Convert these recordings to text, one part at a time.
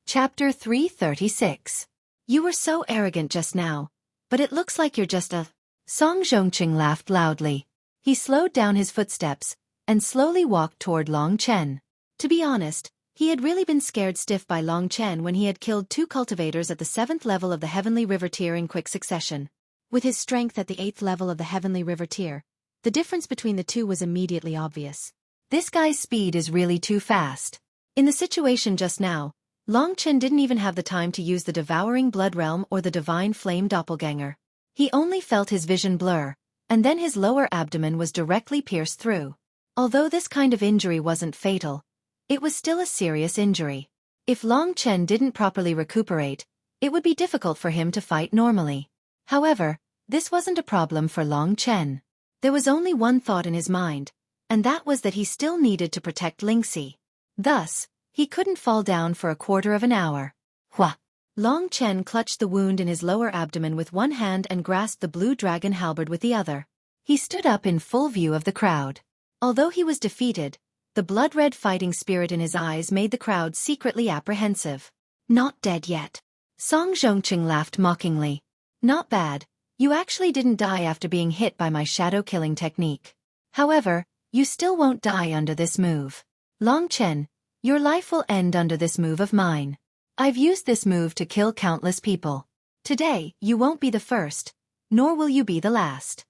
Chapter 336. You were so arrogant just now, but it looks like you're just a... Song Zhongqing laughed loudly. He slowed down his footsteps and slowly walked toward Long Chen. To be honest, he had really been scared stiff by Long Chen when he had killed 2 cultivators at the 7th level of the Heavenly River Tier in quick succession. With his strength at the 8th level of the Heavenly River Tier, the difference between the two was immediately obvious. This guy's speed is really too fast. In the situation just now, Long Chen didn't even have the time to use the Devouring Blood Realm or the Divine Flame Doppelganger. He only felt his vision blur, and then his lower abdomen was directly pierced through. Although this kind of injury wasn't fatal, it was still a serious injury. If Long Chen didn't properly recuperate, it would be difficult for him to fight normally. However, this wasn't a problem for Long Chen. There was only one thought in his mind, and that was that he still needed to protect Lingxi. Thus, he couldn't fall down for a quarter of an hour. Hua! Long Chen clutched the wound in his lower abdomen with one hand and grasped the blue dragon halberd with the other. He stood up in full view of the crowd. Although he was defeated, the blood-red fighting spirit in his eyes made the crowd secretly apprehensive. Not dead yet. Song Zhongqing laughed mockingly. Not bad. You actually didn't die after being hit by my shadow-killing technique. However, you still won't die under this move. Long Chen, your life will end under this move of mine. I've used this move to kill countless people. Today, you won't be the first, nor will you be the last.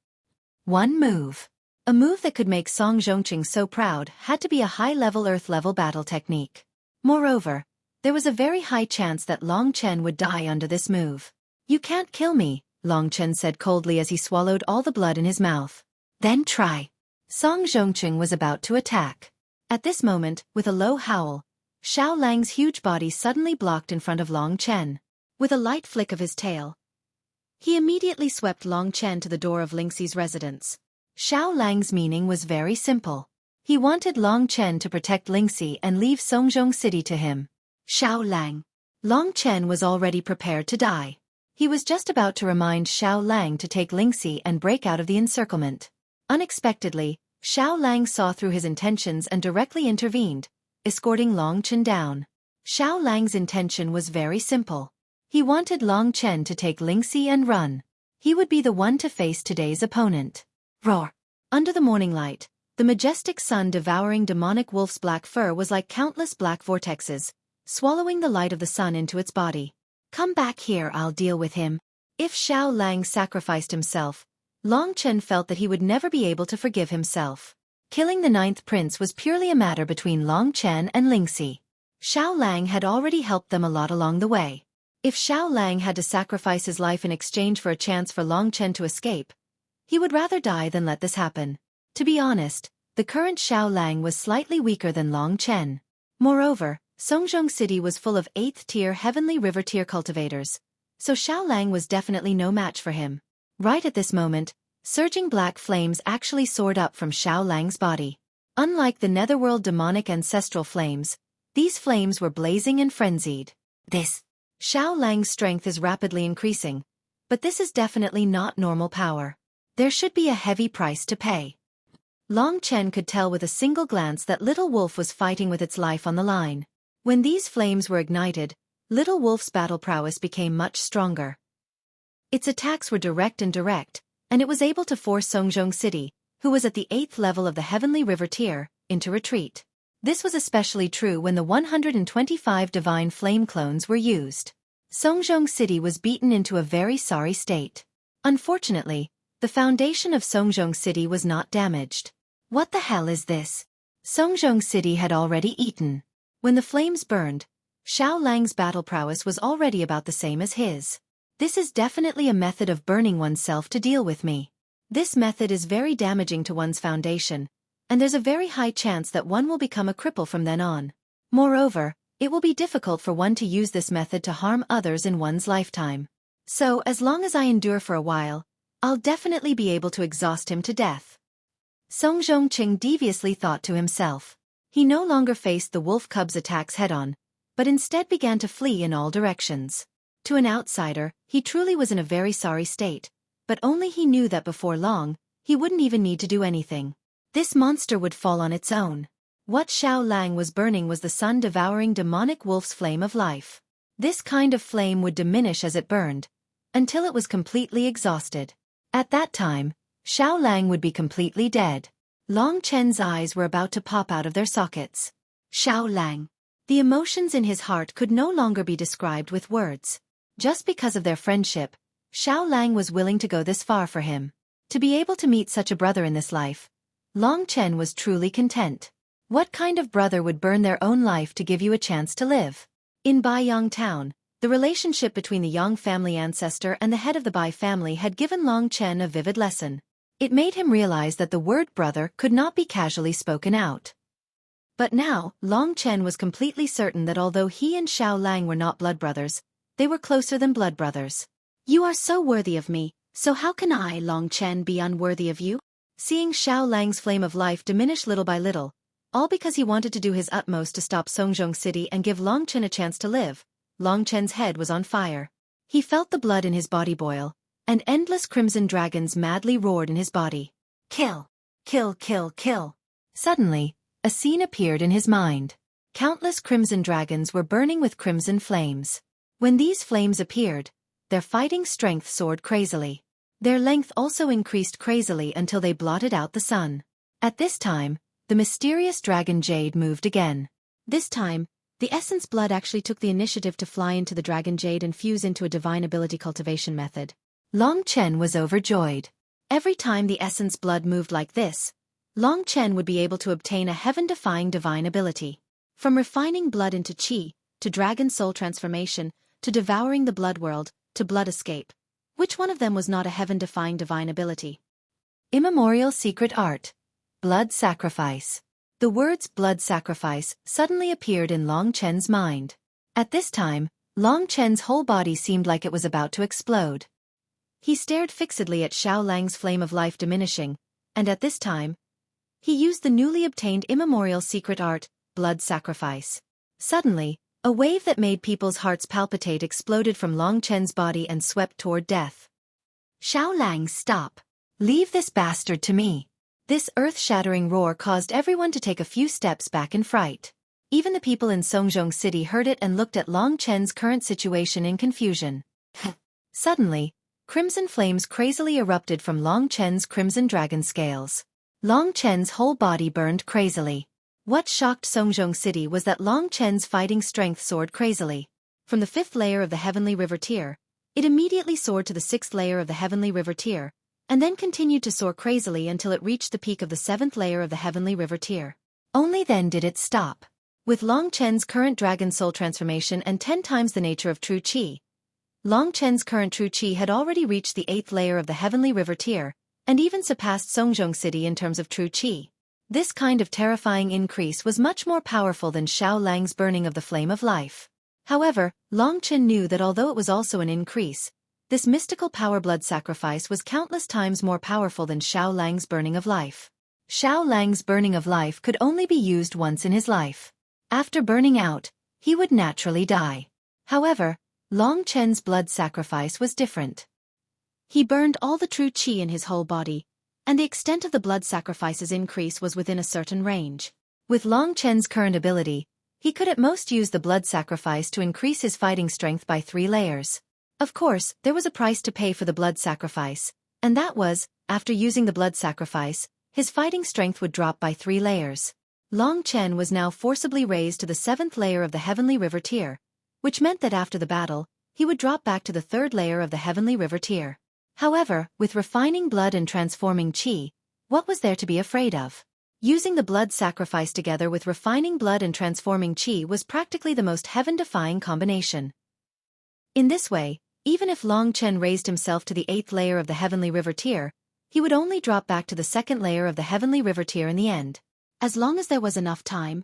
One move. A move that could make Song Zhongqing so proud had to be a high-level Earth-level battle technique. Moreover, there was a very high chance that Long Chen would die under this move. You can't kill me, Long Chen said coldly as he swallowed all the blood in his mouth. Then try. Song Zhongqing was about to attack. At this moment, with a low howl, Xiao Lang's huge body suddenly blocked in front of Long Chen. With a light flick of his tail, he immediately swept Long Chen to the door of Lingxi's residence. Xiao Lang's meaning was very simple. He wanted Long Chen to protect Lingxi and leave Songzhong City to him. Xiao Lang. Long Chen was already prepared to die. He was just about to remind Xiao Lang to take Lingxi and break out of the encirclement. Unexpectedly, Xiao Lang saw through his intentions and directly intervened, escorting Long Chen down. Xiao Lang's intention was very simple. He wanted Long Chen to take Lingxi and run. He would be the one to face today's opponent. Roar! Under the morning light, the majestic sun devouring demonic wolf's black fur was like countless black vortexes, swallowing the light of the sun into its body. Come back here, I'll deal with him. If Xiao Lang sacrificed himself, Long Chen felt that he would never be able to forgive himself. Killing the 9th prince was purely a matter between Long Chen and Lingxi. Xiao Lang had already helped them a lot along the way. If Xiao Lang had to sacrifice his life in exchange for a chance for Long Chen to escape, he would rather die than let this happen. To be honest, the current Xiao Lang was slightly weaker than Long Chen. Moreover, Songzhong City was full of 8th-tier Heavenly River Tier cultivators, so Xiao Lang was definitely no match for him. Right at this moment, surging black flames actually soared up from Xiao Lang's body. Unlike the netherworld demonic ancestral flames, these flames were blazing and frenzied. Xiao Lang's strength is rapidly increasing, but this is definitely not normal power. There should be a heavy price to pay. Long Chen could tell with a single glance that Little Wolf was fighting with its life on the line. When these flames were ignited, Little Wolf's battle prowess became much stronger. Its attacks were direct, and it was able to force Songzhong City, who was at the 8th level of the Heavenly River Tier, into retreat. This was especially true when the 125 Divine Flame clones were used. Songzhong City was beaten into a very sorry state. Unfortunately, the foundation of Songzhong City was not damaged. What the hell is this? Songzhong City had already eaten. When the flames burned, Xiao Lang's battle prowess was already about the same as his. This is definitely a method of burning oneself to deal with me. This method is very damaging to one's foundation, and there's a very high chance that one will become a cripple from then on. Moreover, it will be difficult for one to use this method to harm others in one's lifetime. So as long as I endure for a while, I'll definitely be able to exhaust him to death. Song Zhongqing deviously thought to himself. He no longer faced the wolf cub's attacks head-on, but instead began to flee in all directions. To an outsider, he truly was in a very sorry state, but only he knew that before long, he wouldn't even need to do anything. This monster would fall on its own. What Xiao Lang was burning was the sun-devouring demonic wolf's flame of life. This kind of flame would diminish as it burned, until it was completely exhausted. At that time, Xiao Lang would be completely dead. Long Chen's eyes were about to pop out of their sockets. Xiao Lang. The emotions in his heart could no longer be described with words. Just because of their friendship, Xiao Lang was willing to go this far for him. To be able to meet such a brother in this life, Long Chen was truly content. What kind of brother would burn their own life to give you a chance to live? In Baiyang town, the relationship between the Yang family ancestor and the head of the Bai family had given Long Chen a vivid lesson. It made him realize that the word brother could not be casually spoken out. But now, Long Chen was completely certain that although he and Xiao Lang were not blood brothers, they were closer than blood brothers. You are so worthy of me, so how can I, Long Chen, be unworthy of you? Seeing Xiao Lang's flame of life diminish little by little, all because he wanted to do his utmost to stop Songjong City and give Long Chen a chance to live, Long Chen's head was on fire. He felt the blood in his body boil, and endless crimson dragons madly roared in his body. Kill! Kill, kill, kill! Suddenly, a scene appeared in his mind. Countless crimson dragons were burning with crimson flames. When these flames appeared, their fighting strength soared crazily. Their length also increased crazily until they blotted out the sun. At this time, the mysterious dragon Jade moved again. This time, the essence blood actually took the initiative to fly into the dragon Jade and fuse into a divine ability cultivation method. Long Chen was overjoyed. Every time the essence blood moved like this, Long Chen would be able to obtain a heaven-defying divine ability. From refining blood into qi, to dragon soul transformation, to devouring the blood world, to blood escape. Which one of them was not a heaven-defying divine ability? Immemorial secret art. Blood sacrifice. The words blood sacrifice suddenly appeared in Long Chen's mind. At this time, Long Chen's whole body seemed like it was about to explode. He stared fixedly at Xiao Lang's flame of life diminishing, and at this time, he used the newly obtained immemorial secret art, blood sacrifice. Suddenly, a wave that made people's hearts palpitate exploded from Long Chen's body and swept toward death. Xiao Lang, stop! Leave this bastard to me! This earth-shattering roar caused everyone to take a few steps back in fright. Even the people in Songjong City heard it and looked at Long Chen's current situation in confusion. Suddenly, crimson flames crazily erupted from Long Chen's crimson dragon scales. Long Chen's whole body burned crazily. What shocked Songjong City was that Long Chen's fighting strength soared crazily. From the 5th layer of the Heavenly River tier, it immediately soared to the 6th layer of the Heavenly River tier, and then continued to soar crazily until it reached the peak of the 7th layer of the Heavenly River tier. Only then did it stop. With Long Chen's current dragon soul transformation and 10 times the nature of true qi, Long Chen's current true qi had already reached the 8th layer of the Heavenly River tier, and even surpassed Songjong City in terms of true qi. This kind of terrifying increase was much more powerful than Xiao Lang's burning of the flame of life. However, Long Chen knew that although it was also an increase, this mystical power blood sacrifice was countless times more powerful than Xiao Lang's burning of life. Xiao Lang's burning of life could only be used once in his life. After burning out, he would naturally die. However, Long Chen's blood sacrifice was different. He burned all the true qi in his whole body, and the extent of the blood sacrifice's increase was within a certain range. With Long Chen's current ability, he could at most use the blood sacrifice to increase his fighting strength by 3 layers. Of course, there was a price to pay for the blood sacrifice, and that was, after using the blood sacrifice, his fighting strength would drop by 3 layers. Long Chen was now forcibly raised to the 7th layer of the Heavenly River tier, which meant that after the battle, he would drop back to the 3rd layer of the Heavenly River tier. However, with refining blood and transforming qi, what was there to be afraid of? Using the blood sacrifice together with refining blood and transforming qi was practically the most heaven-defying combination. In this way, even if Long Chen raised himself to the 8th layer of the Heavenly River tier, he would only drop back to the 2nd layer of the Heavenly River tier in the end. As long as there was enough time,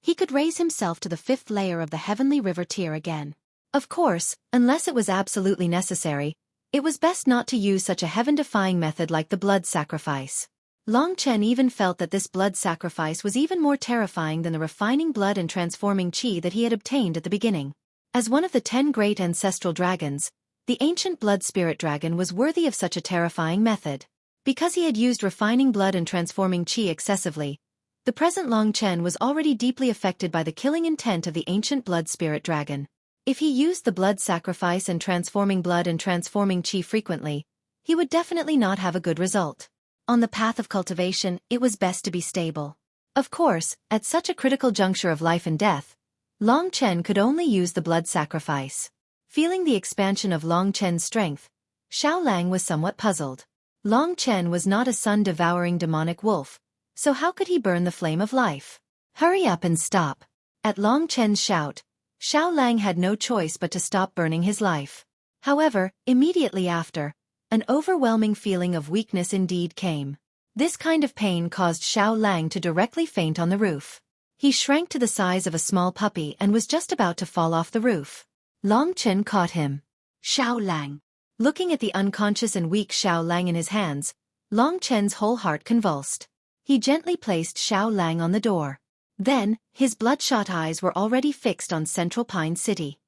he could raise himself to the 5th layer of the Heavenly River tier again. Of course, unless it was absolutely necessary, it was best not to use such a heaven-defying method like the blood sacrifice. Long Chen even felt that this blood sacrifice was even more terrifying than the refining blood and transforming qi that he had obtained at the beginning. As one of the 10 great ancestral dragons, the ancient blood spirit dragon was worthy of such a terrifying method. Because he had used refining blood and transforming qi excessively, the present Long Chen was already deeply affected by the killing intent of the ancient blood spirit dragon. If he used the blood sacrifice and transforming qi frequently, he would definitely not have a good result. On the path of cultivation, it was best to be stable. Of course, at such a critical juncture of life and death, Long Chen could only use the blood sacrifice. Feeling the expansion of Long Chen's strength, Xiao Lang was somewhat puzzled. Long Chen was not a sun-devouring demonic wolf, so how could he burn the flame of life? Hurry up and stop. At Long Chen's shout, Xiao Lang had no choice but to stop burning his life. However, immediately after, an overwhelming feeling of weakness indeed came. This kind of pain caused Xiao Lang to directly faint on the roof. He shrank to the size of a small puppy and was just about to fall off the roof. Long Chen caught him. Xiao Lang. Looking at the unconscious and weak Xiao Lang in his hands, Long Chen's whole heart convulsed. He gently placed Xiao Lang on the door. Then, his bloodshot eyes were already fixed on Central Pine City.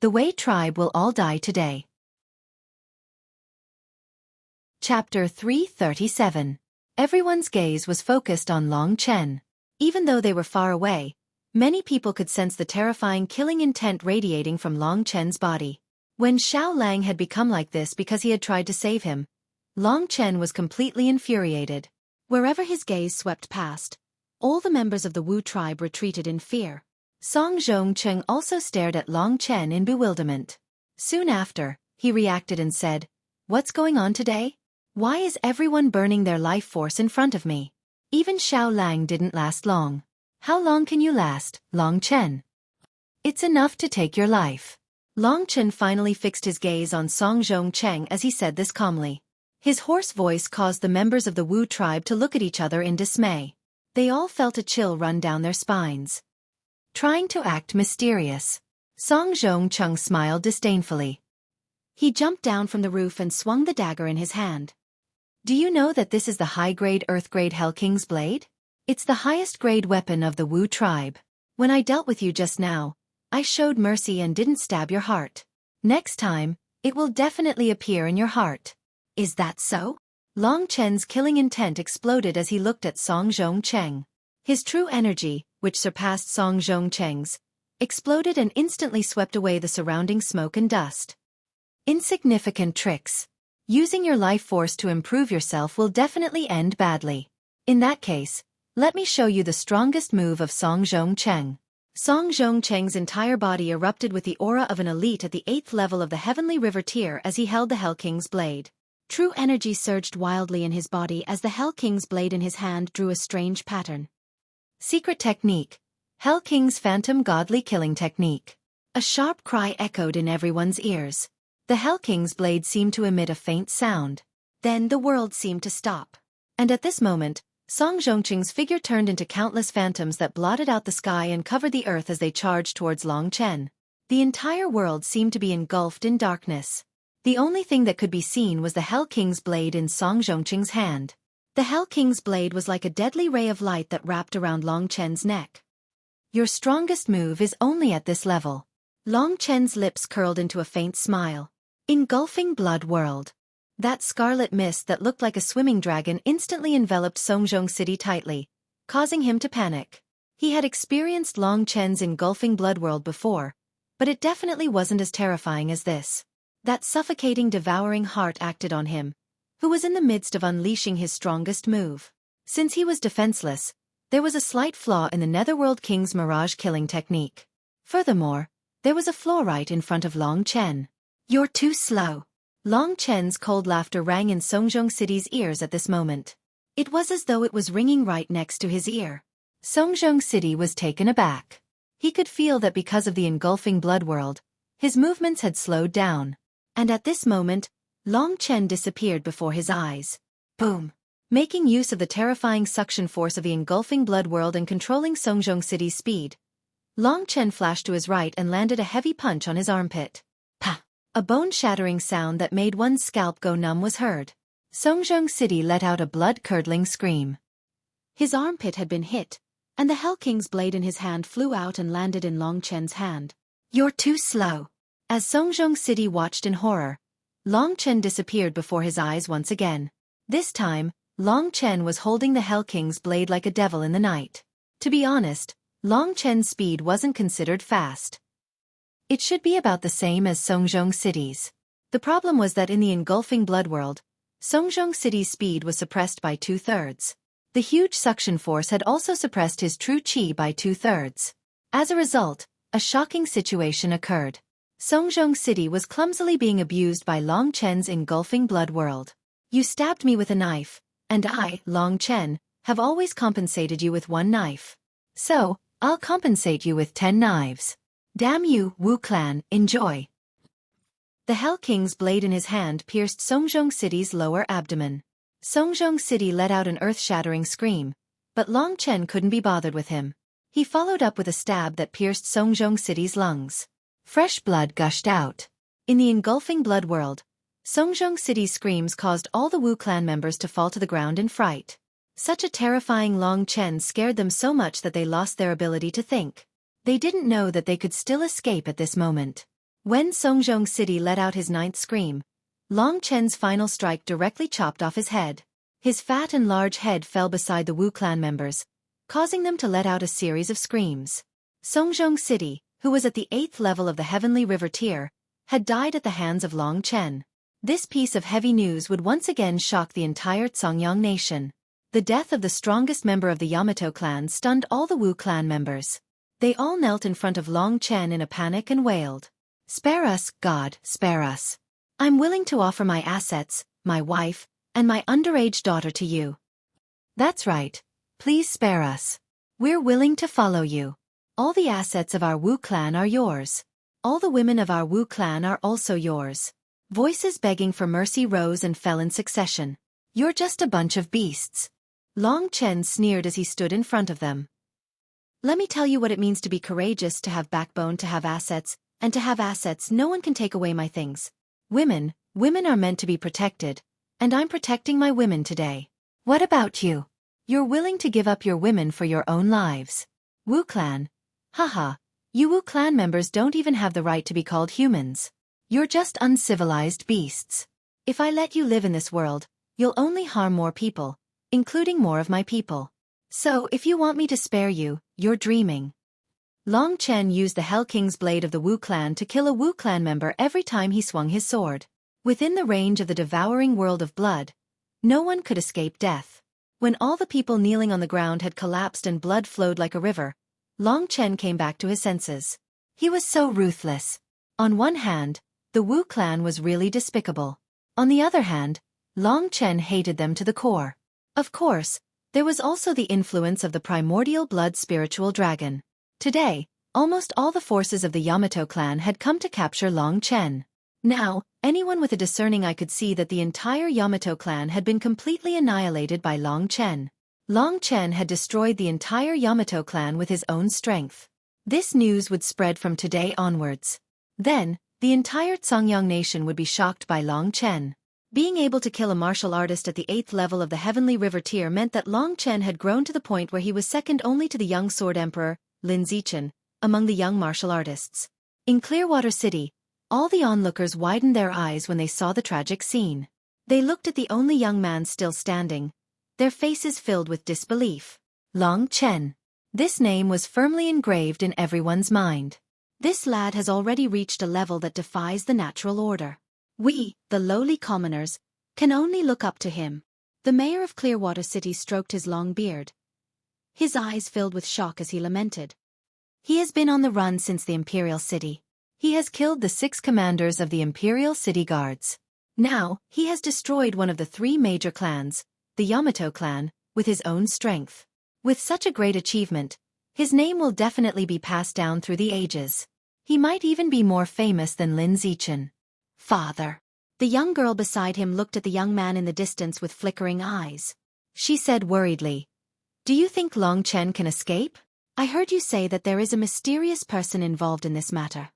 The Wei tribe will all die today. Chapter 337. Everyone's gaze was focused on Long Chen. Even though they were far away, many people could sense the terrifying killing intent radiating from Long Chen's body. When Xiao Lang had become like this because he had tried to save him, Long Chen was completely infuriated. Wherever his gaze swept past, all the members of the Wu tribe retreated in fear. Song Zhongcheng also stared at Long Chen in bewilderment. Soon after, he reacted and said, "What's going on today? Why is everyone burning their life force in front of me?" Even Xiao Lang didn't last long. "How long can you last, Long Chen? It's enough to take your life." Long Chen finally fixed his gaze on Song Zhongcheng as he said this calmly. His hoarse voice caused the members of the Wu tribe to look at each other in dismay. They all felt a chill run down their spines. Trying to act mysterious, Song Zhongcheng smiled disdainfully. He jumped down from the roof and swung the dagger in his hand. "Do you know that this is the high-grade Earth-grade Hell King's blade? It's the highest-grade weapon of the Wu tribe. When I dealt with you just now, I showed mercy and didn't stab your heart. Next time, it will definitely appear in your heart." "Is that so?" Long Chen's killing intent exploded as he looked at Song Zhongcheng. His true energy, which surpassed Song Zhongcheng's, exploded and instantly swept away the surrounding smoke and dust. Insignificant tricks. Using your life force to improve yourself will definitely end badly. In that case, let me show you the strongest move of Song Zhongcheng. Song Zhongcheng's entire body erupted with the aura of an elite at the 8th level of the Heavenly River tier as he held the Hell King's blade. True energy surged wildly in his body as the Hell King's blade in his hand drew a strange pattern. Secret technique. Hell King's phantom godly killing technique. A sharp cry echoed in everyone's ears. The Hell King's blade seemed to emit a faint sound. Then the world seemed to stop. And at this moment, Song Zhongcheng's figure turned into countless phantoms that blotted out the sky and covered the earth as they charged towards Long Chen. The entire world seemed to be engulfed in darkness. The only thing that could be seen was the Hell King's blade in Song Zhongcheng's hand. The Hell King's blade was like a deadly ray of light that wrapped around Long Chen's neck. "Your strongest move is only at this level." Long Chen's lips curled into a faint smile. Engulfing blood world. That scarlet mist that looked like a swimming dragon instantly enveloped Songzhong City tightly, causing him to panic. He had experienced Long Chen's engulfing blood world before, but it definitely wasn't as terrifying as this. That suffocating devouring heart acted on him, who was in the midst of unleashing his strongest move. Since he was defenseless, there was a slight flaw in the Netherworld King's mirage killing technique. Furthermore, there was a flaw right in front of Long Chen. "You're too slow." Long Chen's cold laughter rang in Songzhong City's ears at this moment. It was as though it was ringing right next to his ear. Songzhong City was taken aback. He could feel that because of the engulfing blood world, his movements had slowed down. And at this moment, Long Chen disappeared before his eyes. Boom! Making use of the terrifying suction force of the engulfing blood world and controlling Songzhong City's speed, Long Chen flashed to his right and landed a heavy punch on his armpit. Pa! A bone-shattering sound that made one's scalp go numb was heard. Songzhong City let out a blood-curdling scream. His armpit had been hit, and the Hell King's blade in his hand flew out and landed in Long Chen's hand. "You're too slow." As Songzhong City watched in horror, Long Chen disappeared before his eyes once again. This time, Long Chen was holding the Hell King's blade like a devil in the night. To be honest, Long Chen's speed wasn't considered fast. It should be about the same as Songjong City's. The problem was that in the engulfing blood world, Songjong City's speed was suppressed by 2/3. The huge suction force had also suppressed his true chi by 2/3. As a result, a shocking situation occurred. Songjong City was clumsily being abused by Long Chen's engulfing blood world. You stabbed me with a knife, and I, Long Chen, have always compensated you with 1 knife. So, I'll compensate you with 10 knives. Damn you, Wu Clan, enjoy. The Hell King's blade in his hand pierced Songjong City's lower abdomen. Songjong City let out an earth-shattering scream, but Long Chen couldn't be bothered with him. He followed up with a stab that pierced Songjong City's lungs. Fresh blood gushed out. In the engulfing blood world, Songjong City's screams caused all the Wu Clan members to fall to the ground in fright. Such a terrifying Long Chen scared them so much that they lost their ability to think. They didn't know that they could still escape at this moment. When Songjong City let out his 9th scream, Long Chen's final strike directly chopped off his head. His fat and large head fell beside the Wu Clan members, causing them to let out a series of screams. Songjong City, who was at the 8th level of the Heavenly River tier, had died at the hands of Long Chen. This piece of heavy news would once again shock the entire Songyang nation. The death of the strongest member of the Yamato clan stunned all the Wu Clan members. They all knelt in front of Long Chen in a panic and wailed, "Spare us, God, spare us. I'm willing to offer my assets, my wife, and my underage daughter to you. That's right. Please spare us. We're willing to follow you. All the assets of our Wu clan are yours. All the women of our Wu clan are also yours." Voices begging for mercy rose and fell in succession. "You're just a bunch of beasts." Long Chen sneered as he stood in front of them. "Let me tell you what it means to be courageous, to have backbone, to have assets, and to have assets no one can take away my things. Women are meant to be protected, and I'm protecting my women today. What about you? You're willing to give up your women for your own lives. Wu clan? Haha, you Wu clan members don't even have the right to be called humans. You're just uncivilized beasts. If I let you live in this world, you'll only harm more people, including more of my people. So if you want me to spare you, you're dreaming." Long Chen used the Hell King's blade of the Wu clan to kill a Wu clan member every time he swung his sword. Within the range of the devouring world of blood, no one could escape death. When all the people kneeling on the ground had collapsed and blood flowed like a river, Long Chen came back to his senses. He was so ruthless. On one hand, the Wu clan was really despicable. On the other hand, Long Chen hated them to the core. Of course, there was also the influence of the primordial blood spiritual dragon. Today, almost all the forces of the Yamato clan had come to capture Long Chen. Now, anyone with a discerning eye could see that the entire Yamato clan had been completely annihilated by Long Chen. Long Chen had destroyed the entire Yamato clan with his own strength. This news would spread from today onwards. Then, the entire Songyang nation would be shocked by Long Chen. Being able to kill a martial artist at the 8th level of the Heavenly River tier meant that Long Chen had grown to the point where he was second only to the young Sword Emperor, Lin Zichen, among the young martial artists. In Clearwater City, all the onlookers widened their eyes when they saw the tragic scene. They looked at the only young man still standing, their faces filled with disbelief. Long Chen. This name was firmly engraved in everyone's mind. This lad has already reached a level that defies the natural order. We, the lowly commoners, can only look up to him. The mayor of Clearwater City stroked his long beard. His eyes filled with shock as he lamented. He has been on the run since the Imperial City. He has killed the 6 commanders of the Imperial City Guards. Now, he has destroyed one of the 3 major clans, the Yamato clan, with his own strength. With such a great achievement, his name will definitely be passed down through the ages. He might even be more famous than Lin Zichen. Father. The young girl beside him looked at the young man in the distance with flickering eyes. She said worriedly, "Do you think Long Chen can escape? I heard you say that there is a mysterious person involved in this matter."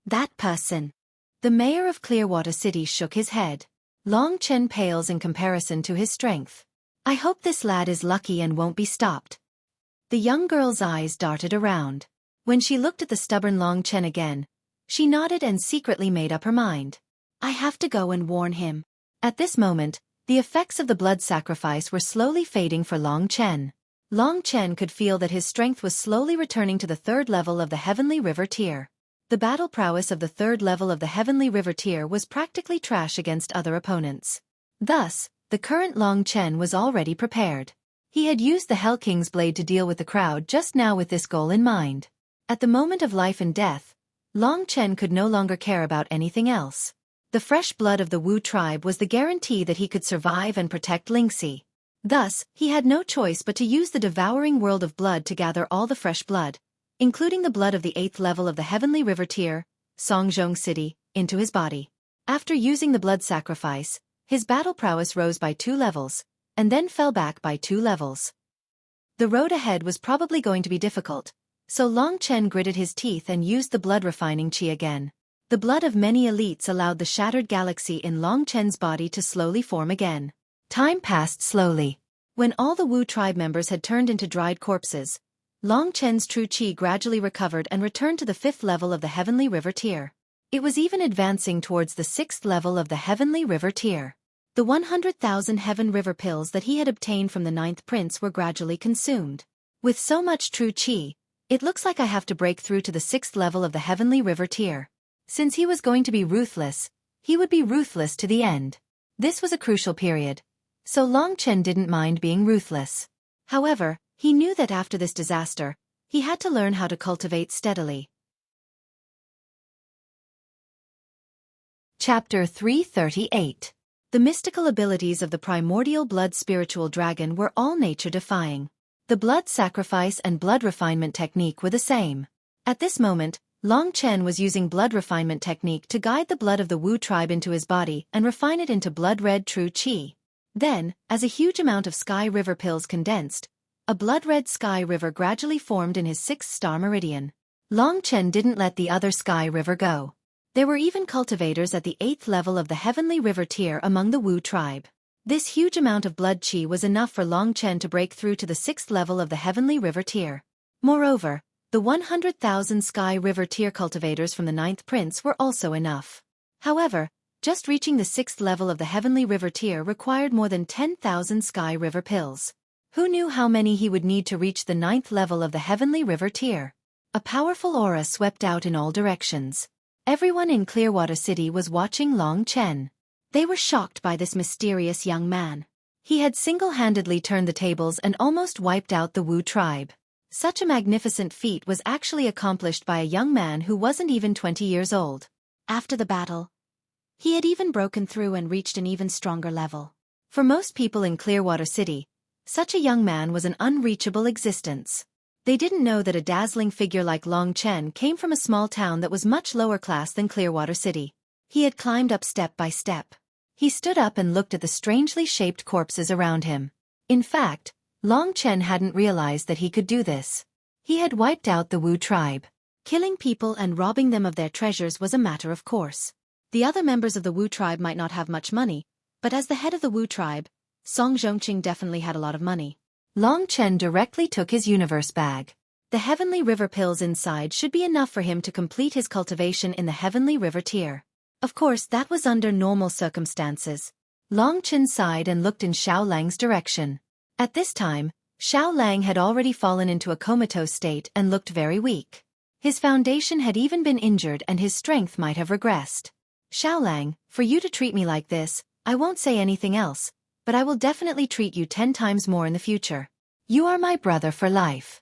That person. The mayor of Clearwater City shook his head. Long Chen pales in comparison to his strength. I hope this lad is lucky and won't be stopped. The young girl's eyes darted around. When she looked at the stubborn Long Chen again, she nodded and secretly made up her mind. I have to go and warn him. At this moment, the effects of the blood sacrifice were slowly fading for Long Chen. Long Chen could feel that his strength was slowly returning to the 3rd level of the Heavenly River tier. The battle prowess of the third level of the Heavenly River tier was practically trash against other opponents. Thus, the current Long Chen was already prepared. He had used the Hell King's blade to deal with the crowd just now with this goal in mind. At the moment of life and death, Long Chen could no longer care about anything else. The fresh blood of the Wu tribe was the guarantee that he could survive and protect Lingxi. Thus, he had no choice but to use the devouring world of blood to gather all the fresh blood, including the blood of the 8th level of the Heavenly River tier, Songzhong City, into his body. After using the blood sacrifice, his battle prowess rose by 2 levels, and then fell back by 2 levels. The road ahead was probably going to be difficult, so Long Chen gritted his teeth and used the blood-refining qi again. The blood of many elites allowed the shattered galaxy in Long Chen's body to slowly form again. Time passed slowly. When all the Wu tribe members had turned into dried corpses, Long Chen's true qi gradually recovered and returned to the 5th level of the Heavenly River tier. It was even advancing towards the 6th level of the Heavenly River tier. The 100,000 Heaven River pills that he had obtained from the 9th prince were gradually consumed. With so much true qi, it looks like I have to break through to the 6th level of the Heavenly River tier. Since he was going to be ruthless, he would be ruthless to the end. This was a crucial period, so Long Chen didn't mind being ruthless. However, he knew that after this disaster, he had to learn how to cultivate steadily. Chapter 338. The mystical abilities of the primordial blood spiritual dragon were all nature-defying. The blood sacrifice and blood refinement technique were the same. At this moment, Long Chen was using blood refinement technique to guide the blood of the Wu tribe into his body and refine it into blood-red true qi. Then, as a huge amount of Sky River pills condensed, a blood-red Sky River gradually formed in his 6th star meridian. Long Chen didn't let the other Sky River go. There were even cultivators at the 8th level of the Heavenly River tier among the Wu tribe. This huge amount of blood qi was enough for Long Chen to break through to the 6th level of the Heavenly River tier. Moreover, the 100,000 Sky River tier cultivators from the 9th prince were also enough. However, just reaching the 6th level of the Heavenly River tier required more than 10,000 Sky River pills. Who knew how many he would need to reach the 9th level of the Heavenly River tier? A powerful aura swept out in all directions. Everyone in Clearwater City was watching Long Chen. They were shocked by this mysterious young man. He had single-handedly turned the tables and almost wiped out the Wu tribe. Such a magnificent feat was actually accomplished by a young man who wasn't even 20 years old. After the battle, he had even broken through and reached an even stronger level. For most people in Clearwater City, such a young man was an unreachable existence. They didn't know that a dazzling figure like Long Chen came from a small town that was much lower class than Clearwater City. He had climbed up step by step. He stood up and looked at the strangely shaped corpses around him. In fact, Long Chen hadn't realized that he could do this. He had wiped out the Wu tribe. Killing people and robbing them of their treasures was a matter of course. The other members of the Wu tribe might not have much money, but as the head of the Wu tribe, Song Zhongqing definitely had a lot of money. Long Chen directly took his universe bag. The Heavenly River pills inside should be enough for him to complete his cultivation in the Heavenly River tier. Of course, that was under normal circumstances. Long Chen sighed and looked in Xiao Lang's direction. At this time, Xiao Lang had already fallen into a comatose state and looked very weak. His foundation had even been injured and his strength might have regressed. Xiao Lang, for you to treat me like this, I won't say anything else, but I will definitely treat you 10 times more in the future. You are my brother for life.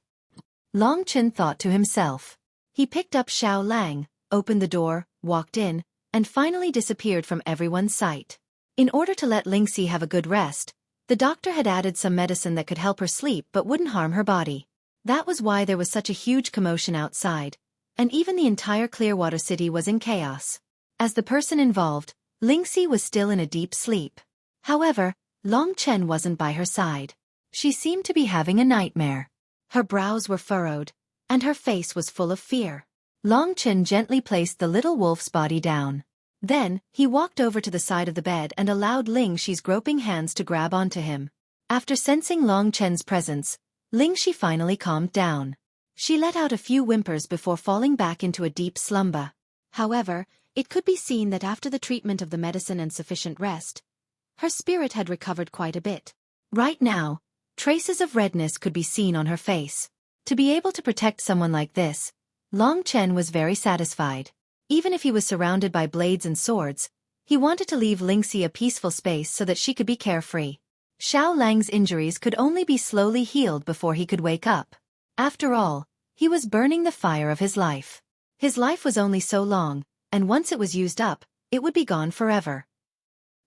Long Chen thought to himself. He picked up Xiao Lang, opened the door, walked in, and finally disappeared from everyone's sight. In order to let Lingxi have a good rest, the doctor had added some medicine that could help her sleep but wouldn't harm her body. That was why there was such a huge commotion outside, and even the entire Clearwater City was in chaos. As the person involved, Lingxi was still in a deep sleep. However, Long Chen wasn't by her side. She seemed to be having a nightmare. Her brows were furrowed, and her face was full of fear. Long Chen gently placed the little wolf's body down. Then, he walked over to the side of the bed and allowed Lingxi's groping hands to grab onto him. After sensing Long Chen's presence, Lingxi finally calmed down. She let out a few whimpers before falling back into a deep slumber. However, it could be seen that after the treatment of the medicine and sufficient rest, her spirit had recovered quite a bit. Right now, traces of redness could be seen on her face. To be able to protect someone like this, Long Chen was very satisfied. Even if he was surrounded by blades and swords, he wanted to leave Lingxi a peaceful space so that she could be carefree. Xiao Lang's injuries could only be slowly healed before he could wake up. After all, he was burning the fire of his life. His life was only so long, and once it was used up, it would be gone forever.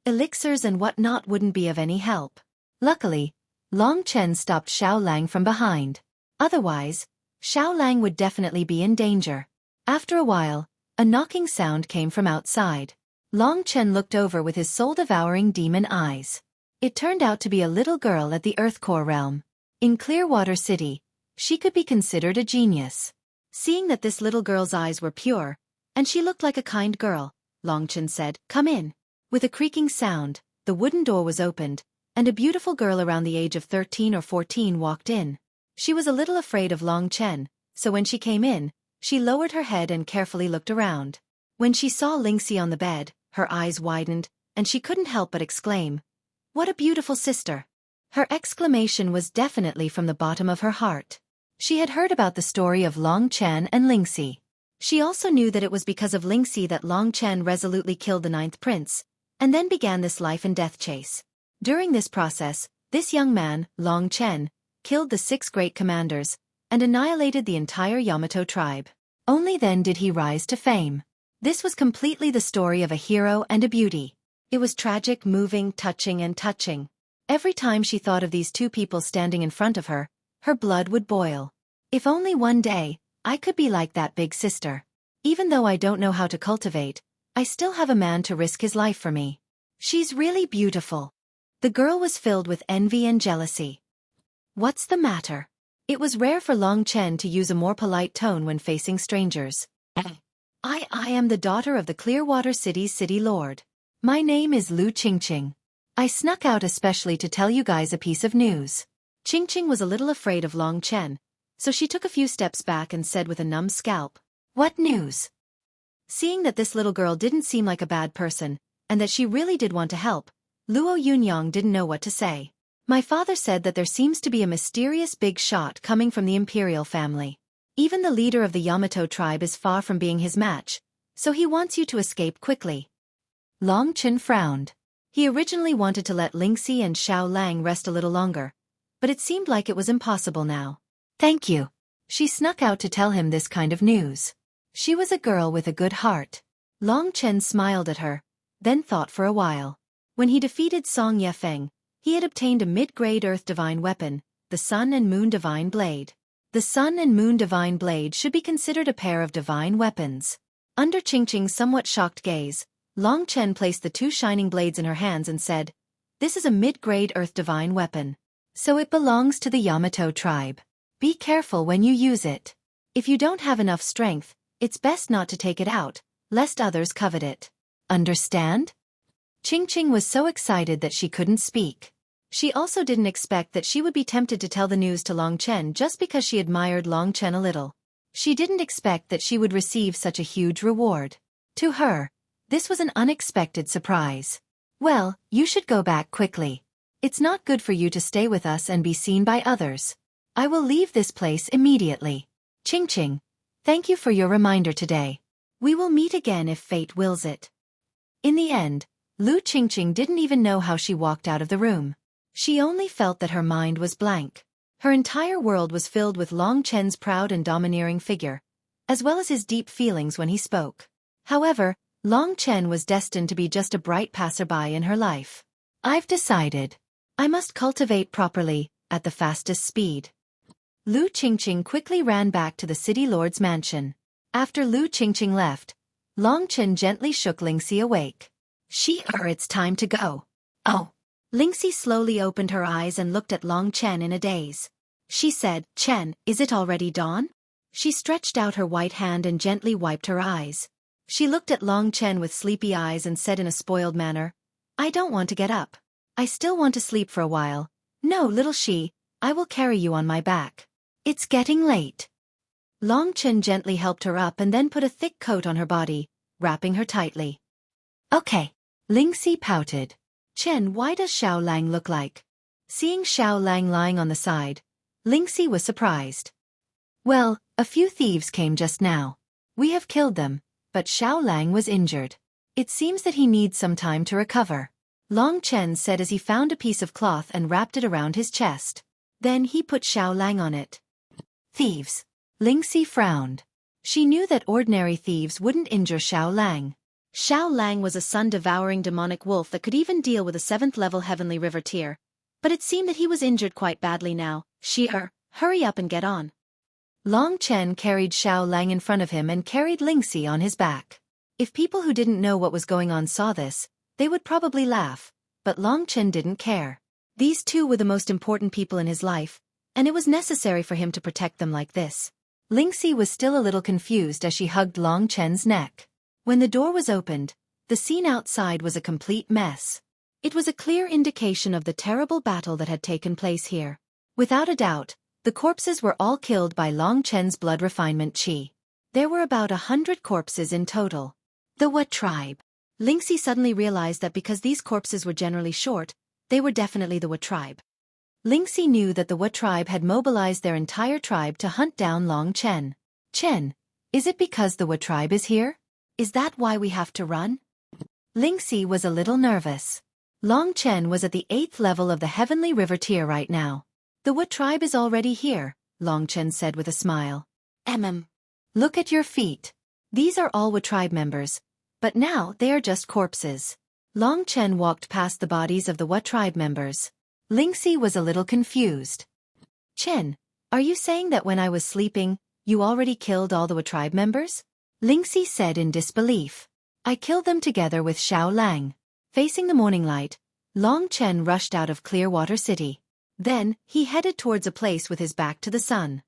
Elixirs and whatnot wouldn't be of any help. Luckily, Long Chen stopped Xiao Lang from behind. Otherwise, Xiao Lang would definitely be in danger. After a while, a knocking sound came from outside. Long Chen looked over with his soul-devouring demon eyes. It turned out to be a little girl at the Earth Core realm. In Clearwater City, she could be considered a genius. Seeing that this little girl's eyes were pure, and she looked like a kind girl, Long Chen said, "Come in." With a creaking sound, the wooden door was opened, and a beautiful girl around the age of 13 or 14 walked in. She was a little afraid of Long Chen, so when she came in, she lowered her head and carefully looked around. When she saw Lingxi on the bed, her eyes widened, and she couldn't help but exclaim, "What a beautiful sister!" Her exclamation was definitely from the bottom of her heart. She had heard about the story of Long Chen and Lingxi. She also knew that it was because of Lingxi that Long Chen resolutely killed the 9th prince, and then began this life and death chase. During this process, this young man, Long Chen, killed the 6 great commanders, and annihilated the entire Yamato tribe. Only then did he rise to fame. This was completely the story of a hero and a beauty. It was tragic, moving, touching and touching. Every time she thought of these two people standing in front of her, her blood would boil. If only one day, I could be like that big sister. Even though I don't know how to cultivate, I still have a man to risk his life for me. She's really beautiful. The girl was filled with envy and jealousy. What's the matter? It was rare for Long Chen to use a more polite tone when facing strangers. I am the daughter of the Clearwater City's city lord. My name is Lu Qingqing. I snuck out especially to tell you guys a piece of news. Qingqing was a little afraid of Long Chen, so she took a few steps back and said with a numb scalp, "What news?" Seeing that this little girl didn't seem like a bad person, and that she really did want to help, Luo Yunyang didn't know what to say. My father said that there seems to be a mysterious big shot coming from the imperial family. Even the leader of the Yamato tribe is far from being his match, so he wants you to escape quickly. Long Chen frowned. He originally wanted to let Lingxi and Xiao Lang rest a little longer, but it seemed like it was impossible now. "Thank you." She snuck out to tell him this kind of news. She was a girl with a good heart. Long Chen smiled at her, then thought for a while. When he defeated Song Yefeng, he had obtained a mid-grade Earth Divine weapon, the Sun and Moon Divine Blade. The Sun and Moon Divine Blade should be considered a pair of divine weapons. Under Qingqing's somewhat shocked gaze, Long Chen placed the 2 shining blades in her hands and said, "This is a mid-grade Earth Divine weapon. So it belongs to the Yamato tribe. Be careful when you use it. If you don't have enough strength, it's best not to take it out, lest others covet it. Understand?" Qingqing was so excited that she couldn't speak. She also didn't expect that she would be tempted to tell the news to Long Chen just because she admired Long Chen a little. She didn't expect that she would receive such a huge reward. To her, this was an unexpected surprise. "Well, you should go back quickly. It's not good for you to stay with us and be seen by others. I will leave this place immediately. Qingqing, thank you for your reminder today. We will meet again if fate wills it." In the end, Lu Qingqing didn't even know how she walked out of the room. She only felt that her mind was blank. Her entire world was filled with Long Chen's proud and domineering figure, as well as his deep feelings when he spoke. However, Long Chen was destined to be just a bright passerby in her life. "I've decided. I must cultivate properly, at the fastest speed." Lu Qingqing quickly ran back to the city lord's mansion. After Lu Qingqing left, Long Chen gently shook Lingxi awake. It's time to go." "Oh." Lingxi slowly opened her eyes and looked at Long Chen in a daze. She said, "Chen, is it already dawn?" She stretched out her white hand and gently wiped her eyes. She looked at Long Chen with sleepy eyes and said in a spoiled manner, "I don't want to get up. I still want to sleep for a while. No, little she, I will carry you on my back. It's getting late." Long Chen gently helped her up and then put a thick coat on her body, wrapping her tightly. "Okay." Lingxi pouted. "Chen, why does Xiao Lang look like?" Seeing Xiao Lang lying on the side, Lingxi was surprised. "Well, A few thieves came just now. We have killed them, but Xiao Lang was injured. It seems that he needs some time to recover. Long Chen said as he found a piece of cloth and wrapped it around his chest. Then he put Xiao Lang on it. Thieves. Lingxi frowned. She knew that ordinary thieves wouldn't injure Xiao Lang. Xiao Lang was a sun-devouring demonic wolf that could even deal with a 7th-level heavenly river tier. But it seemed that he was injured quite badly now. Hurry up and get on. Long Chen carried Xiao Lang in front of him and carried Lingxi on his back. If people who didn't know what was going on saw this, they would probably laugh, but Long Chen didn't care. These two were the most important people in his life, and it was necessary for him to protect them like this. Lingxi was still a little confused as she hugged Long Chen's neck. When the door was opened, the scene outside was a complete mess. It was a clear indication of the terrible battle that had taken place here. Without a doubt, the corpses were all killed by Long Chen's blood refinement chi. There were about 100 corpses in total. The What tribe? Lingxi suddenly realized that because these corpses were generally short, they were definitely the What tribe. Lingxi knew that the What tribe had mobilized their entire tribe to hunt down Long Chen. Chen, is it because the What tribe is here? Is that why we have to run? Lingxi was a little nervous. Long Chen was at the 8th level of the Heavenly River tier right now. The What tribe is already here, Long Chen said with a smile. Look at your feet. These are all What tribe members, but now they are just corpses. Long Chen walked past the bodies of the What tribe members. Lingxi was a little confused. Chen, are you saying that when I was sleeping, you already killed all the What tribe members? Lingxi said in disbelief. I killed them together with Xiao Lang. Facing the morning light, Long Chen rushed out of Clearwater City. Then, he headed towards a place with his back to the sun.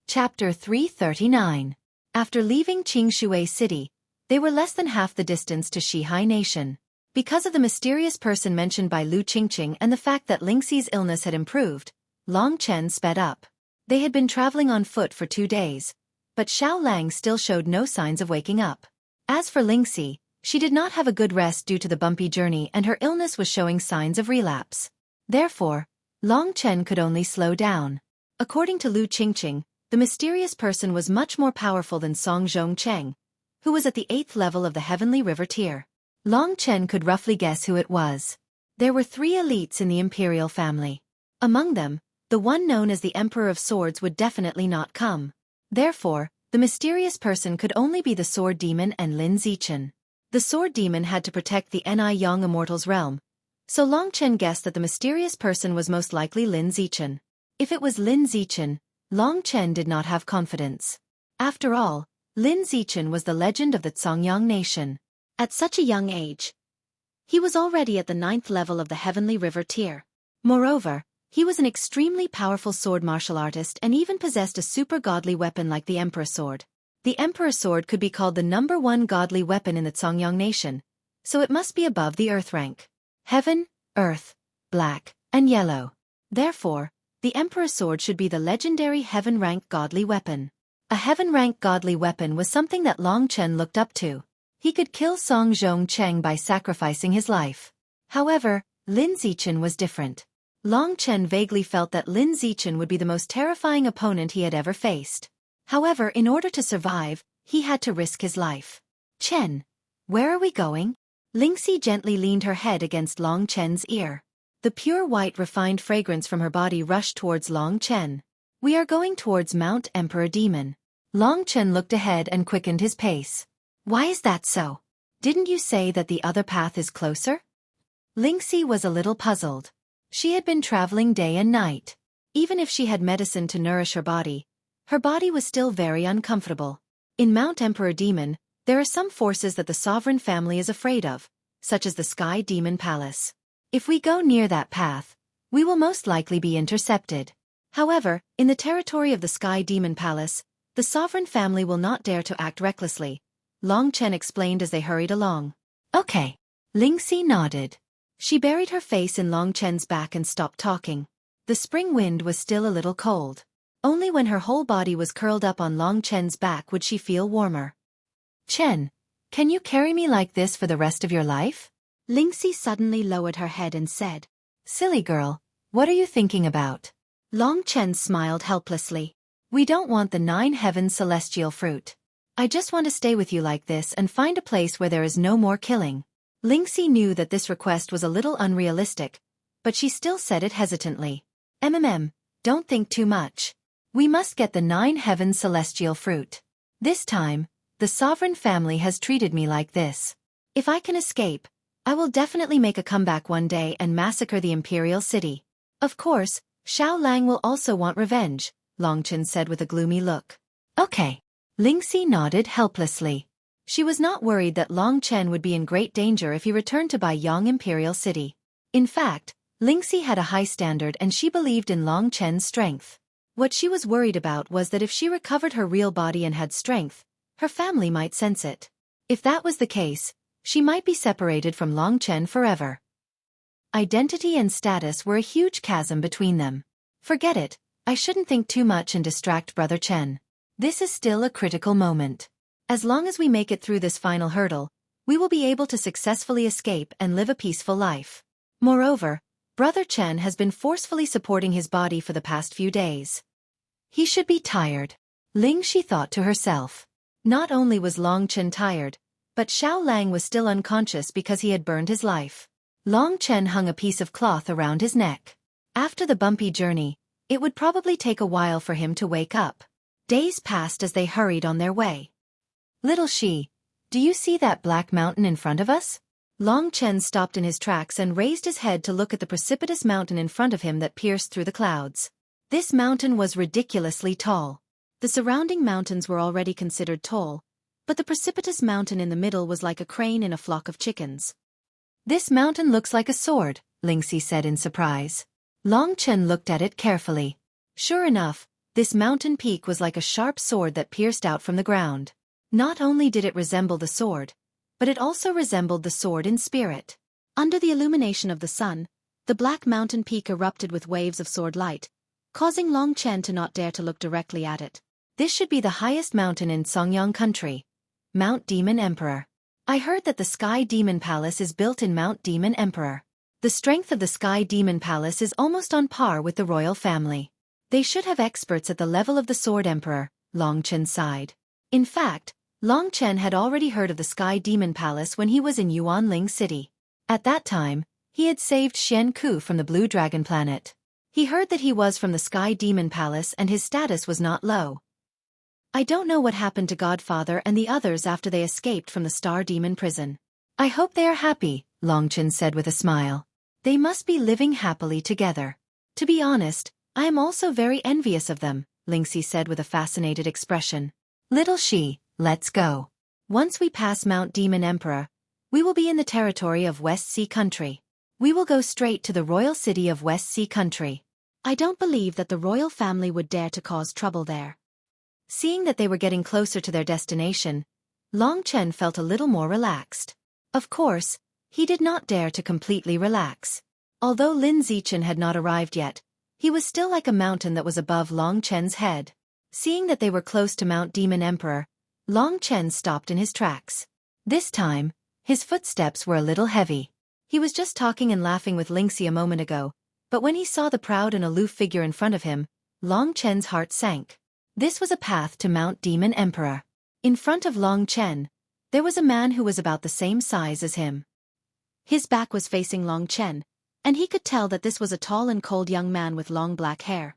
Chapter 339. After leaving Qingshui City, they were less than half the distance to Shihai Nation. Because of the mysterious person mentioned by Lu Qingqing and the fact that Lingxi's illness had improved, Long Chen sped up. They had been traveling on foot for 2 days, but Xiao Lang still showed no signs of waking up. As for Lingxi, she did not have a good rest due to the bumpy journey and her illness was showing signs of relapse. Therefore, Long Chen could only slow down. According to Lu Qingqing, the mysterious person was much more powerful than Song Zhongcheng, who was at the 8th level of the Heavenly River tier. Long Chen could roughly guess who it was. There were 3 elites in the imperial family. Among them, the one known as the Emperor of Swords would definitely not come. Therefore, the mysterious person could only be the Sword Demon and Lin Zichen. The Sword Demon had to protect the Ni Yang Immortal's realm, so Long Chen guessed that the mysterious person was most likely Lin Zichen. If it was Lin Zichen, Long Chen did not have confidence. After all, Lin Zichen was the legend of the Zongyang nation. At such a young age, he was already at the 9th level of the Heavenly River tier. Moreover, he was an extremely powerful sword martial artist and even possessed a super godly weapon like the Emperor Sword. The Emperor Sword could be called the #1 godly weapon in the Zongyang nation, so it must be above the Earth rank. Heaven, Earth, Black, and Yellow. Therefore, the Emperor Sword should be the legendary Heaven rank godly weapon. A Heaven rank godly weapon was something that Long Chen looked up to. He could kill Song Zhongcheng by sacrificing his life. However, Lin Zichen was different. Long Chen vaguely felt that Lin Zichen would be the most terrifying opponent he had ever faced. However, in order to survive, he had to risk his life. Chen, where are we going? Lingxi gently leaned her head against Long Chen's ear. The pure white refined fragrance from her body rushed towards Long Chen. We are going towards Mount Emperor Demon. Long Chen looked ahead and quickened his pace. Why is that so? Didn't you say that the other path is closer? Lingxi was a little puzzled. She had been traveling day and night. Even if she had medicine to nourish her body was still very uncomfortable. In Mount Emperor Demon, there are some forces that the sovereign family is afraid of, such as the Sky Demon Palace. If we go near that path, we will most likely be intercepted. However, in the territory of the Sky Demon Palace, the sovereign family will not dare to act recklessly, Long Chen explained as they hurried along. Okay. Lingxi nodded. She buried her face in Long Chen's back and stopped talking. The spring wind was still a little cold. Only when her whole body was curled up on Long Chen's back would she feel warmer. Chen, can you carry me like this for the rest of your life? Lingxi suddenly lowered her head and said, Silly girl, what are you thinking about? Long Chen smiled helplessly. We don't want the 9 heavens celestial fruit. I just want to stay with you like this and find a place where there is no more killing. Lingxi knew that this request was a little unrealistic, but she still said it hesitantly. Don't think too much. We must get the 9 heavens celestial fruit. This time, the sovereign family has treated me like this. If I can escape, I will definitely make a comeback one day and massacre the imperial city. Of course, Xiao Lang will also want revenge, Longchen said with a gloomy look. Okay. Lingxi nodded helplessly. She was not worried that Long Chen would be in great danger if he returned to Baiyang Imperial City. In fact, Lingxi had a high standard and she believed in Long Chen's strength. What she was worried about was that if she recovered her real body and had strength, her family might sense it. If that was the case, she might be separated from Long Chen forever. Identity and status were a huge chasm between them. Forget it, I shouldn't think too much and distract Brother Chen. This is still a critical moment. As long as we make it through this final hurdle, we will be able to successfully escape and live a peaceful life. Moreover, Brother Chen has been forcefully supporting his body for the past few days. He should be tired. Lingxi thought to herself. Not only was Long Chen tired, but Xiao Lang was still unconscious because he had burned his life. Long Chen hung a piece of cloth around his neck. After the bumpy journey, it would probably take a while for him to wake up. Days passed as they hurried on their way. Little Shi, do you see that black mountain in front of us? Long Chen stopped in his tracks and raised his head to look at the precipitous mountain in front of him that pierced through the clouds. This mountain was ridiculously tall. The surrounding mountains were already considered tall, but the precipitous mountain in the middle was like a crane in a flock of chickens. This mountain looks like a sword, Lingxi said in surprise. Long Chen looked at it carefully. Sure enough, this mountain peak was like a sharp sword that pierced out from the ground. Not only did it resemble the sword, but it also resembled the sword in spirit. Under the illumination of the sun, the black mountain peak erupted with waves of sword light, causing Long Chen to not dare to look directly at it. This should be the highest mountain in Songyang country. Mount Demon Emperor. I heard that the Sky Demon Palace is built in Mount Demon Emperor. The strength of the Sky Demon Palace is almost on par with the royal family. They should have experts at the level of the Sword Emperor, Long Chen sighed. In fact, Long Chen had already heard of the Sky Demon Palace when he was in Yuanling City. At that time, he had saved Xian Ku from the Blue Dragon planet. He heard that he was from the Sky Demon Palace and his status was not low. I don't know what happened to Godfather and the others after they escaped from the Star Demon prison. I hope they are happy, Long Chen said with a smile. They must be living happily together. To be honest, I am also very envious of them, Lingxi said with a fascinated expression. Little Shi, let's go. Once we pass Mount Demon Emperor, we will be in the territory of West Sea Country. We will go straight to the royal city of West Sea Country. I don't believe that the royal family would dare to cause trouble there. Seeing that they were getting closer to their destination, Long Chen felt a little more relaxed. Of course, he did not dare to completely relax. Although Lin Zichen had not arrived yet, he was still like a mountain that was above Long Chen's head. Seeing that they were close to Mount Demon Emperor, Long Chen stopped in his tracks. This time, his footsteps were a little heavy. He was just talking and laughing with Lingxi a moment ago, but when he saw the proud and aloof figure in front of him, Long Chen's heart sank. This was a path to Mount Demon Emperor. In front of Long Chen, there was a man who was about the same size as him. His back was facing Long Chen, and he could tell that this was a tall and cold young man with long black hair.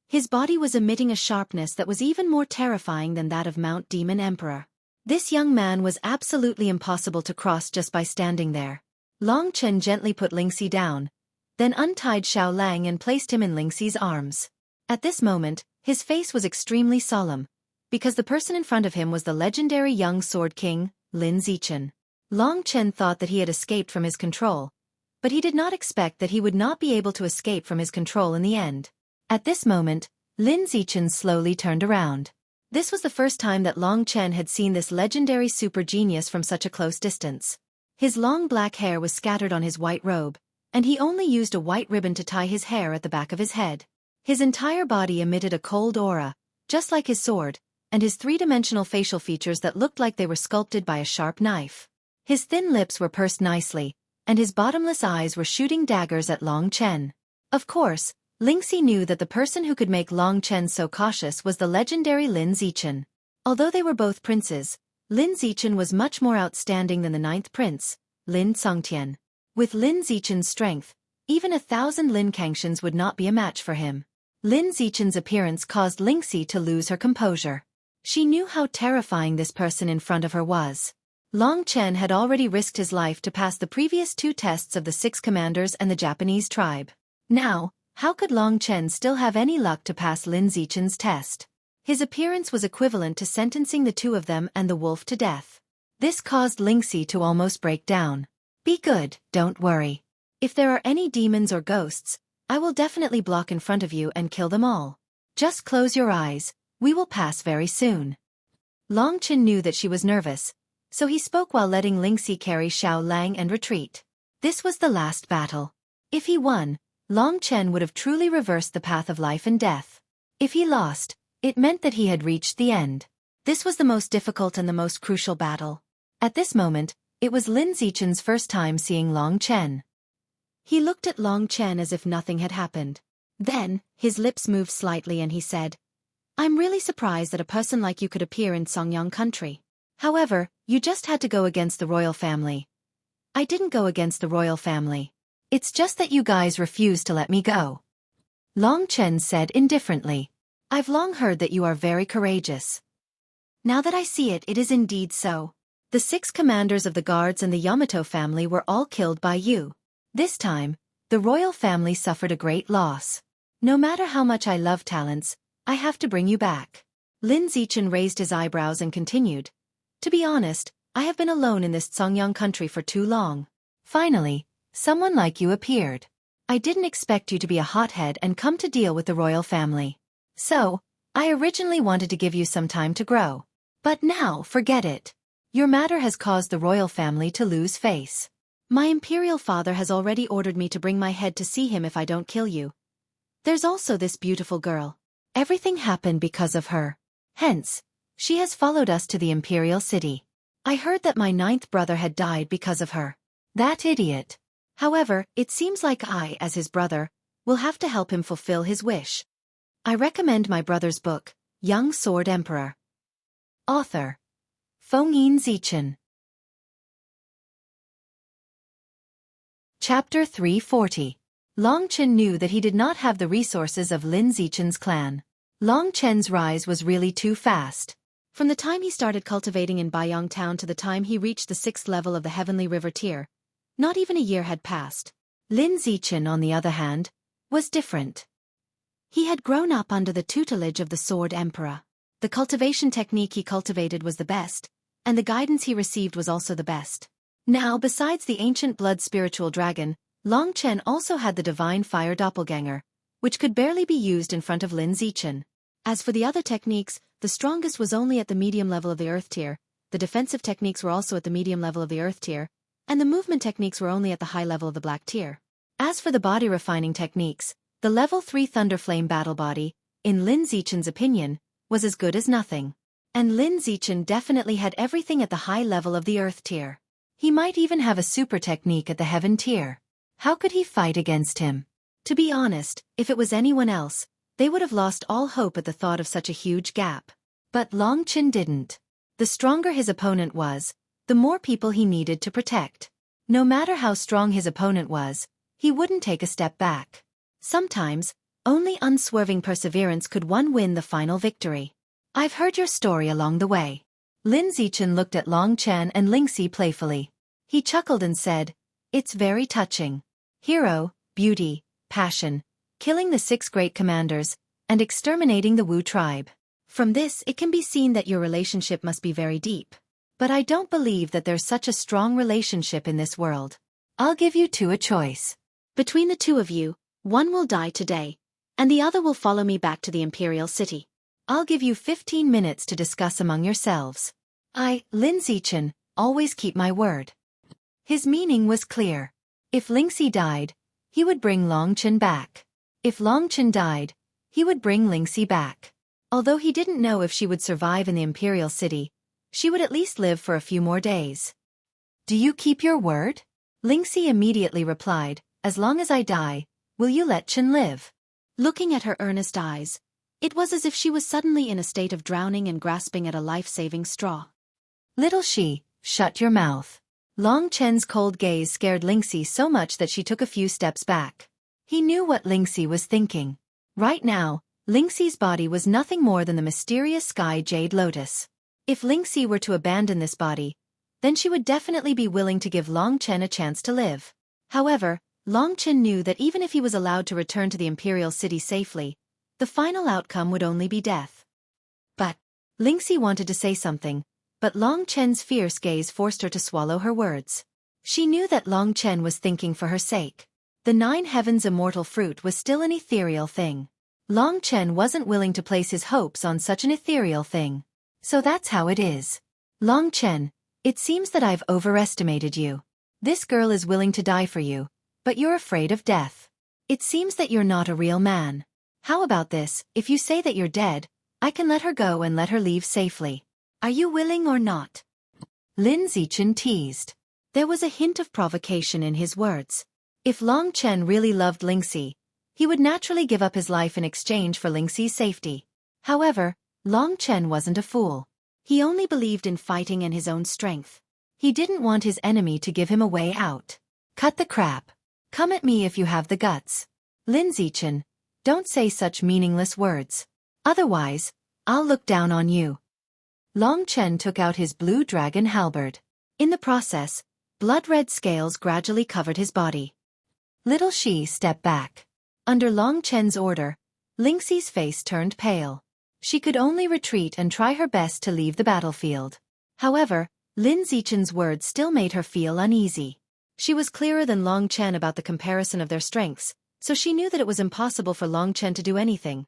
His body was emitting a sharpness that was even more terrifying than that of Mount Demon Emperor. This young man was absolutely impossible to cross just by standing there. Long Chen gently put Lingxi down, then untied Xiao Lang and placed him in Lingxi's arms. At this moment, his face was extremely solemn, because the person in front of him was the legendary young Sword King, Lin Zichen. Long Chen thought that he had escaped from his control, but he did not expect that he would not be able to escape from his control in the end. At this moment, Lin Zichen slowly turned around. This was the first time that Long Chen had seen this legendary super genius from such a close distance. His long black hair was scattered on his white robe, and he only used a white ribbon to tie his hair at the back of his head. His entire body emitted a cold aura, just like his sword, and his three-dimensional facial features that looked like they were sculpted by a sharp knife. His thin lips were pursed nicely, and his bottomless eyes were shooting daggers at Long Chen. Of course, Lingxi knew that the person who could make Long Chen so cautious was the legendary Lin Zichen. Although they were both princes, Lin Zichen was much more outstanding than the ninth prince, Lin Songtian. With Lin Zichen's strength, even 1,000 Lin Kangxians would not be a match for him. Lin Zichen's appearance caused Lingxi to lose her composure. She knew how terrifying this person in front of her was. Long Chen had already risked his life to pass the previous 2 tests of the 6 commanders and the Japanese tribe. Now, how could Long Chen still have any luck to pass Lin Zichen's test? His appearance was equivalent to sentencing the 2 of them and the wolf to death. This caused Lingxi to almost break down. Be good, don't worry. If there are any demons or ghosts, I will definitely block in front of you and kill them all. Just close your eyes, we will pass very soon. Long Chen knew that she was nervous, so he spoke while letting Lingxi carry Xiao Lang and retreat. This was the last battle. If he won, Long Chen would have truly reversed the path of life and death. If he lost, it meant that he had reached the end. This was the most difficult and the most crucial battle. At this moment, it was Lin Zichen's first time seeing Long Chen. He looked at Long Chen as if nothing had happened. Then, his lips moved slightly and he said, "I'm really surprised that a person like you could appear in Songyang country. However, you just had to go against the royal family." "I didn't go against the royal family. It's just that you guys refused to let me go," Long Chen said indifferently. "I've long heard that you are very courageous. Now that I see it, it is indeed so. The 6 commanders of the guards and the Yamato family were all killed by you. This time, the royal family suffered a great loss. No matter how much I love talents, I have to bring you back." Lin Zichen raised his eyebrows and continued, "To be honest, I have been alone in this Songyang country for too long. Finally, someone like you appeared. I didn't expect you to be a hothead and come to deal with the royal family. So, I originally wanted to give you some time to grow. But now, forget it. Your matter has caused the royal family to lose face. My imperial father has already ordered me to bring my head to see him if I don't kill you. There's also this beautiful girl. Everything happened because of her. Hence, she has followed us to the imperial city. I heard that my 9th brother had died because of her. That idiot. However, it seems like I, as his brother, will have to help him fulfill his wish. I recommend my brother's book, Young Sword Emperor. Author: Fengyin Zichen. Chapter 340. Long Chen knew that he did not have the resources of Lin Zichen's clan. Long Chen's rise was really too fast. From the time he started cultivating in Baiyang town to the time he reached the 6th level of the Heavenly River tier, not even a year had passed. Lin Zichen, on the other hand, was different. He had grown up under the tutelage of the Sword Emperor. The cultivation technique he cultivated was the best, and the guidance he received was also the best. Now, besides the ancient blood spiritual dragon, Long Chen also had the divine fire doppelganger, which could barely be used in front of Lin Zichen. As for the other techniques, the strongest was only at the medium level of the earth tier, the defensive techniques were also at the medium level of the earth tier, and the movement techniques were only at the high level of the black tier. As for the body refining techniques, the level 3 Thunderflame battle body, in Lin Zichen's opinion, was as good as nothing. And Lin Zichen definitely had everything at the high level of the earth tier. He might even have a super technique at the heaven tier. How could he fight against him? To be honest, if it was anyone else, they would have lost all hope at the thought of such a huge gap. But Long Chen didn't. The stronger his opponent was, the more people he needed to protect. No matter how strong his opponent was, he wouldn't take a step back. Sometimes, only unswerving perseverance could win the final victory. I've heard your story along the way. Lin Zichen looked at Long Chen and Lingxi playfully. He chuckled and said, "It's very touching. Hero, beauty, passion, killing the 6 great commanders, and exterminating the Wu tribe. From this it can be seen that your relationship must be very deep. But I don't believe that there's such a strong relationship in this world. I'll give you 2 a choice. Between the 2 of you, one will die today, and the other will follow me back to the imperial city. I'll give you 15 minutes to discuss among yourselves. I, Lin Zichen, always keep my word." His meaning was clear. If Lingxi died, he would bring Long Chen back. If Long Chen died, he would bring Lingxi back. Although he didn't know if she would survive in the imperial city, she would at least live for a few more days. "Do you keep your word?" Lingxi immediately replied, "As long as I die, will you let Chen live?" Looking at her earnest eyes, it was as if she was suddenly in a state of drowning and grasping at a life-saving straw. Little She, shut your mouth. Long Chen's cold gaze scared Lingxi so much that she took a few steps back. He knew what Lingxi was thinking. Right now, Lingxi's body was nothing more than the mysterious sky jade lotus. If Lingxi were to abandon this body, then she would definitely be willing to give Long Chen a chance to live. However, Long Chen knew that even if he was allowed to return to the imperial city safely, the final outcome would only be death. But Lingxi wanted to say something, but Long Chen's fierce gaze forced her to swallow her words. She knew that Long Chen was thinking for her sake. The 9 heavens immortal fruit was still an ethereal thing. Long Chen wasn't willing to place his hopes on such an ethereal thing. So that's how it is. Long Chen, it seems that I've overestimated you. This girl is willing to die for you, but you're afraid of death. It seems that you're not a real man. How about this, if you say that you're dead, I can let her go and let her leave safely. Are you willing or not? Lin Zichen teased. There was a hint of provocation in his words. If Long Chen really loved Lingxi, he would naturally give up his life in exchange for Lingxi's safety. However, Long Chen wasn't a fool. He only believed in fighting and his own strength. He didn't want his enemy to give him a way out. Cut the crap. Come at me if you have the guts. Lin Zichen, don't say such meaningless words. Otherwise, I'll look down on you. Long Chen took out his blue dragon halberd. In the process, blood-red scales gradually covered his body. Little She stepped back. Under Long Chen's order, Lingxi's face turned pale. She could only retreat and try her best to leave the battlefield. However, Lin Zichen's words still made her feel uneasy. She was clearer than Long Chen about the comparison of their strengths, so she knew that it was impossible for Long Chen to do anything.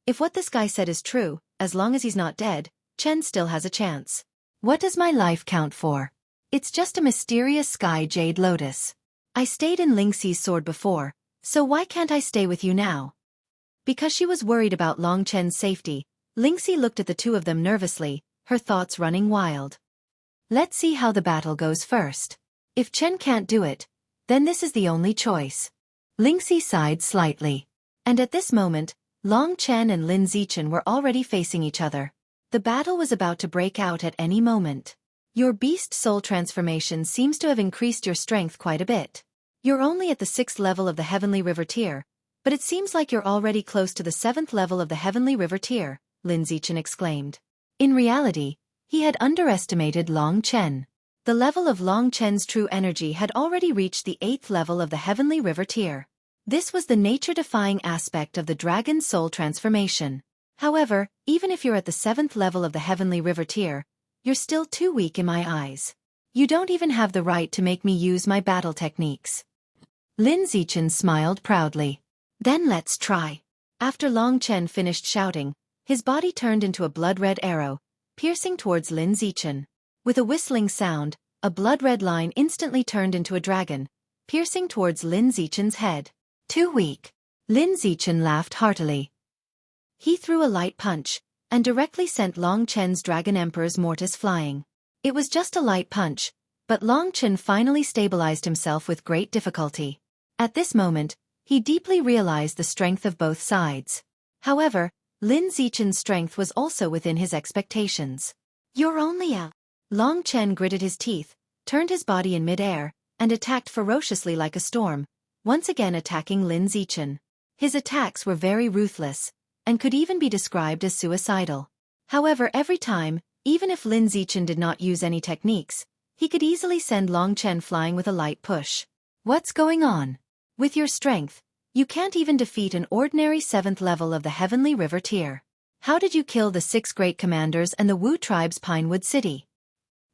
If what this guy said is true, as long as he's not dead, Chen still has a chance. What does my life count for? It's just a mysterious sky jade lotus. I stayed in Lingxi's sword before, so why can't I stay with you now? Because she was worried about Long Chen's safety, Lingxi looked at the two of them nervously, her thoughts running wild. Let's see how the battle goes first. If Chen can't do it, then this is the only choice. Lingxi sighed slightly. And at this moment, Long Chen and Lin Zichen were already facing each other. The battle was about to break out at any moment. Your beast soul transformation seems to have increased your strength quite a bit. You're only at the 6th level of the Heavenly River tier, but it seems like you're already close to the 7th level of the Heavenly River tier, Lin Zichen exclaimed. In reality, he had underestimated Long Chen. The level of Long Chen's true energy had already reached the 8th level of the Heavenly River tier. This was the nature-defying aspect of the Dragon Soul transformation. However, even if you're at the 7th level of the Heavenly River tier, you're still too weak in my eyes. You don't even have the right to make me use my battle techniques. Lin Zichen smiled proudly. Then let's try. After Long Chen finished shouting, his body turned into a blood-red arrow, piercing towards Lin Zichen. With a whistling sound, a blood-red line instantly turned into a dragon, piercing towards Lin Zichen's head. Too weak. Lin Zichen laughed heartily. He threw a light punch, and directly sent Long Chen's Dragon Emperor's mortis flying. It was just a light punch, but Long Chen finally stabilized himself with great difficulty. At this moment, he deeply realized the strength of both sides. However, Lin Zichen's strength was also within his expectations. You're only a... Long Chen gritted his teeth, turned his body in mid-air, and attacked ferociously like a storm, once again attacking Lin Zichen. His attacks were very ruthless, and could even be described as suicidal. However, every time, even if Lin Zichen did not use any techniques, he could easily send Long Chen flying with a light push. What's going on? With your strength, you can't even defeat an ordinary 7th level of the Heavenly River tier. How did you kill the 6 great commanders and the Wu tribe's Pinewood City?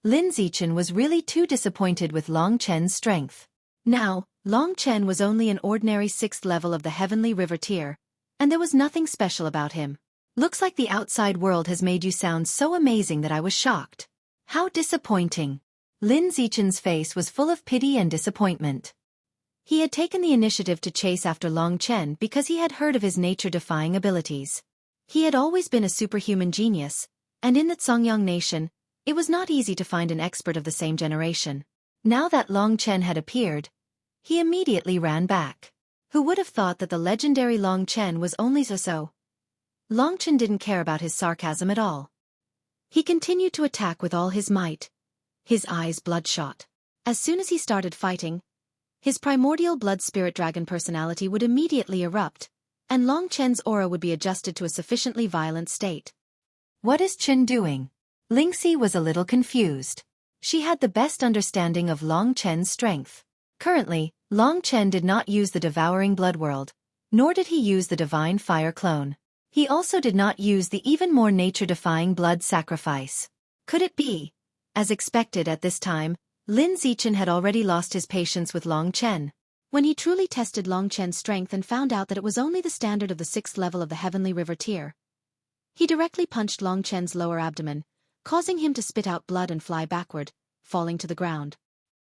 Lin Zichen was really too disappointed with Long Chen's strength. Now, Long Chen was only an ordinary 6th level of the Heavenly River tier, and there was nothing special about him. Looks like the outside world has made you sound so amazing that I was shocked. How disappointing. Lin Zichen's face was full of pity and disappointment. He had taken the initiative to chase after Long Chen because he had heard of his nature-defying abilities. He had always been a superhuman genius, and in the Songyang nation, it was not easy to find an expert of the same generation. Now that Long Chen had appeared, he immediately ran back. Who would have thought that the legendary Long Chen was only so? Long Chen didn't care about his sarcasm at all. He continued to attack with all his might, his eyes bloodshot. As soon as he started fighting, his primordial blood spirit dragon personality would immediately erupt, and Long Chen's aura would be adjusted to a sufficiently violent state. What is Chen doing? Lingxi was a little confused. She had the best understanding of Long Chen's strength. Currently, Long Chen did not use the devouring blood world, nor did he use the divine fire clone. He also did not use the even more nature-defying blood sacrifice. Could it be? As expected at this time, Lin Zichen had already lost his patience with Long Chen. When he truly tested Long Chen's strength and found out that it was only the standard of the 6th level of the Heavenly River tier, he directly punched Long Chen's lower abdomen, causing him to spit out blood and fly backward, falling to the ground.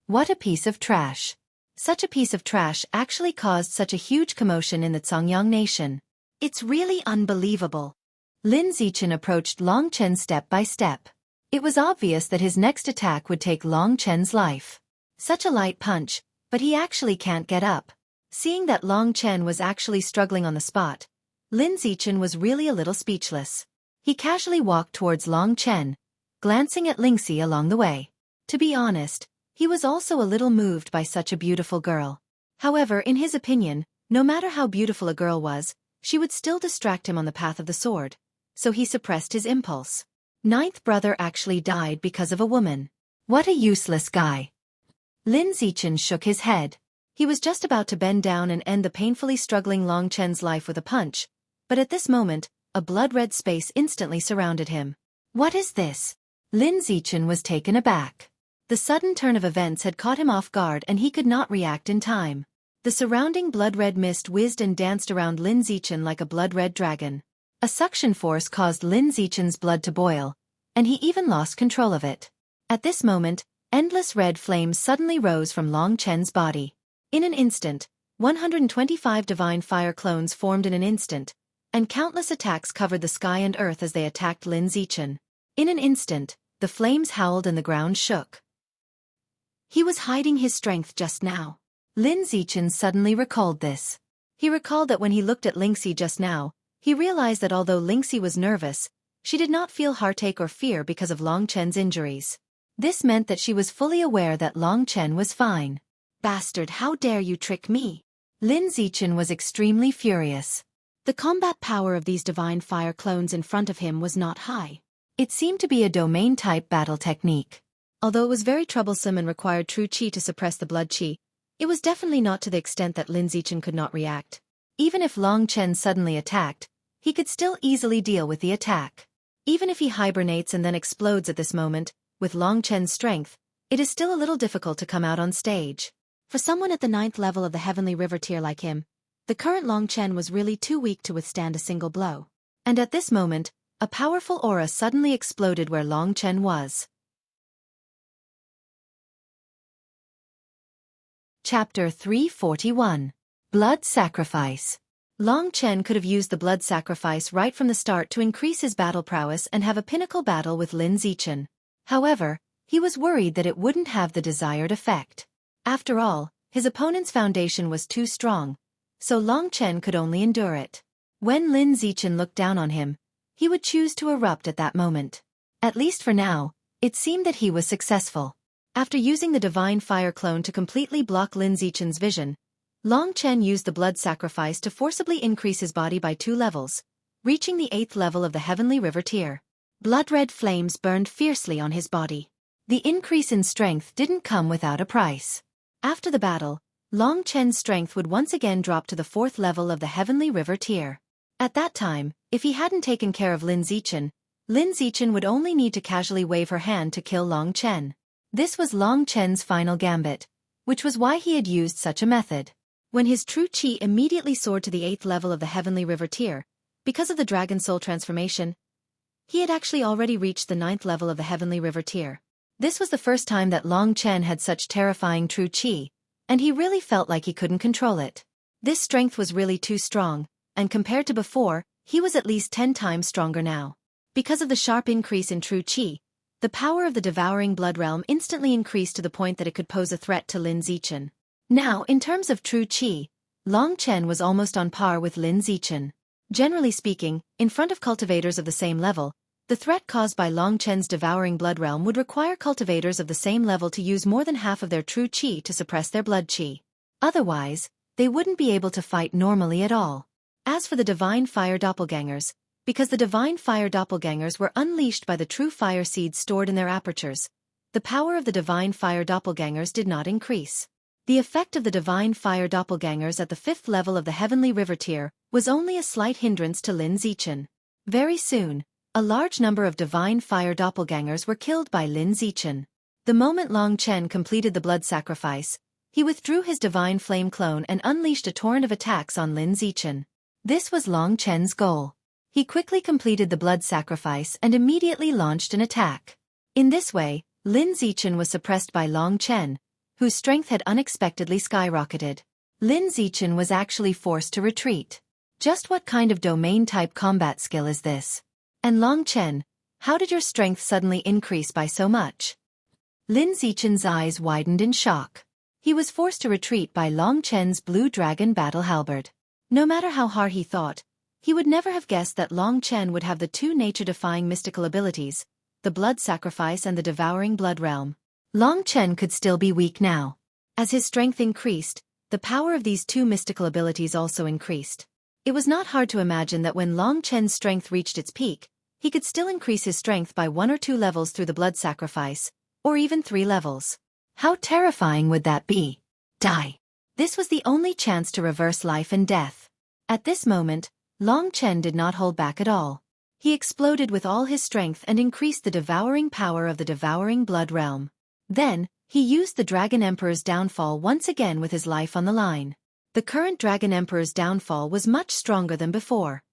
What a piece of trash. Such a piece of trash actually caused such a huge commotion in the Zongyang nation. It's really unbelievable. Lin Zichen approached Long Chen step by step. It was obvious that his next attack would take Long Chen's life. Such a light punch, but he actually can't get up. Seeing that Long Chen was actually struggling on the spot, Lin Zichen was really a little speechless. He casually walked towards Long Chen, glancing at Lingxi along the way. To be honest, he was also a little moved by such a beautiful girl. However, in his opinion, no matter how beautiful a girl was, she would still distract him on the path of the sword, so he suppressed his impulse. Ninth brother actually died because of a woman. What a useless guy. Lin Zichen shook his head. He was just about to bend down and end the painfully struggling Long Chen's life with a punch, but at this moment, a blood-red space instantly surrounded him. What is this? Lin Zichen was taken aback. The sudden turn of events had caught him off guard and he could not react in time. The surrounding blood-red mist whizzed and danced around Lin Zichen like a blood-red dragon. A suction force caused Lin Zichen's blood to boil, and he even lost control of it. At this moment, endless red flames suddenly rose from Long Chen's body. In an instant, 125 divine fire clones formed in an instant, and countless attacks covered the sky and earth as they attacked Lin Zichen. In an instant, the flames howled and the ground shook. He was hiding his strength just now. Lin Zichen suddenly recalled this. He recalled that when he looked at Lingxi just now, he realized that although Lingxi was nervous, she did not feel heartache or fear because of Long Chen's injuries. This meant that she was fully aware that Long Chen was fine. Bastard, how dare you trick me? Lin Zichen was extremely furious. The combat power of these divine fire clones in front of him was not high. It seemed to be a domain-type battle technique. Although it was very troublesome and required true qi to suppress the blood qi, it was definitely not to the extent that Lin Zichen could not react. Even if Long Chen suddenly attacked, he could still easily deal with the attack. Even if he hibernates and then explodes at this moment, with Long Chen's strength, it is still a little difficult to come out on stage. For someone at the 9th level of the Heavenly River tier like him, the current Long Chen was really too weak to withstand a single blow. And at this moment, a powerful aura suddenly exploded where Long Chen was. Chapter 341. Blood Sacrifice. Long Chen could have used the blood sacrifice right from the start to increase his battle prowess and have a pinnacle battle with Lin Zichen. However, he was worried that it wouldn't have the desired effect. After all, his opponent's foundation was too strong, so Long Chen could only endure it. When Lin Zichen looked down on him, he would choose to erupt at that moment. At least for now, it seemed that he was successful. After using the divine fire clone to completely block Lin Zichen's vision, Long Chen used the blood sacrifice to forcibly increase his body by 2 levels, reaching the 8th level of the Heavenly River tier. Blood-red flames burned fiercely on his body. The increase in strength didn't come without a price. After the battle, Long Chen's strength would once again drop to the 4th level of the Heavenly River tier. At that time, if he hadn't taken care of Lin Zichen would only need to casually wave her hand to kill Long Chen. This was Long Chen's final gambit, which was why he had used such a method. When his true qi immediately soared to the 8th level of the Heavenly River tier, because of the Dragon Soul transformation, he had actually already reached the 9th level of the Heavenly River tier. This was the first time that Long Chen had such terrifying true qi, and he really felt like he couldn't control it. This strength was really too strong, and compared to before, he was at least 10 times stronger now. Because of the sharp increase in true qi, the power of the devouring blood realm instantly increased to the point that it could pose a threat to Lin Zichen. Now, in terms of true qi, Long Chen was almost on par with Lin Zichen. Generally speaking, in front of cultivators of the same level, the threat caused by Long Chen's devouring blood realm would require cultivators of the same level to use more than half of their true qi to suppress their blood qi. Otherwise, they wouldn't be able to fight normally at all. As for the divine fire doppelgangers, because the divine fire doppelgangers were unleashed by the true fire seeds stored in their apertures, the power of the divine fire doppelgangers did not increase. The effect of the divine fire doppelgangers at the 5th level of the heavenly river tier was only a slight hindrance to Lin Zichen. Very soon, a large number of divine fire doppelgangers were killed by Lin Zichen. The moment Long Chen completed the blood sacrifice, he withdrew his divine flame clone and unleashed a torrent of attacks on Lin Zichen. This was Long Chen's goal. He quickly completed the blood sacrifice and immediately launched an attack. In this way, Lin Zichen was suppressed by Long Chen, whose strength had unexpectedly skyrocketed. Lin Zichen was actually forced to retreat. Just what kind of domain-type combat skill is this? And Long Chen, how did your strength suddenly increase by so much? Lin Zichen's eyes widened in shock. He was forced to retreat by Long Chen's blue dragon battle halberd. No matter how hard he thought, he would never have guessed that Long Chen would have the two nature-defying mystical abilities, the blood sacrifice and the devouring blood realm. Long Chen could still be weak now. As his strength increased, the power of these two mystical abilities also increased. It was not hard to imagine that when Long Chen's strength reached its peak, he could still increase his strength by 1 or 2 levels through the blood sacrifice, or even 3 levels. How terrifying would that be? Die. This was the only chance to reverse life and death. At this moment, Long Chen did not hold back at all. He exploded with all his strength and increased the devouring power of the devouring blood realm. Then, he used the Dragon Emperor's downfall once again with his life on the line. The current Dragon Emperor's downfall was much stronger than before.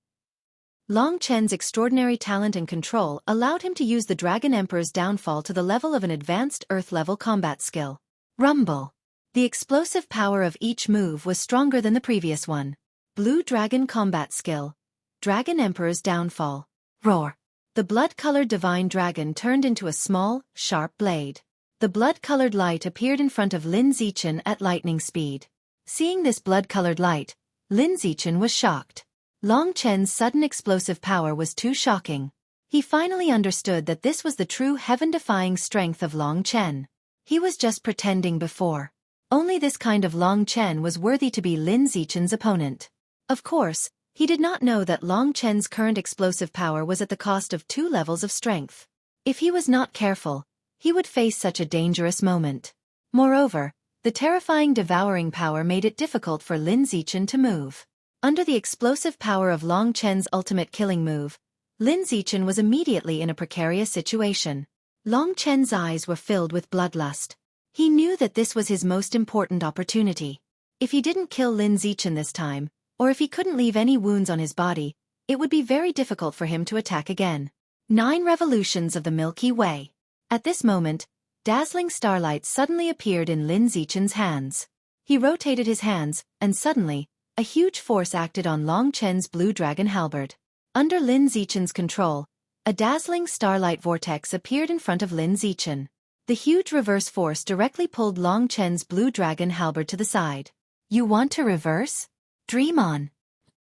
Long Chen's extraordinary talent and control allowed him to use the Dragon Emperor's downfall to the level of an advanced Earth-level combat skill. Rumble. The explosive power of each move was stronger than the previous one. Blue Dragon combat skill. Dragon Emperor's downfall. Roar. The blood-colored divine dragon turned into a small, sharp blade. The blood-colored light appeared in front of Lin Zichen at lightning speed. Seeing this blood-colored light, Lin Zichen was shocked. Long Chen's sudden explosive power was too shocking. He finally understood that this was the true heaven-defying strength of Long Chen. He was just pretending before. Only this kind of Long Chen was worthy to be Lin Zichen's opponent. Of course, he did not know that Long Chen's current explosive power was at the cost of 2 levels of strength. If he was not careful, he would face such a dangerous moment. Moreover, the terrifying devouring power made it difficult for Lin Zichen to move. Under the explosive power of Long Chen's ultimate killing move, Lin Zichen was immediately in a precarious situation. Long Chen's eyes were filled with bloodlust. He knew that this was his most important opportunity. If he didn't kill Lin Zichen this time, or if he couldn't leave any wounds on his body, it would be very difficult for him to attack again. 9 revolutions of the Milky Way. At this moment, dazzling starlight suddenly appeared in Lin Zichen's hands. He rotated his hands, and suddenly, a huge force acted on Long Chen's blue dragon halberd. Under Lin Zichen's control, a dazzling starlight vortex appeared in front of Lin Zichen. The huge reverse force directly pulled Long Chen's blue dragon halberd to the side. You want to reverse? Dream on.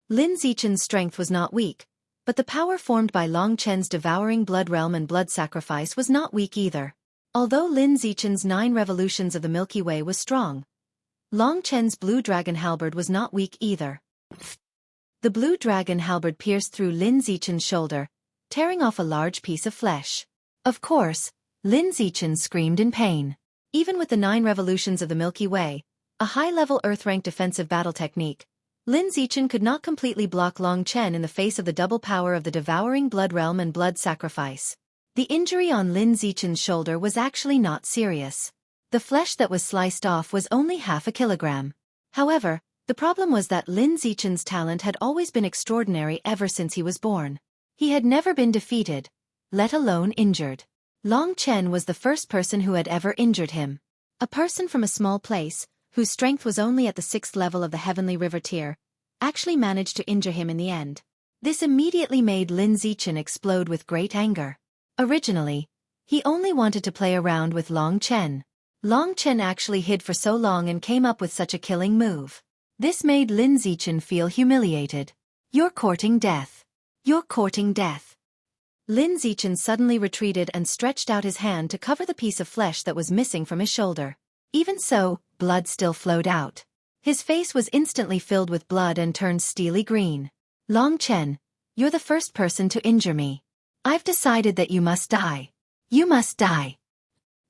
Lin Zichen's strength was not weak, but the power formed by Long Chen's devouring blood realm and blood sacrifice was not weak either. Although Lin Zichen's 9 revolutions of the Milky Way was strong, Long Chen's blue dragon halberd was not weak either. The blue dragon halberd pierced through Lin Zichen's shoulder, tearing off a large piece of flesh. Of course, Lin Zichen screamed in pain. Even with the 9 revolutions of the Milky Way, a high-level Earth-rank defensive battle technique, Lin Zichen could not completely block Long Chen in the face of the double power of the devouring blood realm and blood sacrifice. The injury on Lin Zichen's shoulder was actually not serious. The flesh that was sliced off was only half a kilogram. However, the problem was that Lin Zichen's talent had always been extraordinary ever since he was born. He had never been defeated, let alone injured. Long Chen was the first person who had ever injured him. A person from a small place, whose strength was only at the 6th level of the heavenly river tier, actually managed to injure him in the end. This immediately made Lin Zichen explode with great anger. Originally, he only wanted to play around with Long Chen. Long Chen actually hid for so long and came up with such a killing move. This made Lin Zichen feel humiliated. You're courting death. You're courting death. Lin Zichen suddenly retreated and stretched out his hand to cover the piece of flesh that was missing from his shoulder. Even so, blood still flowed out. His face was instantly filled with blood and turned steely green. Long Chen, you're the first person to injure me. I've decided that you must die. You must die.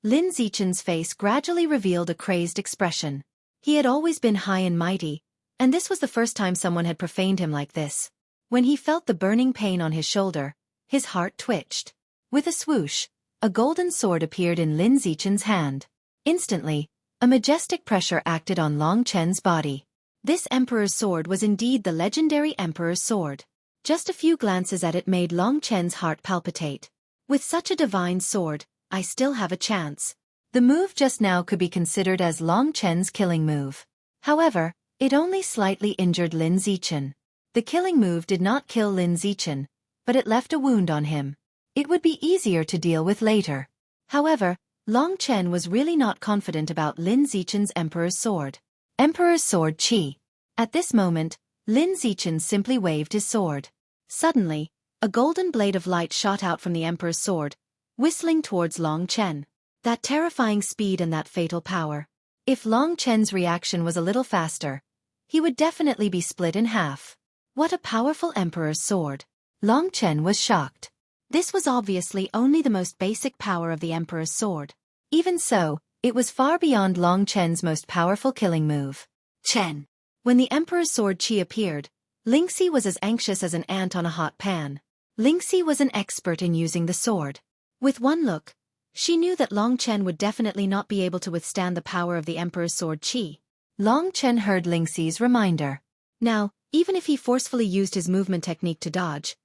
Lin Zichen's face gradually revealed a crazed expression. He had always been high and mighty, and this was the first time someone had profaned him like this. When he felt the burning pain on his shoulder, his heart twitched. With a swoosh, a golden sword appeared in Lin Zichen's hand. Instantly, a majestic pressure acted on Long Chen's body. This Emperor's sword was indeed the legendary Emperor's sword. Just a few glances at it made Long Chen's heart palpitate. With such a divine sword, I still have a chance. The move just now could be considered as Long Chen's killing move. However, it only slightly injured Lin Zichen. The killing move did not kill Lin Zichen, but it left a wound on him. It would be easier to deal with later. However, Long Chen was really not confident about Lin Zichen's Emperor's sword. Emperor's sword Qi. At this moment, Lin Zichen simply waved his sword. Suddenly, a golden blade of light shot out from the Emperor's sword, whistling towards Long Chen. That terrifying speed and that fatal power. If Long Chen's reaction was a little faster, he would definitely be split in half. What a powerful Emperor's sword. Long Chen was shocked. This was obviously only the most basic power of the Emperor's sword. Even so, it was far beyond Long Chen's most powerful killing move. Chen. When the Emperor's sword Qi appeared, Lingxi was as anxious as an ant on a hot pan. Lingxi was an expert in using the sword. With one look, she knew that Long Chen would definitely not be able to withstand the power of the Emperor's sword Qi. Long Chen heard Lingxi's reminder. Now, even if he forcefully used his movement technique to dodge,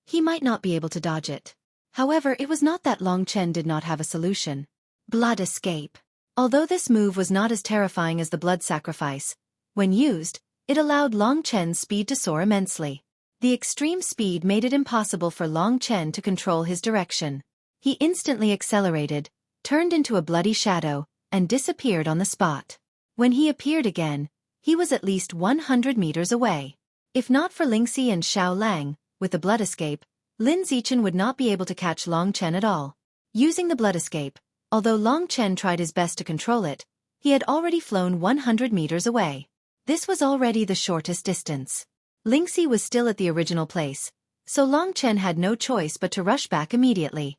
he might not be able to dodge it. However, it was not that Long Chen did not have a solution. Blood escape. Although this move was not as terrifying as the blood sacrifice, when used, it allowed Long Chen's speed to soar immensely. The extreme speed made it impossible for Long Chen to control his direction. He instantly accelerated, turned into a bloody shadow, and disappeared on the spot. When he appeared again, he was at least 100 meters away. If not for Lingxi and Xiao Lang, with the blood escape, Lin Zichen would not be able to catch Long Chen at all. Using the blood escape, although Long Chen tried his best to control it, he had already flown 100 meters away. This was already the shortest distance. Lingxi was still at the original place, so Long Chen had no choice but to rush back immediately.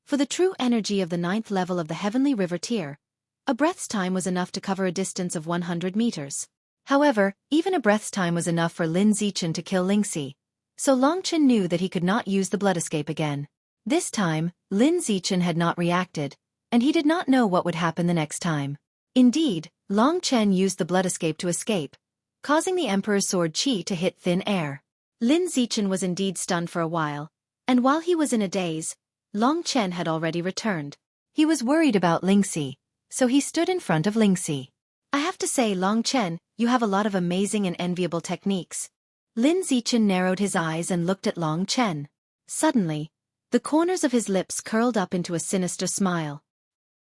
For the true energy of the 9th level of the Heavenly River tier, a breath's time was enough to cover a distance of 100 meters. However, even a breath's time was enough for Lin Zichen to kill Lingxi, so Long Chen knew that he could not use the blood escape again. This time, Lin Zichen had not reacted, and he did not know what would happen the next time. Indeed, Long Chen used the blood escape to escape, causing the Emperor's sword Qi to hit thin air. Lin Zichen was indeed stunned for a while, and while he was in a daze, Long Chen had already returned. He was worried about Lingxi, so he stood in front of Lingxi. I have to say, Long Chen, you have a lot of amazing and enviable techniques. Lin Zichen narrowed his eyes and looked at Long Chen. Suddenly, the corners of his lips curled up into a sinister smile.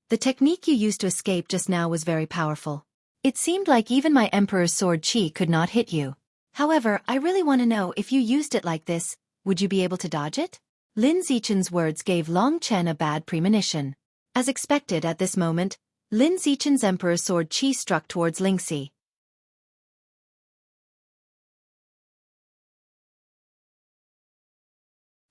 The technique you used to escape just now was very powerful. It seemed like even my Emperor's sword Qi could not hit you. However, I really want to know, if you used it like this, would you be able to dodge it? Lin Zichen's words gave Long Chen a bad premonition. As expected at this moment, Lin Zichen's Emperor's sword Qi struck towards Lingxi.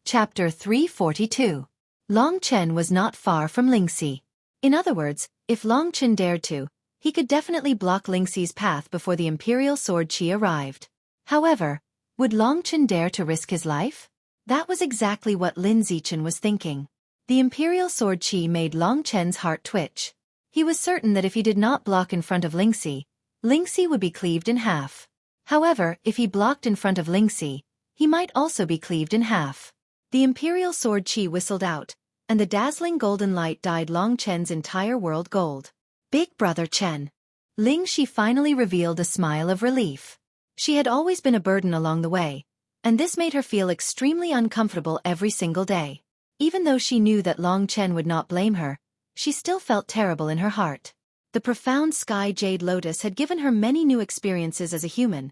Chapter 342. Long Chen was not far from Lingxi. In other words, if Long Chen dared to, he could definitely block Lingxi's path before the Imperial sword Qi arrived. However, would Long Chen dare to risk his life? That was exactly what Lin Zichen was thinking. The Imperial sword Qi made Long Chen's heart twitch. He was certain that if he did not block in front of Lingxi, Lingxi would be cleaved in half. However, if he blocked in front of Lingxi, he might also be cleaved in half. The Imperial sword Qi whistled out, and the dazzling golden light dyed Long Chen's entire world gold. Big Brother Chen. Lingxi finally revealed a smile of relief. She had always been a burden along the way, and this made her feel extremely uncomfortable every single day. Even though she knew that Long Chen would not blame her, she still felt terrible in her heart. The profound sky jade lotus had given her many new experiences as a human,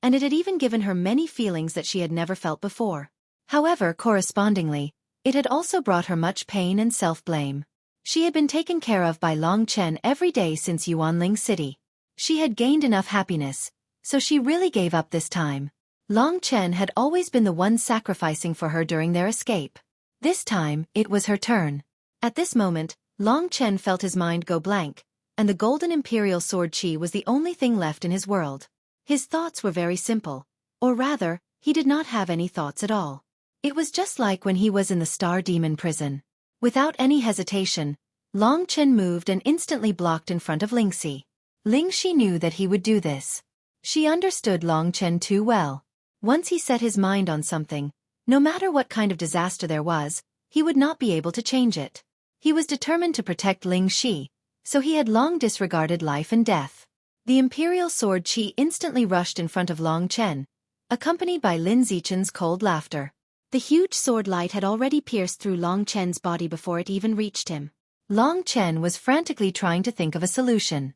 and it had even given her many feelings that she had never felt before. However, correspondingly, it had also brought her much pain and self-blame. She had been taken care of by Long Chen every day since Yuanling City. She had gained enough happiness, so she really gave up this time. Long Chen had always been the one sacrificing for her during their escape. This time, it was her turn. At this moment, Long Chen felt his mind go blank, and the golden imperial sword Qi was the only thing left in his world. His thoughts were very simple, or rather, he did not have any thoughts at all. It was just like when he was in the Star Demon prison. Without any hesitation, Long Chen moved and instantly blocked in front of Lingxi. Lingxi knew that he would do this. She understood Long Chen too well. Once he set his mind on something, no matter what kind of disaster there was, he would not be able to change it. He was determined to protect Lingxi, so he had long disregarded life and death. The imperial sword Qi instantly rushed in front of Long Chen, accompanied by Lin Zichen's cold laughter. The huge sword light had already pierced through Long Chen's body before it even reached him. Long Chen was frantically trying to think of a solution.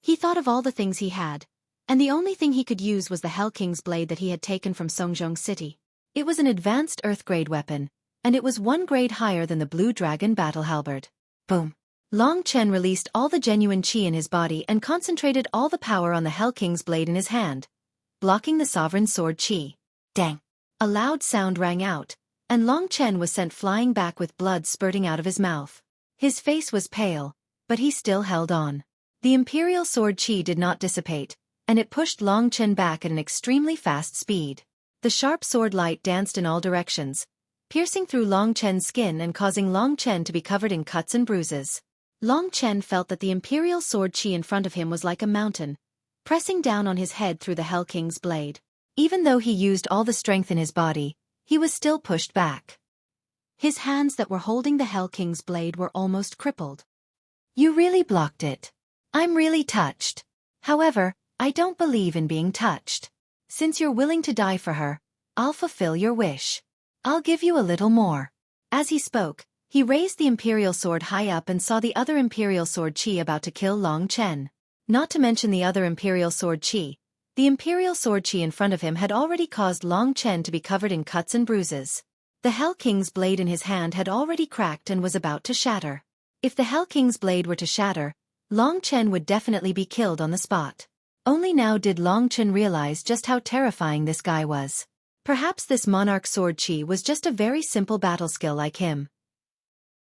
He thought of all the things he had, and the only thing he could use was the Hell King's blade that he had taken from Songzhong City. It was an advanced Earth-grade weapon, and it was 1 grade higher than the Blue Dragon battle halberd. Boom! Long Chen released all the genuine qi in his body and concentrated all the power on the Hell King's blade in his hand, blocking the sovereign sword qi. Dang! A loud sound rang out, and Long Chen was sent flying back with blood spurting out of his mouth. His face was pale, but he still held on. The imperial sword qi did not dissipate, and it pushed Long Chen back at an extremely fast speed. The sharp sword light danced in all directions, piercing through Long Chen's skin and causing Long Chen to be covered in cuts and bruises. Long Chen felt that the imperial sword qi in front of him was like a mountain, pressing down on his head through the Hell King's blade. Even though he used all the strength in his body, he was still pushed back. His hands that were holding the Hell King's blade were almost crippled. You really blocked it. I'm really touched. However, I don't believe in being touched. Since you're willing to die for her, I'll fulfill your wish. I'll give you a little more. As he spoke, he raised the imperial sword high up and saw the other imperial sword qi about to kill Long Chen. Not to mention the other imperial sword qi, the imperial sword qi in front of him had already caused Long Chen to be covered in cuts and bruises. The Hell King's blade in his hand had already cracked and was about to shatter. If the Hell King's blade were to shatter, Long Chen would definitely be killed on the spot. Only now did Long Chen realize just how terrifying this guy was. Perhaps this monarch sword qi was just a very simple battle skill like him.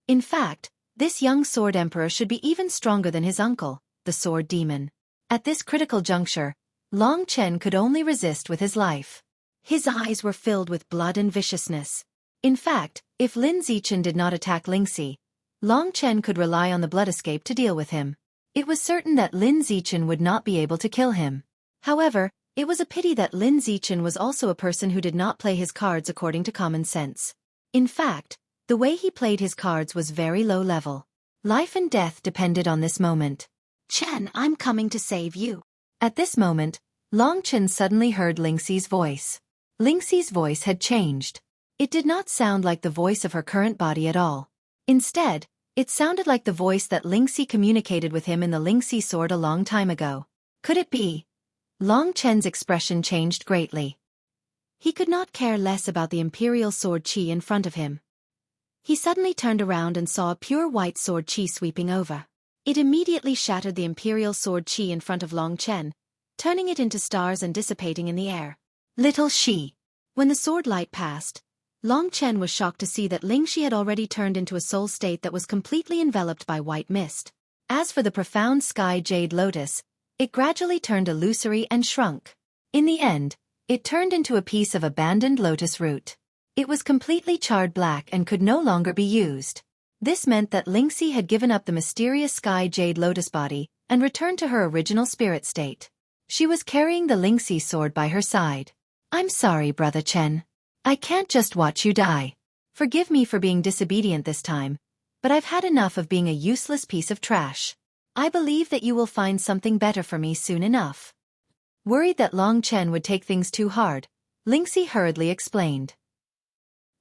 In fact, this young sword emperor should be even stronger than his uncle, the sword demon. At this critical juncture, Long Chen could only resist with his life. His eyes were filled with blood and viciousness. In fact, if Lin Zichen did not attack Lingxi, Long Chen could rely on the blood escape to deal with him. It was certain that Lin Zichen would not be able to kill him. However, it was a pity that Lin Zichen was also a person who did not play his cards according to common sense. In fact, the way he played his cards was very low level. Life and death depended on this moment. Chen, I'm coming to save you. At this moment, Long Chen suddenly heard Lingxi's voice. Lingxi's voice had changed. It did not sound like the voice of her current body at all. Instead, it sounded like the voice that Lingxi communicated with him in the Lingxi sword a long time ago. Could it be? Long Chen's expression changed greatly. He could not care less about the imperial sword qi in front of him. He suddenly turned around and saw a pure white sword qi sweeping over. It immediately shattered the imperial sword qi in front of Long Chen, turning it into stars and dissipating in the air. Little Shi. When the sword light passed, Long Chen was shocked to see that Lingxi had already turned into a soul state that was completely enveloped by white mist. As for the profound sky jade lotus, it gradually turned illusory and shrunk. In the end, it turned into a piece of abandoned lotus root. It was completely charred black and could no longer be used. This meant that Lingxi had given up the mysterious sky jade lotus body and returned to her original spirit state. She was carrying the Lingxi sword by her side. I'm sorry, Brother Chen. I can't just watch you die. Forgive me for being disobedient this time, but I've had enough of being a useless piece of trash. I believe that you will find something better for me soon enough. Worried that Long Chen would take things too hard, Lingxi hurriedly explained.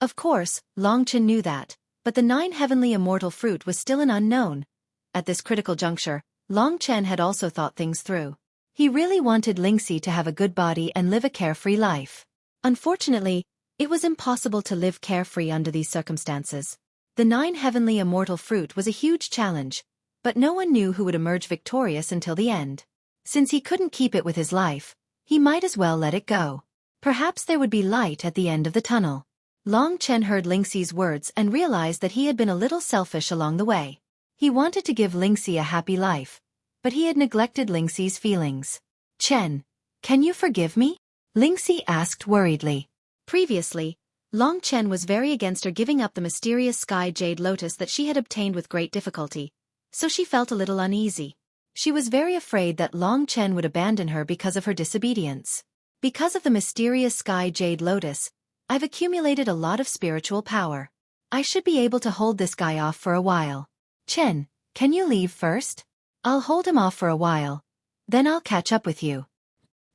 Of course, Long Chen knew that, but the 9 heavenly immortal fruit was still an unknown. At this critical juncture, Long Chen had also thought things through. He really wanted Lingxi to have a good body and live a carefree life. Unfortunately, it was impossible to live carefree under these circumstances. The 9 heavenly immortal fruit was a huge challenge, but no one knew who would emerge victorious until the end. Since he couldn't keep it with his life, he might as well let it go. Perhaps there would be light at the end of the tunnel. Long Chen heard Lingxi's words and realized that he had been a little selfish along the way. He wanted to give Lingxi a happy life, but he had neglected Lingxi's feelings. "Chen, can you forgive me?" Lingxi asked worriedly. Previously, Long Chen was very against her giving up the mysterious sky jade lotus that she had obtained with great difficulty, so she felt a little uneasy. She was very afraid that Long Chen would abandon her because of her disobedience. "Because of the mysterious sky jade lotus, I've accumulated a lot of spiritual power. I should be able to hold this guy off for a while. Chen, can you leave first? I'll hold him off for a while, then I'll catch up with you."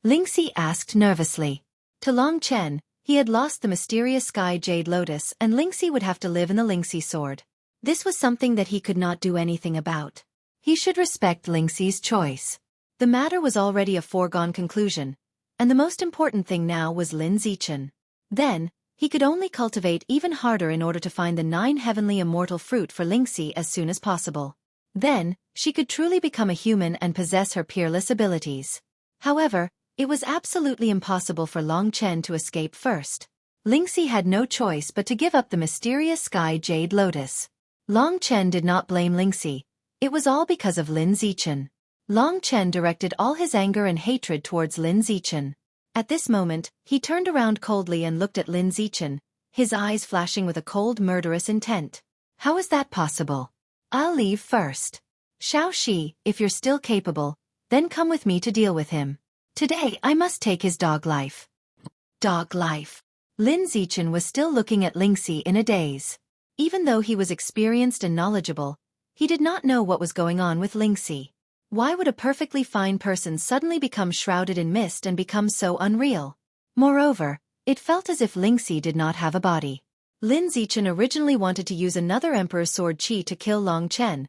Lingxi asked nervously. To Long Chen, he had lost the mysterious sky jade lotus and Lingxi would have to live in the Lingxi sword. This was something that he could not do anything about. He should respect Lingxi's choice. The matter was already a foregone conclusion, and the most important thing now was Lin Zichen. Then, he could only cultivate even harder in order to find the 9 heavenly immortal fruit for Lingxi as soon as possible. Then, she could truly become a human and possess her peerless abilities. However, it was absolutely impossible for Long Chen to escape first. Lingxi had no choice but to give up the mysterious sky jade lotus. Long Chen did not blame Lingxi. It was all because of Lin Zichen. Long Chen directed all his anger and hatred towards Lin Zichen. At this moment, he turned around coldly and looked at Lin Zichen, his eyes flashing with a cold murderous intent. "How is that possible? I'll leave first. Xueqi, if you're still capable, then come with me to deal with him. Today I must take his dog life." Dog life. Lin Zichen was still looking at Lingxi in a daze. Even though he was experienced and knowledgeable, he did not know what was going on with Lingxi. Why would a perfectly fine person suddenly become shrouded in mist and become so unreal? Moreover, it felt as if Lingxi did not have a body. Lin Zichen originally wanted to use another Emperor's Sword Qi to kill Long Chen,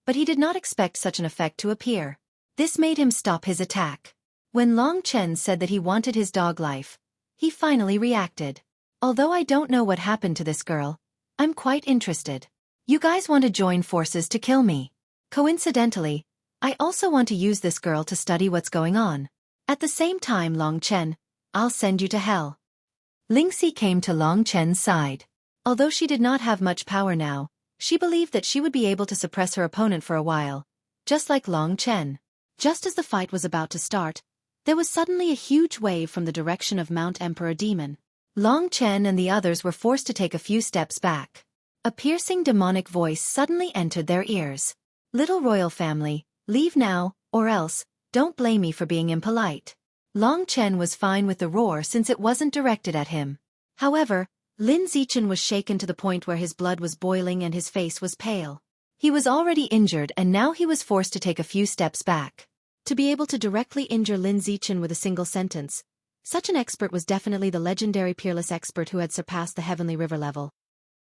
but he did not expect such an effect to appear. This made him stop his attack. When Long Chen said that he wanted his dog life, he finally reacted. "Although I don't know what happened to this girl, I'm quite interested. You guys want to join forces to kill me. Coincidentally, I also want to use this girl to study what's going on. At the same time, Long Chen, I'll send you to hell." Lingxi came to Long Chen's side. Although she did not have much power now, she believed that she would be able to suppress her opponent for a while, just like Long Chen. Just as the fight was about to start, there was suddenly a huge wave from the direction of Mount Emperor Demon. Long Chen and the others were forced to take a few steps back. A piercing demonic voice suddenly entered their ears. "Little royal family, leave now, or else, don't blame me for being impolite." Long Chen was fine with the roar since it wasn't directed at him. However, Lin Zichen was shaken to the point where his blood was boiling and his face was pale. He was already injured and now he was forced to take a few steps back. To be able to directly injure Lin Zichen with a single sentence, such an expert was definitely the legendary peerless expert who had surpassed the heavenly river level.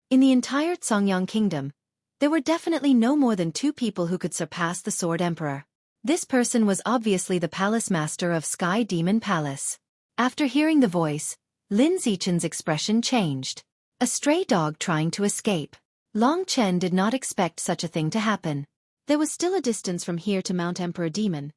In the entire Songyang kingdom, there were definitely no more than 2 people who could surpass the Sword Emperor. This person was obviously the palace master of Sky Demon Palace. After hearing the voice, Lin Zichen's expression changed. A stray dog trying to escape. Long Chen did not expect such a thing to happen. There was still a distance from here to Mount Emperor Demon.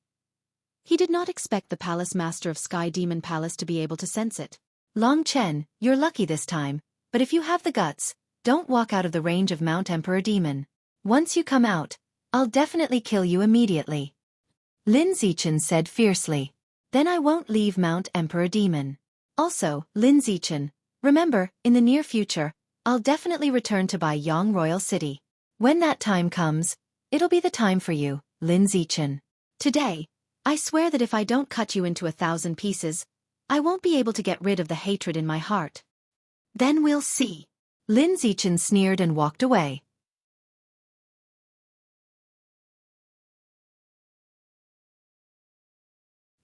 He did not expect the palace master of Sky Demon Palace to be able to sense it. "Long Chen, you're lucky this time, but if you have the guts, don't walk out of the range of Mount Emperor Demon. Once you come out, I'll definitely kill you immediately," Lin Zichen said fiercely. "Then I won't leave Mount Emperor Demon. Also, Lin Zichen, remember, in the near future, I'll definitely return to Baiyang Royal City. When that time comes, it'll be the time for you, Lin Zichen. Today, I swear that if I don't cut you into 1,000 pieces, I won't be able to get rid of the hatred in my heart. Then we'll see." Lin Zichen sneered and walked away.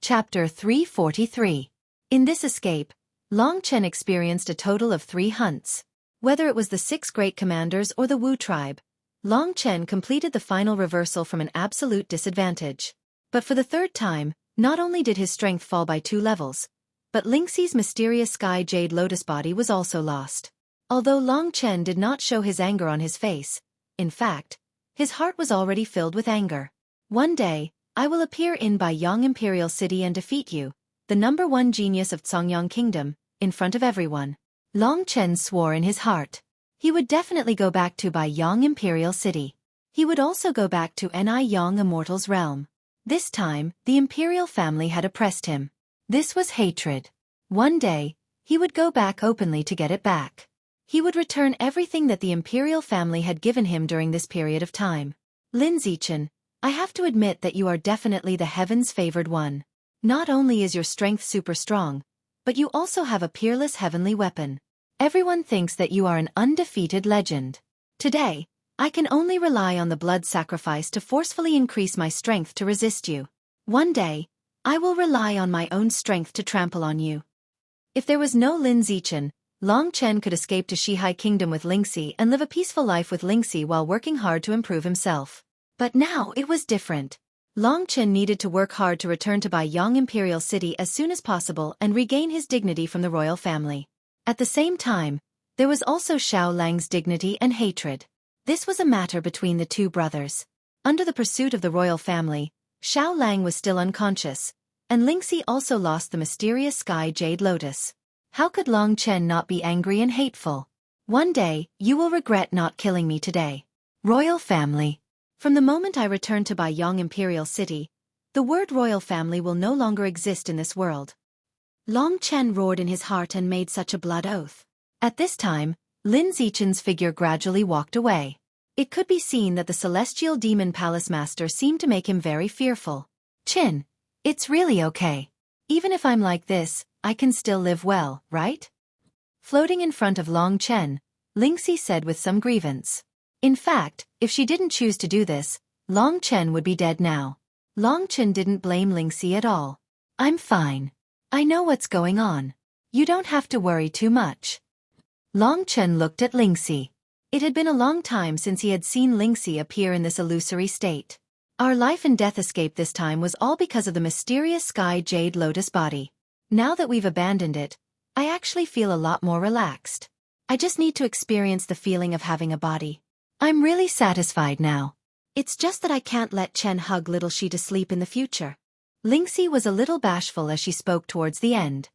Chapter 343. In this escape, Long Chen experienced a total of 3 hunts. Whether it was the 6 great commanders or the Wu tribe, Long Chen completed the final reversal from an absolute disadvantage. But for the third time, not only did his strength fall by 2 levels, but Lingxi's mysterious sky jade lotus body was also lost. Although Long Chen did not show his anger on his face, in fact, his heart was already filled with anger. One day, I will appear in Baiyang Imperial City and defeat you, the #1 genius of Songyang Kingdom, in front of everyone. Long Chen swore in his heart. He would definitely go back to Baiyang Imperial City. He would also go back to Niyang Immortal's realm. This time, the imperial family had oppressed him. This was hatred. One day, he would go back openly to get it back. He would return everything that the imperial family had given him during this period of time. Lin Zichen, I have to admit that you are definitely the heavens' favored one. Not only is your strength super strong, but you also have a peerless heavenly weapon. Everyone thinks that you are an undefeated legend. Today, I can only rely on the blood sacrifice to forcefully increase my strength to resist you. One day, I will rely on my own strength to trample on you. If there was no Lin Zichen, Long Chen could escape to Shihai Kingdom with Lingxi and live a peaceful life with Lingxi while working hard to improve himself. But now it was different. Long Chen needed to work hard to return to Baiyang Imperial City as soon as possible and regain his dignity from the royal family. At the same time, there was also Xiao Lang's dignity and hatred. This was a matter between the two brothers. Under the pursuit of the royal family, Xiao Lang was still unconscious, and Lingxi also lost the mysterious sky jade lotus. How could Long Chen not be angry and hateful? One day, you will regret not killing me today. Royal family. From the moment I return to Baiyang Imperial City, the word royal family will no longer exist in this world. Long Chen roared in his heart and made such a blood oath. At this time, Lin Zichen's figure gradually walked away. It could be seen that the celestial demon palace master seemed to make him very fearful. Chin, it's really okay. Even if I'm like this, I can still live well, right? Floating in front of Long Chen, Lingxi said with some grievance. In fact, if she didn't choose to do this, Long Chen would be dead now. Long Chen didn't blame Lingxi at all. I'm fine. I know what's going on. You don't have to worry too much. Long Chen looked at Lingxi. It had been a long time since he had seen Lingxi appear in this illusory state. Our life and death escape this time was all because of the mysterious sky jade lotus body. Now that we've abandoned it, I actually feel a lot more relaxed. I just need to experience the feeling of having a body. I'm really satisfied now. It's just that I can't let Chen hug little Shi to sleep in the future. Lingxi was a little bashful as she spoke towards the end.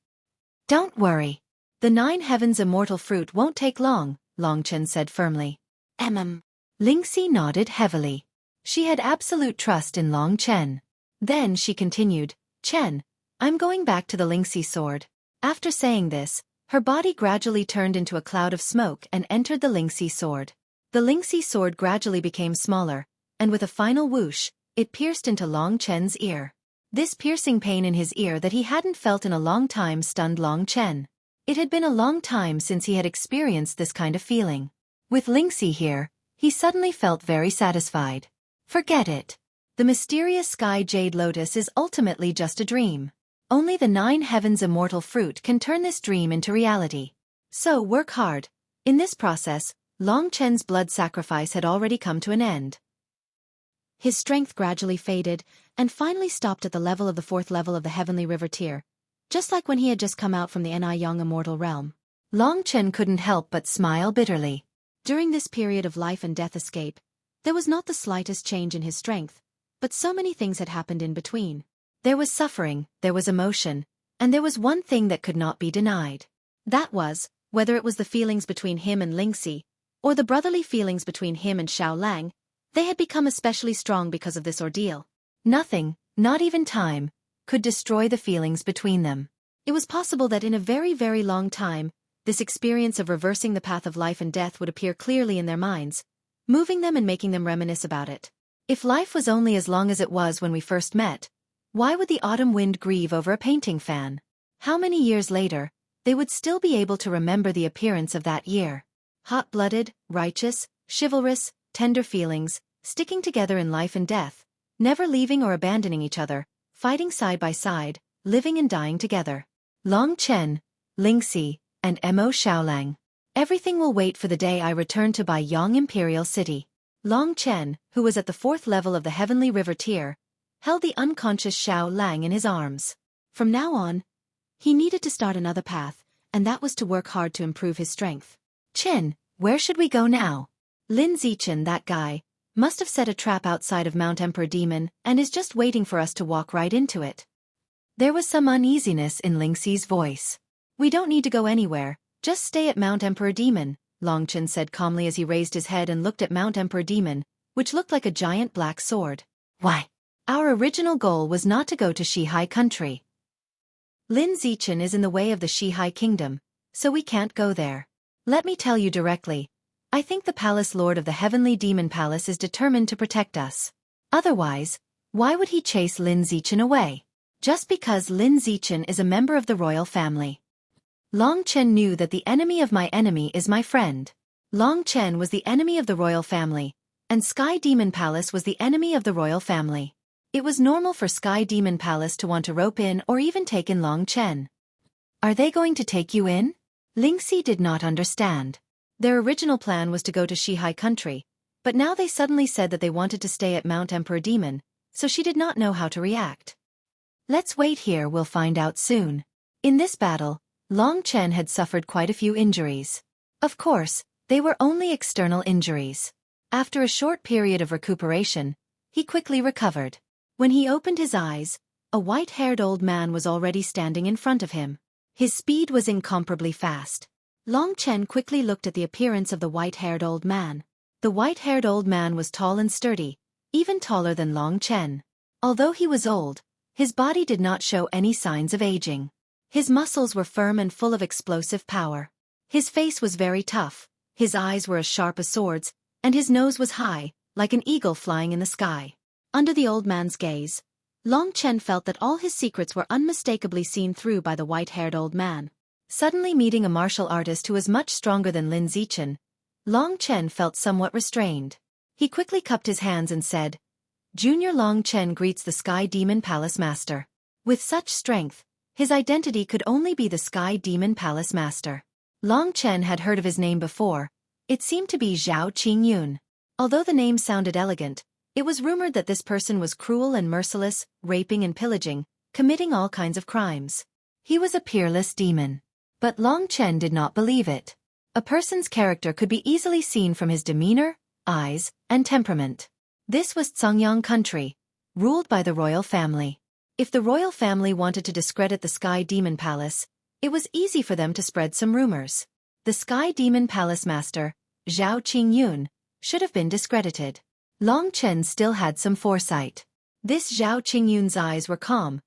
Don't worry. The 9 heavens immortal fruit won't take long, Long Chen said firmly. Lingxi nodded heavily. She had absolute trust in Long Chen. Then she continued, Chen, I'm going back to the Lingxi sword. After saying this, her body gradually turned into a cloud of smoke and entered the Lingxi sword. The Lingxi sword gradually became smaller, and with a final whoosh, it pierced into Long Chen's ear. This piercing pain in his ear that he hadn't felt in a long time stunned Long Chen. It had been a long time since he had experienced this kind of feeling. With Lingxi here, he suddenly felt very satisfied. Forget it. The mysterious sky jade lotus is ultimately just a dream. Only the 9 heavens immortal fruit can turn this dream into reality. So work hard. In this process, Long Chen's blood sacrifice had already come to an end. His strength gradually faded, and finally stopped at the level of the 4th level of the heavenly river tier, just like when he had just come out from the Niyang immortal realm. Long Chen couldn't help but smile bitterly. During this period of life and death escape, there was not the slightest change in his strength, but so many things had happened in between. There was suffering, there was emotion, and there was one thing that could not be denied. That was, whether it was the feelings between him and Lingxi, or the brotherly feelings between him and Xiao Lang, they had become especially strong because of this ordeal. Nothing, not even time, could destroy the feelings between them. It was possible that in a very, very long time, this experience of reversing the path of life and death would appear clearly in their minds, moving them and making them reminisce about it. If life was only as long as it was when we first met, why would the autumn wind grieve over a painting fan? How many years later, they would still be able to remember the appearance of that year. Hot-blooded, righteous, chivalrous, tender feelings, sticking together in life and death, never leaving or abandoning each other, fighting side by side, living and dying together. Long Chen, Lingxi, and Mo Xiaolang. Everything will wait for the day I return to Baiyang Imperial City. Long Chen, who was at the 4th level of the Heavenly River tier, held the unconscious Xiao Lang in his arms. From now on, he needed to start another path, and that was to work hard to improve his strength. Chen, where should we go now? Lin Zichen, that guy, must have set a trap outside of Mount Emperor Demon and is just waiting for us to walk right into it. There was some uneasiness in Lingxi's voice. We don't need to go anywhere, just stay at Mount Emperor Demon, Long Chen said calmly as he raised his head and looked at Mount Emperor Demon, which looked like a giant black sword. Why? Our original goal was not to go to Xueqi country. Lin Zichen is in the way of the Xueqi kingdom, so we can't go there. Let me tell you directly. I think the Palace Lord of the Heavenly Demon Palace is determined to protect us. Otherwise, why would he chase Lin Zichen away? Just because Lin Zichen is a member of the royal family. Long Chen knew that the enemy of my enemy is my friend. Long Chen was the enemy of the royal family, and Sky Demon Palace was the enemy of the royal family. It was normal for Sky Demon Palace to want to rope in or even take in Long Chen. Are they going to take you in? Lingxi did not understand. Their original plan was to go to Xueqi country, but now they suddenly said that they wanted to stay at Mount Emperor Demon, so she did not know how to react. Let's wait here, we'll find out soon. In this battle, Long Chen had suffered quite a few injuries. Of course, they were only external injuries. After a short period of recuperation, he quickly recovered. When he opened his eyes, a white-haired old man was already standing in front of him. His speed was incomparably fast. Long Chen quickly looked at the appearance of the white-haired old man. The white-haired old man was tall and sturdy, even taller than Long Chen. Although he was old, his body did not show any signs of aging. His muscles were firm and full of explosive power. His face was very tough, his eyes were as sharp as swords, and his nose was high, like an eagle flying in the sky. Under the old man's gaze, Long Chen felt that all his secrets were unmistakably seen through by the white-haired old man. Suddenly meeting a martial artist who was much stronger than Lin Zichen, Long Chen felt somewhat restrained. He quickly cupped his hands and said, "Junior Long Chen greets the Sky Demon Palace Master." With such strength, his identity could only be the Sky Demon Palace Master. Long Chen had heard of his name before. It seemed to be Zhao Qingyun. Although the name sounded elegant, it was rumored that this person was cruel and merciless, raping and pillaging, committing all kinds of crimes. He was a peerless demon. But Long Chen did not believe it. A person's character could be easily seen from his demeanor, eyes, and temperament. This was Congyang country, ruled by the royal family. If the royal family wanted to discredit the Sky Demon Palace, it was easy for them to spread some rumors. The Sky Demon Palace Master, Zhao Qingyun, should have been discredited. Long Chen still had some foresight. This Zhao Qingyun's eyes were calm,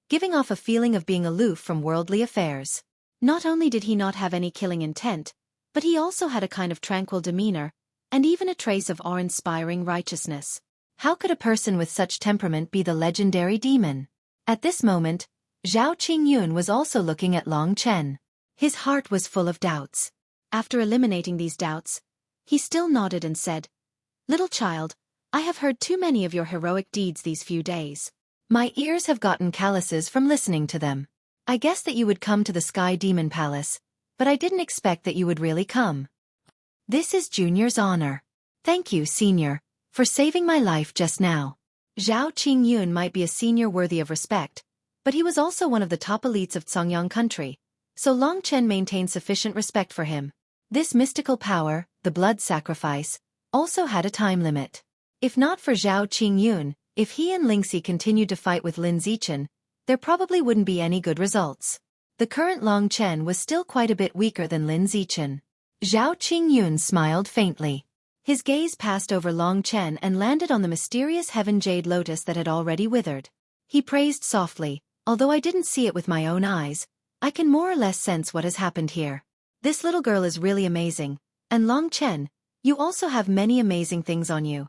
giving off a feeling of being aloof from worldly affairs. Not only did he not have any killing intent, but he also had a kind of tranquil demeanor, and even a trace of awe-inspiring righteousness. How could a person with such temperament be the legendary demon? At this moment, Zhao Qingyun was also looking at Long Chen. His heart was full of doubts. After eliminating these doubts, he still nodded and said, "Little child, I have heard too many of your heroic deeds these few days. My ears have gotten calluses from listening to them. I guess that you would come to the Sky Demon Palace, but I didn't expect that you would really come. This is Junior's honor. Thank you, Senior, for saving my life just now." Zhao Qingyun might be a senior worthy of respect, but he was also one of the top elites of Congyang country, so Long Chen maintained sufficient respect for him. This mystical power, the blood sacrifice, also had a time limit. If not for Zhao Qingyun, if he and Lingxi continued to fight with Lin Zichen, there probably wouldn't be any good results. The current Long Chen was still quite a bit weaker than Lin Zichen. Zhao Qingyun smiled faintly. His gaze passed over Long Chen and landed on the mysterious heaven jade lotus that had already withered. He praised softly, "Although I didn't see it with my own eyes, I can more or less sense what has happened here. This little girl is really amazing, and Long Chen, you also have many amazing things on you.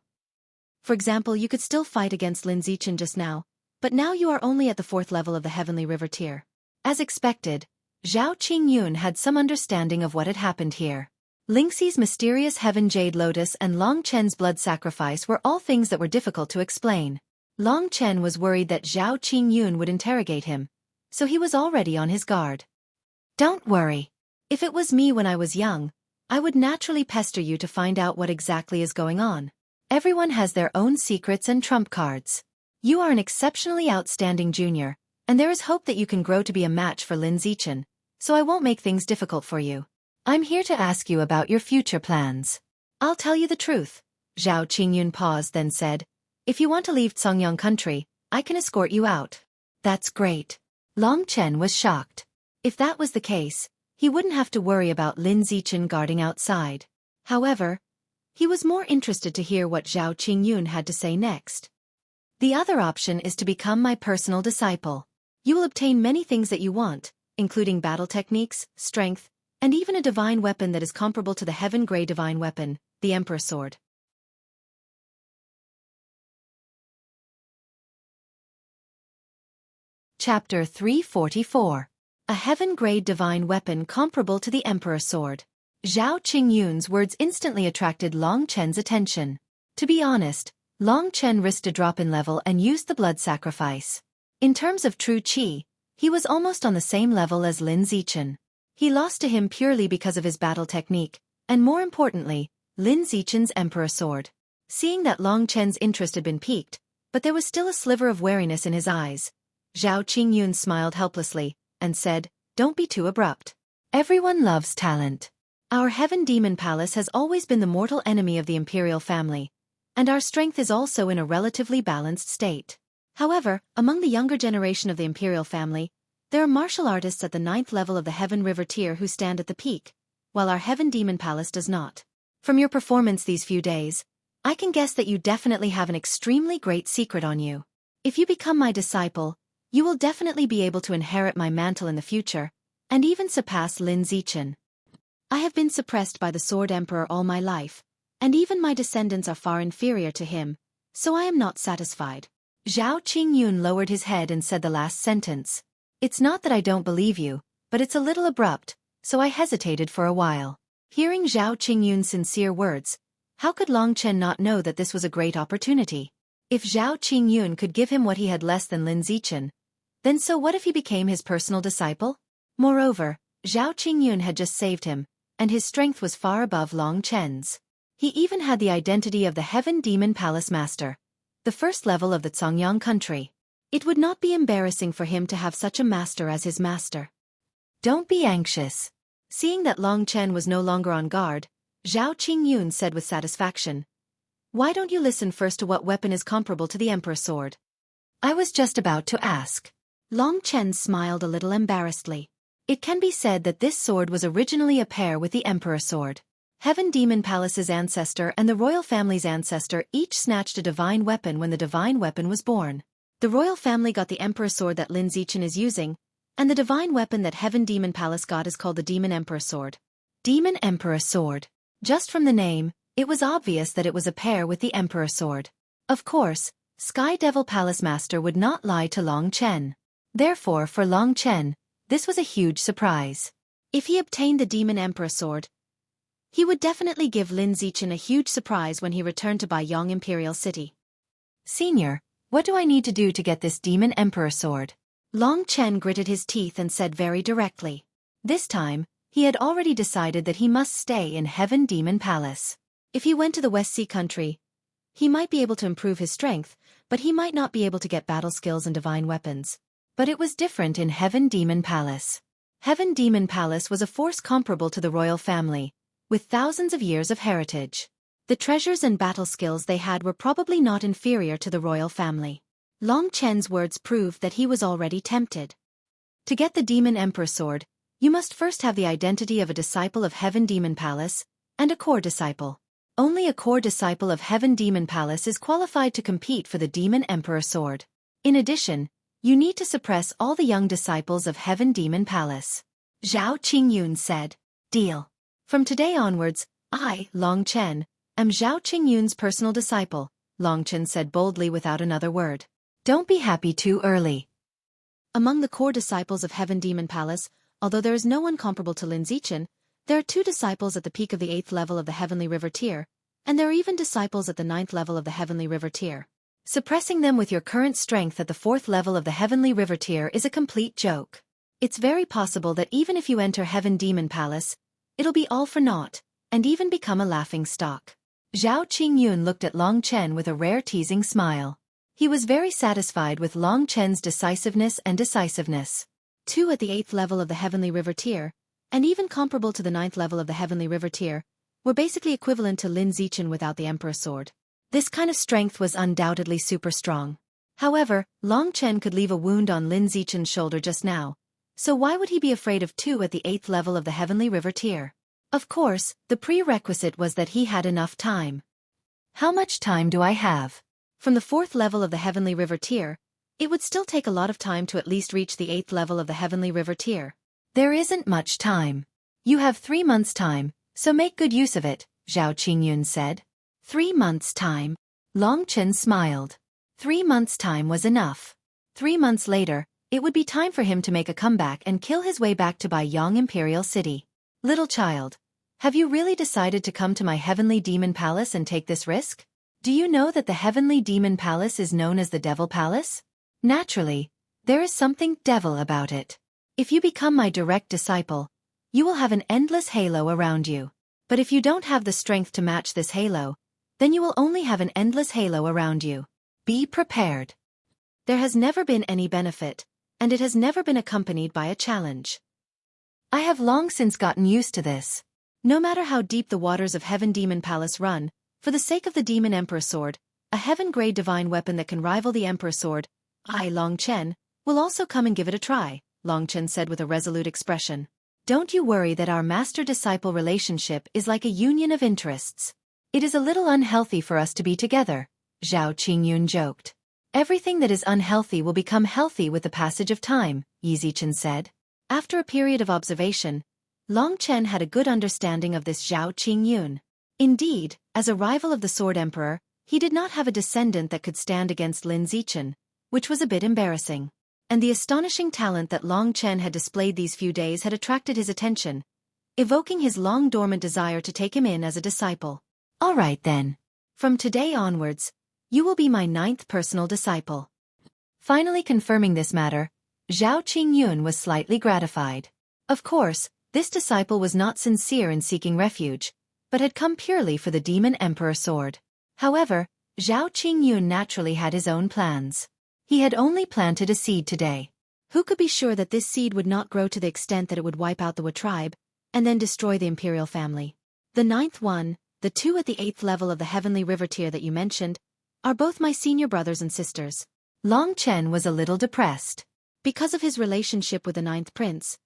For example, you could still fight against Lin Zichen just now, but now you are only at the 4th level of the Heavenly River tier." As expected, Zhao Qingyun had some understanding of what had happened here. Lingxi's mysterious heaven jade lotus and Long Chen's blood sacrifice were all things that were difficult to explain. Long Chen was worried that Zhao Qingyun would interrogate him, so he was already on his guard. "Don't worry. If it was me when I was young, I would naturally pester you to find out what exactly is going on. Everyone has their own secrets and trump cards. You are an exceptionally outstanding junior, and there is hope that you can grow to be a match for Lin Zichen, so I won't make things difficult for you. I'm here to ask you about your future plans. I'll tell you the truth. Zhao Qingyun paused, then said, if you want to leave Songyang country, I can escort you out. That's great. Long Chen was shocked. If that was the case, he wouldn't have to worry about Lin Zichen guarding outside. However, he was more interested to hear what Zhao Qingyun had to say next. The other option is to become my personal disciple. You will obtain many things that you want, including battle techniques, strength, and even a divine weapon that is comparable to the Heaven Grey divine weapon, the Emperor's Sword. Chapter 344. A Heaven Grey divine weapon comparable to the Emperor's Sword. Zhao Qingyun's words instantly attracted Long Chen's attention. To be honest, Long Chen risked a drop in level and used the blood sacrifice. In terms of true qi, he was almost on the same level as Lin Zichen. He lost to him purely because of his battle technique, and more importantly, Lin Zichen's Emperor's Sword. Seeing that Long Chen's interest had been piqued, but there was still a sliver of wariness in his eyes, Zhao Qingyun smiled helplessly, and said, don't be too abrupt. Everyone loves talent. Our Heaven Demon Palace has always been the mortal enemy of the imperial family, and our strength is also in a relatively balanced state. However, among the younger generation of the imperial family, there are martial artists at the 9th level of the Heaven River tier who stand at the peak, while our Heaven Demon Palace does not. From your performance these few days, I can guess that you definitely have an extremely great secret on you. If you become my disciple, you will definitely be able to inherit my mantle in the future, and even surpass Lin Zichen. I have been suppressed by the Sword Emperor all my life, and even my descendants are far inferior to him, so I am not satisfied. Zhao Qingyun lowered his head and said the last sentence. It's not that I don't believe you, but it's a little abrupt, so I hesitated for a while. Hearing Zhao Qingyun's sincere words, how could Long Chen not know that this was a great opportunity? If Zhao Qingyun could give him what he had less than Lin Zichen, then so what if he became his personal disciple? Moreover, Zhao Qingyun had just saved him, and his strength was far above Long Chen's. He even had the identity of the Heaven Demon Palace Master, the first level of the Songyang country. It would not be embarrassing for him to have such a master as his master. Don't be anxious. Seeing that Long Chen was no longer on guard, Zhao Qingyun said with satisfaction, why don't you listen first to what weapon is comparable to the Emperor's Sword? I was just about to ask. Long Chen smiled a little embarrassedly. It can be said that this sword was originally a pair with the Emperor's Sword. Heaven Demon Palace's ancestor and the royal family's ancestor each snatched a divine weapon when the divine weapon was born. The royal family got the Emperor's Sword that Lin Zichen is using, and the divine weapon that Heaven Demon Palace got is called the Demon Emperor's Sword. Demon Emperor's Sword. Just from the name, it was obvious that it was a pair with the Emperor's Sword. Of course, Sky Devil Palace Master would not lie to Long Chen. Therefore, for Long Chen, this was a huge surprise. If he obtained the Demon Emperor's Sword, he would definitely give Lin Zichen a huge surprise when he returned to Baiyang Imperial City. Senior, what do I need to do to get this Demon Emperor's Sword? Long Chen gritted his teeth and said very directly. This time, he had already decided that he must stay in Heaven Demon Palace. If he went to the West Sea country, he might be able to improve his strength, but he might not be able to get battle skills and divine weapons. But it was different in Heaven Demon Palace. Heaven Demon Palace was a force comparable to the royal family, with thousands of years of heritage. The treasures and battle skills they had were probably not inferior to the royal family. Long Chen's words proved that he was already tempted. To get the Demon Emperor's Sword, you must first have the identity of a disciple of Heaven Demon Palace, and a core disciple. Only a core disciple of Heaven Demon Palace is qualified to compete for the Demon Emperor's Sword. In addition, you need to suppress all the young disciples of Heaven Demon Palace. Zhao Qingyun said, deal. From today onwards, I, Long Chen, am Zhao Qingyun's personal disciple, Long Chen said boldly without another word. Don't be happy too early. Among the core disciples of Heaven Demon Palace, although there is no one comparable to Lin Zichen, there are 2 disciples at the peak of the 8th level of the Heavenly River tier, and there are even disciples at the 9th level of the Heavenly River tier. Suppressing them with your current strength at the 4th level of the Heavenly River tier is a complete joke. It's very possible that even if you enter Heaven Demon Palace, it'll be all for naught, and even become a laughing stock. Zhao Qingyun looked at Long Chen with a rare teasing smile. He was very satisfied with Long Chen's decisiveness. 2 at the 8th level of the Heavenly River tier, and even comparable to the 9th level of the Heavenly River tier, were basically equivalent to Lin Zichen without the Emperor's sword. This kind of strength was undoubtedly super strong. However, Long Chen could leave a wound on Lin Zichen's shoulder just now, so why would he be afraid of 2 at the 8th level of the Heavenly River tier? Of course, the prerequisite was that he had enough time. How much time do I have? From the 4th level of the Heavenly River tier, it would still take a lot of time to at least reach the 8th level of the Heavenly River tier. There isn't much time. You have 3 months' time, so make good use of it, Zhao Qingyun said. 3 months' time? Long Chen smiled. 3 months' time was enough. 3 months later, it would be time for him to make a comeback and kill his way back to Baiyang Imperial City. Little child, have you really decided to come to my Heavenly Demon Palace and take this risk? Do you know that the Heavenly Demon Palace is known as the Devil Palace? Naturally, there is something devil about it. If you become my direct disciple, you will have an endless halo around you. But if you don't have the strength to match this halo, then you will only have an endless halo around you. Be prepared. There has never been any benefit, and it has never been accompanied by a challenge. I have long since gotten used to this. No matter how deep the waters of Heaven Demon Palace run, for the sake of the Demon Emperor Sword, a heaven-grade divine weapon that can rival the Emperor Sword, I, Long Chen, will also come and give it a try, Long Chen said with a resolute expression. Don't you worry that our master-disciple relationship is like a union of interests. It is a little unhealthy for us to be together, Zhao Qingyun joked. Everything that is unhealthy will become healthy with the passage of time, Yi Zichen said. After a period of observation, Long Chen had a good understanding of this Zhao Qingyun. Indeed, as a rival of the Sword Emperor, he did not have a descendant that could stand against Lin Zichen, which was a bit embarrassing. And the astonishing talent that Long Chen had displayed these few days had attracted his attention, evoking his long-dormant desire to take him in as a disciple. All right then. From today onwards, you will be my 9th personal disciple. Finally confirming this matter, Zhao Qingyun was slightly gratified. Of course, this disciple was not sincere in seeking refuge, but had come purely for the Demon Emperor Sword. However, Zhao Qingyun naturally had his own plans. He had only planted a seed today. Who could be sure that this seed would not grow to the extent that it would wipe out the Wu tribe, and then destroy the imperial family? The 9th one, the 2 at the 8th level of the Heavenly River tier that you mentioned, are both my senior brothers and sisters. Long Chen was a little depressed. Because of his relationship with the 9th prince,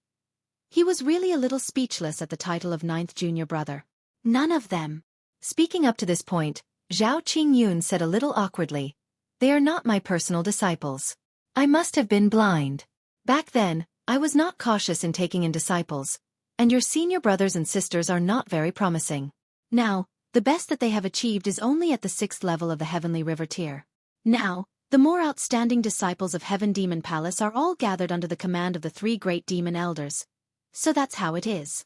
he was really a little speechless at the title of 9th junior brother. None of them. Speaking up to this point, Zhao Qingyun said a little awkwardly, they are not my personal disciples. I must have been blind. Back then, I was not cautious in taking in disciples, and your senior brothers and sisters are not very promising. Now, the best that they have achieved is only at the 6th level of the Heavenly River tier. Now, the more outstanding disciples of Heaven Demon Palace are all gathered under the command of the 3 great demon elders. So that's how it is.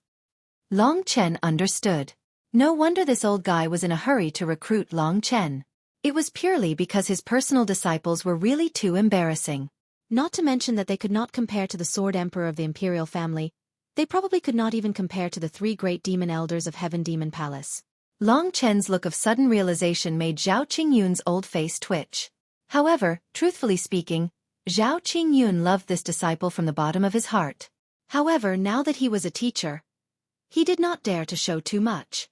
Long Chen understood. No wonder this old guy was in a hurry to recruit Long Chen. It was purely because his personal disciples were really too embarrassing. Not to mention that they could not compare to the Sword Emperor of the Imperial family. They probably could not even compare to the 3 great demon elders of Heaven Demon Palace. Long Chen's look of sudden realization made Zhao Qingyun's old face twitch. However, truthfully speaking, Zhao Qingyun loved this disciple from the bottom of his heart. However, now that he was a teacher, he did not dare to show too much.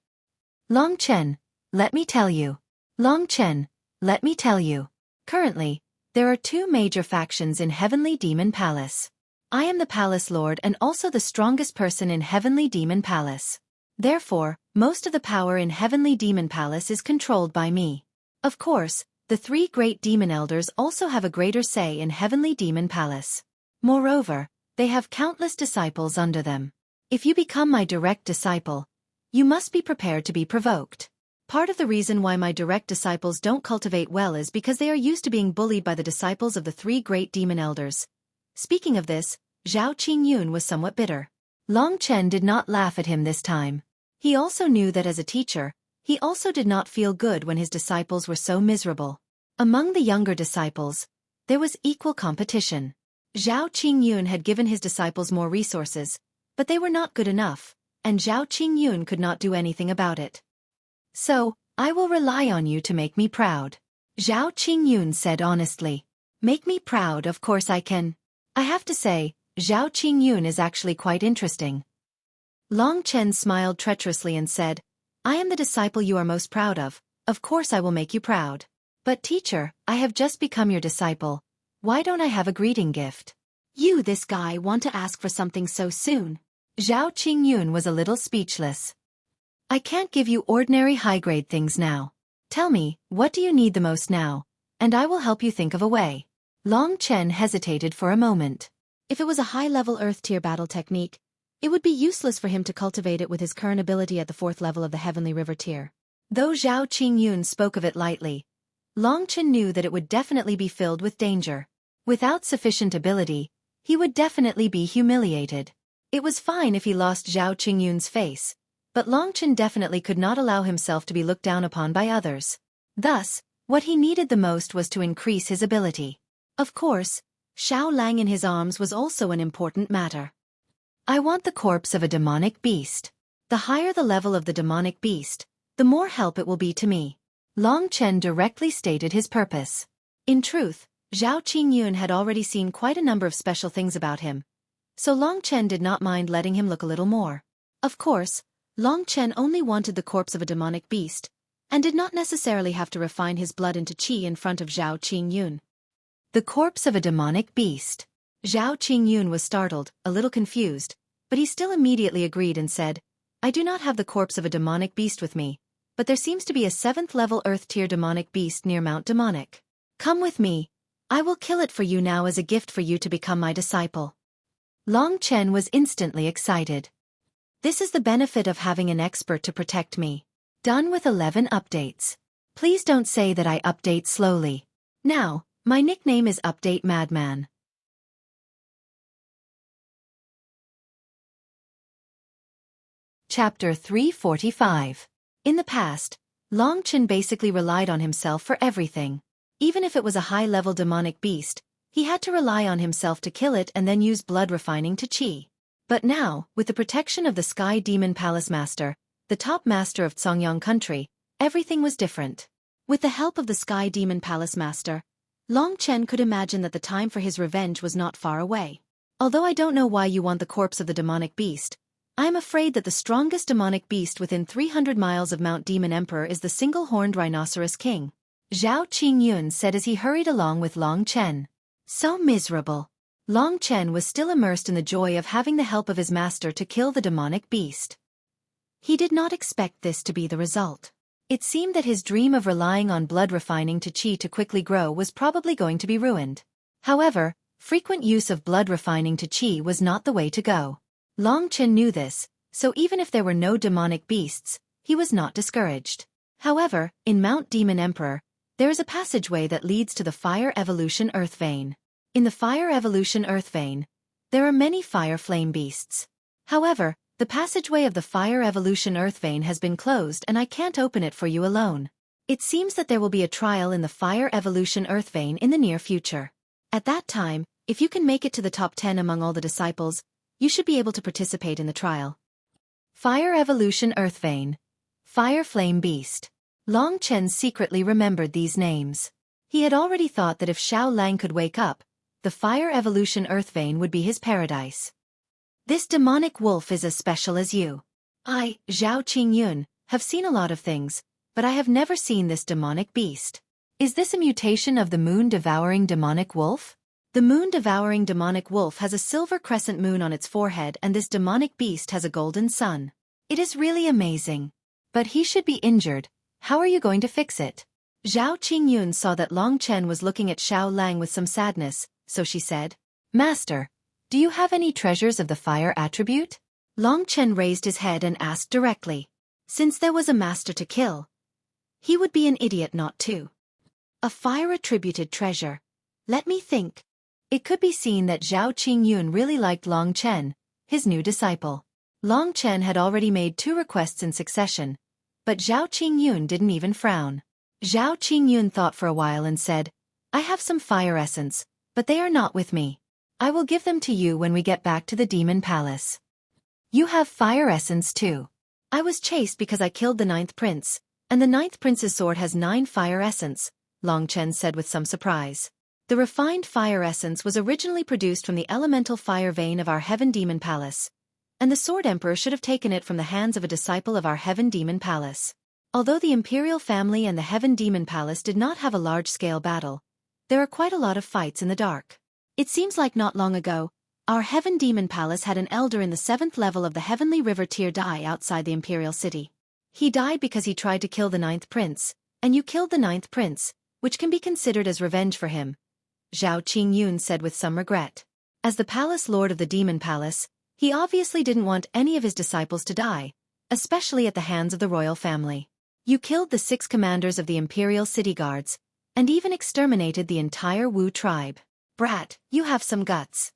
Long Chen, let me tell you. Long Chen, let me tell you. Currently, there are 2 major factions in Heavenly Demon Palace. I am the Palace Lord and also the strongest person in Heavenly Demon Palace. Therefore, most of the power in Heavenly Demon Palace is controlled by me. Of course, the 3 great demon elders also have a greater say in Heavenly Demon Palace. Moreover, they have countless disciples under them. If you become my direct disciple, you must be prepared to be provoked. Part of the reason why my direct disciples don't cultivate well is because they are used to being bullied by the disciples of the 3 great demon elders. Speaking of this, Zhao Qingyun was somewhat bitter. Long Chen did not laugh at him this time. He also knew that as a teacher, he also did not feel good when his disciples were so miserable. Among the younger disciples, there was equal competition. Zhao Qingyun had given his disciples more resources, but they were not good enough, and Zhao Qingyun could not do anything about it. So, I will rely on you to make me proud. Zhao Qingyun said honestly. Make me proud, of course I can. I have to say, Zhao Qingyun is actually quite interesting. Long Chen smiled treacherously and said, I am the disciple you are most proud of course I will make you proud. But teacher, I have just become your disciple. Why don't I have a greeting gift? You, this guy, want to ask for something so soon? Zhao Qingyun was a little speechless. I can't give you ordinary high-grade things now. Tell me, what do you need the most now? And I will help you think of a way. Long Chen hesitated for a moment. If it was a high-level Earth-tier battle technique, it would be useless for him to cultivate it with his current ability at the 4th level of the Heavenly River tier. Though Zhao Qingyun spoke of it lightly, Long Chen knew that it would definitely be filled with danger. Without sufficient ability, he would definitely be humiliated. It was fine if he lost Zhao Qingyun's face, but Long Chen definitely could not allow himself to be looked down upon by others. Thus, what he needed the most was to increase his ability. Of course, Xiao Lang in his arms was also an important matter. I want the corpse of a demonic beast. The higher the level of the demonic beast, the more help it will be to me. Long Chen directly stated his purpose. In truth, Zhao Qingyun had already seen quite a number of special things about him, so Long Chen did not mind letting him look a little more. Of course, Long Chen only wanted the corpse of a demonic beast, and did not necessarily have to refine his blood into qi in front of Zhao Qingyun. The corpse of a demonic beast. Zhao Qingyun was startled, a little confused, but he still immediately agreed and said, I do not have the corpse of a demonic beast with me, but there seems to be a 7th-level Earth-tier demonic beast near Mount Demonic. Come with me. I will kill it for you now as a gift for you to become my disciple. Long Chen was instantly excited. This is the benefit of having an expert to protect me. Done with 11 updates. Please don't say that I update slowly. Now, my nickname is Update Madman. Chapter 345. In the past, Long Chen basically relied on himself for everything. Even if it was a high-level demonic beast, he had to rely on himself to kill it and then use blood refining to qi. But now, with the protection of the Sky Demon Palace Master, the top master of Songyang country, everything was different. With the help of the Sky Demon Palace Master, Long Chen could imagine that the time for his revenge was not far away. Although I don't know why you want the corpse of the demonic beast, I am afraid that the strongest demonic beast within 300 miles of Mount Demon Emperor is the single-horned rhinoceros king. Zhao Qingyun said as he hurried along with Long Chen. So miserable. Long Chen was still immersed in the joy of having the help of his master to kill the demonic beast. He did not expect this to be the result. It seemed that his dream of relying on blood refining to qi to quickly grow was probably going to be ruined. However, frequent use of blood refining to qi was not the way to go. Long Chen knew this, so even if there were no demonic beasts, he was not discouraged. However, in Mount Demon Emperor, there is a passageway that leads to the Fire Evolution Earth Vein. In the Fire Evolution Earth Vein, there are many fire flame beasts. However, the passageway of the Fire Evolution Earth Vein has been closed and I can't open it for you alone. It seems that there will be a trial in the Fire Evolution Earth Vein in the near future. At that time, if you can make it to the top 10 among all the disciples, you should be able to participate in the trial. Fire Evolution Earth Vein. Fire Flame Beast. Long Chen secretly remembered these names. He had already thought that if Xiao Lang could wake up, the Fire Evolution Earth Vein would be his paradise. This demonic wolf is as special as you. I, Zhao Qingyun, have seen a lot of things, but I have never seen this demonic beast. Is this a mutation of the moon-devouring demonic wolf? The moon-devouring demonic wolf has a silver crescent moon on its forehead and this demonic beast has a golden sun. It is really amazing. But he should be injured. How are you going to fix it? Zhao Qingyun saw that Long Chen was looking at Xiao Lang with some sadness, so she said, Master, do you have any treasures of the fire attribute? Long Chen raised his head and asked directly. Since there was a master to kill, he would be an idiot not to. A fire-attributed treasure. Let me think. It could be seen that Zhao Qingyun really liked Long Chen, his new disciple. Long Chen had already made 2 requests in succession, but Zhao Qingyun didn't even frown. Zhao Qingyun thought for a while and said, I have some fire essence, but they are not with me. I will give them to you when we get back to the Demon Palace. You have fire essence too. I was chased because I killed the 9th prince, And the ninth prince's sword has 9 fire essence, Long Chen said with some surprise. The refined fire essence was originally produced from the elemental fire vein of our Heaven Demon Palace, and the Sword Emperor should have taken it from the hands of a disciple of our Heaven Demon Palace. Although the Imperial family and the Heaven Demon Palace did not have a large-scale battle, there are quite a lot of fights in the dark. It seems like not long ago, our Heaven Demon Palace had an elder in the 7th level of the Heavenly River tier die outside the Imperial City. He died because he tried to kill the 9th prince, and you killed the 9th prince, which can be considered as revenge for him, Zhao Qingyun said with some regret. As the palace lord of the Demon Palace, he obviously didn't want any of his disciples to die, especially at the hands of the royal family. You killed the 6 commanders of the Imperial City Guards, and even exterminated the entire Wu tribe. Brat, you have some guts.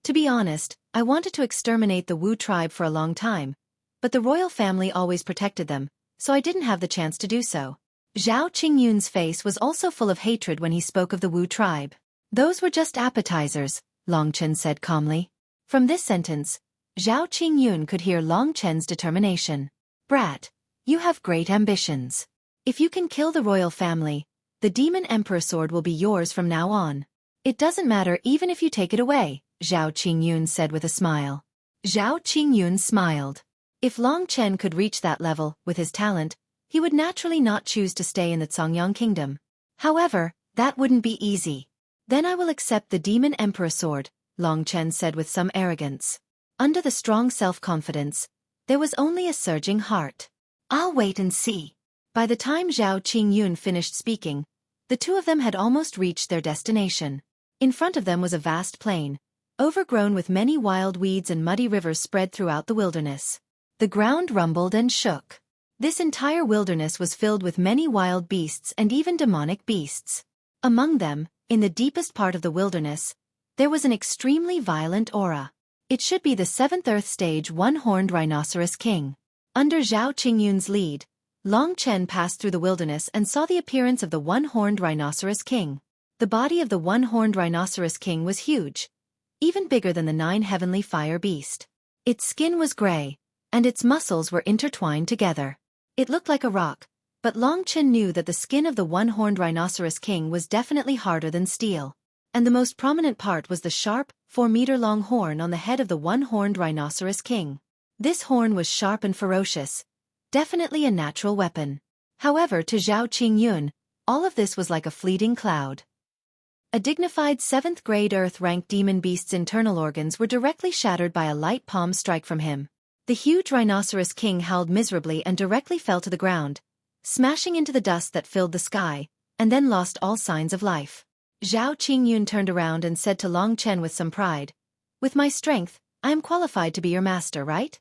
To be honest, I wanted to exterminate the Wu tribe for a long time, but the royal family always protected them, so I didn't have the chance to do so. Zhao Qingyun's face was also full of hatred when he spoke of the Wu tribe. Those were just appetizers, Long Chen said calmly. From this sentence, Zhao Qingyun could hear Long Chen's determination. Brat, you have great ambitions. If you can kill the royal family, the Demon Emperor sword will be yours from now on. It doesn't matter even if you take it away, Zhao Qingyun said with a smile. Zhao Qingyun smiled. If Long Chen could reach that level with his talent, he would naturally not choose to stay in the Songyang Kingdom. However, that wouldn't be easy. Then I will accept the Demon Emperor sword, Long Chen said with some arrogance. Under the strong self-confidence, there was only a surging heart. I'll wait and see. By the time Zhao Qingyun finished speaking, the two of them had almost reached their destination. In front of them was a vast plain, overgrown with many wild weeds and muddy rivers spread throughout the wilderness. The ground rumbled and shook. This entire wilderness was filled with many wild beasts and even demonic beasts. Among them, in the deepest part of the wilderness, there was an extremely violent aura. It should be the 7th Earth Stage One-Horned Rhinoceros King. Under Zhao Qingyun's lead, Long Chen passed through the wilderness and saw the appearance of the One-Horned Rhinoceros King. The body of the One-Horned Rhinoceros King was huge, even bigger than the 9 heavenly fire beast. Its skin was gray, and its muscles were intertwined together. It looked like a rock, but Long Chen knew that the skin of the One-Horned Rhinoceros King was definitely harder than steel. And the most prominent part was the sharp, 4-meter-long horn on the head of the One-Horned Rhinoceros King. This horn was sharp and ferocious, definitely a natural weapon. However, to Zhao Qingyun, all of this was like a fleeting cloud. A dignified 7th-grade Earth-ranked demon beast's internal organs were directly shattered by a light palm strike from him. The huge Rhinoceros King howled miserably and directly fell to the ground, smashing into the dust that filled the sky, and then lost all signs of life. Zhao Qingyun turned around and said to Long Chen with some pride, "With my strength, I am qualified to be your master, right?"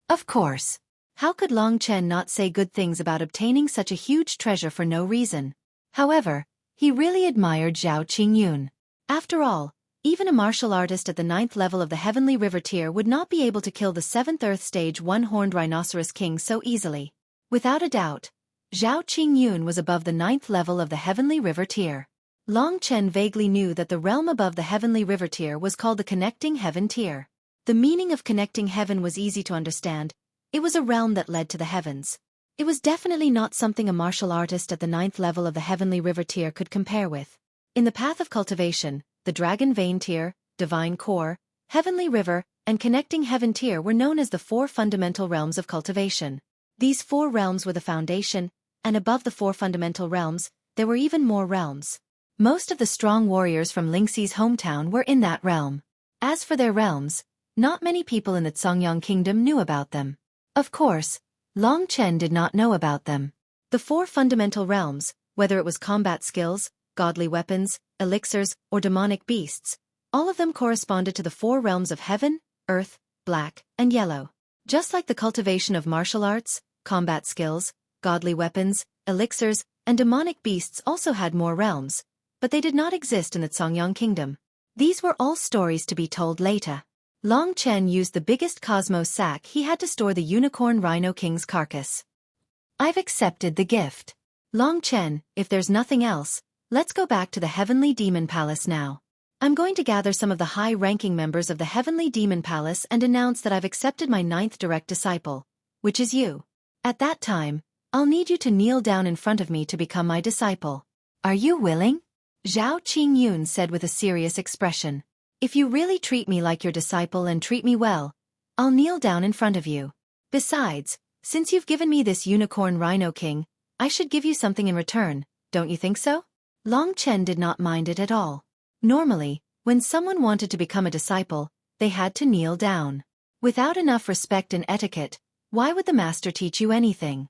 Of course. How could Long Chen not say good things about obtaining such a huge treasure for no reason? However, he really admired Zhao Qingyun. After all, even a martial artist at the 9th level of the Heavenly River tier would not be able to kill the 7th Earth Stage One-Horned Rhinoceros King so easily. Without a doubt, Zhao Qingyun was above the 9th level of the Heavenly River tier. Long Chen vaguely knew that the realm above the Heavenly River tier was called the Connecting Heaven tier. The meaning of Connecting Heaven was easy to understand. It was a realm that led to the heavens. It was definitely not something a martial artist at the 9th level of the Heavenly River tier could compare with. In the path of cultivation, the Dragon Vein tier, Divine Core, Heavenly River, and Connecting Heaven tier were known as the 4 fundamental realms of cultivation. These 4 realms were the foundation, and above the 4 fundamental realms, there were even more realms. Most of the strong warriors from Lingxi's hometown were in that realm. As for their realms, not many people in the Songyang Kingdom knew about them. Of course, Long Chen did not know about them. The 4 fundamental realms, whether it was combat skills, godly weapons, elixirs, or demonic beasts, all of them corresponded to the 4 realms of heaven, earth, black, and yellow. Just like the cultivation of martial arts, combat skills, godly weapons, elixirs, and demonic beasts also had more realms, but they did not exist in the Songyang Kingdom. These were all stories to be told later. Long Chen used the biggest cosmos sack he had to store the Unicorn Rhino King's carcass. I've accepted the gift. Long Chen, if there's nothing else, let's go back to the Heavenly Demon Palace now. I'm going to gather some of the high-ranking members of the Heavenly Demon Palace and announce that I've accepted my 9th direct disciple, which is you. At that time, I'll need you to kneel down in front of me to become my disciple. Are you willing? Zhao Qingyun said with a serious expression. If you really treat me like your disciple and treat me well, I'll kneel down in front of you. Besides, since you've given me this unicorn rhino king, I should give you something in return, don't you think so? Long Chen did not mind it at all. Normally, when someone wanted to become a disciple, they had to kneel down. Without enough respect and etiquette, why would the master teach you anything?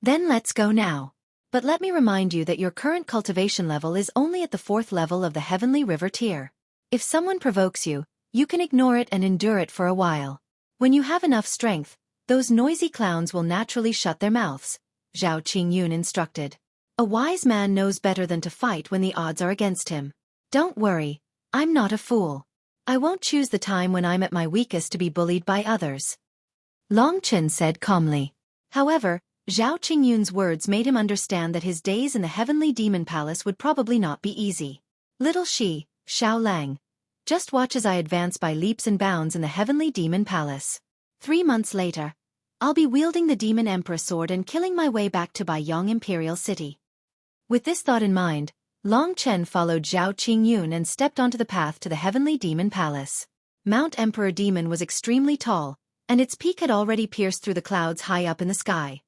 Then let's go now. But let me remind you that your current cultivation level is only at the 4th level of the Heavenly River tier. If someone provokes you, you can ignore it and endure it for a while. When you have enough strength, those noisy clowns will naturally shut their mouths, Zhao Qingyun instructed. A wise man knows better than to fight when the odds are against him. Don't worry, I'm not a fool. I won't choose the time when I'm at my weakest to be bullied by others. Long Chen said calmly. However, Zhao Qingyun's words made him understand that his days in the Heavenly Demon Palace would probably not be easy. Little Shi, Xiao Lang. Just watch as I advance by leaps and bounds in the Heavenly Demon Palace. 3 months later, I'll be wielding the Demon Emperor sword and killing my way back to Baiyang Imperial City. With this thought in mind, Long Chen followed Zhao Qingyun and stepped onto the path to the Heavenly Demon Palace. Mount Emperor Demon was extremely tall, and its peak had already pierced through the clouds high up in the sky.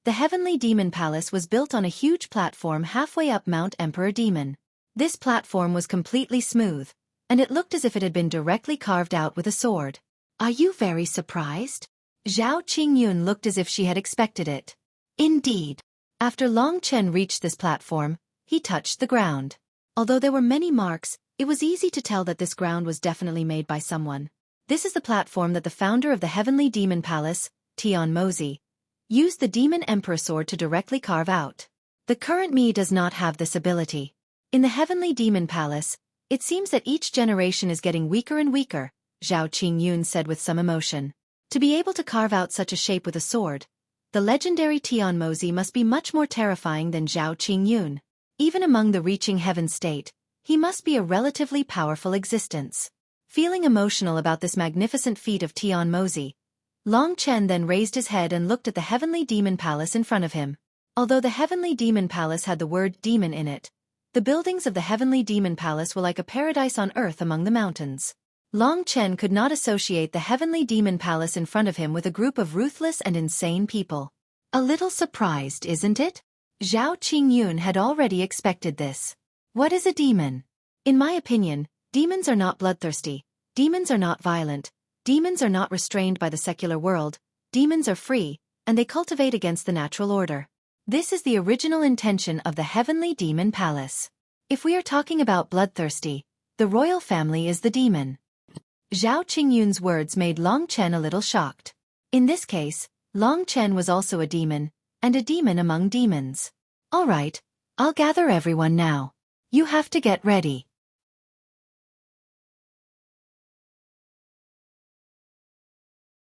The Heavenly Demon Palace was built on a huge platform halfway up Mount Emperor Demon. This platform was completely smooth, and it looked as if it had been directly carved out with a sword. Are you very surprised? Zhao Qingyun looked as if she had expected it. Indeed. After Long Chen reached this platform, he touched the ground. Although there were many marks, it was easy to tell that this ground was definitely made by someone. This is the platform that the founder of the Heavenly Demon Palace, Tian Mozi, used the Demon Emperor sword to directly carve out. The current me does not have this ability. In the Heavenly Demon Palace, it seems that each generation is getting weaker and weaker, Zhao Qingyun said with some emotion. To be able to carve out such a shape with a sword, the legendary Tian Mozi must be much more terrifying than Zhao Qingyun. Even among the reaching heaven state, he must be a relatively powerful existence. Feeling emotional about this magnificent feat of Tian Mozi, Long Chen then raised his head and looked at the Heavenly Demon Palace in front of him. Although the Heavenly Demon Palace had the word demon in it, the buildings of the Heavenly Demon Palace were like a paradise on earth among the mountains. Long Chen could not associate the Heavenly Demon Palace in front of him with a group of ruthless and insane people. A little surprised, isn't it? Zhao Qingyun had already expected this. What is a demon? In my opinion, demons are not bloodthirsty, demons are not violent, demons are not restrained by the secular world, demons are free, and they cultivate against the natural order. This is the original intention of the Heavenly Demon Palace. If we are talking about bloodthirsty, the royal family is the demon. Zhao Qingyun's words made Long Chen a little shocked. In this case, Long Chen was also a demon, and a demon among demons. All right, I'll gather everyone now. You have to get ready.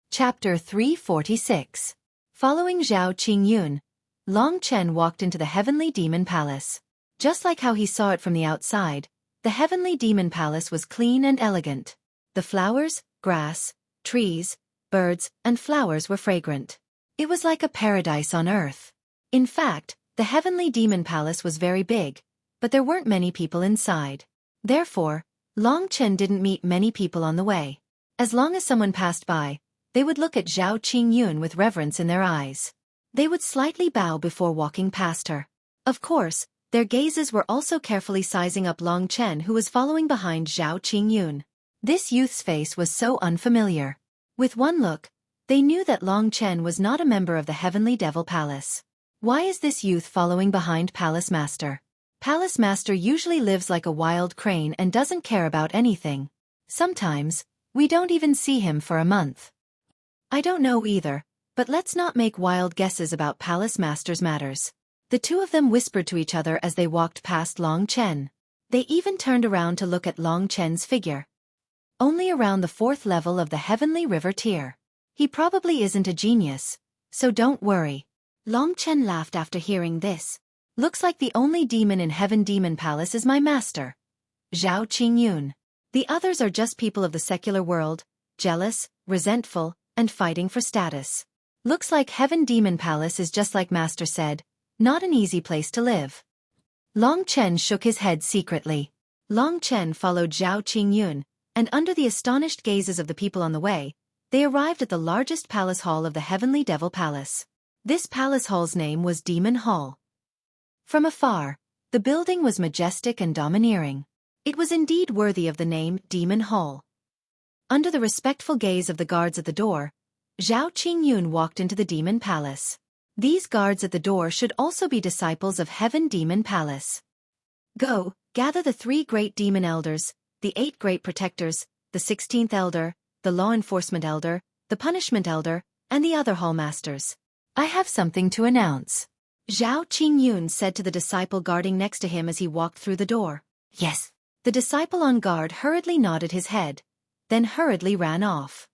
Chapter 346. Following Zhao Qingyun, Long Chen walked into the Heavenly Demon Palace. Just like how he saw it from the outside, the Heavenly Demon Palace was clean and elegant. The flowers, grass, trees, birds, and flowers were fragrant. It was like a paradise on earth. In fact, the Heavenly Demon Palace was very big, but there weren't many people inside. Therefore, Long Chen didn't meet many people on the way. As long as someone passed by, they would look at Zhao Qingyun with reverence in their eyes. They would slightly bow before walking past her. Of course, their gazes were also carefully sizing up Long Chen, who was following behind Zhao Qingyun. This youth's face was so unfamiliar. With one look, they knew that Long Chen was not a member of the Heavenly Devil Palace. Why is this youth following behind Palace Master? Palace Master usually lives like a wild crane and doesn't care about anything. Sometimes, we don't even see him for a month. I don't know either, but let's not make wild guesses about Palace Master's matters. The two of them whispered to each other as they walked past Long Chen. They even turned around to look at Long Chen's figure. Only around the 4th level of the Heavenly River tier. He probably isn't a genius, so don't worry. Long Chen laughed after hearing this. Looks like the only demon in Heaven Demon Palace is my master, Zhao Qingyun. The others are just people of the secular world, jealous, resentful, and fighting for status. Looks like Heaven Demon Palace is just like Master said, not an easy place to live. Long Chen shook his head secretly. Long Chen followed Zhao Qingyun, and under the astonished gazes of the people on the way, they arrived at the largest palace hall of the Heavenly Devil Palace. This palace hall's name was Demon Hall. From afar, the building was majestic and domineering. It was indeed worthy of the name Demon Hall. Under the respectful gaze of the guards at the door, Zhao Qingyun walked into the Demon Palace. These guards at the door should also be disciples of Heaven Demon Palace. Go, gather the 3 great demon elders, the 8 great protectors, the 16th elder, the law enforcement elder, the punishment elder, and the other hall masters. I have something to announce. Zhao Qingyun said to the disciple guarding next to him as he walked through the door. Yes. The disciple on guard hurriedly nodded his head, then hurriedly ran off.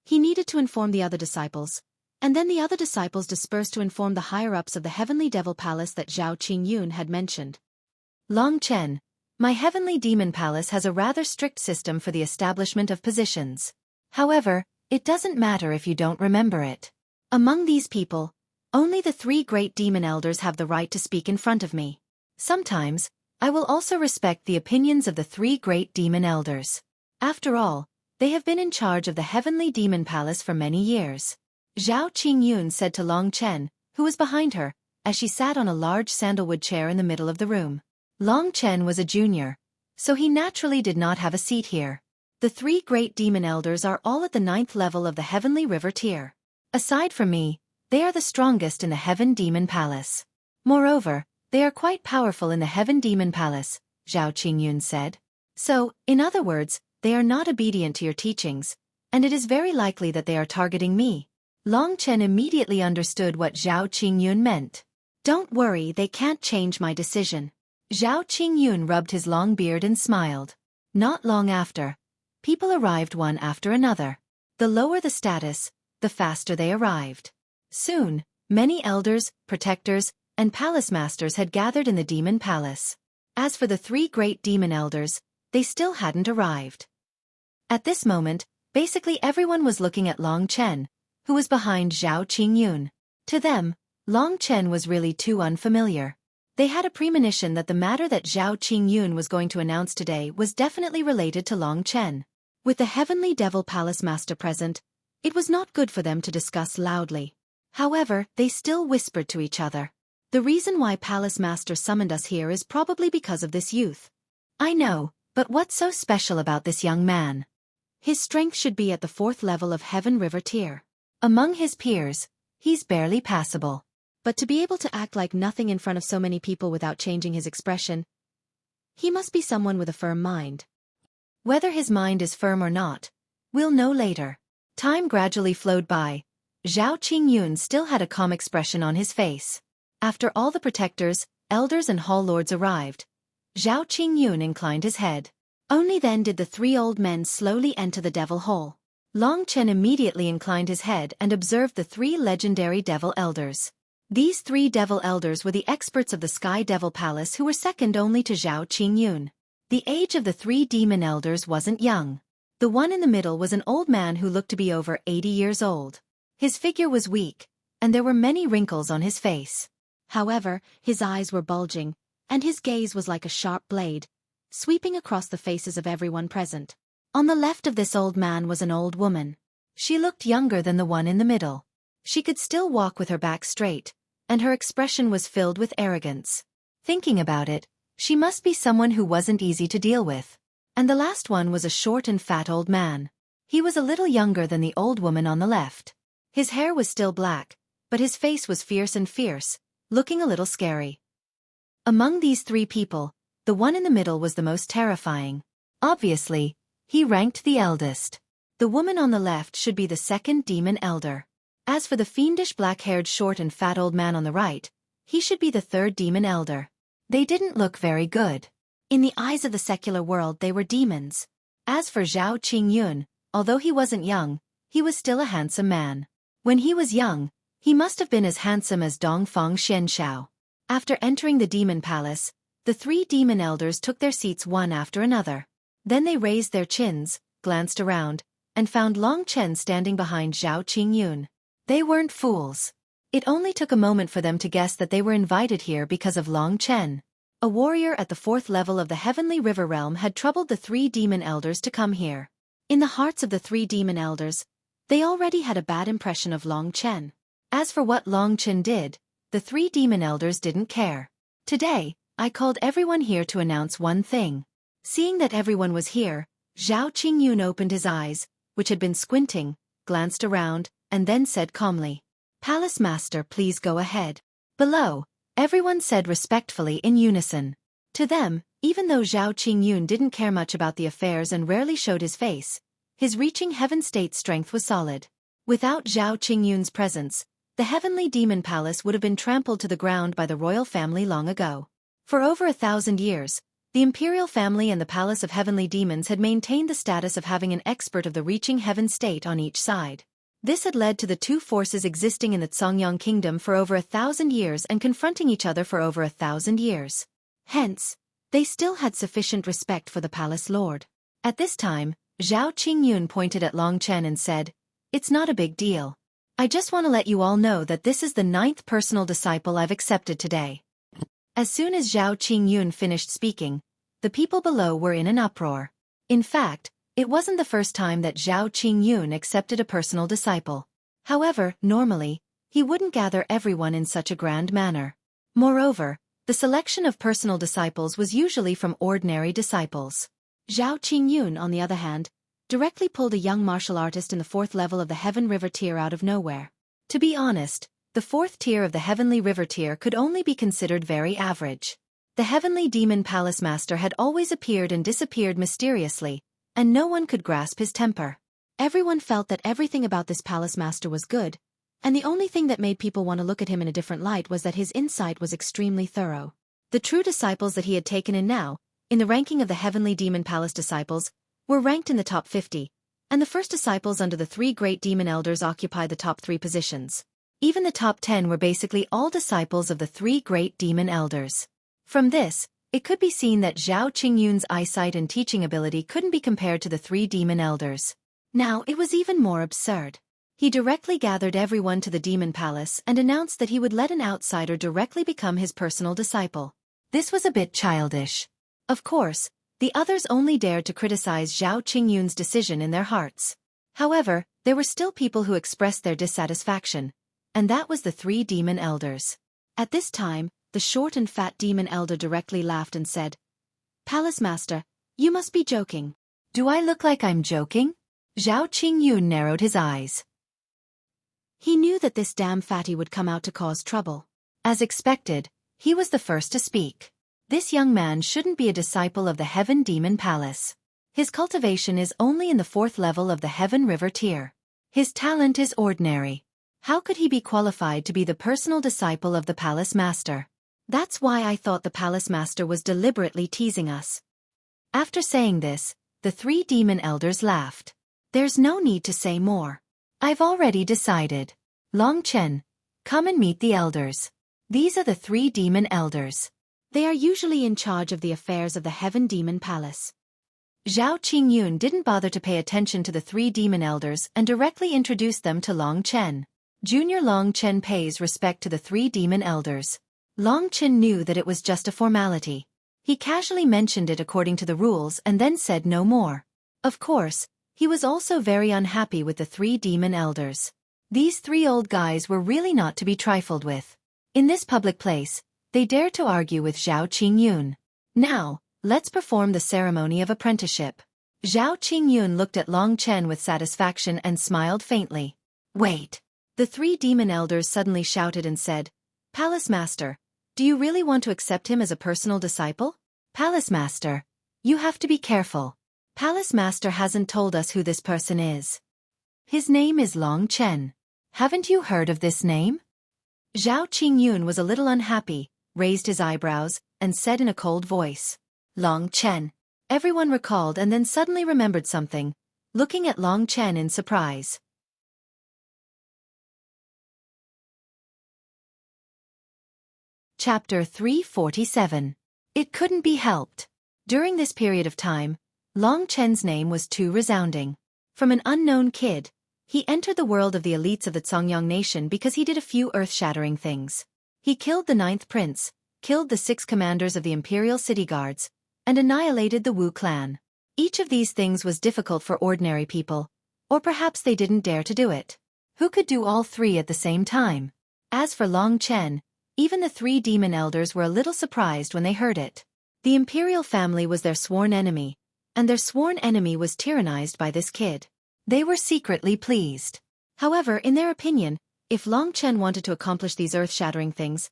He needed to inform the other disciples, and then the other disciples dispersed to inform the higher-ups of the Heavenly Devil Palace that Zhao Qingyun had mentioned. Long Chen, my Heavenly Demon Palace has a rather strict system for the establishment of positions. However, it doesn't matter if you don't remember it. Among these people, only the 3 great demon elders have the right to speak in front of me. Sometimes, I will also respect the opinions of the 3 great demon elders. After all, they have been in charge of the Heavenly Demon Palace for many years. Zhao Qingyun said to Long Chen, who was behind her, as she sat on a large sandalwood chair in the middle of the room. Long Chen was a junior, so he naturally did not have a seat here. The 3 great demon elders are all at the 9th level of the Heavenly River tier. Aside from me, they are the strongest in the Heaven Demon Palace. Moreover, they are quite powerful in the Heaven Demon Palace, Zhao Qingyun said. So, in other words, they are not obedient to your teachings, and it is very likely that they are targeting me. Long Chen immediately understood what Zhao Qingyun meant. Don't worry, they can't change my decision. Zhao Qingyun rubbed his long beard and smiled. Not long after, people arrived one after another. The lower the status, the faster they arrived. Soon, many elders, protectors, and palace masters had gathered in the Demon Palace. As for the 3 great demon elders, they still hadn't arrived. At this moment, basically everyone was looking at Long Chen, who was behind Zhao Qingyun. To them, Long Chen was really too unfamiliar. They had a premonition that the matter that Zhao Qingyun was going to announce today was definitely related to Long Chen. With the Heavenly Devil Palace Master present, it was not good for them to discuss loudly. However, they still whispered to each other. The reason why Palace Master summoned us here is probably because of this youth. I know, but what's so special about this young man? His strength should be at the 4th level of Heaven River tier. Among his peers, he's barely passable. But to be able to act like nothing in front of so many people without changing his expression, he must be someone with a firm mind. Whether his mind is firm or not, we'll know later. Time gradually flowed by. Zhao Qingyun still had a calm expression on his face. After all the protectors, elders and hall lords arrived, Zhao Qingyun inclined his head. Only then did the 3 old men slowly enter the Devil Hall. Long Chen immediately inclined his head and observed the 3 legendary Devil Elders. These 3 Devil Elders were the experts of the Sky Devil Palace who were second only to Zhao Qingyun. The age of the 3 Demon Elders wasn't young. The one in the middle was an old man who looked to be over 80 years old. His figure was weak, and there were many wrinkles on his face. However, his eyes were bulging, and his gaze was like a sharp blade, sweeping across the faces of everyone present. On the left of this old man was an old woman. She looked younger than the one in the middle. She could still walk with her back straight, and her expression was filled with arrogance. Thinking about it, she must be someone who wasn't easy to deal with. And the last one was a short and fat old man. He was a little younger than the old woman on the left. His hair was still black, but his face was fierce, looking a little scary. Among these 3 people, the one in the middle was the most terrifying. Obviously, he ranked the eldest. The woman on the left should be the 2nd Demon Elder. As for the fiendish black-haired short and fat old man on the right, he should be the 3rd Demon Elder. They didn't look very good. In the eyes of the secular world they were demons. As for Zhao Qingyun, although he wasn't young, he was still a handsome man. When he was young, he must have been as handsome as Dongfang Xianshao. After entering the Demon Palace, the 3 Demon Elders took their seats one after another. Then they raised their chins, glanced around, and found Long Chen standing behind Zhao Qingyun. They weren't fools. It only took a moment for them to guess that they were invited here because of Long Chen. A warrior at the 4th level of the Heavenly River Realm had troubled the 3 demon elders to come here. In the hearts of the 3 demon elders, they already had a bad impression of Long Chen. As for what Long Chen did, the 3 demon elders didn't care. Today, I called everyone here to announce one thing. Seeing that everyone was here, Zhao Qingyun opened his eyes, which had been squinting, glanced around, and then said calmly, "Palace Master, please go ahead." Below, everyone said respectfully in unison. To them, even though Zhao Qingyun didn't care much about the affairs and rarely showed his face, his reaching heaven state strength was solid. Without Zhao Qingyun's presence, the heavenly demon palace would have been trampled to the ground by the royal family long ago. For over 1,000 years, the imperial family and the palace of heavenly demons had maintained the status of having an expert of the reaching heaven state on each side. This had led to the 2 forces existing in the Songyang kingdom for over 1,000 years and confronting each other for over 1,000 years. Hence, they still had sufficient respect for the palace lord. At this time, Zhao Qingyun pointed at Long Chen and said, "It's not a big deal. I just want to let you all know that this is the 9th personal disciple I've accepted today." As soon as Zhao Qingyun finished speaking, the people below were in an uproar. In fact, it wasn't the first time that Zhao Qingyun accepted a personal disciple. However, normally, he wouldn't gather everyone in such a grand manner. Moreover, the selection of personal disciples was usually from ordinary disciples. Zhao Qingyun, on the other hand, directly pulled a young martial artist in the 4th level of the Heaven River tier out of nowhere. To be honest, the 4th tier of the Heavenly River tier could only be considered very average. The Heavenly Demon Palace Master had always appeared and disappeared mysteriously, and no one could grasp his temper. Everyone felt that everything about this Palace Master was good, and the only thing that made people want to look at him in a different light was that his insight was extremely thorough. The true disciples that he had taken in now, in the ranking of the Heavenly Demon Palace disciples, were ranked in the top 50, and the first disciples under the 3 great demon elders occupied the top 3 positions. Even the top 10 were basically all disciples of the 3 great demon elders. From this, it could be seen that Zhao Qingyun's eyesight and teaching ability couldn't be compared to the 3 demon elders. Now it was even more absurd. He directly gathered everyone to the demon palace and announced that he would let an outsider directly become his personal disciple. This was a bit childish. Of course, the others only dared to criticize Zhao Qingyun's decision in their hearts. However, there were still people who expressed their dissatisfaction, and that was the 3 demon elders. At this time, the short and fat demon elder directly laughed and said, "Palace Master, you must be joking." "Do I look like I'm joking?" Zhao Qingyun narrowed his eyes. He knew that this damn fatty would come out to cause trouble. As expected, he was the first to speak. This young man shouldn't be a disciple of the Heaven Demon Palace. His cultivation is only in the 4th level of the Heaven River tier. His talent is ordinary. How could he be qualified to be the personal disciple of the Palace Master? That's why I thought the Palace Master was deliberately teasing us. After saying this, the 3 demon elders laughed. There's no need to say more. I've already decided. Long Chen, come and meet the elders. These are the 3 demon elders. They are usually in charge of the affairs of the Heaven Demon Palace. Zhao Qingyun didn't bother to pay attention to the 3 demon elders and directly introduced them to Long Chen. Junior Long Chen pays respect to the 3 demon elders. Long Chen knew that it was just a formality. He casually mentioned it according to the rules and then said no more. Of course, he was also very unhappy with the 3 demon elders. These 3 old guys were really not to be trifled with. In this public place, they dared to argue with Zhao Qingyun. Now, let's perform the ceremony of apprenticeship. Zhao Qingyun looked at Long Chen with satisfaction and smiled faintly. Wait. The 3 demon elders suddenly shouted and said, "Palace Master, do you really want to accept him as a personal disciple?" "Palace Master, you have to be careful. Palace Master hasn't told us who this person is. His name is Long Chen. Haven't you heard of this name?" Zhao Qingyun was a little unhappy, raised his eyebrows, and said in a cold voice, "Long Chen." Everyone recalled and then suddenly remembered something, looking at Long Chen in surprise. Chapter 347. It couldn't be helped. During this period of time, Long Chen's name was too resounding. From an unknown kid, He entered the world of the elites of the Zongyang nation because he did a few earth-shattering things. He killed the 9th prince, killed the 6 commanders of the imperial city guards, and annihilated the Wu clan. Each of these things was difficult for ordinary people, or perhaps they didn't dare to do it. Who could do all 3 at the same time? As for Long Chen, even the 3 demon elders were a little surprised when they heard it. The imperial family was their sworn enemy, and their sworn enemy was tyrannized by this kid. They were secretly pleased. However, in their opinion, if Long Chen wanted to accomplish these earth-shattering things,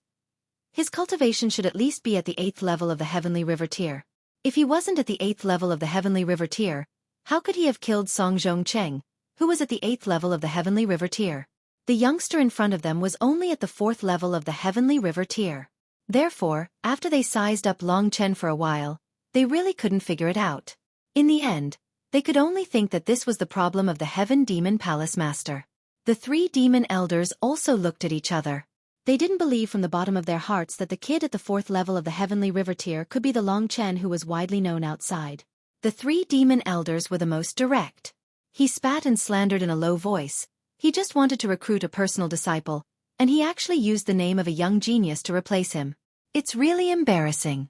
his cultivation should at least be at the 8th level of the Heavenly River tier. If he wasn't at the 8th level of the Heavenly River tier, how could he have killed Song Zhongcheng, who was at the 8th level of the Heavenly River tier? The youngster in front of them was only at the 4th level of the Heavenly River tier. Therefore, after they sized up Long Chen for a while, they really couldn't figure it out. In the end, they could only think that this was the problem of the Heaven Demon Palace Master. The 3 demon elders also looked at each other. They didn't believe from the bottom of their hearts that the kid at the 4th level of the Heavenly River tier could be the Long Chen who was widely known outside. The 3 demon elders were the most direct. He spat and slandered in a low voice. He just wanted to recruit a personal disciple, and he actually used the name of a young genius to replace him. It's really embarrassing.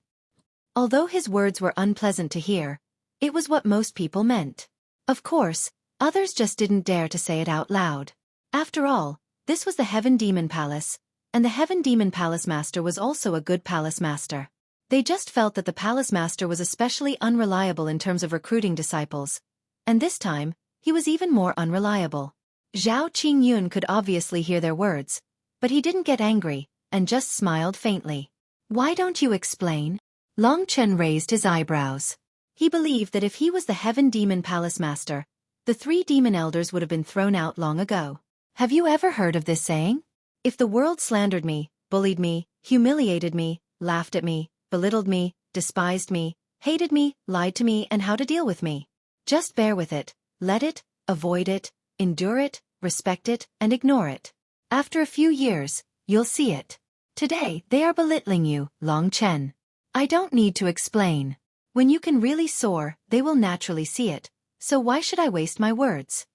Although his words were unpleasant to hear, it was what most people meant. Of course, others just didn't dare to say it out loud. After all, this was the Heaven Demon Palace, and the Heaven Demon Palace Master was also a good palace master. They just felt that the palace master was especially unreliable in terms of recruiting disciples, and this time, he was even more unreliable. Zhao Qingyun could obviously hear their words, but he didn't get angry, and just smiled faintly. Why don't you explain? Long Chen raised his eyebrows. He believed that if he was the Heaven Demon Palace Master, the 3 demon elders would have been thrown out long ago. Have you ever heard of this saying? If the world slandered me, bullied me, humiliated me, laughed at me, belittled me, despised me, hated me, lied to me, and how to deal with me. Just bear with it, let it, avoid it, endure it, respect it, and ignore it. After a few years, you'll see it. Today, they are belittling you, Long Chen. I don't need to explain. When you can really soar, they will naturally see it, so why should I waste my words?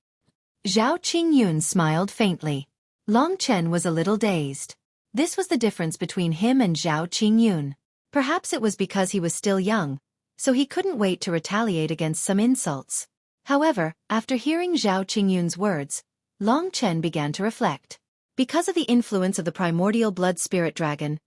Zhao Qingyun smiled faintly. Long Chen was a little dazed. This was the difference between him and Zhao Qingyun. Perhaps it was because he was still young, so he couldn't wait to retaliate against some insults. However, after hearing Zhao Qingyun's words, Long Chen began to reflect. Because of the influence of the primordial blood spirit dragon,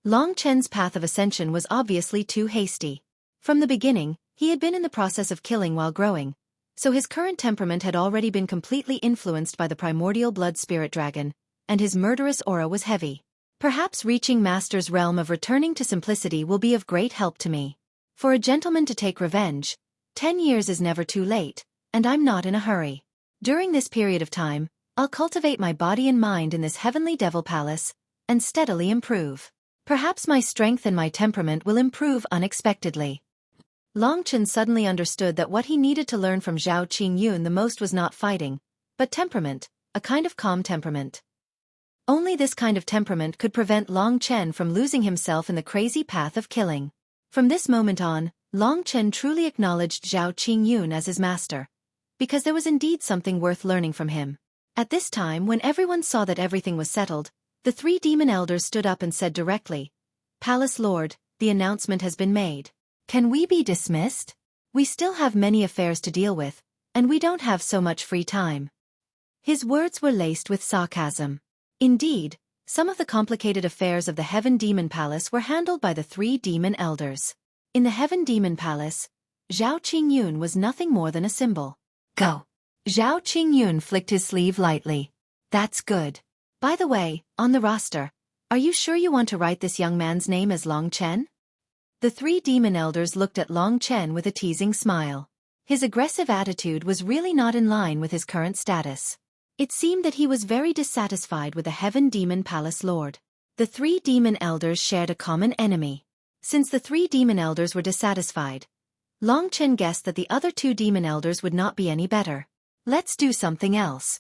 Long Chen's path of ascension was obviously too hasty. From the beginning, he had been in the process of killing while growing, so his current temperament had already been completely influenced by the primordial blood spirit dragon, and his murderous aura was heavy. Perhaps reaching Master's realm of returning to simplicity will be of great help to me. For a gentleman to take revenge, 10 years is never too late, and I'm not in a hurry. During this period of time, I'll cultivate my body and mind in this heavenly devil palace, and steadily improve. Perhaps my strength and my temperament will improve unexpectedly. Long Chen suddenly understood that what he needed to learn from Zhao Qingyun the most was not fighting, but temperament, a kind of calm temperament. Only this kind of temperament could prevent Long Chen from losing himself in the crazy path of killing. From this moment on, Long Chen truly acknowledged Zhao Qingyun as his master, because there was indeed something worth learning from him. At this time, when everyone saw that everything was settled, the 3 demon elders stood up and said directly, "Palace Lord, the announcement has been made. Can we be dismissed? We still have many affairs to deal with, and we don't have so much free time." His words were laced with sarcasm. Indeed, some of the complicated affairs of the Heaven Demon Palace were handled by the 3 demon elders. In the Heaven Demon Palace, Zhao Qingyun was nothing more than a symbol. Go. Zhao Qingyun flicked his sleeve lightly. That's good. By the way, on the roster, are you sure you want to write this young man's name as Long Chen? The 3 demon elders looked at Long Chen with a teasing smile. His aggressive attitude was really not in line with his current status. It seemed that he was very dissatisfied with the Heaven Demon Palace Lord. The 3 demon elders shared a common enemy. Since the 3 demon elders were dissatisfied, Long Chen guessed that the other 2 demon elders would not be any better. Let's do something else.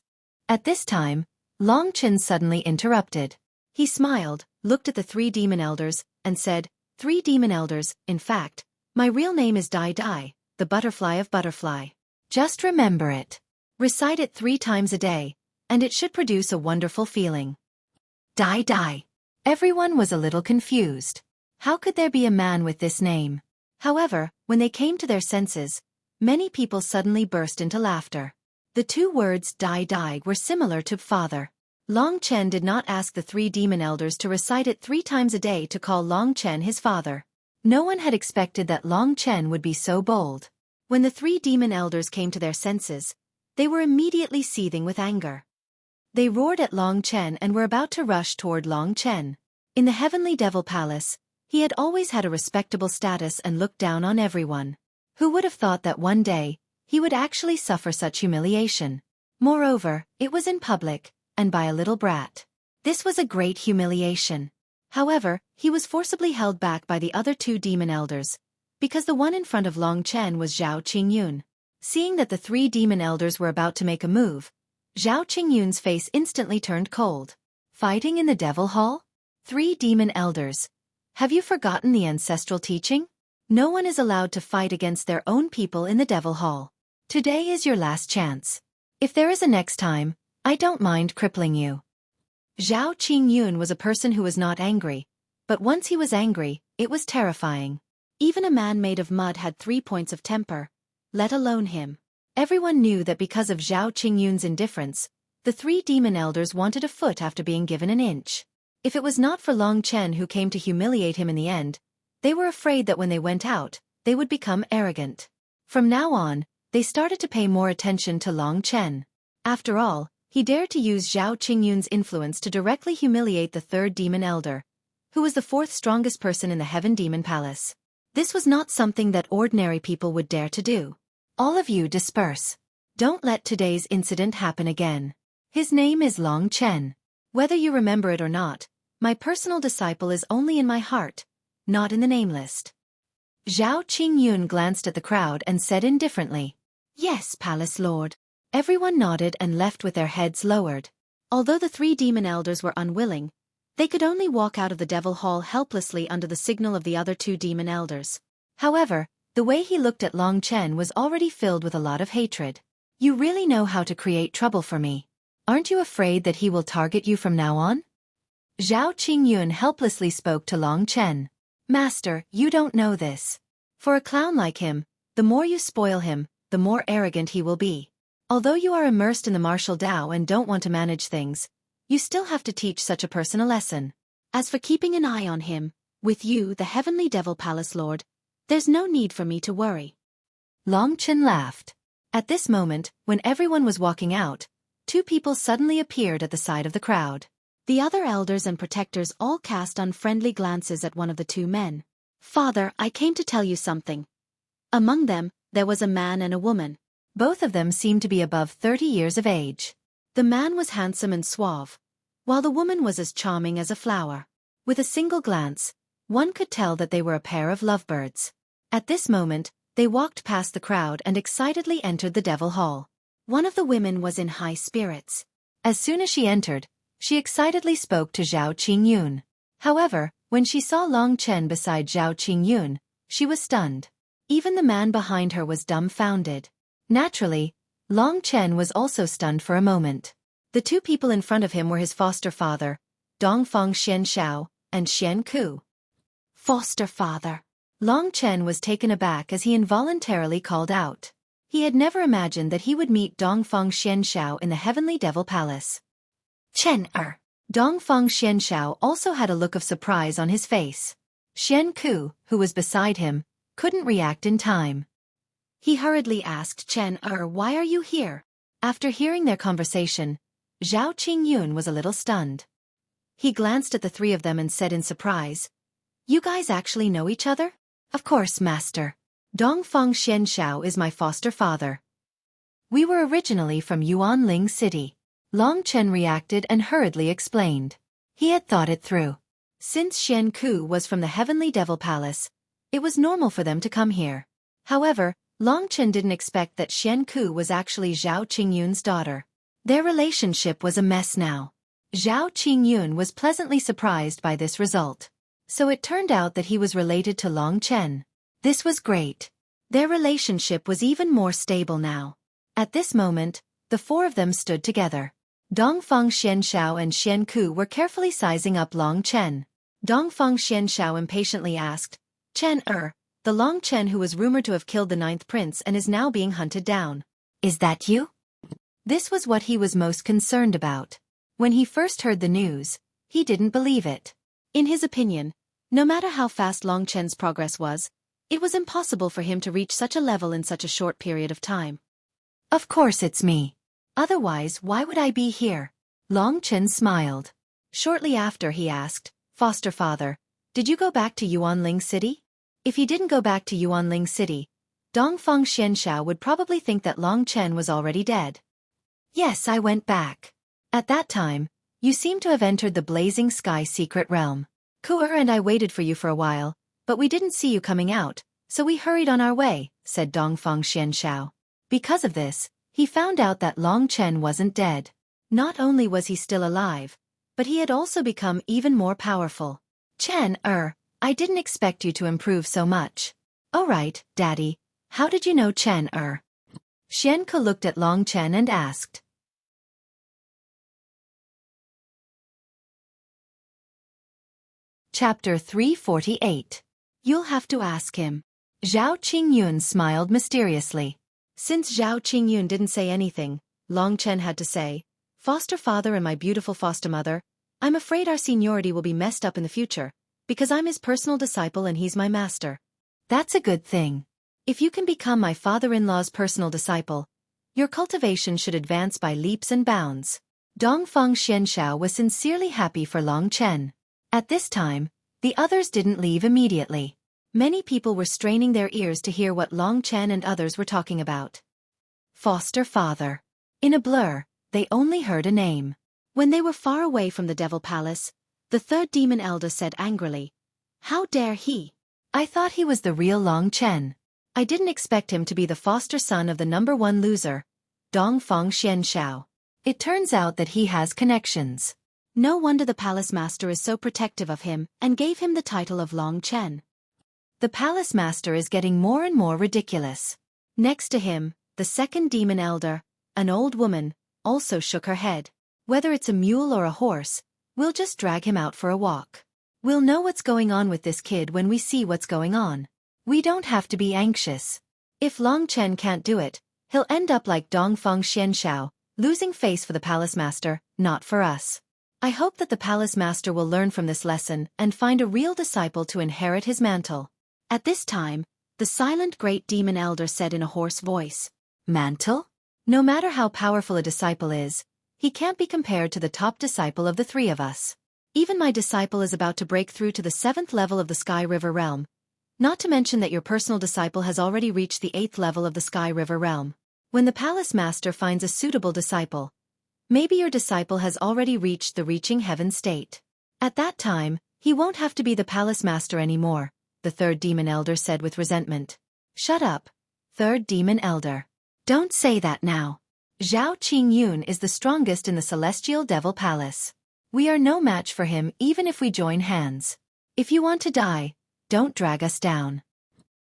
At this time, Long Chen suddenly interrupted. He smiled, looked at the 3 demon elders, and said, 3 demon elders, in fact, my real name is Dai Dai, the butterfly of butterfly. Just remember it. Recite it 3 times a day, and it should produce a wonderful feeling. Die. Everyone was a little confused. How could there be a man with this name? However, when they came to their senses, many people suddenly burst into laughter. The 2 words die were similar to father. Long Chen did not ask the 3 demon elders to recite it 3 times a day to call Long Chen his father. No one had expected that Long Chen would be so bold. When the 3 demon elders came to their senses, they were immediately seething with anger. They roared at Long Chen and were about to rush toward Long Chen. In the Heavenly Devil Palace, he had always had a respectable status and looked down on everyone. Who would have thought that one day, he would actually suffer such humiliation? Moreover, it was in public, and by a little brat. This was a great humiliation. However, he was forcibly held back by the other 2 demon elders, because the one in front of Long Chen was Zhao Qingyun. Seeing that the 3 demon elders were about to make a move, Zhao Qingyun's face instantly turned cold. Fighting in the Devil Hall? 3 demon elders. Have you forgotten the ancestral teaching? No one is allowed to fight against their own people in the Devil Hall. Today is your last chance. If there is a next time, I don't mind crippling you. Zhao Qingyun was a person who was not angry, but once he was angry, it was terrifying. Even a man made of mud had 3 points of temper, let alone him. Everyone knew that because of Zhao Qingyun's indifference, the 3 demon elders wanted a foot after being given an inch. If it was not for Long Chen who came to humiliate him in the end, they were afraid that when they went out, they would become arrogant. From now on, they started to pay more attention to Long Chen. After all, he dared to use Zhao Qingyun's influence to directly humiliate the 3rd demon elder, who was the 4th strongest person in the Heaven Demon Palace. This was not something that ordinary people would dare to do. All of you disperse. Don't let today's incident happen again. His name is Long Chen. Whether you remember it or not, my personal disciple is only in my heart, not in the name list. Zhao Qingyun glanced at the crowd and said indifferently, "Yes, Palace Lord." Everyone nodded and left with their heads lowered. Although the 3 demon elders were unwilling, they could only walk out of the Devil Hall helplessly under the signal of the other 2 demon elders. However, the way he looked at Long Chen was already filled with a lot of hatred. You really know how to create trouble for me. Aren't you afraid that he will target you from now on? Zhao Qingyun helplessly spoke to Long Chen. Master, you don't know this. For a clown like him, the more you spoil him, the more arrogant he will be. Although you are immersed in the martial Dao and don't want to manage things, you still have to teach such a person a lesson. As for keeping an eye on him, with you, the Heavenly Devil Palace Lord, there's no need for me to worry. Long Chen laughed. At this moment, when everyone was walking out, 2 people suddenly appeared at the side of the crowd. The other elders and protectors all cast unfriendly glances at one of the 2 men. "Father, I came to tell you something." Among them, there was a man and a woman. Both of them seemed to be above 30 years of age. The man was handsome and suave, while the woman was as charming as a flower. With a single glance, one could tell that they were a pair of lovebirds. At this moment, they walked past the crowd and excitedly entered the Devil Hall. One of the women was in high spirits. As soon as she entered, she excitedly spoke to Zhao Qingyun. However, when she saw Long Chen beside Zhao Qingyun, she was stunned. Even the man behind her was dumbfounded. Naturally, Long Chen was also stunned for a moment. The 2 people in front of him were his foster father, Dongfang Xianshao, and Xueqi. Foster father. Long Chen was taken aback as he involuntarily called out. He had never imagined that he would meet Dongfang Xianshao in the Heavenly Devil Palace. Chen-er. Dongfang Xianshao also had a look of surprise on his face. Xueqi, who was beside him, couldn't react in time. He hurriedly asked Chen-er, "Why are you here?" After hearing their conversation, Zhao Qingyun was a little stunned. He glanced at the 3 of them and said in surprise, "You guys actually know each other?" "Of course, master. Dongfang Xianshao is my foster father. We were originally from Yuanling City." Long Chen reacted and hurriedly explained. He had thought it through. Since Xueqi was from the Heavenly Devil Palace, it was normal for them to come here. However, Long Chen didn't expect that Xueqi was actually Zhao Qingyun's daughter. Their relationship was a mess now. Zhao Qingyun was pleasantly surprised by this result. So it turned out that he was related to Long Chen. This was great. Their relationship was even more stable now. At this moment, The four of them stood together. Dongfang Xianshao and Xueqi were carefully sizing up Long Chen. Dongfang Xianshao impatiently asked, Chen the Long Chen who was rumored to have killed the 9th prince and is now being hunted down. Is that you? This was what he was most concerned about. When he first heard the news, he didn't believe it. In his opinion, no matter how fast Long Chen's progress was, it was impossible for him to reach such a level in such a short period of time. Of course it's me. Otherwise, why would I be here? Long Chen smiled. Shortly after he asked, Foster father, did you go back to Yuanling City? If he didn't go back to Yuanling City, Dongfang Xianshao would probably think that Long Chen was already dead. Yes, I went back. At that time, you seem to have entered the Blazing Sky secret realm. Ku'er and I waited for you for a while, but we didn't see you coming out, so we hurried on our way, said Dongfang Xianshao. Because of this, he found out that Long Chen wasn't dead. Not only was he still alive, but he had also become even more powerful. Chen, I didn't expect you to improve so much. Oh right, Daddy, how did you know Chen, Xueqi looked at Long Chen and asked. Chapter 348. You'll have to ask him. Zhao Qingyun smiled mysteriously. Since Zhao Qingyun didn't say anything, Long Chen had to say, Foster father and my beautiful foster mother, I'm afraid our seniority will be messed up in the future, because I'm his personal disciple and he's my master. That's a good thing. If you can become my father-in-law's personal disciple, your cultivation should advance by leaps and bounds. Dongfang Xianshao was sincerely happy for Long Chen. At this time, the others didn't leave immediately. Many people were straining their ears to hear what Long Chen and others were talking about. Foster father. In a blur, they only heard a name. When they were far away from the Devil Palace, the third demon elder said angrily, How dare he? I thought he was the real Long Chen. I didn't expect him to be the foster son of the #1 loser, Dongfang Xianshao. It turns out that he has connections. No wonder the palace master is so protective of him and gave him the title of Long Chen. The palace master is getting more and more ridiculous. Next to him, the second demon elder, an old woman, also shook her head. Whether it's a mule or a horse, we'll just drag him out for a walk. We'll know what's going on with this kid when we see what's going on. We don't have to be anxious. If Long Chen can't do it, he'll end up like Dongfang Xianshao, losing face for the palace master, not for us. I hope that the palace master will learn from this lesson and find a real disciple to inherit his mantle. At this time, the silent great demon elder said in a hoarse voice, Mantle? No matter how powerful a disciple is, he can't be compared to the top disciple of the three of us. Even my disciple is about to break through to the 7th level of the Sky River realm. Not to mention that your personal disciple has already reached the 8th level of the Sky River realm. When the palace master finds a suitable disciple, maybe your disciple has already reached the reaching heaven state. At that time, he won't have to be the palace master anymore, the third demon elder said with resentment. Shut up, third demon elder. Don't say that now. Zhao Qingyun is the strongest in the Celestial Devil Palace. We are no match for him even if we join hands. If you want to die, don't drag us down.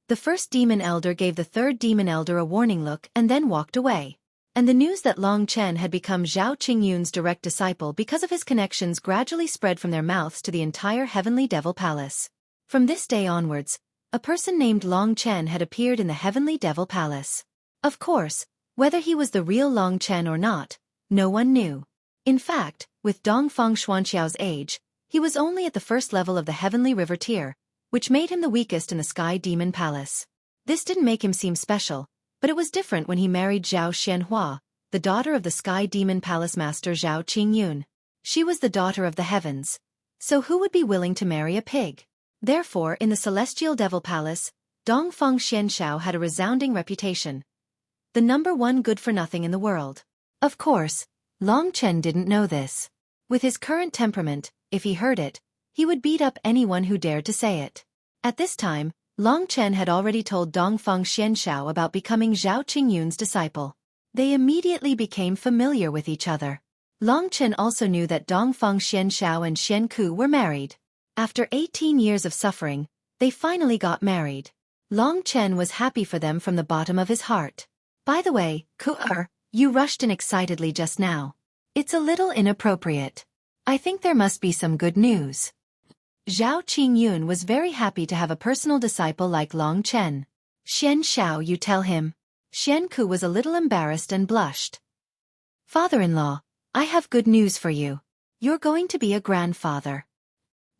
The first demon elder gave the third demon elder a warning look and then walked away. And the news that Long Chen had become Zhao Qingyun's direct disciple because of his connections gradually spread from their mouths to the entire Heavenly Devil Palace. From this day onwards, a person named Long Chen had appeared in the Heavenly Devil Palace. Of course, whether he was the real Long Chen or not, no one knew. In fact, with Dongfang Xuanxiao's age, he was only at the first level of the Heavenly River tier, which made him the weakest in the Sky Demon Palace. This didn't make him seem special, but it was different when he married Zhao Xianhua, the daughter of the Sky Demon Palace Master Zhao Qingyun. She was the daughter of the heavens. So who would be willing to marry a pig? Therefore, in the Celestial Devil Palace, Dongfang Xianshao had a resounding reputation. The #1 good-for-nothing in the world. Of course, Long Chen didn't know this. With his current temperament, if he heard it, he would beat up anyone who dared to say it. At this time, Long Chen had already told Dongfang Xianshao about becoming Zhao Qingyun's disciple. They immediately became familiar with each other. Long Chen also knew that Dongfang Xianshao and Xueqi were married. After 18 years of suffering, they finally got married. Long Chen was happy for them from the bottom of his heart. By the way, Ku'er, You rushed in excitedly just now. It's a little inappropriate. I think there must be some good news. Zhao Qingyun was very happy to have a personal disciple like Long Chen. Xian Xiao, you tell him. Xian Ku was a little embarrassed and blushed. Father-in-law, I have good news for you. You're going to be a grandfather.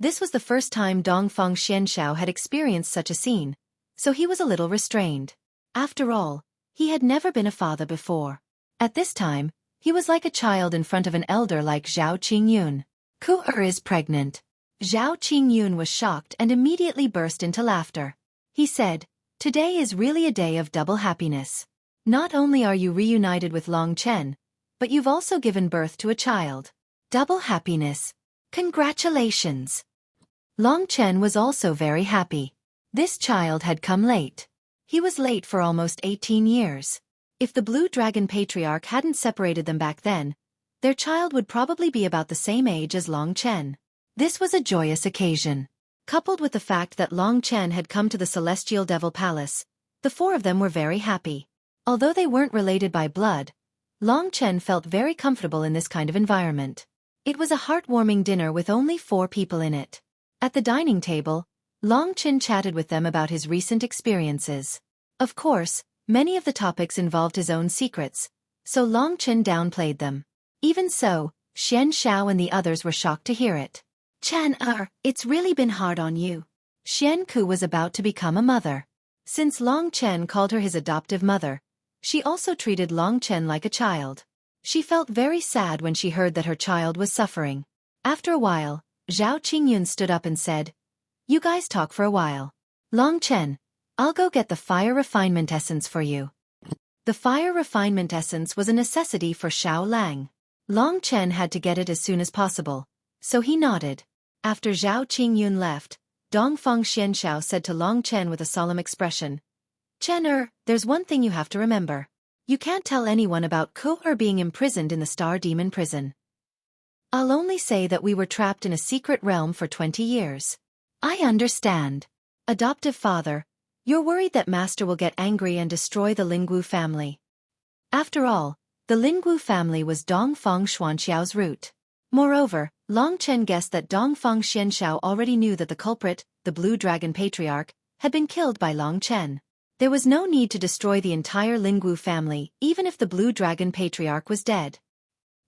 This was the first time Dongfang Xianxiao had experienced such a scene, so he was a little restrained. After all, he had never been a father before. At this time, he was like a child in front of an elder like Zhao Qingyun. Ku-er is pregnant. Zhao Qingyun was shocked and immediately burst into laughter. He said, "Today is really a day of double happiness. Not only are you reunited with Long Chen, but you've also given birth to a child. Double happiness. Congratulations." Long Chen was also very happy. This child had come late. He was late for almost 18 years. If the Blue Dragon Patriarch hadn't separated them back then, their child would probably be about the same age as Long Chen. This was a joyous occasion. Coupled with the fact that Long Chen had come to the Celestial Devil Palace, the four of them were very happy. Although they weren't related by blood, Long Chen felt very comfortable in this kind of environment. It was a heartwarming dinner with only 4 people in it. At the dining table, Long Chen chatted with them about his recent experiences. Of course, many of the topics involved his own secrets, so Long Chen downplayed them. Even so, Xian Xiao and the others were shocked to hear it. Chen, it's really been hard on you. Xian Ku was about to become a mother. Since Long Chen called her his adoptive mother, she also treated Long Chen like a child. She felt very sad when she heard that her child was suffering. After a while, Zhao Qingyun stood up and said, "You guys talk for a while. Long Chen, I'll go get the fire refinement essence for you." The fire refinement essence was a necessity for Xiao Lang. Long Chen had to get it as soon as possible, so he nodded. After Zhao Qingyun left, Dongfang Xianxiao said to Long Chen with a solemn expression, "Chen, there's one thing you have to remember. You can't tell anyone about Ku-er being imprisoned in the Star Demon Prison. I'll only say that we were trapped in a secret realm for 20 years. I understand. Adoptive father, you're worried that Master will get angry and destroy the Lingwu family." After all, the Lingwu family was Dongfang Xuanxiao's root. Moreover, Long Chen guessed that Dongfang Xianxiao already knew that the culprit, the Blue Dragon Patriarch, had been killed by Long Chen. There was no need to destroy the entire Lingwu family even if the Blue Dragon Patriarch was dead.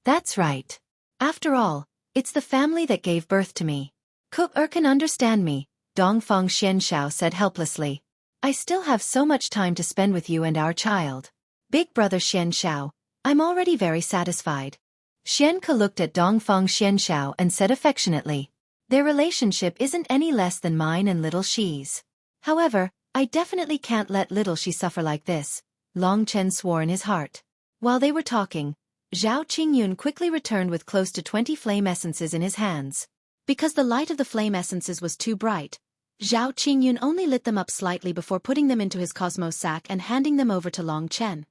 That's right. After all, it's the family that gave birth to me. Ku-er can understand me, Dongfang Xianxiao said helplessly. I still have so much time to spend with you and our child. Big brother Xianxiao, I'm already very satisfied. Xianke looked at Dongfang Xianxiao and said affectionately, "Their relationship isn't any less than mine and little Xi's. However, I definitely can't let little Xi suffer like this," Long Chen swore in his heart. While they were talking, Zhao Qingyun quickly returned with close to 20 flame essences in his hands. Because the light of the flame essences was too bright, Zhao Qingyun only lit them up slightly before putting them into his cosmos sack and handing them over to Long Chen.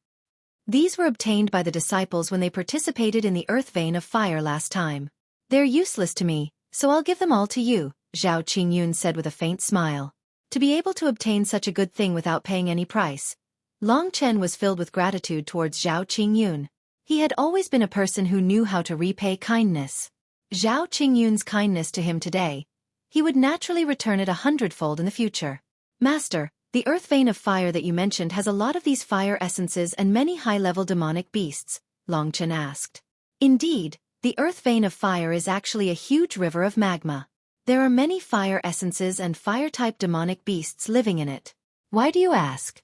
These were obtained by the disciples when they participated in the earth vein of fire last time. They're useless to me, so I'll give them all to you, Zhao Qingyun said with a faint smile. To be able to obtain such a good thing without paying any price, Long Chen was filled with gratitude towards Zhao Qingyun. He had always been a person who knew how to repay kindness. Zhao Qingyun's kindness to him today, he would naturally return it 100-fold in the future. Master, the earth vein of fire that you mentioned has a lot of these fire essences and many high-level demonic beasts, Long Chen asked. Indeed, the earth vein of fire is actually a huge river of magma. There are many fire essences and fire-type demonic beasts living in it. Why do you ask?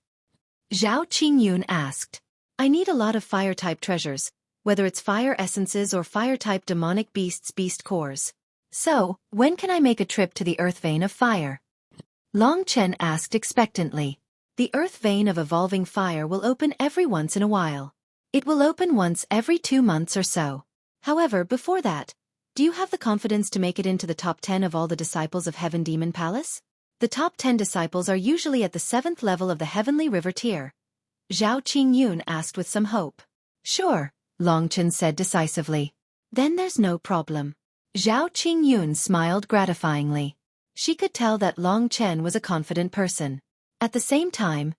Zhao Qingyun asked. I need a lot of fire-type treasures, whether it's fire essences or fire-type demonic beasts beast cores. So, when can I make a trip to the earth vein of fire? Long Chen asked expectantly. The earth vein of evolving fire will open every once in a while. It will open once every 2 months or so. However, before that, do you have the confidence to make it into the top 10 of all the disciples of Heaven Demon Palace? The top 10 disciples are usually at the 7th level of the Heavenly River tier. Zhao Qingyun asked with some hope. Sure, Long Chen said decisively. Then there's no problem. Zhao Qingyun smiled gratifyingly. She could tell that Long Chen was a confident person. At the same time,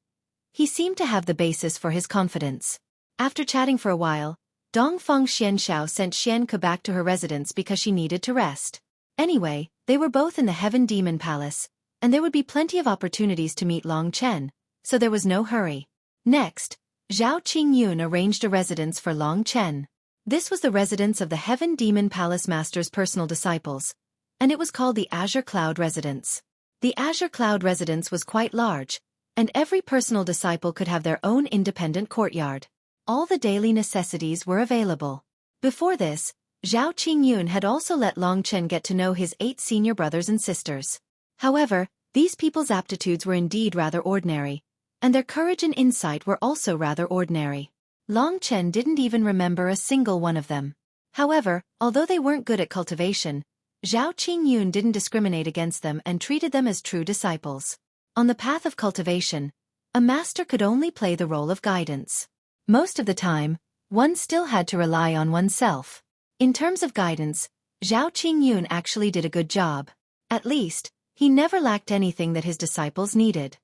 he seemed to have the basis for his confidence. After chatting for a while, Dongfang Xianshao sent Xueqi back to her residence because she needed to rest. Anyway, they were both in the Heaven Demon Palace, and there would be plenty of opportunities to meet Long Chen, so there was no hurry. Next, Zhao Qingyun arranged a residence for Long Chen. This was the residence of the Heaven Demon Palace Master's personal disciples, and it was called the Azure Cloud Residence. The Azure Cloud Residence was quite large, and every personal disciple could have their own independent courtyard. All the daily necessities were available. Before this, Zhao Qingyun had also let Long Chen get to know his 8 senior brothers and sisters. However, these people's aptitudes were indeed rather ordinary, and their courage and insight were also rather ordinary. Long Chen didn't even remember a single one of them. However, although they weren't good at cultivation, Zhao Qingyun didn't discriminate against them and treated them as true disciples. On the path of cultivation, a master could only play the role of guidance. Most of the time, one still had to rely on oneself. In terms of guidance, Zhao Qingyun actually did a good job. At least, he never lacked anything that his disciples needed.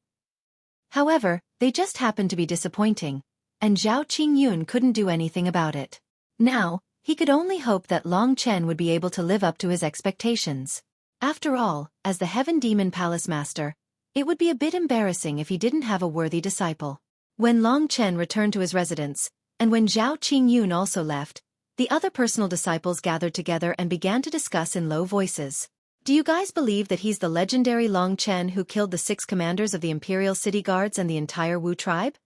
However, they just happened to be disappointing, and Zhao Qingyun couldn't do anything about it. Now, he could only hope that Long Chen would be able to live up to his expectations. After all, as the Heaven Demon Palace Master, it would be a bit embarrassing if he didn't have a worthy disciple. When Long Chen returned to his residence, and when Zhao Qingyun also left, the other personal disciples gathered together and began to discuss in low voices. Do you guys believe that he's the legendary Long Chen who killed the 6 commanders of the Imperial City Guards and the entire Wu tribe?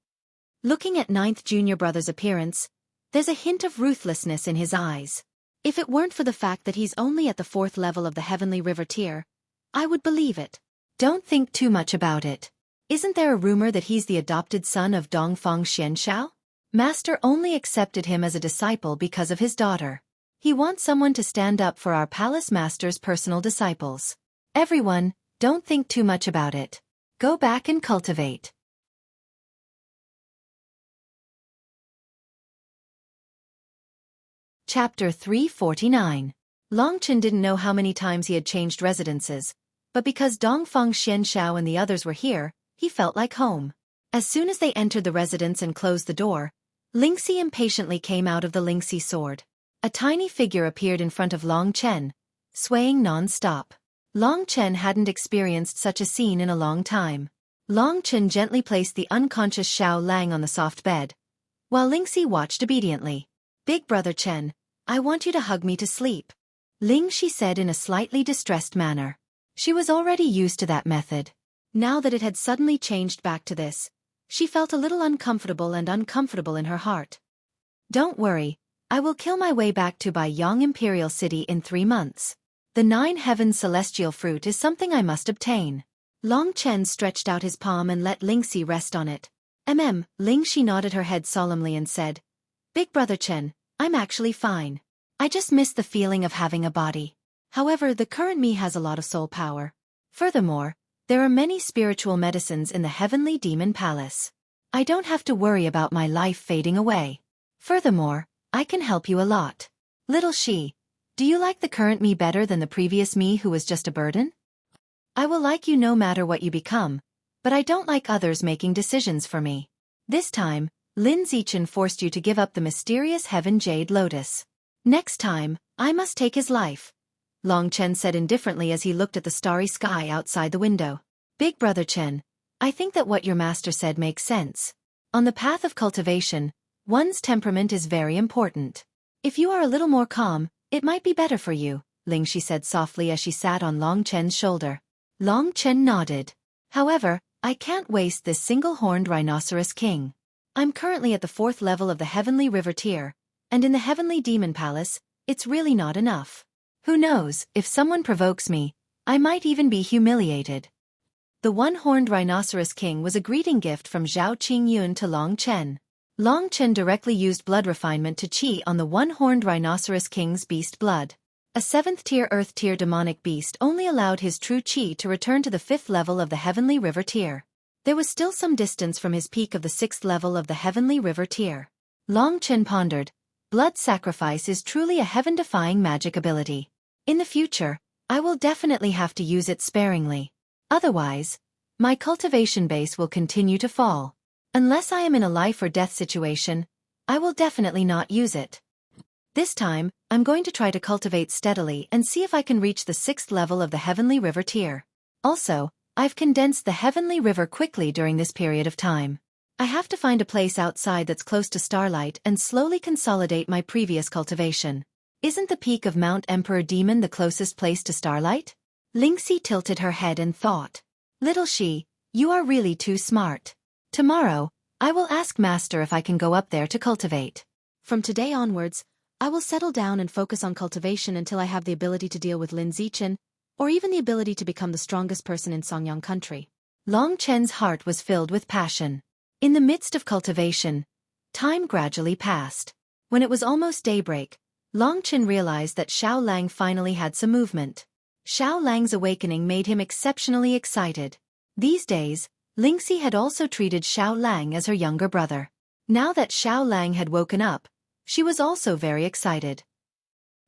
Looking at 9th Junior Brother's appearance, there's a hint of ruthlessness in his eyes. If it weren't for the fact that he's only at the 4th level of the Heavenly River tier, I would believe it. Don't think too much about it. Isn't there a rumor that he's the adopted son of Dongfang Xianshao? Master only accepted him as a disciple because of his daughter. He wants someone to stand up for our palace master's personal disciples. Everyone, don't think too much about it. Go back and cultivate. Chapter 349. Long Chen didn't know how many times he had changed residences, but because Dongfang Xianshao and the others were here, he felt like home. As soon as they entered the residence and closed the door, Lingxi impatiently came out of the Lingxi sword. A tiny figure appeared in front of Long Chen, swaying non-stop. Long Chen hadn't experienced such a scene in a long time. Long Chen gently placed the unconscious Xiao Lang on the soft bed, while Lingxi watched obediently. Big brother Chen, I want you to hug me to sleep, Lingxi said in a slightly distressed manner. She was already used to that method. Now that it had suddenly changed back to this, she felt a little uncomfortable in her heart. Don't worry, I will kill my way back to Baiyang Imperial City in 3 months. The 9 Heavens Celestial Fruit is something I must obtain. Long Chen stretched out his palm and let Lingxi rest on it. Lingxi nodded her head solemnly and said, Big brother Chen, I'm actually fine. I just miss the feeling of having a body. However, the current me has a lot of soul power. Furthermore, there are many spiritual medicines in the Heavenly Demon Palace. I don't have to worry about my life fading away. Furthermore, I can help you a lot. Little Shi, do you like the current me better than the previous me who was just a burden? I will like you no matter what you become, but I don't like others making decisions for me. This time, Lin Zichen forced you to give up the mysterious Heaven Jade Lotus. Next time, I must take his life, Long Chen said indifferently as he looked at the starry sky outside the window. Big brother Chen, I think that what your master said makes sense. On the path of cultivation, one's temperament is very important. If you are a little more calm, it might be better for you, Lingxi said softly as she sat on Long Chen's shoulder. Long Chen nodded. However, I can't waste this single-horned rhinoceros king. I'm currently at the 4th level of the Heavenly River tier, and in the Heavenly Demon Palace, it's really not enough. Who knows, if someone provokes me, I might even be humiliated. The one-horned rhinoceros king was a greeting gift from Zhao Qingyun to Long Chen. Long Chen directly used blood refinement to chi on the one-horned rhinoceros king's beast blood. A 7th-tier Earth-tier demonic beast only allowed his true chi to return to the 5th level of the Heavenly River tier. There was still some distance from his peak of the 6th level of the Heavenly River tier. Long Chen pondered, blood sacrifice is truly a heaven-defying magic ability. In the future, I will definitely have to use it sparingly. Otherwise, my cultivation base will continue to fall. Unless I am in a life or death situation, I will definitely not use it. This time, I'm going to try to cultivate steadily and see if I can reach the 6th level of the Heavenly River tier. Also, I've condensed the Heavenly River quickly during this period of time. I have to find a place outside that's close to starlight and slowly consolidate my previous cultivation. Isn't the peak of Mount Emperor Demon the closest place to starlight? Lingxi tilted her head and thought. Little she, you are really too smart. Tomorrow, I will ask Master if I can go up there to cultivate. From today onwards, I will settle down and focus on cultivation until I have the ability to deal with Lin Zichen, or even the ability to become the strongest person in Songyang country. Long Chen's heart was filled with passion. In the midst of cultivation, time gradually passed. When it was almost daybreak, Long Chen realized that Xiao Lang finally had some movement. Xiao Lang's awakening made him exceptionally excited. These days, Lingxi had also treated Xiao Lang as her younger brother. Now that Xiao Lang had woken up, she was also very excited.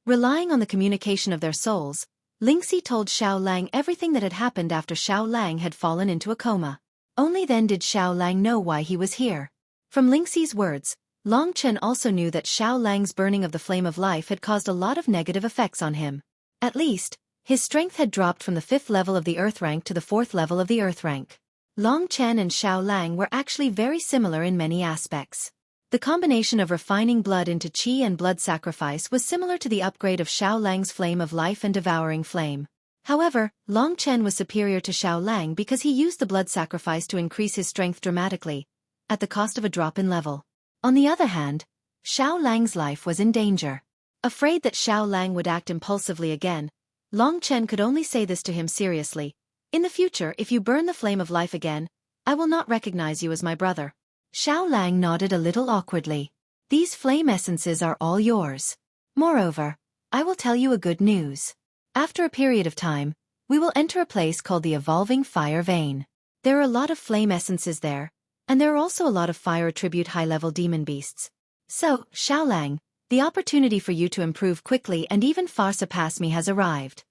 Relying on the communication of their souls, Lingxi told Xiao Lang everything that had happened after Xiao Lang had fallen into a coma. Only then did Xiao Lang know why he was here. From Lingxi's words, Long Chen also knew that Xiao Lang's burning of the flame of life had caused a lot of negative effects on him. At least, his strength had dropped from the 5th level of the earth rank to the 4th level of the earth rank. Long Chen and Xiao Lang were actually very similar in many aspects. The combination of refining blood into qi and blood sacrifice was similar to the upgrade of Xiao Lang's flame of life and devouring flame. However, Long Chen was superior to Xiao Lang because he used the blood sacrifice to increase his strength dramatically, at the cost of a drop in level. On the other hand, Xiao Lang's life was in danger. Afraid that Xiao Lang would act impulsively again, Long Chen could only say this to him seriously. In the future, if you burn the flame of life again, I will not recognize you as my brother. Xiao Lang nodded a little awkwardly. These flame essences are all yours. Moreover, I will tell you a good news. After a period of time, we will enter a place called the Evolving Fire Vein. There are a lot of flame essences there, and there are also a lot of fire attribute high-level demon beasts. So, Xiao Lang, the opportunity for you to improve quickly and even far surpass me has arrived.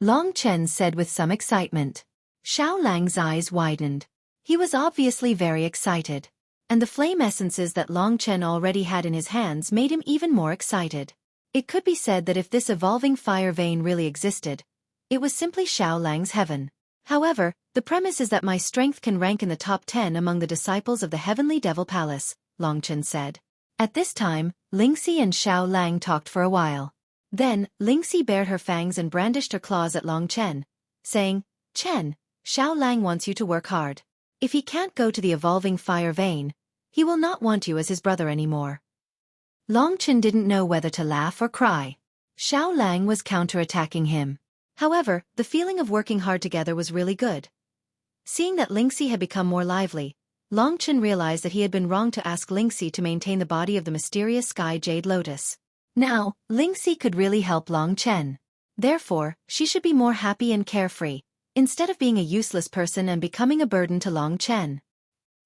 Long Chen said with some excitement. Xiao Lang's eyes widened. He was obviously very excited. And the flame essences that Long Chen already had in his hands made him even more excited. It could be said that if this evolving fire vein really existed, it was simply Xiao Lang's heaven. However, the premise is that my strength can rank in the top 10 among the disciples of the Heavenly Devil Palace, Long Chen said. At this time, Lingxi and Xiao Lang talked for a while. Then, Lingxi bared her fangs and brandished her claws at Long Chen, saying, Chen, Xiao Lang wants you to work hard. If he can't go to the evolving fire vein, he will not want you as his brother anymore. Long Chen didn't know whether to laugh or cry. Xiao Lang was counterattacking him. However, the feeling of working hard together was really good. Seeing that Lingxi had become more lively, Long Chen realized that he had been wrong to ask Lingxi to maintain the body of the mysterious sky jade lotus. Now, Lingxi could really help Long Chen. Therefore, she should be more happy and carefree, instead of being a useless person and becoming a burden to Long Chen.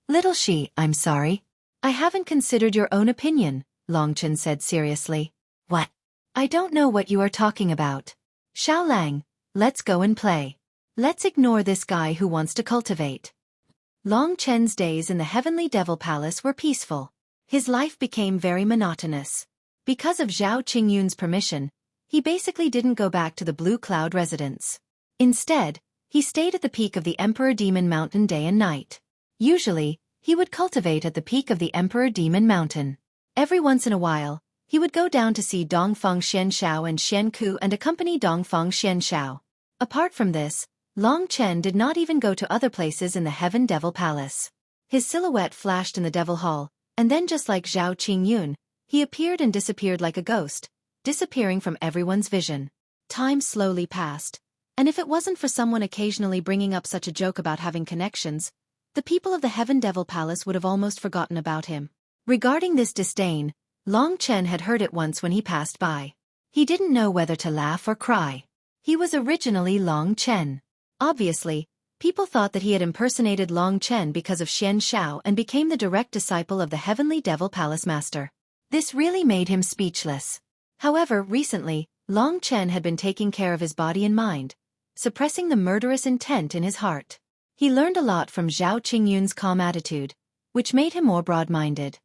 Little she, I'm sorry. I haven't considered your own opinion, Long Chen said seriously. What? I don't know what you are talking about. Xiao Lang, let's go and play. Let's ignore this guy who wants to cultivate. Long Chen's days in the Heavenly Devil Palace were peaceful. His life became very monotonous. Because of Zhao Qingyun's permission, he basically didn't go back to the Blue Cloud residence. Instead, he stayed at the peak of the Emperor Demon Mountain day and night. Usually, he would cultivate at the peak of the Emperor Demon Mountain. Every once in a while, he would go down to see Dongfang Xianshao and Xianku and accompany Dongfang Xianshao. Apart from this, Long Chen did not even go to other places in the Heaven Devil Palace. His silhouette flashed in the Devil Hall, and then just like Zhao Qingyun, he appeared and disappeared like a ghost, disappearing from everyone's vision. Time slowly passed, and if it wasn't for someone occasionally bringing up such a joke about having connections, the people of the Heaven Devil Palace would have almost forgotten about him. Regarding this disdain, Long Chen had heard it once when he passed by. He didn't know whether to laugh or cry. He was originally Long Chen. Obviously, people thought that he had impersonated Long Chen because of Xian Shao and became the direct disciple of the Heavenly Devil Palace Master. This really made him speechless. However, recently, Long Chen had been taking care of his body and mind, suppressing the murderous intent in his heart. He learned a lot from Zhao Qingyun's calm attitude, which made him more broad-minded.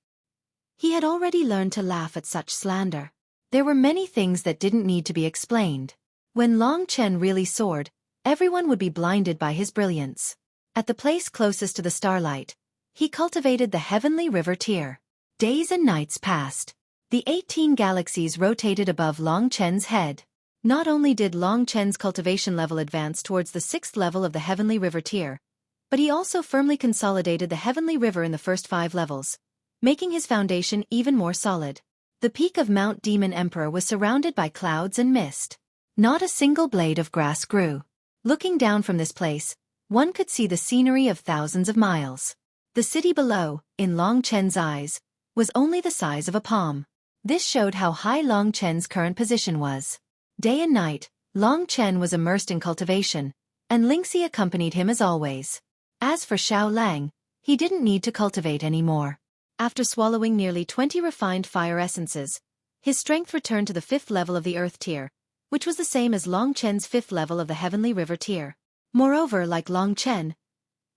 He had already learned to laugh at such slander. There were many things that didn't need to be explained. When Long Chen really soared, everyone would be blinded by his brilliance. At the place closest to the starlight, he cultivated the heavenly river tier. Days and nights passed. The 18 galaxies rotated above Long Chen's head. Not only did Long Chen's cultivation level advance towards the 6th level of the heavenly river tier, but he also firmly consolidated the heavenly river in the first 5 levels, making his foundation even more solid. The peak of Mount Demon Emperor was surrounded by clouds and mist. Not a single blade of grass grew. Looking down from this place, one could see the scenery of thousands of miles. The city below, in Long Chen's eyes, was only the size of a palm. This showed how high Long Chen's current position was. Day and night, Long Chen was immersed in cultivation, and Lingxi accompanied him as always. As for Xiao Lang, he didn't need to cultivate anymore. After swallowing nearly 20 refined fire essences, his strength returned to the 5th level of the earth tier, which was the same as Long Chen's 5th level of the heavenly river tier. Moreover, like Long Chen,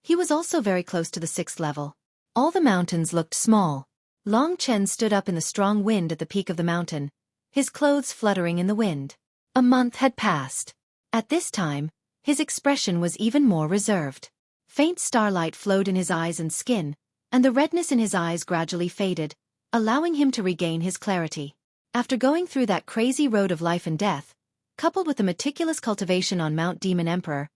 he was also very close to the 6th level. All the mountains looked small. Long Chen stood up in the strong wind at the peak of the mountain, his clothes fluttering in the wind. A month had passed. At this time, his expression was even more reserved. Faint starlight flowed in his eyes and skin, and the redness in his eyes gradually faded, allowing him to regain his clarity. After going through that crazy road of life and death, coupled with the meticulous cultivation on Mount Demon Emperor,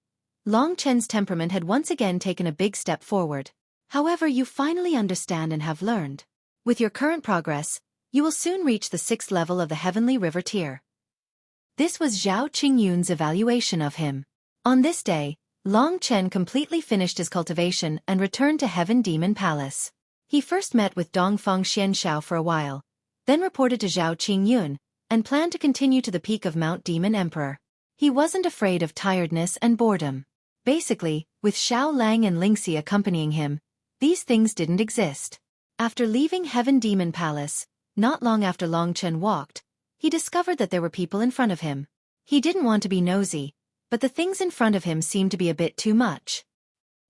Long Chen's temperament had once again taken a big step forward. However, you finally understand and have learned. With your current progress, you will soon reach the 6th level of the heavenly river tier. This was Zhao Qingyun's evaluation of him. On this day, Long Chen completely finished his cultivation and returned to Heaven Demon Palace. He first met with Dongfang Xianshao for a while, then reported to Zhao Qingyun, and planned to continue to the peak of Mount Demon Emperor. He wasn't afraid of tiredness and boredom. Basically, with Xiao Lang and Lingxi accompanying him, these things didn't exist. After leaving Heaven Demon Palace, not long after Long Chen walked, he discovered that there were people in front of him. He didn't want to be nosy, but the things in front of him seemed to be a bit too much.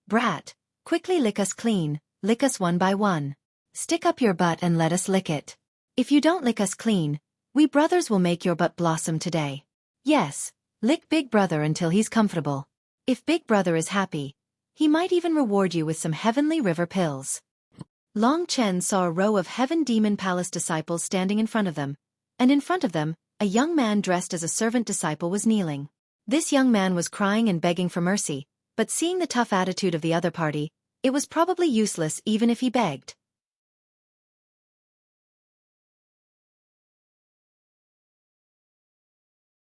Brat, quickly lick us clean, lick us one by one. Stick up your butt and let us lick it. If you don't lick us clean, we brothers will make your butt blossom today. Yes, lick Big Brother until he's comfortable. If Big Brother is happy, he might even reward you with some heavenly river pills. Long Chen saw a row of Heaven Demon Palace disciples standing in front of them, and in front of them, a young man dressed as a servant disciple was kneeling. This young man was crying and begging for mercy, but seeing the tough attitude of the other party, it was probably useless even if he begged.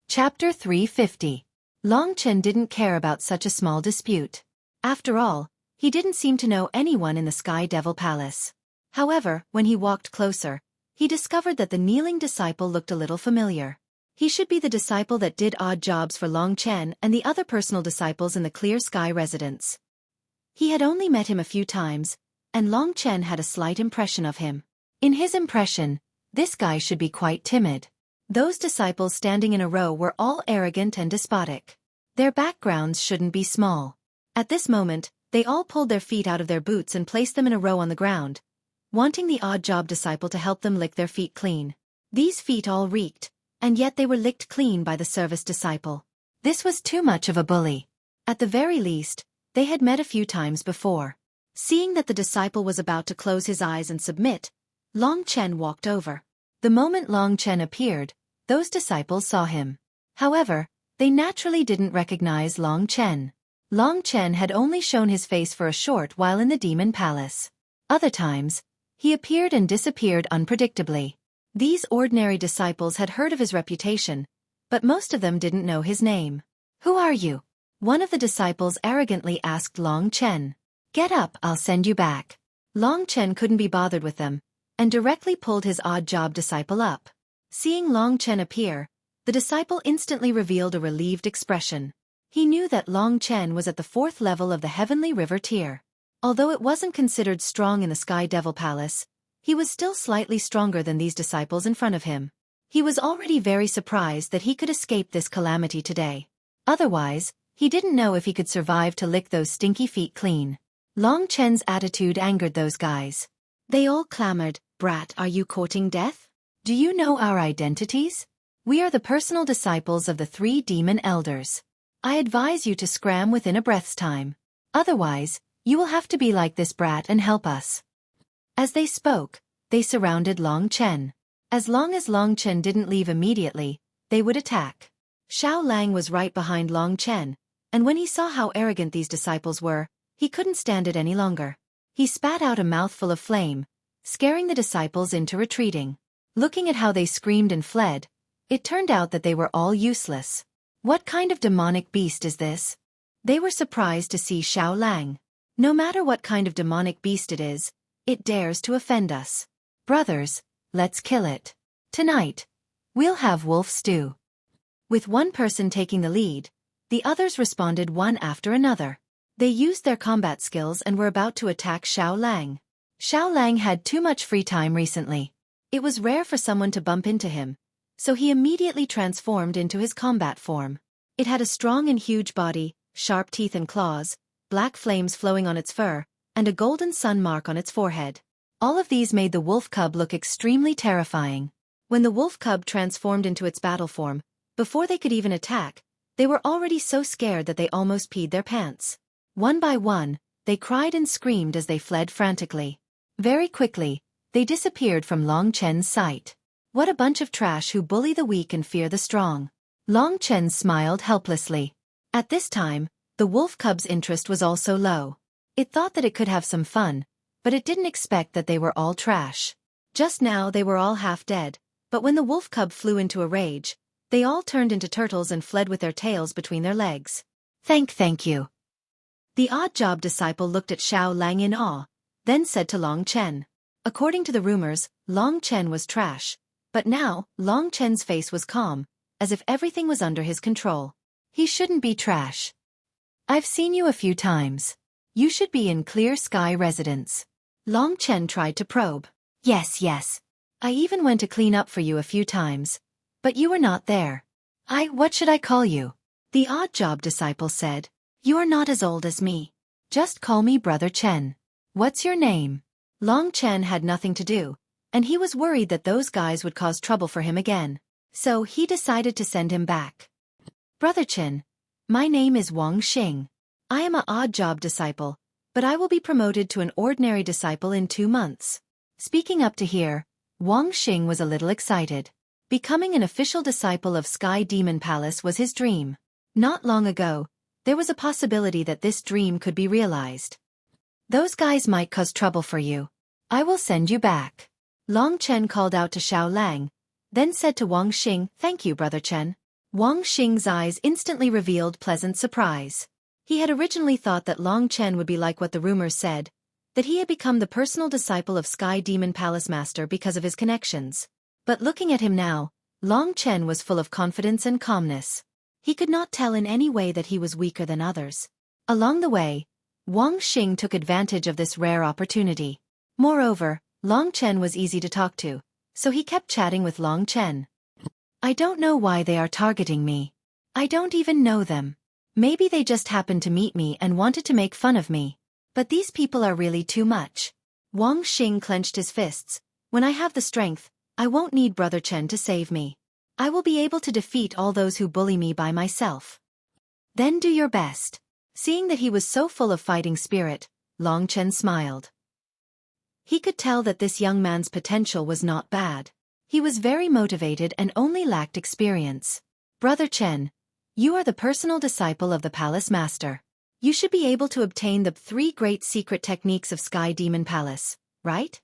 Chapter 350. Long Chen didn't care about such a small dispute. After all, he didn't seem to know anyone in the Sky Devil Palace. However, when he walked closer, he discovered that the kneeling disciple looked a little familiar. He should be the disciple that did odd jobs for Long Chen and the other personal disciples in the Clear Sky residence. He had only met him a few times, and Long Chen had a slight impression of him. In his impression, this guy should be quite timid. Those disciples standing in a row were all arrogant and despotic. Their backgrounds shouldn't be small. At this moment, they all pulled their feet out of their boots and placed them in a row on the ground, wanting the odd job disciple to help them lick their feet clean. These feet all reeked, and yet they were licked clean by the service disciple. This was too much of a bully. At the very least, they had met a few times before. Seeing that the disciple was about to close his eyes and submit, Long Chen walked over. The moment Long Chen appeared, those disciples saw him. However, they naturally didn't recognize Long Chen. Long Chen had only shown his face for a short while in the Demon Palace. Other times, he appeared and disappeared unpredictably. These ordinary disciples had heard of his reputation, but most of them didn't know his name. "Who are you?" One of the disciples arrogantly asked Long Chen. "Get up, I'll send you back." Long Chen couldn't be bothered with them, and directly pulled his odd job disciple up. Seeing Long Chen appear, the disciple instantly revealed a relieved expression. He knew that Long Chen was at the 4th level of the Heavenly River tier. Although it wasn't considered strong in the Sky Devil Palace, he was still slightly stronger than these disciples in front of him. He was already very surprised that he could escape this calamity today. Otherwise, he didn't know if he could survive to lick those stinky feet clean. Long Chen's attitude angered those guys. They all clamored, Brat, are you courting death? Do you know our identities? We are the personal disciples of the 3 demon elders. I advise you to scram within a breath's time. Otherwise, you will have to be like this brat and help us. As they spoke, they surrounded Long Chen. As Long Chen didn't leave immediately, they would attack. Xiao Lang was right behind Long Chen, and when he saw how arrogant these disciples were, he couldn't stand it any longer. He spat out a mouthful of flame, scaring the disciples into retreating. Looking at how they screamed and fled, it turned out that they were all useless. What kind of demonic beast is this? They were surprised to see Xiao Lang. No matter what kind of demonic beast it dares to offend us. Brothers, let's kill it. Tonight, we'll have wolf stew. With one person taking the lead, the others responded one after another. They used their combat skills and were about to attack Xiao Lang. Xiao Lang had too much free time recently. It was rare for someone to bump into him, so he immediately transformed into his combat form. It had a strong and huge body, sharp teeth and claws, black flames flowing on its fur, and a golden sun mark on its forehead. All of these made the wolf cub look extremely terrifying. When the wolf cub transformed into its battle form, before they could even attack, they were already so scared that they almost peed their pants. One by one, they cried and screamed as they fled frantically. Very quickly, they disappeared from Long Chen's sight. What a bunch of trash who bully the weak and fear the strong. Long Chen smiled helplessly. At this time, the wolf cub's interest was also low. It thought that it could have some fun, but it didn't expect that they were all trash. Just now they were all half dead, but when the wolf cub flew into a rage, they all turned into turtles and fled with their tails between their legs. Thank you. The odd job disciple looked at Xiao Lang in awe, then said to Long Chen. According to the rumors, Long Chen was trash, but now, Long Chen's face was calm, as if everything was under his control. He shouldn't be trash. I've seen you a few times. You should be in Clear Sky Residence. Long Chen tried to probe. Yes. I even went to clean up for you a few times, but you were not there. What should I call you? The odd job disciple said. You are not as old as me. Just call me Brother Chen. What's your name? Long Chen had nothing to do, and he was worried that those guys would cause trouble for him again. So he decided to send him back. Brother Chen, my name is Wang Xing. I am an odd job disciple, but I will be promoted to an ordinary disciple in 2 months. Speaking up to here, Wang Xing was a little excited. Becoming an official disciple of Sky Demon Palace was his dream. Not long ago, there was a possibility that this dream could be realized. Those guys might cause trouble for you. I will send you back. Long Chen called out to Xiao Lang, then said to Wang Xing, Thank you, Brother Chen. Wang Xing's eyes instantly revealed pleasant surprise. He had originally thought that Long Chen would be like what the rumors said, that he had become the personal disciple of Sky Demon Palace Master because of his connections. But looking at him now, Long Chen was full of confidence and calmness. He could not tell in any way that he was weaker than others. Along the way, Wang Xing took advantage of this rare opportunity. Moreover, Long Chen was easy to talk to, so he kept chatting with Long Chen. I don't know why they are targeting me. I don't even know them. Maybe they just happened to meet me and wanted to make fun of me. But these people are really too much. Wang Xing clenched his fists. When I have the strength, I won't need Brother Chen to save me. I will be able to defeat all those who bully me by myself. Then do your best. Seeing that he was so full of fighting spirit, Long Chen smiled. He could tell that this young man's potential was not bad. He was very motivated and only lacked experience. Brother Chen, you are the personal disciple of the Palace Master. You should be able to obtain the 3 great secret techniques of Sky Demon Palace, right?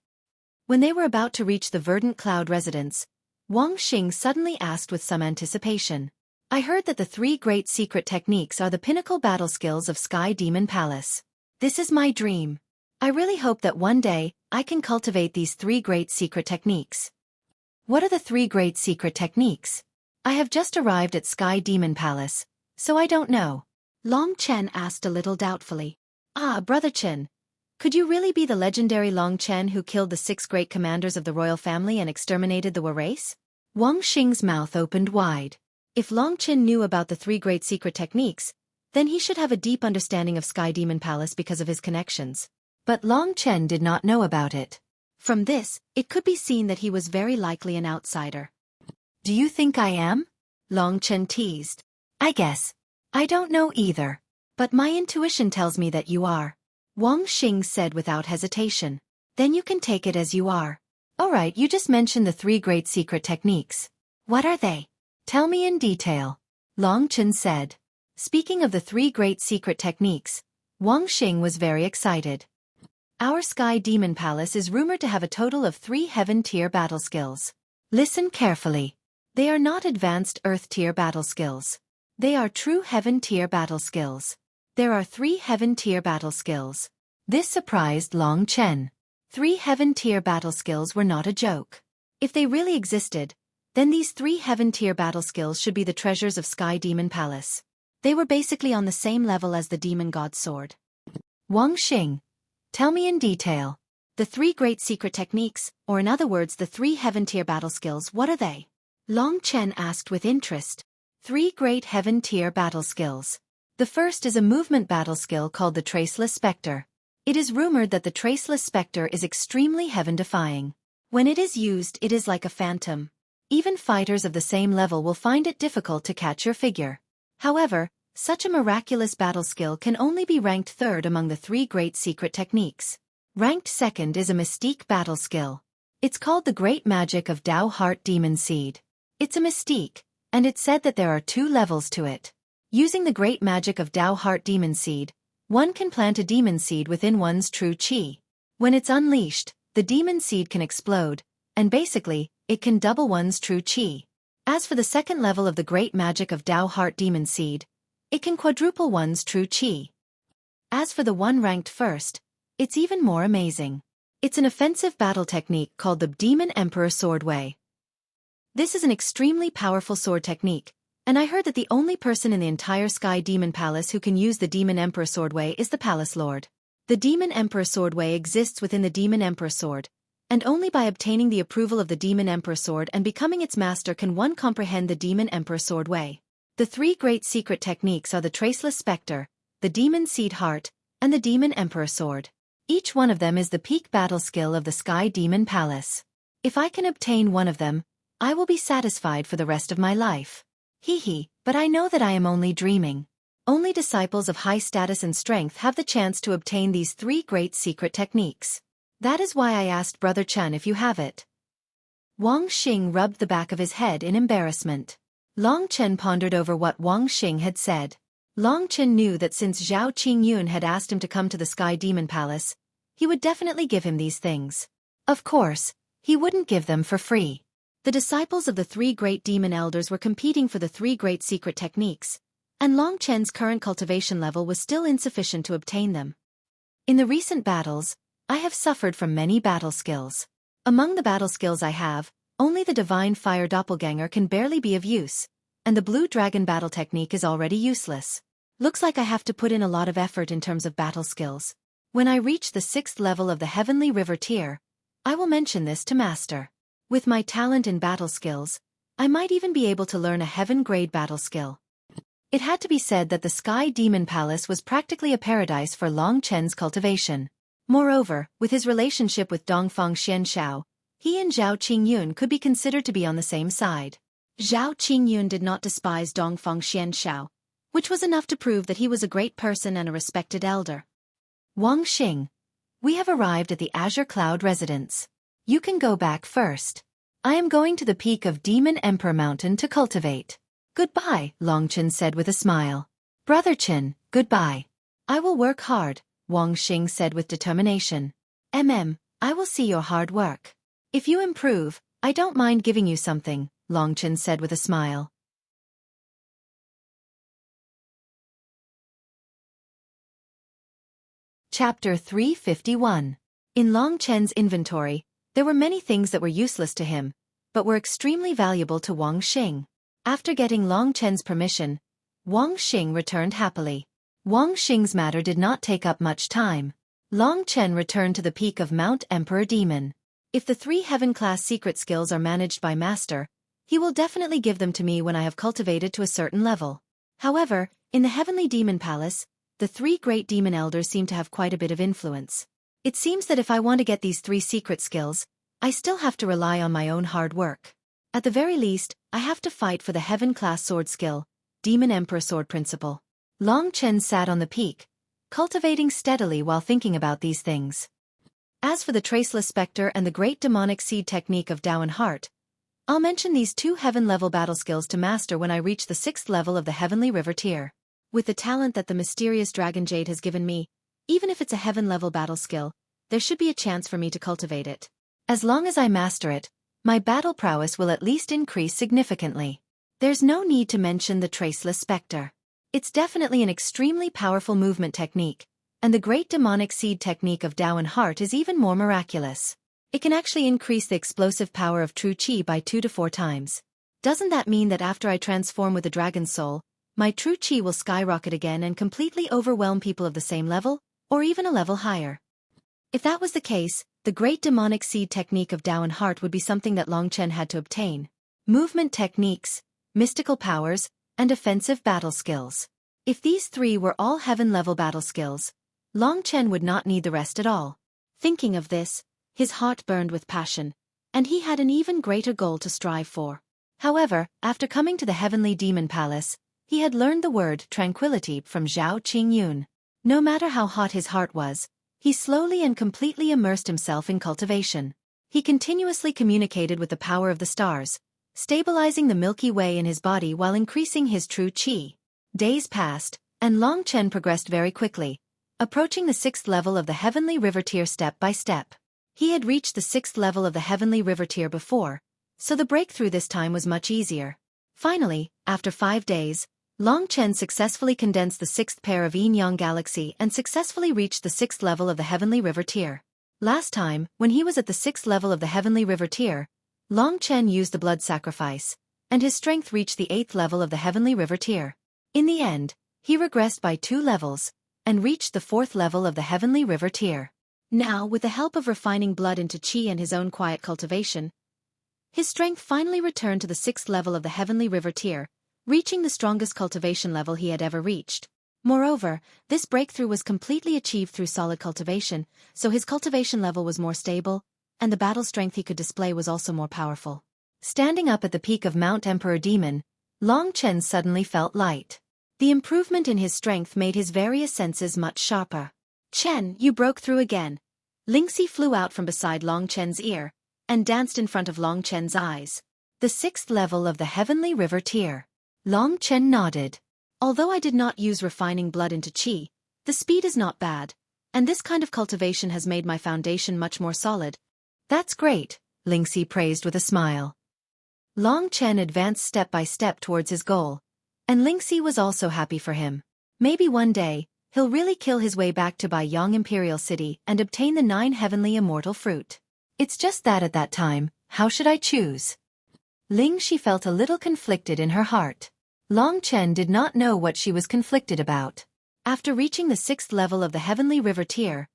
When they were about to reach the Verdant Cloud residence, Wang Xing suddenly asked with some anticipation. I heard that the 3 great secret techniques are the pinnacle battle skills of Sky Demon Palace. This is my dream. I really hope that one day, I can cultivate these 3 great secret techniques. What are the 3 great secret techniques? I have just arrived at Sky Demon Palace, so I don't know. Long Chen asked a little doubtfully. Brother Chen, could you really be the legendary Long Chen who killed the 6 great commanders of the royal family and exterminated the Warace? Wang Xing's mouth opened wide. If Long Chen knew about the 3 great secret techniques, then he should have a deep understanding of Sky Demon Palace because of his connections. But Long Chen did not know about it. From this, it could be seen that he was very likely an outsider. Do you think I am? Long Chen teased. I guess. I don't know either. But my intuition tells me that you are. Wang Xing said without hesitation. Then you can take it as you are. Alright, you just mentioned the 3 great secret techniques. What are they? Tell me in detail. Long Chen said. Speaking of the 3 great secret techniques, Wang Xing was very excited. Our Sky Demon Palace is rumored to have a total of 3 heaven-tier battle skills. Listen carefully. They are not advanced Earth-tier battle skills. They are true heaven-tier battle skills. There are 3 heaven-tier battle skills. This surprised Long Chen. 3 heaven-tier battle skills were not a joke. If they really existed, then these 3 heaven-tier battle skills should be the treasures of Sky Demon Palace. They were basically on the same level as the Demon God's sword. Wang Xing, tell me in detail. The 3 great secret techniques, or in other words the 3 heaven-tier battle skills, what are they? Long Chen asked with interest. 3 great heaven-tier battle skills. The first is a movement battle skill called the Traceless Spectre. It is rumored that the Traceless Spectre is extremely heaven-defying. When it is used, it is like a phantom. Even fighters of the same level will find it difficult to catch your figure. However, such a miraculous battle skill can only be ranked 3rd among the 3 great secret techniques. Ranked 2nd is a mystique battle skill. It's called the Great Magic of Dao Heart Demon Seed. It's a mystique, and it's said that there are 2 levels to it. Using the Great Magic of Dao Heart Demon Seed, one can plant a demon seed within one's true chi. When it's unleashed, the demon seed can explode, and basically, it can double one's true chi. As for the 2nd level of the Great Magic of Dao Heart Demon Seed, it can quadruple one's true chi. As for the one ranked 1st, it's even more amazing. It's an offensive battle technique called the Demon Emperor Sword Way. This is an extremely powerful sword technique, and I heard that the only person in the entire Sky Demon Palace who can use the Demon Emperor Sword Way is the Palace Lord. The Demon Emperor Sword Way exists within the Demon Emperor Sword, and only by obtaining the approval of the Demon Emperor Sword and becoming its master can one comprehend the Demon Emperor Sword Way. The 3 great secret techniques are the Traceless Spectre, the Demon Seed Heart, and the Demon Emperor Sword. Each one of them is the peak battle skill of the Sky Demon Palace. If I can obtain one of them, I will be satisfied for the rest of my life. But I know that I am only dreaming. Only disciples of high status and strength have the chance to obtain these 3 great secret techniques. That is why I asked Brother Chen if you have it. Wang Xing rubbed the back of his head in embarrassment. Long Chen pondered over what Wang Xing had said. Long Chen knew that since Zhao Qingyun had asked him to come to the Sky Demon Palace, he would definitely give him these things. Of course, he wouldn't give them for free. The disciples of the 3 great demon elders were competing for the 3 great secret techniques, and Long Chen's current cultivation level was still insufficient to obtain them. In the recent battles, I have suffered from many battle skills. Among the battle skills I have, only the Divine Fire Doppelganger can barely be of use, and the Blue Dragon battle technique is already useless. Looks like I have to put in a lot of effort in terms of battle skills. When I reach the 6th level of the Heavenly River tier, I will mention this to Master. With my talent in battle skills, I might even be able to learn a heaven-grade battle skill. It had to be said that the Sky Demon Palace was practically a paradise for Long Chen's cultivation. Moreover, with his relationship with Dongfang Xianshao, he and Zhao Qingyun could be considered to be on the same side. Zhao Qingyun did not despise Dongfang Xianshao, which was enough to prove that he was a great person and a respected elder. Wang Xing, we have arrived at the Azure Cloud residence. You can go back first. I am going to the peak of Demon Emperor Mountain to cultivate. Goodbye, Long Chen said with a smile. Brother Chen, goodbye. I will work hard, Wang Xing said with determination. I will see your hard work. If you improve, I don't mind giving you something, Long Chen said with a smile. Chapter 351. In Long Chen's inventory, there were many things that were useless to him, but were extremely valuable to Wang Xing. After getting Long Chen's permission, Wang Xing returned happily. Wang Xing's matter did not take up much time. Long Chen returned to the peak of Mount Emperor Demon. If the 3 heaven-class secret skills are managed by Master, he will definitely give them to me when I have cultivated to a certain level. However, in the Heavenly Demon Palace, the 3 great demon elders seem to have quite a bit of influence. It seems that if I want to get these 3 secret skills, I still have to rely on my own hard work. At the very least, I have to fight for the heaven-class sword skill, Demon Emperor Sword Principle. Long Chen sat on the peak, cultivating steadily while thinking about these things. As for the Traceless Spectre and the Great Demonic Seed technique of Dao and Heart, I'll mention these 2 heaven-level battle skills to master when I reach the 6th level of the Heavenly River tier. With the talent that the mysterious Dragon Jade has given me, even if it's a heaven-level battle skill, there should be a chance for me to cultivate it. As long as I master it, my battle prowess will at least increase significantly. There's no need to mention the Traceless Spectre. It's definitely an extremely powerful movement technique, and the Great Demonic Seed technique of Dao and Heart is even more miraculous. It can actually increase the explosive power of true Qi by 2 to 4 times. Doesn't that mean that after I transform with the Dragon's Soul, my true Qi will skyrocket again and completely overwhelm people of the same level, or even a level higher? If that was the case, the Great Demonic Seed technique of Dao and Heart would be something that Long Chen had to obtain. Movement techniques, mystical powers, and offensive battle skills. If these 3 were all heaven-level battle skills, Long Chen would not need the rest at all. Thinking of this, his heart burned with passion, and he had an even greater goal to strive for. However, after coming to the Heavenly Demon Palace, he had learned the word tranquility from Zhao Qingyun. No matter how hot his heart was, he slowly and completely immersed himself in cultivation. He continuously communicated with the power of the stars, stabilizing the Milky Way in his body while increasing his true Qi. Days passed, and Long Chen progressed very quickly, approaching the 6th level of the Heavenly River tier step by step. He had reached the 6th level of the Heavenly River tier before, so the breakthrough this time was much easier. Finally, after 5 days, Long Chen successfully condensed the 6th pair of yin-yang galaxy and successfully reached the 6th level of the Heavenly River tier. Last time, when he was at the 6th level of the Heavenly River tier, Long Chen used the blood sacrifice, and his strength reached the 8th level of the Heavenly River tier. In the end, he regressed by 2 levels, and reached the 4th level of the Heavenly River tier. Now, with the help of refining blood into Qi and his own quiet cultivation, his strength finally returned to the 6th level of the Heavenly River tier, reaching the strongest cultivation level he had ever reached. Moreover, this breakthrough was completely achieved through solid cultivation, so his cultivation level was more stable, and the battle strength he could display was also more powerful. Standing up at the peak of Mount Emperor Demon, Long Chen suddenly felt light. The improvement in his strength made his various senses much sharper. "Chen, you broke through again." Lingxi flew out from beside Long Chen's ear, and danced in front of Long Chen's eyes. The 6th level of the Heavenly River tier. Long Chen nodded. "Although I did not use refining blood into Qi, the speed is not bad, and this kind of cultivation has made my foundation much more solid." "That's great," Lingxi praised with a smile. Long Chen advanced step by step towards his goal, and Lingxi was also happy for him. Maybe one day, he'll really kill his way back to Baiyang Imperial City and obtain the 9 heavenly immortal fruit. It's just that at that time, how should I choose? Lingxi felt a little conflicted in her heart. Long Chen did not know what she was conflicted about. After reaching the 6th level of the Heavenly River tier,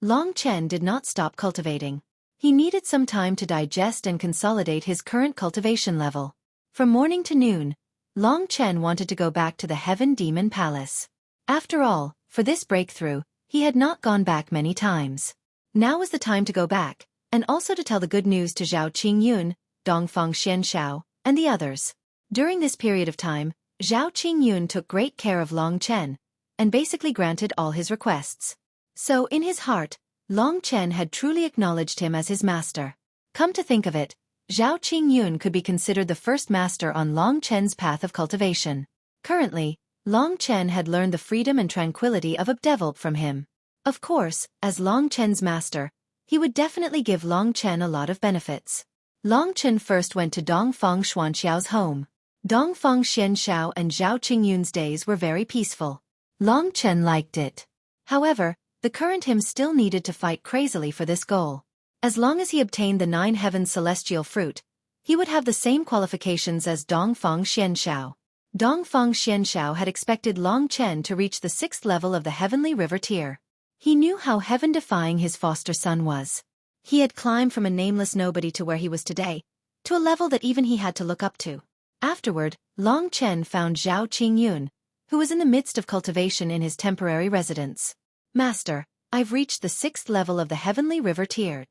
Long Chen did not stop cultivating. He needed some time to digest and consolidate his current cultivation level. From morning to noon, Long Chen wanted to go back to the Heaven Demon Palace. After all, for this breakthrough, he had not gone back many times. Now was the time to go back, and also to tell the good news to Zhao Qingyun, Dongfang Xianshao, and the others. During this period of time, Zhao Qingyun took great care of Long Chen, and basically granted all his requests. So in his heart, Long Chen had truly acknowledged him as his master. Come to think of it, Zhao Qingyun could be considered the first master on Long Chen's path of cultivation. Currently, Long Chen had learned the freedom and tranquility of a devil from him. Of course, as Long Chen's master, he would definitely give Long Chen a lot of benefits. Long Chen first went to Dongfang Xuanxiao's home. Dongfang Xianshao and Zhao Qingyun's days were very peaceful. Long Chen liked it. However, the current him still needed to fight crazily for this goal. As long as he obtained the 9 heavens celestial fruit, he would have the same qualifications as Dongfang Xianshao. Dongfang Xianshao had expected Long Chen to reach the 6th level of the Heavenly River tier. He knew how heaven-defying his foster son was. He had climbed from a nameless nobody to where he was today, to a level that even he had to look up to. Afterward, Long Chen found Zhao Qingyun, who was in the midst of cultivation in his temporary residence. "Master, I've reached the 6th level of the Heavenly River tier.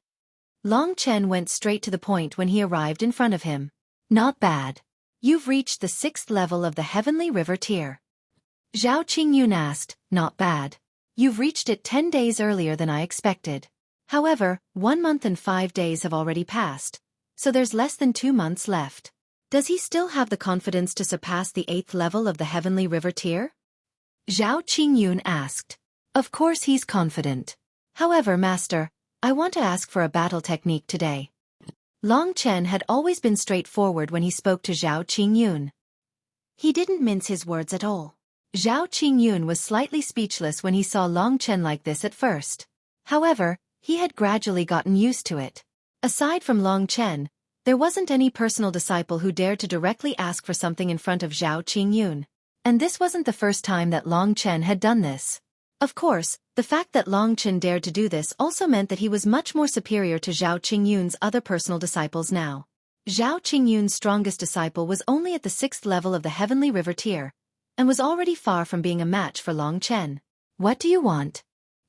Long Chen went straight to the point when he arrived in front of him. Not bad. You've reached the 6th level of the Heavenly River tier. Zhao Qingyun asked, not bad. You've reached it 10 days earlier than I expected. However, 1 month and 5 days have already passed, so there's less than 2 months left. Does he still have the confidence to surpass the 8th level of the Heavenly River tier? Zhao Qingyun asked. Of course he's confident. However, Master, I want to ask for a battle technique today. Long Chen had always been straightforward when he spoke to Zhao Qingyun. He didn't mince his words at all. Zhao Qingyun was slightly speechless when he saw Long Chen like this at first. However, he had gradually gotten used to it. Aside from Long Chen, there wasn't any personal disciple who dared to directly ask for something in front of Zhao Qingyun. And this wasn't the first time that Long Chen had done this. Of course, the fact that Long Chen dared to do this also meant that he was much more superior to Zhao Qingyun's other personal disciples now. Zhao Qingyun's strongest disciple was only at the 6th level of the Heavenly River tier, and was already far from being a match for Long Chen. What do you want?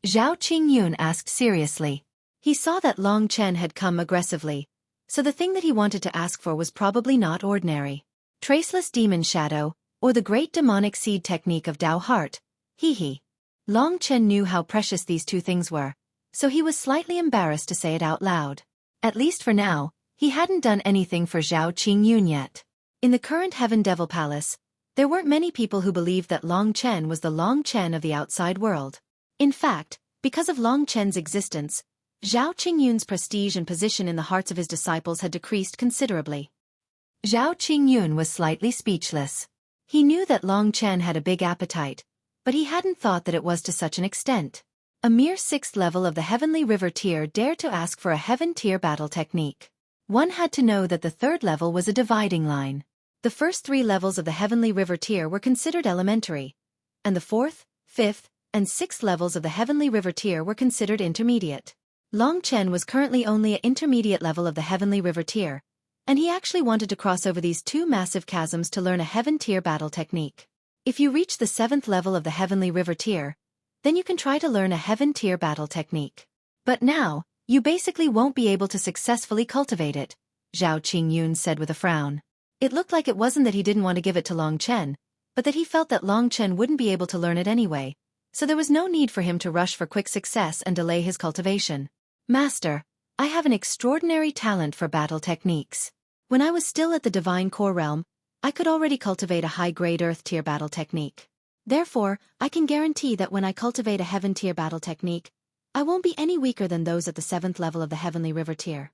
Zhao Qingyun asked seriously. He saw that Long Chen had come aggressively, so the thing that he wanted to ask for was probably not ordinary. Traceless Demon Shadow, or the Great Demonic Seed Technique of Dao Heart. Hee. Long Chen knew how precious these two things were, so he was slightly embarrassed to say it out loud. At least for now, he hadn't done anything for Zhao Qingyun yet. In the current Heaven Devil Palace, there weren't many people who believed that Long Chen was the Long Chen of the outside world. In fact, because of Long Chen's existence, Zhao Qingyun's prestige and position in the hearts of his disciples had decreased considerably. Zhao Qingyun was slightly speechless. He knew that Long Chen had a big appetite, but he hadn't thought that it was to such an extent. A mere 6th level of the Heavenly River tier dared to ask for a Heaven tier battle technique. One had to know that the 3rd level was a dividing line. The first 3 levels of the Heavenly River tier were considered elementary, and the 4th, 5th, and 6th levels of the Heavenly River tier were considered intermediate. Long Chen was currently only at intermediate level of the Heavenly River tier, and he actually wanted to cross over these 2 massive chasms to learn a Heaven tier battle technique. If you reach the 7th level of the Heavenly River tier, then you can try to learn a Heaven tier battle technique. But now, you basically won't be able to successfully cultivate it, Zhao Qingyun said with a frown. It looked like it wasn't that he didn't want to give it to Long Chen, but that he felt that Long Chen wouldn't be able to learn it anyway, so there was no need for him to rush for quick success and delay his cultivation. Master, I have an extraordinary talent for battle techniques. When I was still at the Divine Core Realm, I could already cultivate a high-grade Earth tier battle technique. Therefore, I can guarantee that when I cultivate a Heaven tier battle technique, I won't be any weaker than those at the 7th level of the Heavenly River tier.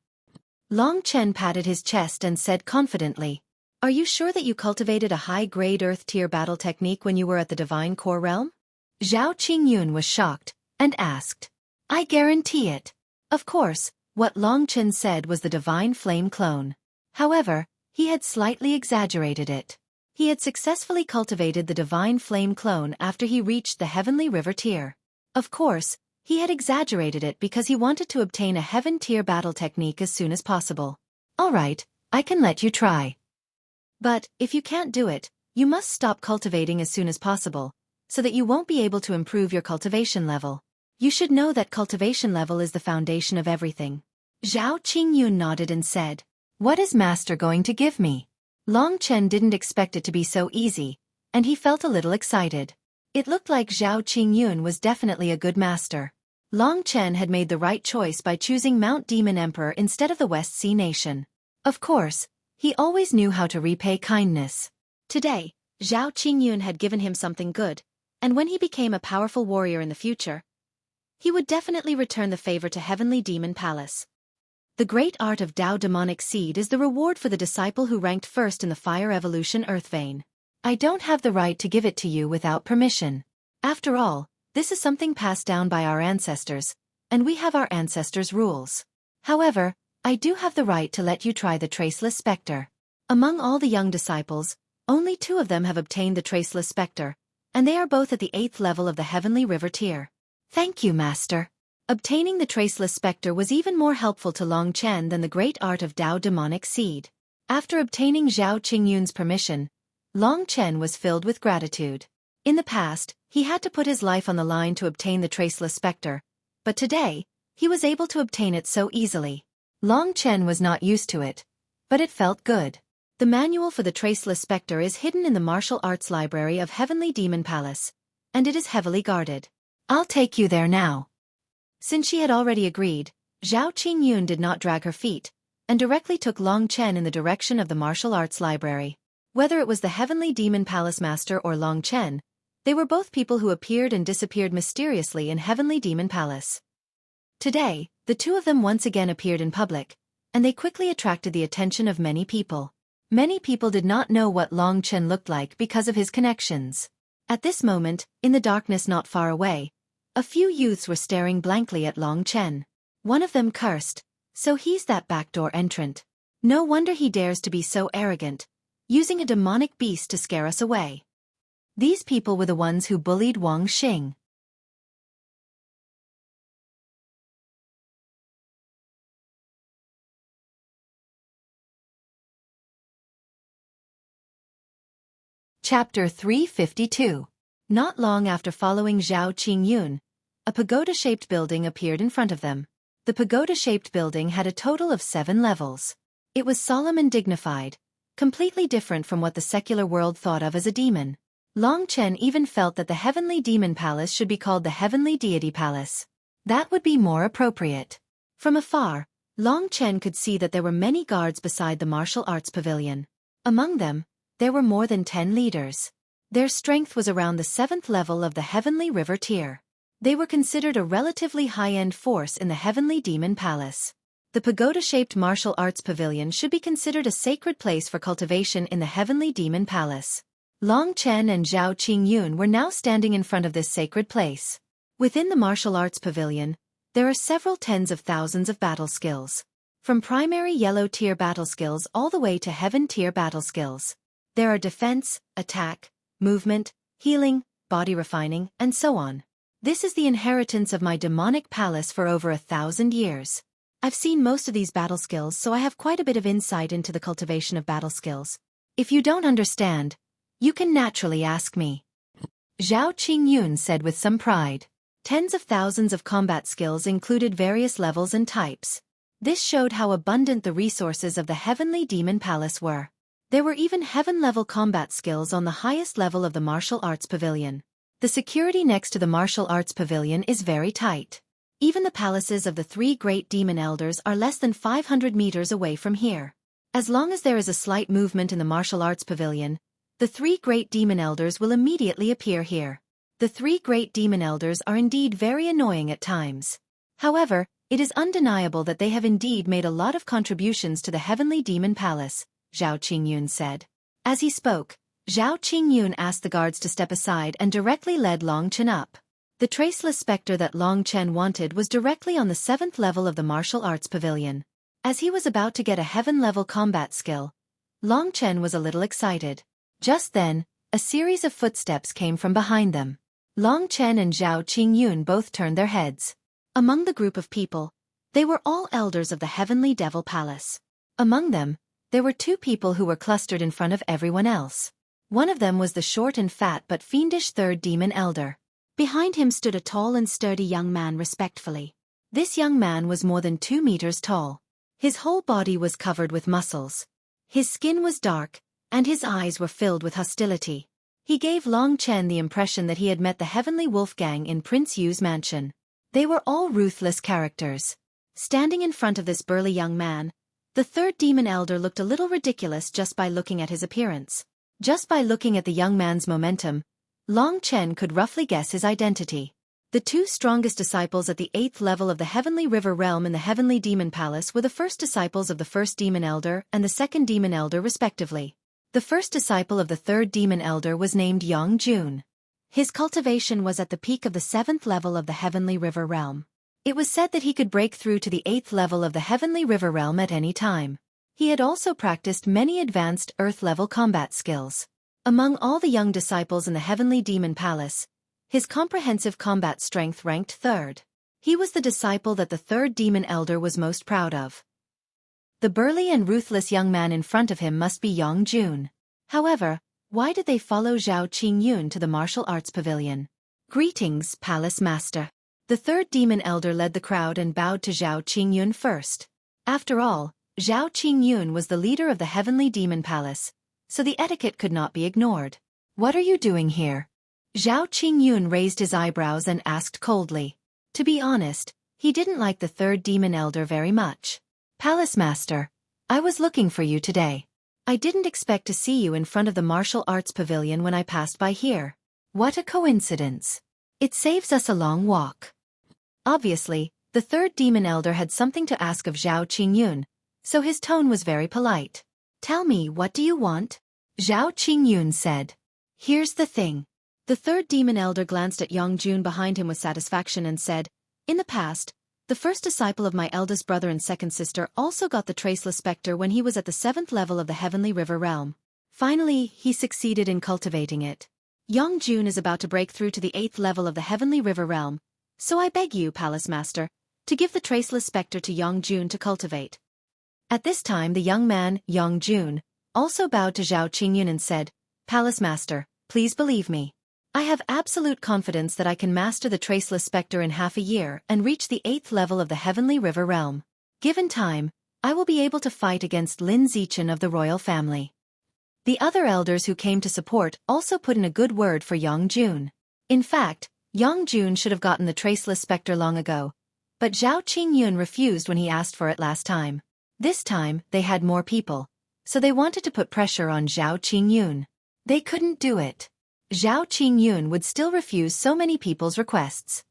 Long Chen patted his chest and said confidently, Are you sure that you cultivated a high-grade Earth tier battle technique when you were at the Divine Core Realm? Zhao Qingyun was shocked, and asked, I guarantee it. Of course, what Long Chen said was the Divine Flame clone. However, he had slightly exaggerated it. He had successfully cultivated the Divine Flame clone after he reached the Heavenly River tier. Of course, he had exaggerated it because he wanted to obtain a Heaven tier battle technique as soon as possible. Alright, I can let you try. But, if you can't do it, you must stop cultivating as soon as possible, so that you won't be able to improve your cultivation level. You should know that cultivation level is the foundation of everything. Zhao Qingyun nodded and said, What is Master going to give me? Long Chen didn't expect it to be so easy, and he felt a little excited. It looked like Zhao Qingyun was definitely a good master. Long Chen had made the right choice by choosing Mount Demon Emperor instead of the West Sea Nation. Of course, he always knew how to repay kindness. Today, Zhao Qingyun had given him something good, and when he became a powerful warrior in the future, he would definitely return the favor to Heavenly Demon Palace. The great art of Dao Demonic Seed is the reward for the disciple who ranked first in the Fire Evolution Earth Vein. I don't have the right to give it to you without permission. After all, this is something passed down by our ancestors, and we have our ancestors' rules. However, I do have the right to let you try the Traceless Spectre. Among all the young disciples, only 2 of them have obtained the Traceless Spectre, and they are both at the 8th level of the Heavenly River tier. Thank you, Master. Obtaining the Traceless Spectre was even more helpful to Long Chen than the great art of Dao Demonic Seed. After obtaining Zhao Qingyun's permission, Long Chen was filled with gratitude. In the past, he had to put his life on the line to obtain the Traceless Spectre, but today, he was able to obtain it so easily. Long Chen was not used to it, but it felt good. The manual for the Traceless Spectre is hidden in the martial arts library of Heavenly Demon Palace, and it is heavily guarded. I'll take you there now. Since she had already agreed, Zhao Qingyun did not drag her feet, and directly took Long Chen in the direction of the martial arts library. Whether it was the Heavenly Demon Palace Master or Long Chen, they were both people who appeared and disappeared mysteriously in Heavenly Demon Palace. Today, the two of them once again appeared in public, and they quickly attracted the attention of many people. Many people did not know what Long Chen looked like because of his connections. At this moment, in the darkness not far away, a few youths were staring blankly at Long Chen. One of them cursed, "So he's that backdoor entrant. No wonder he dares to be so arrogant, using a demonic beast to scare us away." These people were the ones who bullied Wang Xing. Chapter 352. Not long after following Zhao Qingyun, a pagoda-shaped building appeared in front of them. The pagoda-shaped building had a total of 7 levels. It was solemn and dignified, completely different from what the secular world thought of as a demon. Long Chen even felt that the Heavenly Demon Palace should be called the Heavenly Deity Palace. That would be more appropriate. From afar, Long Chen could see that there were many guards beside the martial arts pavilion. Among them, there were more than 10 leaders. Their strength was around the 7th level of the Heavenly River tier. They were considered a relatively high-end force in the Heavenly Demon Palace. The pagoda-shaped martial arts pavilion should be considered a sacred place for cultivation in the Heavenly Demon Palace. Long Chen and Zhao Qingyun were now standing in front of this sacred place. Within the martial arts pavilion, there are several tens of thousands of battle skills. From primary yellow tier battle skills all the way to heaven tier battle skills. There are defense, attack, movement, healing, body refining, and so on. This is the inheritance of my demonic palace for over 1,000 years. I've seen most of these battle skills, so I have quite a bit of insight into the cultivation of battle skills. If you don't understand, you can naturally ask me. Zhao Qingyun said with some pride. Tens of thousands of combat skills included various levels and types. This showed how abundant the resources of the Heavenly Demon Palace were. There were even heaven-level combat skills on the highest level of the martial arts pavilion. The security next to the martial arts pavilion is very tight. Even the palaces of the 3 great demon elders are less than 500 meters away from here. As long as there is a slight movement in the martial arts pavilion, the 3 great demon elders will immediately appear here. The 3 great demon elders are indeed very annoying at times. However, it is undeniable that they have indeed made a lot of contributions to the Heavenly Demon Palace, Zhao Qingyun said. As he spoke, Zhao Qingyun asked the guards to step aside and directly led Long Chen up. The Traceless Spectre that Long Chen wanted was directly on the 7th level of the martial arts pavilion. As he was about to get a heaven-level combat skill, Long Chen was a little excited. Just then, a series of footsteps came from behind them. Long Chen and Zhao Qingyun both turned their heads. Among the group of people, they were all elders of the Heavenly Devil Palace. Among them, there were 2 people who were clustered in front of everyone else. One of them was the short and fat but fiendish 3rd demon elder. Behind him stood a tall and sturdy young man respectfully. This young man was more than 2 meters tall. His whole body was covered with muscles. His skin was dark, and his eyes were filled with hostility. He gave Long Chen the impression that he had met the Heavenly Wolf Gang in Prince Yu's mansion. They were all ruthless characters. Standing in front of this burly young man, the 3rd demon elder looked a little ridiculous just by looking at his appearance. Just by looking at the young man's momentum, Long Chen could roughly guess his identity. The 2 strongest disciples at the 8th level of the Heavenly River Realm in the Heavenly Demon Palace were the first disciples of the 1st Demon Elder and the 2nd Demon Elder respectively. The first disciple of the 3rd Demon Elder was named Yang Jun. His cultivation was at the peak of the 7th level of the Heavenly River Realm. It was said that he could break through to the 8th level of the Heavenly River Realm at any time. He had also practiced many advanced Earth-level combat skills. Among all the young disciples in the Heavenly Demon Palace, his comprehensive combat strength ranked 3rd. He was the disciple that the 3rd Demon Elder was most proud of. The burly and ruthless young man in front of him must be Yang Jun. However, why did they follow Zhao Qingyun to the martial arts pavilion? Greetings, Palace Master. The third demon elder led the crowd and bowed to Zhao Qingyun first. After all, Zhao Qingyun was the leader of the Heavenly Demon Palace, so the etiquette could not be ignored. What are you doing here? Zhao Qingyun raised his eyebrows and asked coldly. To be honest, he didn't like the third demon elder very much. Palace Master, I was looking for you today. I didn't expect to see you in front of the martial arts pavilion when I passed by here. What a coincidence. It saves us a long walk. Obviously, the third demon elder had something to ask of Zhao Qingyun, so his tone was very polite. Tell me, what do you want? Zhao Qingyun said. Here's the thing. The third demon elder glanced at Yongjun behind him with satisfaction and said, in the past, the first disciple of my eldest brother and second sister also got the Traceless Spectre when he was at the 7th level of the Heavenly River Realm. Finally, he succeeded in cultivating it. Yongjun is about to break through to the 8th level of the Heavenly River Realm, so I beg you, Palace Master, to give the Traceless Spectre to Yongjun to cultivate. At this time the young man, Yongjun, also bowed to Zhao Qingyun and said, Palace Master, please believe me. I have absolute confidence that I can master the Traceless Spectre in half a year and reach the 8th level of the Heavenly River Realm. Given time, I will be able to fight against Lin Zichen of the royal family. The other elders who came to support also put in a good word for Yongjun. In fact, Yongjun should have gotten the Traceless Spectre long ago, but Zhao Qingyun refused when he asked for it last time. This time, they had more people, so they wanted to put pressure on Zhao Qingyun. They couldn't do it. Zhao Qingyun would still refuse so many people's requests.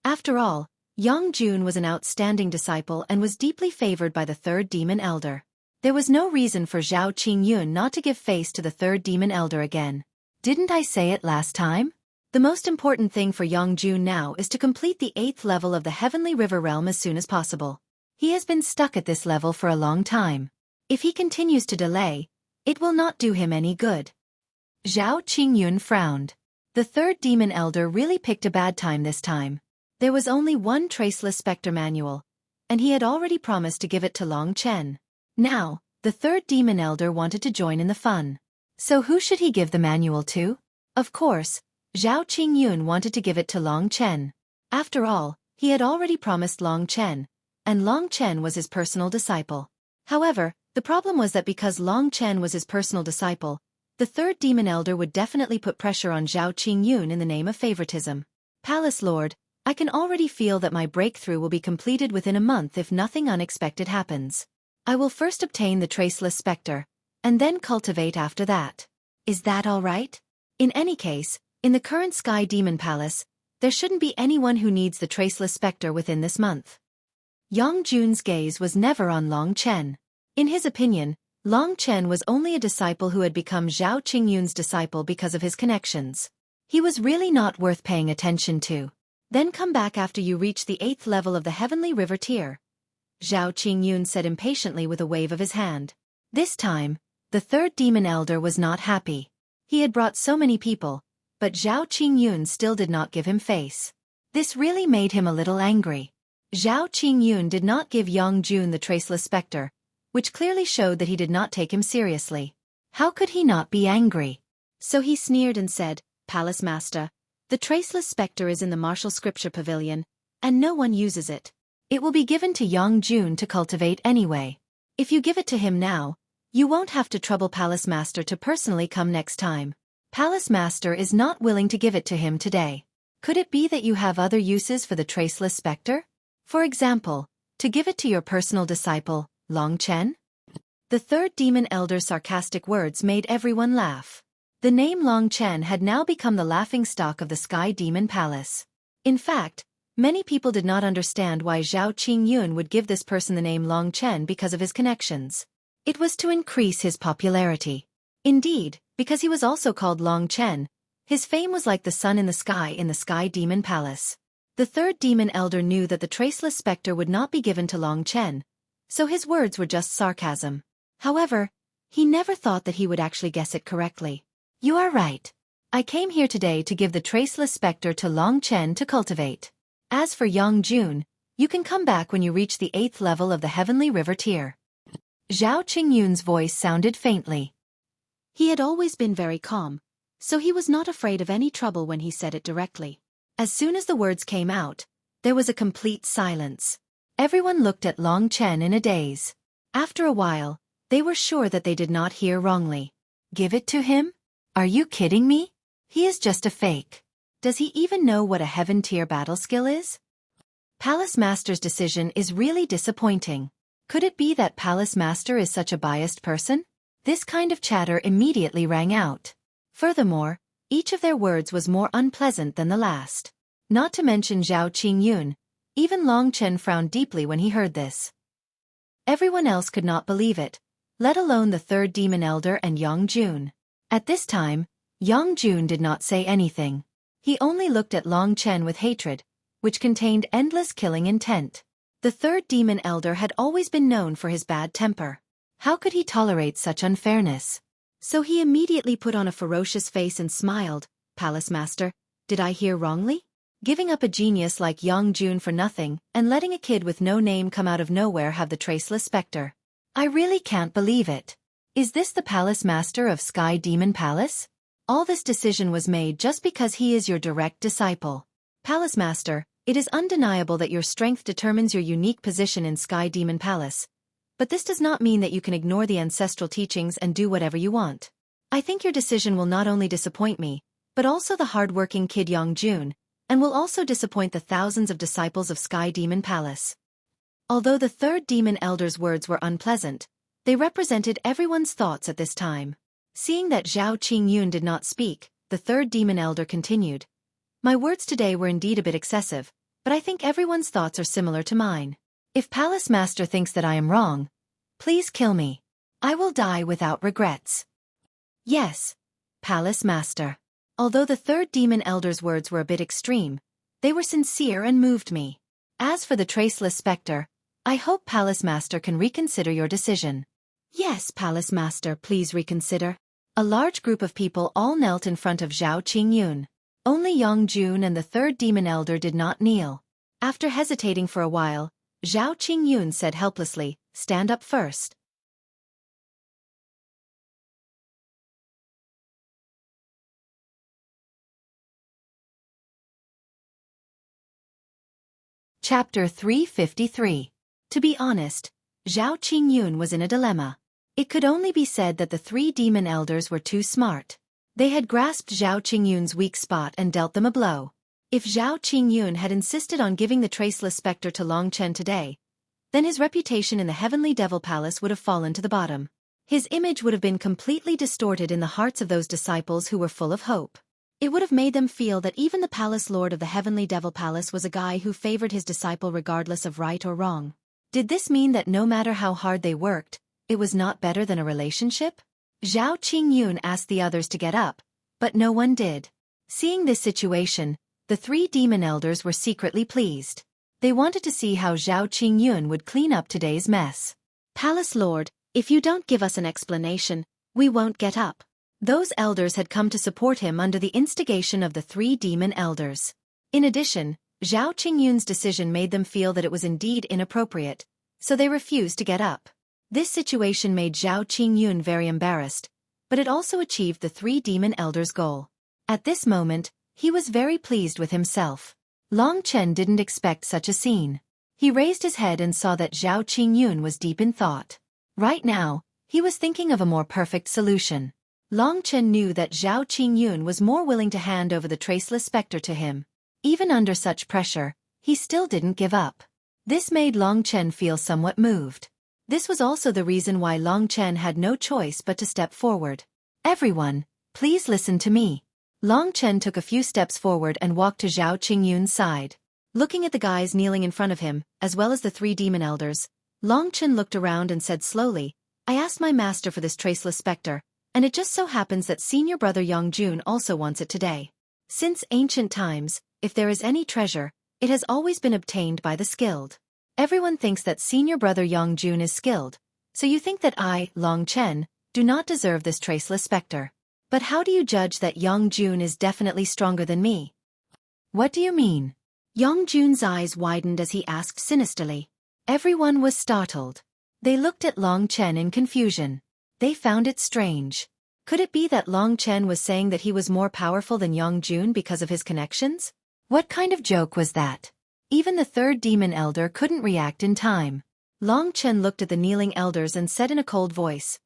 After all, Yongjun was an outstanding disciple and was deeply favored by the third demon elder. There was no reason for Zhao Qingyun not to give face to the third demon elder again. Didn't I say it last time? The most important thing for Yongjun now is to complete the 8th level of the Heavenly River Realm as soon as possible. He has been stuck at this level for a long time. If he continues to delay, it will not do him any good. Zhao Qingyun frowned. The third demon elder really picked a bad time this time. There was only one Traceless Spectre manual, and he had already promised to give it to Long Chen. Now, the third demon elder wanted to join in the fun. So who should he give the manual to? Of course, Zhao Qingyun wanted to give it to Long Chen. After all, he had already promised Long Chen, and Long Chen was his personal disciple. However, the problem was that because Long Chen was his personal disciple, the third demon elder would definitely put pressure on Zhao Qingyun in the name of favoritism. Palace Lord, I can already feel that my breakthrough will be completed within a month if nothing unexpected happens. I will first obtain the Traceless Spectre, and then cultivate after that. Is that all right? In any case, in the current Sky Demon Palace, there shouldn't be anyone who needs the Traceless Spectre within this month. Yongjun's gaze was never on Long Chen. In his opinion, Long Chen was only a disciple who had become Zhao Qingyun's disciple because of his connections. He was really not worth paying attention to. Then come back after you reach the 8th level of the Heavenly River tier, Zhao Qingyun said impatiently with a wave of his hand. This time, the third demon elder was not happy. He had brought so many people, but Zhao Qingyun still did not give him face. This really made him a little angry. Zhao Qingyun did not give Yongjun the Traceless Spectre, which clearly showed that he did not take him seriously. How could he not be angry? So he sneered and said, Palace Master, the Traceless Spectre is in the Martial Scripture Pavilion, and no one uses it. It will be given to Yongjun to cultivate anyway. If you give it to him now, you won't have to trouble Palace Master to personally come next time. Palace Master is not willing to give it to him today. Could it be that you have other uses for the Traceless Spectre? For example, to give it to your personal disciple, Long Chen? The third demon elder's sarcastic words made everyone laugh. The name Long Chen had now become the laughingstock of the Sky Demon Palace. In fact, many people did not understand why Zhao Qingyun would give this person the name Long Chen because of his connections. It was to increase his popularity. Indeed, because he was also called Long Chen, his fame was like the sun in the Sky Demon Palace. The third demon elder knew that the Traceless Spectre would not be given to Long Chen, so his words were just sarcasm. However, he never thought that he would actually guess it correctly. You are right. I came here today to give the Traceless Spectre to Long Chen to cultivate. As for Yongjun, you can come back when you reach the 8th level of the Heavenly River tier. Zhao Qingyun's voice sounded faintly. He had always been very calm, so he was not afraid of any trouble when he said it directly. As soon as the words came out, there was a complete silence. Everyone looked at Long Chen in a daze. After a while, they were sure that they did not hear wrongly. Give it to him? Are you kidding me? He is just a fake. Does he even know what a heaven-tier battle skill is? Palace Master's decision is really disappointing. Could it be that Palace Master is such a biased person? This kind of chatter immediately rang out. Furthermore, each of their words was more unpleasant than the last. Not to mention Zhao Qingyun. Even Long Chen frowned deeply when he heard this. Everyone else could not believe it, let alone the third demon elder and Yang Jun. At this time, Yang Jun did not say anything. He only looked at Long Chen with hatred, which contained endless killing intent. The third demon elder had always been known for his bad temper. How could he tolerate such unfairness? So he immediately put on a ferocious face and smiled. Palace Master, did I hear wrongly? Giving up a genius like Yang Jun for nothing, and letting a kid with no name come out of nowhere have the traceless specter. I really can't believe it. Is this the Palace Master of Sky Demon Palace? All this decision was made just because he is your direct disciple. Palace Master, it is undeniable that your strength determines your unique position in Sky Demon Palace. But this does not mean that you can ignore the ancestral teachings and do whatever you want. I think your decision will not only disappoint me, but also the hard-working kid Yang Jun, and will also disappoint the thousands of disciples of Sky Demon Palace. Although the third demon elder's words were unpleasant, they represented everyone's thoughts at this time. Seeing that Zhao Qingyun did not speak, the third demon elder continued. My words today were indeed a bit excessive, but I think everyone's thoughts are similar to mine. If Palace Master thinks that I am wrong, please kill me. I will die without regrets. Yes, Palace Master. Although the third demon elder's words were a bit extreme, they were sincere and moved me. As for the traceless specter, I hope Palace Master can reconsider your decision. Yes, Palace Master, please reconsider. A large group of people all knelt in front of Zhao Qingyun. Only Yang Jun and the third demon elder did not kneel. After hesitating for a while, Zhao Qingyun said helplessly, "Stand up first." Chapter 353. To be honest, Zhao Qingyun was in a dilemma. It could only be said that the three demon elders were too smart. They had grasped Zhao Qingyun's weak spot and dealt them a blow. If Zhao Qingyun had insisted on giving the traceless specter to Long Chen today, then his reputation in the Heavenly Devil Palace would have fallen to the bottom. His image would have been completely distorted in the hearts of those disciples who were full of hope. It would have made them feel that even the Palace Lord of the Heavenly Devil Palace was a guy who favored his disciple regardless of right or wrong. Did this mean that no matter how hard they worked, it was not better than a relationship? Zhao Qingyun asked the others to get up, but no one did. Seeing this situation, the three demon elders were secretly pleased. They wanted to see how Zhao Qingyun would clean up today's mess. Palace Lord, if you don't give us an explanation, we won't get up. Those elders had come to support him under the instigation of the three demon elders. In addition, Zhao Qingyun's decision made them feel that it was indeed inappropriate, so they refused to get up. This situation made Zhao Qingyun very embarrassed, but it also achieved the three demon elders' goal. At this moment, he was very pleased with himself. Long Chen didn't expect such a scene. He raised his head and saw that Zhao Qingyun was deep in thought. Right now, he was thinking of a more perfect solution. Long Chen knew that Zhao Qingyun was more willing to hand over the traceless specter to him. Even under such pressure, he still didn't give up. This made Long Chen feel somewhat moved. This was also the reason why Long Chen had no choice but to step forward. Everyone, please listen to me. Long Chen took a few steps forward and walked to Zhao Qingyun's side. Looking at the guys kneeling in front of him, as well as the three demon elders, Long Chen looked around and said slowly, I asked my master for this traceless specter, and it just so happens that senior brother Yang Jun also wants it today. Since ancient times, if there is any treasure, it has always been obtained by the skilled. Everyone thinks that senior brother Yang Jun is skilled, so you think that I, Long Chen, do not deserve this traceless specter. But how do you judge that Yang Jun is definitely stronger than me? What do you mean? Yang Jun's eyes widened as he asked sinisterly. Everyone was startled. They looked at Long Chen in confusion. They found it strange. Could it be that Long Chen was saying that he was more powerful than Yang Jun because of his connections? What kind of joke was that? Even the third demon elder couldn't react in time. Long Chen looked at the kneeling elders and said in a cold voice,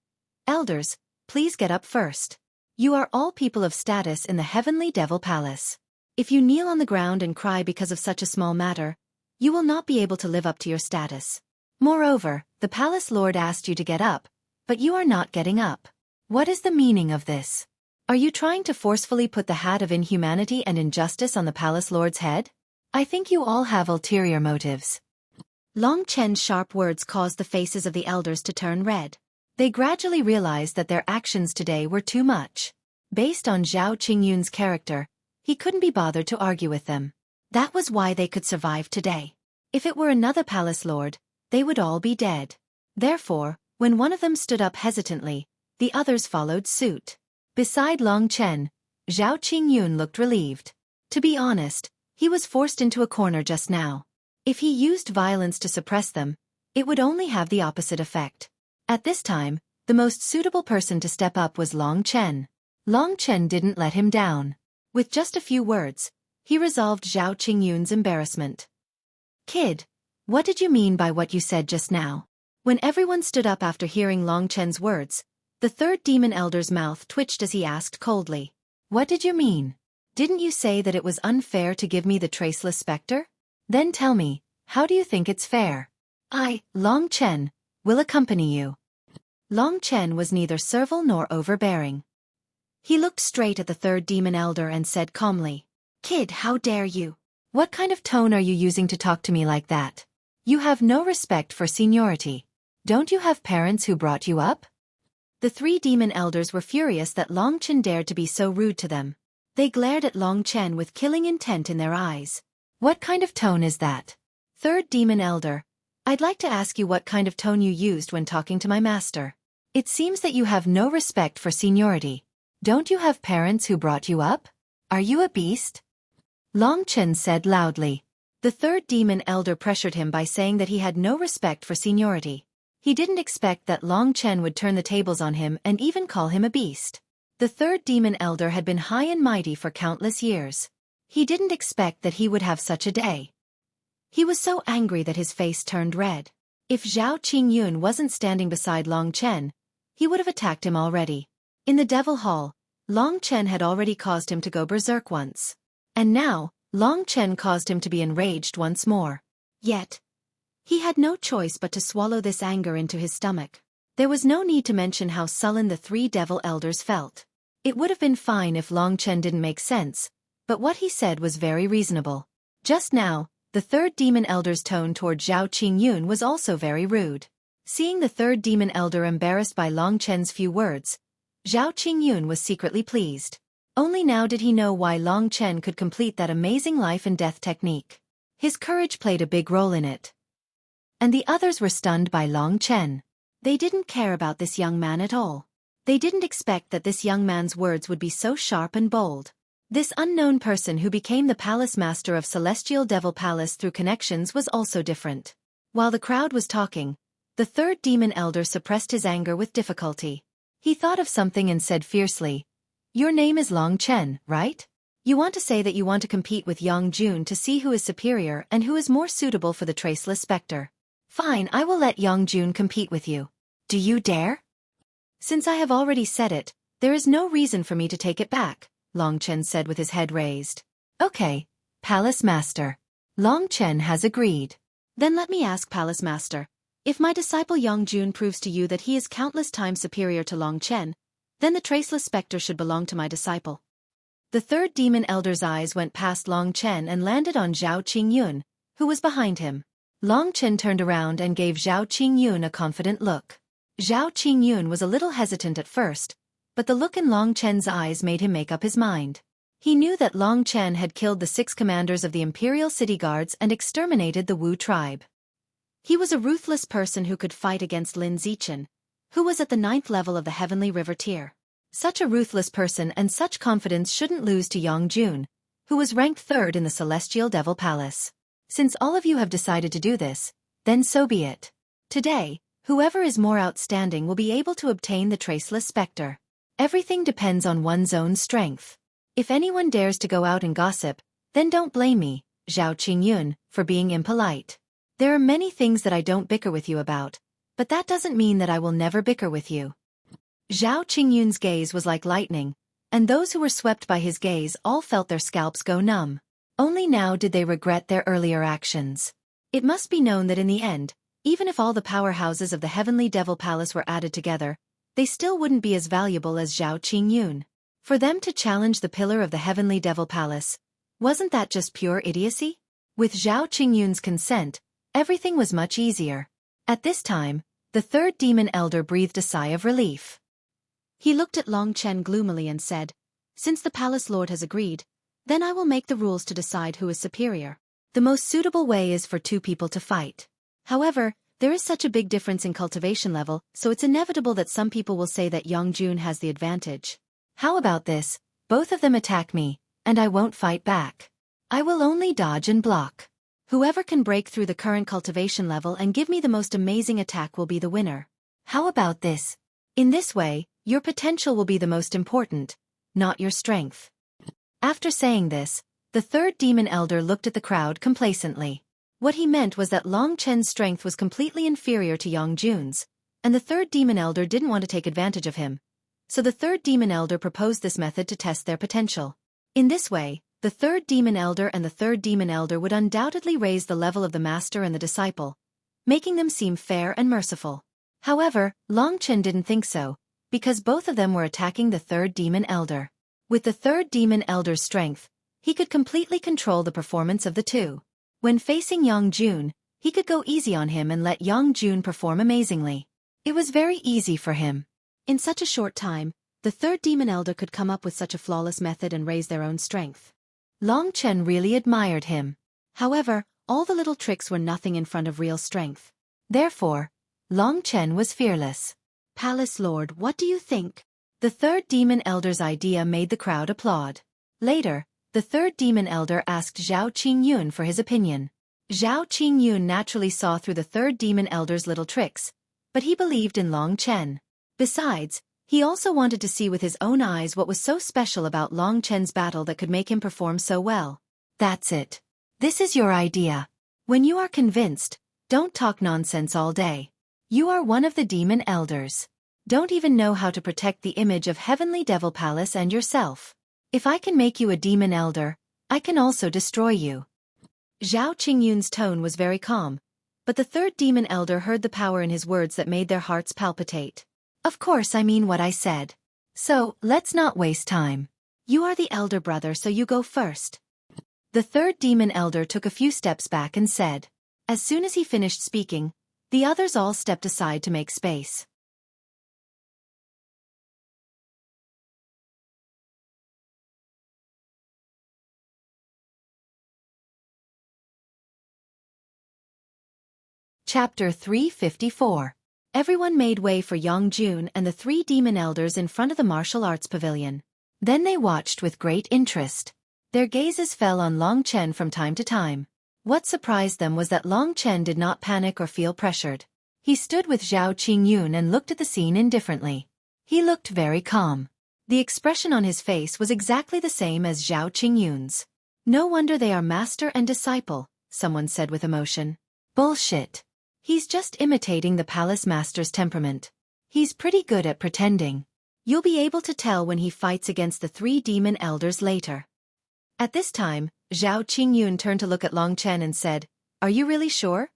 "Elders, please get up first. You are all people of status in the Heavenly Devil Palace. If you kneel on the ground and cry because of such a small matter, you will not be able to live up to your status. Moreover, the Palace Lord asked you to get up, but you are not getting up. What is the meaning of this? Are you trying to forcefully put the hat of inhumanity and injustice on the Palace Lord's head? I think you all have ulterior motives." Long Chen's sharp words caused the faces of the elders to turn red. They gradually realized that their actions today were too much. Based on Zhao Qingyun's character, he couldn't be bothered to argue with them. That was why they could survive today. If it were another palace lord, they would all be dead. Therefore, when one of them stood up hesitantly, the others followed suit. Beside Long Chen, Zhao Qingyun looked relieved. To be honest, he was forced into a corner just now. If he used violence to suppress them, it would only have the opposite effect. At this time, the most suitable person to step up was Long Chen. Long Chen didn't let him down. With just a few words, he resolved Zhao Qingyun's embarrassment. "Kid, what did you mean by what you said just now?" When everyone stood up after hearing Long Chen's words, the third demon elder's mouth twitched as he asked coldly, "What did you mean? Didn't you say that it was unfair to give me the traceless specter? Then tell me, how do you think it's fair? I, Long Chen, will accompany you." Long Chen was neither servile nor overbearing. He looked straight at the third demon elder and said calmly, "Kid, how dare you? What kind of tone are you using to talk to me like that? You have no respect for seniority. Don't you have parents who brought you up?" The three demon elders were furious that Long Chen dared to be so rude to them. They glared at Long Chen with killing intent in their eyes. "What kind of tone is that? Third demon elder, I'd like to ask you what kind of tone you used when talking to my master. It seems that you have no respect for seniority. Don't you have parents who brought you up? Are you a beast?" Long Chen said loudly. The third demon elder pressured him by saying that he had no respect for seniority. He didn't expect that Long Chen would turn the tables on him and even call him a beast. The third demon elder had been high and mighty for countless years. He didn't expect that he would have such a day. He was so angry that his face turned red. If Zhao Qingyun wasn't standing beside Long Chen, he would have attacked him already. In the Devil Hall, Long Chen had already caused him to go berserk once. And now, Long Chen caused him to be enraged once more. Yet, he had no choice but to swallow this anger into his stomach. There was no need to mention how sullen the three devil elders felt. It would have been fine if Long Chen didn't make sense, but what he said was very reasonable. Just now, the third demon elder's tone toward Zhao Qingyun was also very rude. Seeing the third demon elder embarrassed by Long Chen's few words, Zhao Qingyun was secretly pleased. Only now did he know why Long Chen could complete that amazing life and death technique. His courage played a big role in it. And the others were stunned by Long Chen. They didn't care about this young man at all. They didn't expect that this young man's words would be so sharp and bold. This unknown person who became the palace master of Celestial Devil Palace through connections was also different. While the crowd was talking, the third demon elder suppressed his anger with difficulty. He thought of something and said fiercely, "Your name is Long Chen, right? You want to say that you want to compete with Yang Jun to see who is superior and who is more suitable for the Traceless Spectre. Fine, I will let Yang Jun compete with you. Do you dare?" "Since I have already said it, there is no reason for me to take it back," Long Chen said with his head raised. "Okay, Palace Master. Long Chen has agreed. Then let me ask Palace Master, if my disciple Yang Jun proves to you that he is countless times superior to Long Chen, then the Traceless Spectre should belong to my disciple." The third demon elder's eyes went past Long Chen and landed on Zhao Qingyun, who was behind him. Long Chen turned around and gave Zhao Qingyun a confident look. Zhao Qingyun was a little hesitant at first, but the look in Long Chen's eyes made him make up his mind. He knew that Long Chen had killed the 6 commanders of the Imperial City Guards and exterminated the Wu tribe. He was a ruthless person who could fight against Lin Zichen, who was at the 9th level of the Heavenly River tier. Such a ruthless person and such confidence shouldn't lose to Yang Jun, who was ranked 3rd in the Celestial Devil Palace. Since all of you have decided to do this, then so be it. Today, whoever is more outstanding will be able to obtain the Traceless Spectre. Everything depends on one's own strength. If anyone dares to go out and gossip, Then don't blame me, Zhao Qingyun, for being impolite. There are many things that I don't bicker with you about, but that doesn't mean that I will never bicker with you. Zhao Qingyun's gaze was like lightning, and those who were swept by his gaze all felt their scalps go numb. Only now did they regret their earlier actions. It must be known that in the end, even if all the powerhouses of the Heavenly Devil Palace were added together, they still wouldn't be as valuable as Zhao Qingyun. For them to challenge the pillar of the Heavenly Devil Palace, wasn't that just pure idiocy? With Zhao Qingyun's consent, everything was much easier. At this time, the third demon elder breathed a sigh of relief. He looked at Long Chen gloomily and said, "Since the palace lord has agreed, then I will make the rules to decide who is superior. The most suitable way is for two people to fight. However, there is such a big difference in cultivation level, so it's inevitable that some people will say that Yongjun has the advantage. How about this? Both of them attack me, and I won't fight back. I will only dodge and block. Whoever can break through the current cultivation level and give me the most amazing attack will be the winner. How about this? In this way, your potential will be the most important, not your strength." After saying this, the third demon elder looked at the crowd complacently. What he meant was that Long Chen's strength was completely inferior to Yongjun's, and the third demon elder didn't want to take advantage of him. So the third demon elder proposed this method to test their potential. In this way, the third demon elder and the third demon elder would undoubtedly raise the level of the master and the disciple, making them seem fair and merciful. However, Long Chen didn't think so, because both of them were attacking the third demon elder. With the third demon elder's strength, he could completely control the performance of the two. When facing Yongjun, he could go easy on him and let Yongjun perform amazingly. It was very easy for him. In such a short time, the third demon elder could come up with such a flawless method and raise their own strength. Long Chen really admired him. However, all the little tricks were nothing in front of real strength. Therefore, Long Chen was fearless. "Palace Lord, what do you think?" The third demon elder's idea made the crowd applaud. Later, the third demon elder asked Zhao Qingyun for his opinion. Zhao Qingyun naturally saw through the third demon elder's little tricks, but he believed in Long Chen. Besides, he also wanted to see with his own eyes what was so special about Long Chen's battle that could make him perform so well. That's it. This is your idea. When you are convinced, don't talk nonsense all day. You are one of the demon elders. Don't even know how to protect the image of Heavenly Devil Palace and yourself. If I can make you a demon elder, I can also destroy you." Zhao Qingyun's tone was very calm, but the third demon elder heard the power in his words that made their hearts palpitate. "Of course I mean what I said. So, let's not waste time. You are the elder brother, so you go first." The third demon elder took a few steps back and said. As soon as he finished speaking, the others all stepped aside to make space. Chapter 354. Everyone made way for Yongjun and the three demon elders in front of the martial arts pavilion. Then they watched with great interest. Their gazes fell on Long Chen from time to time. What surprised them was that Long Chen did not panic or feel pressured. He stood with Zhao Qingyun and looked at the scene indifferently. He looked very calm. The expression on his face was exactly the same as Zhao Qingyun's. "No wonder they are master and disciple," someone said with emotion. "Bullshit. He's just imitating the palace master's temperament. He's pretty good at pretending. You'll be able to tell when he fights against the three demon elders later." At this time, Zhao Qingyun turned to look at Long Chen and said, "Are you really sure?"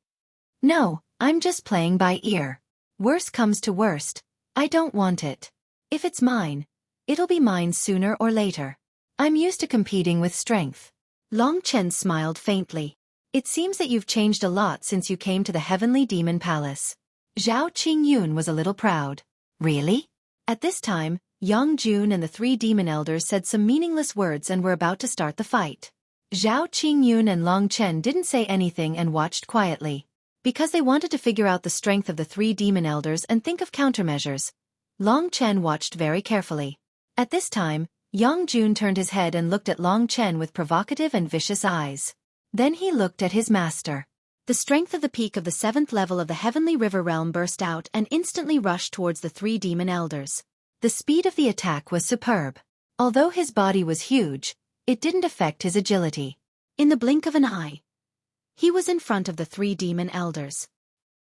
"No, I'm just playing by ear. Worst comes to worst, I don't want it. If it's mine, it'll be mine sooner or later. I'm used to competing with strength." Long Chen smiled faintly. "It seems that you've changed a lot since you came to the Heavenly Demon Palace." Zhao Qingyun was a little proud. "Really?" At this time, Yongjun and the three demon elders said some meaningless words and were about to start the fight. Zhao Qingyun and Long Chen didn't say anything and watched quietly. Because they wanted to figure out the strength of the three demon elders and think of countermeasures, Long Chen watched very carefully. At this time, Yongjun turned his head and looked at Long Chen with provocative and vicious eyes. Then he looked at his master. The strength of the peak of the 7th level of the Heavenly River Realm burst out and instantly rushed towards the three demon elders. The speed of the attack was superb. Although his body was huge, it didn't affect his agility. In the blink of an eye, he was in front of the 3 demon elders.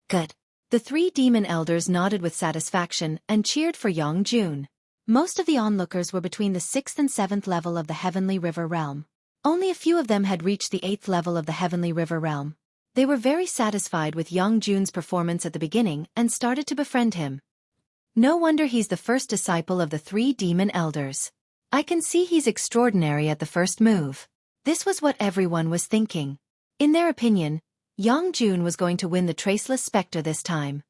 Good. The 3 demon elders nodded with satisfaction and cheered for Jun. Most of the onlookers were between the 6th and 7th level of the Heavenly River Realm. Only a few of them had reached the 8th level of the Heavenly River Realm. They were very satisfied with Jun's performance at the beginning and started to befriend him. No wonder he's the first disciple of the 3 demon elders. I can see he's extraordinary at the first move. This was what everyone was thinking. In their opinion, Jun was going to win the Traceless Spectre this time.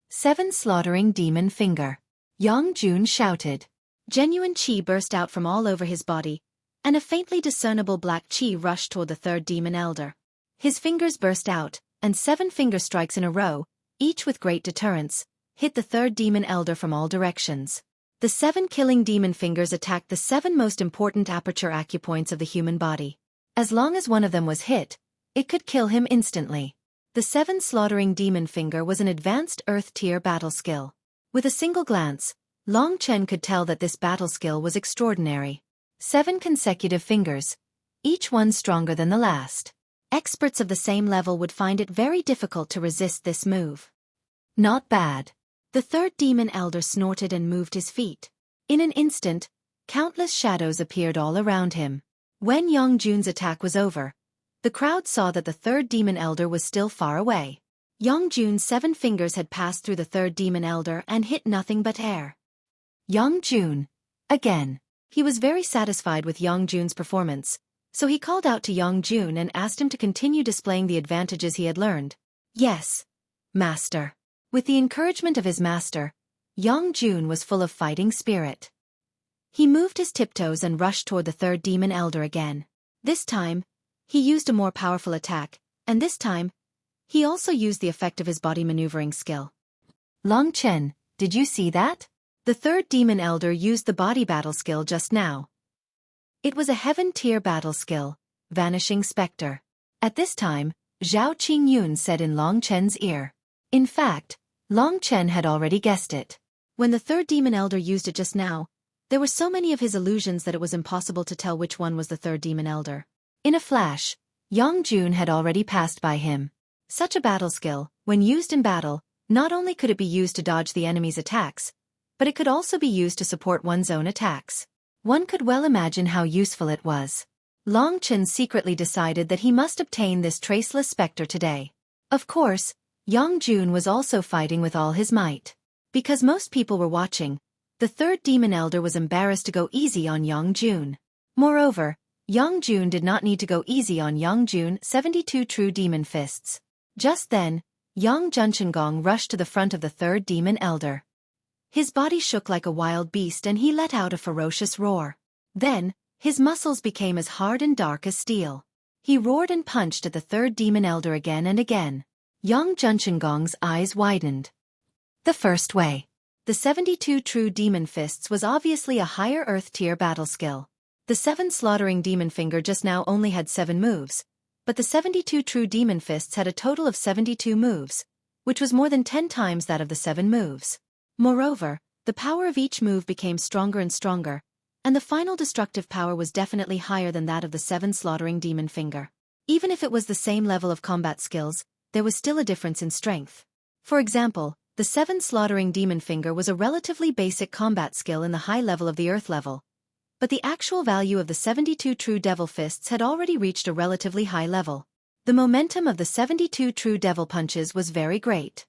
7 slaughtering demon finger. Jun shouted. Genuine chi burst out from all over his body, and a faintly discernible black chi rushed toward the 3rd demon elder. His fingers burst out, and 7 finger strikes in a row, each with great deterrence, hit the 3rd demon elder from all directions. The 7 killing demon fingers attacked the 7 most important aperture acupoints of the human body. As long as one of them was hit, it could kill him instantly. The 7 slaughtering demon finger was an advanced Earth tier battle skill. With a single glance, Long Chen could tell that this battle skill was extraordinary. 7 consecutive fingers, each one stronger than the last. Experts of the same level would find it very difficult to resist this move. Not bad. The 3rd demon elder snorted and moved his feet. In an instant, countless shadows appeared all around him. When Jun's attack was over, the crowd saw that the 3rd demon elder was still far away. Jun's 7 fingers had passed through the 3rd demon elder and hit nothing but air. Jun. Again. He was very satisfied with Jun's performance, so he called out to Jun and asked him to continue displaying the advantages he had learned. Yes, master. With the encouragement of his master, Jun was full of fighting spirit. He moved his tiptoes and rushed toward the 3rd demon elder again. This time, he used a more powerful attack, and this time, he also used the effect of his body maneuvering skill. Long Chen, did you see that? The 3rd demon elder used the body battle skill just now. It was a heaven tier battle skill, Vanishing Spectre. At this time, Zhao Qingyun said in Long Chen's ear. In fact, Long Chen had already guessed it. When the 3rd demon elder used it just now, there were so many of his illusions that it was impossible to tell which one was the 3rd demon elder. In a flash, Jun had already passed by him. Such a battle skill, when used in battle, not only could it be used to dodge the enemy's attacks, but it could also be used to support one's own attacks. One could well imagine how useful it was. Long Chen secretly decided that he must obtain this Traceless Spectre today. Of course, Jun was also fighting with all his might. Because most people were watching, the 3rd demon elder was embarrassed to go easy on Jun. Moreover, Jun did not need to go easy on Jun 72 true demon fists. Just then, Junshengong rushed to the front of the 3rd demon elder. His body shook like a wild beast and he let out a ferocious roar. Then, his muscles became as hard and dark as steel. He roared and punched at the 3rd demon elder again and again. Junshengong's eyes widened. The first way. The 72 true demon fists was obviously a higher Earth tier battle skill. The 7 slaughtering demon finger just now only had 7 moves, but the 72 true demon fists had a total of 72 moves, which was more than 10 times that of the 7 moves. Moreover, the power of each move became stronger and stronger, and the final destructive power was definitely higher than that of the 7 slaughtering demon finger. Even if it was the same level of combat skills, there was still a difference in strength. For example, the 7 slaughtering demon finger was a relatively basic combat skill in the high level of the Earth level, but the actual value of the 72 true devil fists had already reached a relatively high level. The momentum of the 72 true devil punches was very great.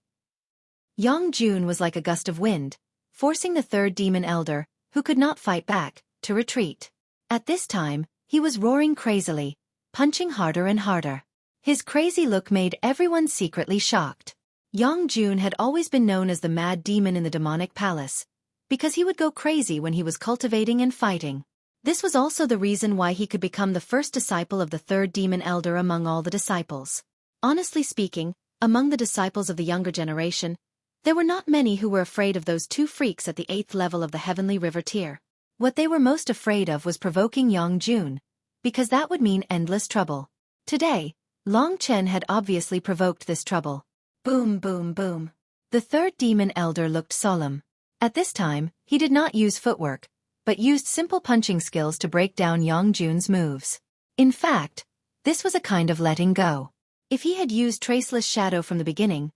Jun was like a gust of wind, forcing the 3rd demon elder, who could not fight back, to retreat. At this time, he was roaring crazily, punching harder and harder. His crazy look made everyone secretly shocked. Jun had always been known as the mad demon in the demonic palace, because he would go crazy when he was cultivating and fighting. This was also the reason why he could become the first disciple of the 3rd demon elder among all the disciples. Honestly speaking, among the disciples of the younger generation, there were not many who were afraid of those 2 freaks at the 8th level of the Heavenly River tier. What they were most afraid of was provoking Jun, because that would mean endless trouble. Today, Long Chen had obviously provoked this trouble. Boom, boom, boom. The 3rd demon elder looked solemn. At this time, he did not use footwork, but used simple punching skills to break down Jun's moves. In fact, This was a kind of letting go. If he had used Traceless Shadow from the beginning,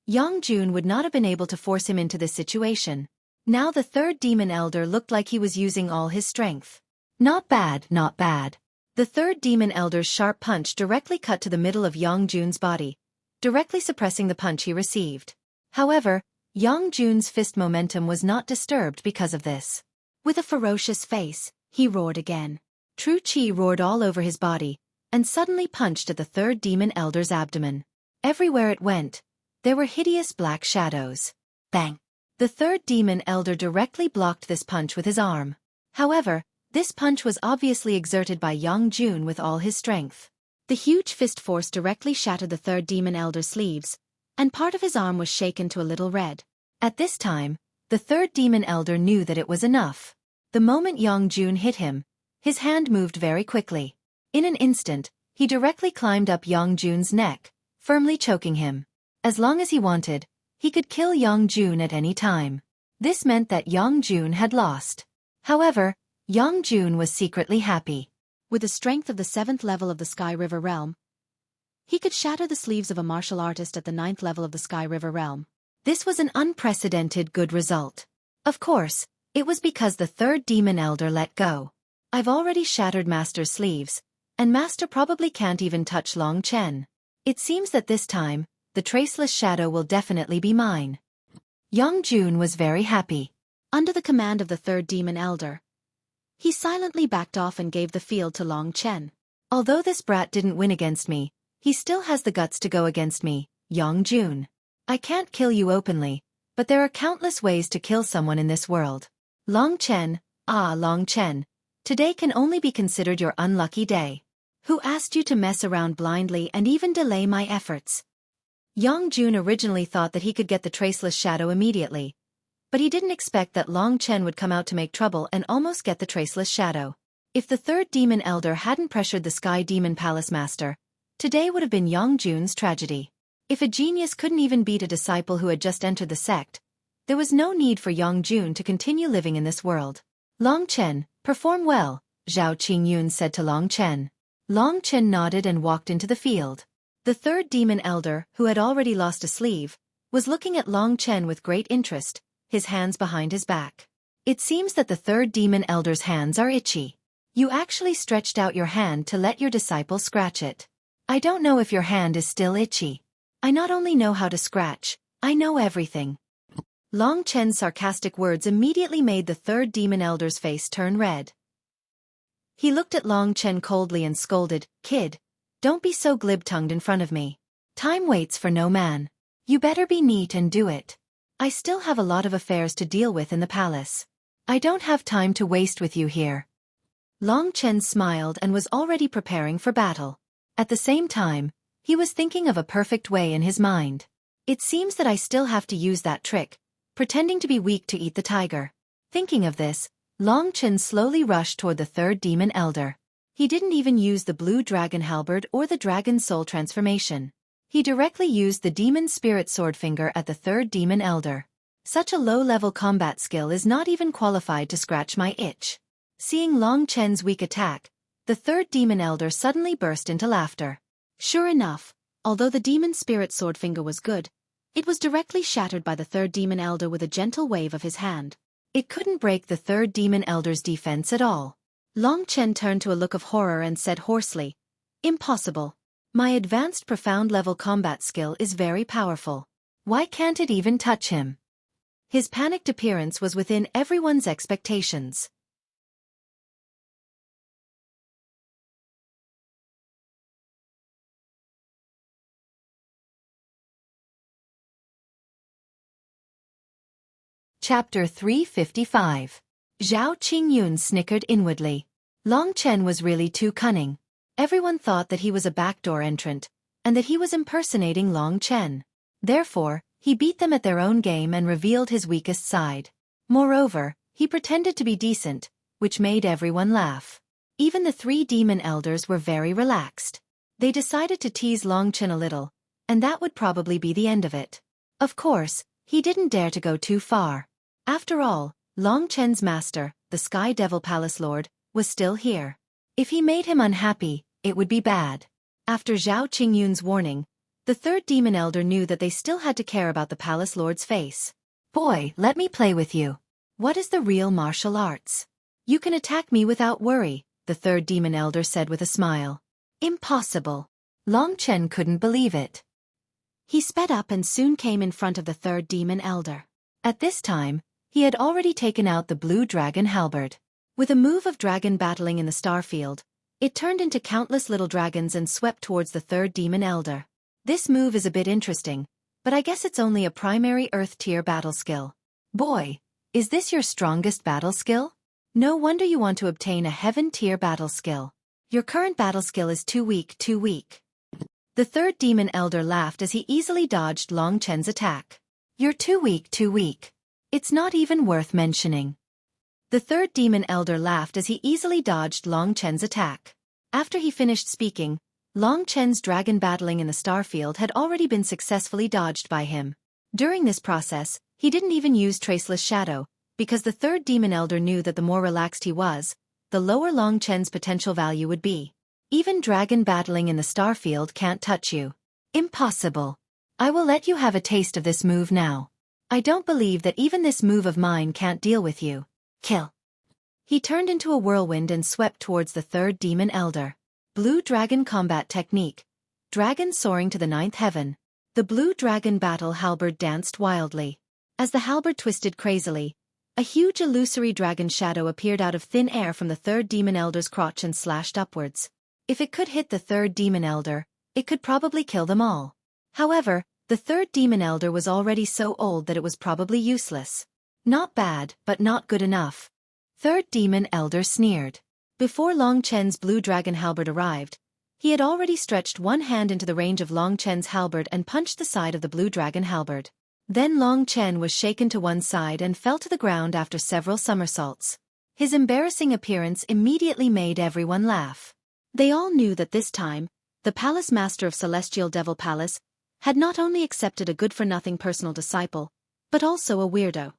Yongjun would not have been able to force him into this situation. Now the third demon elder looked like he was using all his strength. Not bad, not bad. The third demon elder's sharp punch directly cut to the middle of Yongjun's body, directly suppressing the punch he received. However, Yongjun's fist momentum was not disturbed because of this. With a ferocious face, he roared again. True Qi roared all over his body, and suddenly punched at the third demon elder's abdomen. Everywhere it went, there were hideous black shadows. Bang! The third demon elder directly blocked this punch with his arm. However, this punch was obviously exerted by Yongjun with all his strength. The huge fist force directly shattered the third demon elder's sleeves, and part of his arm was shaken to a little red. At this time, the third demon elder knew that it was enough. The moment Yongjun hit him, his hand moved very quickly. In an instant, he directly climbed up Yongjun's neck, firmly choking him. As long as he wanted, he could kill Yongjun at any time. This meant that Yongjun had lost. However, Yongjun was secretly happy. With the strength of the 7th level of the Sky River Realm, he could shatter the sleeves of a martial artist at the 9th level of the Sky River Realm. This was an unprecedented good result. Of course, it was because the third demon elder let go. I've already shattered Master's sleeves, and Master probably can't even touch Long Chen. It seems that this time, the Traceless Shadow will definitely be mine. Yongjun was very happy. Under the command of the third demon elder, he silently backed off and gave the field to Long Chen. Although this brat didn't win against me, he still has the guts to go against me, Yongjun. I can't kill you openly, but there are countless ways to kill someone in this world. Long Chen, Long Chen, today can only be considered your unlucky day. Who asked you to mess around blindly and even delay my efforts? Yongjun originally thought that he could get the Traceless Shadow immediately, but he didn't expect that Long Chen would come out to make trouble and almost get the Traceless Shadow. If the third demon elder hadn't pressured the Sky Demon Palace Master, today would have been Yongjun's tragedy. If a genius couldn't even beat a disciple who had just entered the sect, there was no need for Yongjun to continue living in this world. Long Chen, perform well, Zhao Qingyun said to Long Chen. Long Chen nodded and walked into the field. The third demon elder, who had already lost a sleeve, was looking at Long Chen with great interest, his hands behind his back. It seems that the third demon elder's hands are itchy. You actually stretched out your hand to let your disciple scratch it. I don't know if your hand is still itchy. I not only know how to scratch, I know everything. Long Chen's sarcastic words immediately made the third demon elder's face turn red. He looked at Long Chen coldly and scolded, "Kid, don't be so glib-tongued in front of me. Time waits for no man. You better be neat and do it. I still have a lot of affairs to deal with in the palace. I don't have time to waste with you here." Long Chen smiled and was already preparing for battle. At the same time, he was thinking of a perfect way in his mind. It seems that I still have to use that trick, pretending to be weak to eat the tiger. Thinking of this, Long Chen slowly rushed toward the third demon elder. He didn't even use the blue dragon halberd or the dragon soul transformation. He directly used the demon spirit sword finger at the third demon elder. Such a low-level combat skill is not even qualified to scratch my itch. Seeing Long Chen's weak attack, the third demon elder suddenly burst into laughter. Sure enough, although the demon spirit sword finger was good, it was directly shattered by the third demon elder with a gentle wave of his hand. It couldn't break the third demon elder's defense at all. Long Chen turned to a look of horror and said hoarsely, "Impossible. My advanced profound level combat skill is very powerful. Why can't it even touch him?" His panicked appearance was within everyone's expectations. Chapter 355. Zhao Qingyun snickered inwardly. Long Chen was really too cunning. Everyone thought that he was a backdoor entrant, and that he was impersonating Long Chen. Therefore, he beat them at their own game and revealed his weakest side. Moreover, he pretended to be decent, which made everyone laugh. Even the three demon elders were very relaxed. They decided to tease Long Chen a little, and that would probably be the end of it. Of course, he didn't dare to go too far. After all, Long Chen's master, the Sky Devil Palace Lord, was still here. If he made him unhappy, it would be bad. After Zhao Qingyun's warning, the third demon elder knew that they still had to care about the palace lord's face. Boy, let me play with you. What is the real martial arts? You can attack me without worry, the third demon elder said with a smile. Impossible. Long Chen couldn't believe it. He sped up and soon came in front of the third demon elder. At this time, he had already taken out the blue dragon halberd. With a move of dragon battling in the starfield, it turned into countless little dragons and swept towards the third demon elder. This move is a bit interesting, but I guess it's only a primary Earth tier battle skill. Boy, is this your strongest battle skill? No wonder you want to obtain a heaven tier battle skill. Your current battle skill is too weak. The third demon elder laughed as he easily dodged Long Chen's attack. You're too weak. It's not even worth mentioning. The third demon elder laughed as he easily dodged Long Chen's attack. After he finished speaking, Long Chen's dragon battling in the starfield had already been successfully dodged by him. During this process, he didn't even use Traceless Shadow, because the third demon elder knew that the more relaxed he was, the lower Long Chen's potential value would be. Even dragon battling in the starfield can't touch you. Impossible. I will let you have a taste of this move now. I don't believe that even this move of mine can't deal with you. Kill. He turned into a whirlwind and swept towards the third demon elder. Blue Dragon Combat Technique. Dragon soaring to the ninth heaven. The blue dragon battle halberd danced wildly. As the halberd twisted crazily, a huge illusory dragon shadow appeared out of thin air from the third demon elder's crotch and slashed upwards. If it could hit the third demon elder, it could probably kill them all. However, the third demon elder was already so old that it was probably useless. Not bad, but not good enough. Third demon elder sneered. Before Long Chen's blue dragon halberd arrived, he had already stretched one hand into the range of Long Chen's halberd and punched the side of the blue dragon halberd. Then Long Chen was shaken to one side and fell to the ground after several somersaults. His embarrassing appearance immediately made everyone laugh. They all knew that this time, the palace master of Celestial Devil Palace had not only accepted a good-for-nothing personal disciple, but also a weirdo.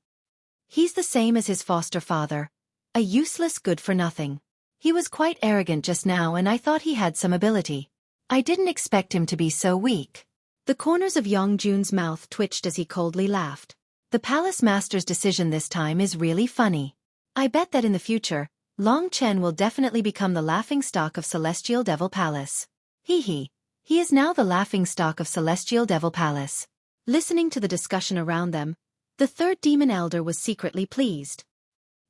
He's the same as his foster father, a useless good-for-nothing. He was quite arrogant just now and I thought he had some ability. I didn't expect him to be so weak. The corners of Yongjun's mouth twitched as he coldly laughed. The palace master's decision this time is really funny. I bet that in the future, Long Chen will definitely become the laughingstock of Celestial Devil Palace. He is now the laughingstock of Celestial Devil Palace. Listening to the discussion around them, the third demon elder was secretly pleased.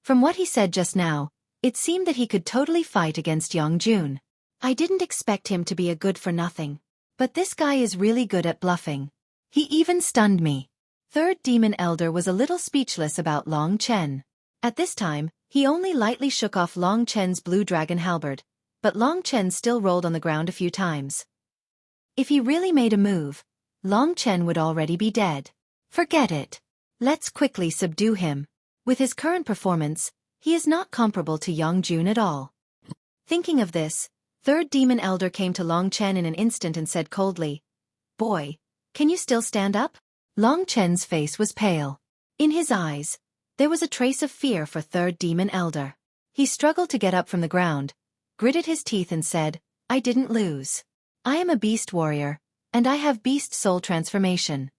From what he said just now, it seemed that he could totally fight against Yongjun. I didn't expect him to be a good-for-nothing. But this guy is really good at bluffing. He even stunned me. Third demon elder was a little speechless about Long Chen. At this time, he only lightly shook off Long Chen's blue dragon halberd, but Long Chen still rolled on the ground a few times. If he really made a move, Long Chen would already be dead. Forget it. Let's quickly subdue him. With his current performance, he is not comparable to Yongjun at all. Thinking of this, third demon elder came to Long Chen in an instant and said coldly, "Boy, can you still stand up?" Long Chen's face was pale. In his eyes, there was a trace of fear for third demon elder. He struggled to get up from the ground, gritted his teeth and said, "I didn't lose. I am a beast warrior, and I have beast soul transformation."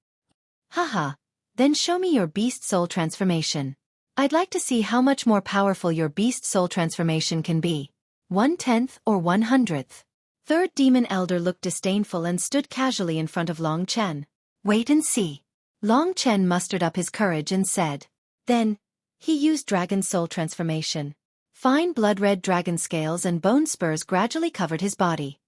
"Haha, then show me your beast soul transformation. I'd like to see how much more powerful your beast soul transformation can be. 1/10 or 1/100th. Third demon elder looked disdainful and stood casually in front of Long Chen. "Wait and see." Long Chen mustered up his courage and said. Then, he used dragon soul transformation. Fine blood-red dragon scales and bone spurs gradually covered his body.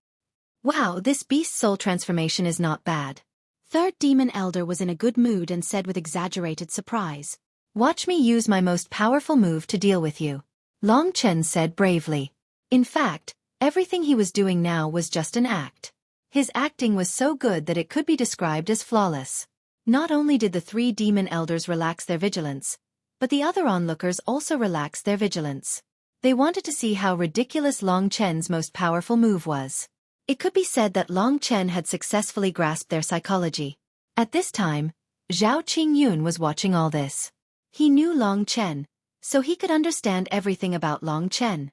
Wow, this beast soul transformation is not bad. Third demon elder was in a good mood and said with exaggerated surprise. "Watch me use my most powerful move to deal with you," Long Chen said bravely. In fact, everything he was doing now was just an act. His acting was so good that it could be described as flawless. Not only did the three demon elders relax their vigilance, but the other onlookers also relaxed their vigilance. They wanted to see how ridiculous Long Chen's most powerful move was. It could be said that Long Chen had successfully grasped their psychology. At this time, Zhao Qingyun was watching all this. He knew Long Chen, so he could understand everything about Long Chen.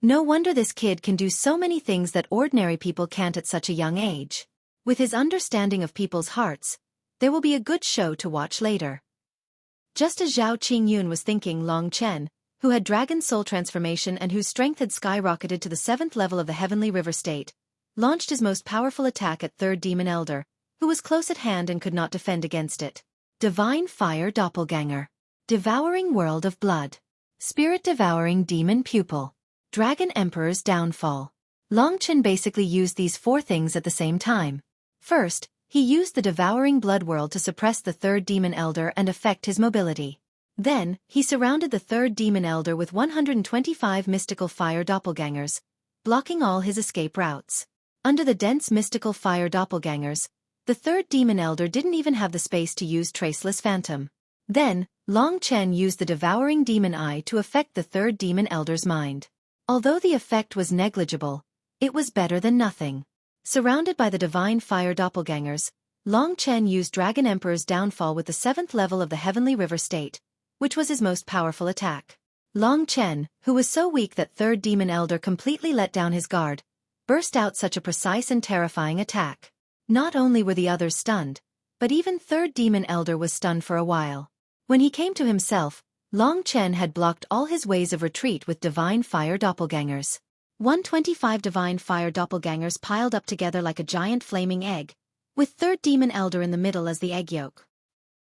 No wonder this kid can do so many things that ordinary people can't at such a young age. With his understanding of people's hearts, there will be a good show to watch later. Just as Zhao Qingyun was thinking, Long Chen, who had dragon soul transformation and whose strength had skyrocketed to the 7th level of the Heavenly River State, launched his most powerful attack at Third Demon Elder, who was close at hand and could not defend against it. Divine Fire Doppelganger. Devouring World of Blood. Spirit Devouring Demon Pupil. Dragon Emperor's Downfall. Long Chen basically used these 4 things at the same time. First, he used the Devouring Blood World to suppress the Third Demon Elder and affect his mobility. Then, he surrounded the Third Demon Elder with 125 mystical fire doppelgangers, blocking all his escape routes. Under the dense mystical fire doppelgangers, the Third Demon Elder didn't even have the space to use Traceless Phantom. Then, Long Chen used the Devouring Demon Eye to affect the Third Demon Elder's mind. Although the effect was negligible, it was better than nothing. Surrounded by the Divine Fire Doppelgangers, Long Chen used Dragon Emperor's Downfall with the 7th level of the Heavenly River State, which was his most powerful attack. Long Chen, who was so weak that Third Demon Elder completely let down his guard, burst out such a precise and terrifying attack. Not only were the others stunned, but even Third Demon Elder was stunned for a while. When he came to himself, Long Chen had blocked all his ways of retreat with Divine Fire Doppelgangers. 125 Divine Fire Doppelgangers piled up together like a giant flaming egg, with Third Demon Elder in the middle as the egg yolk.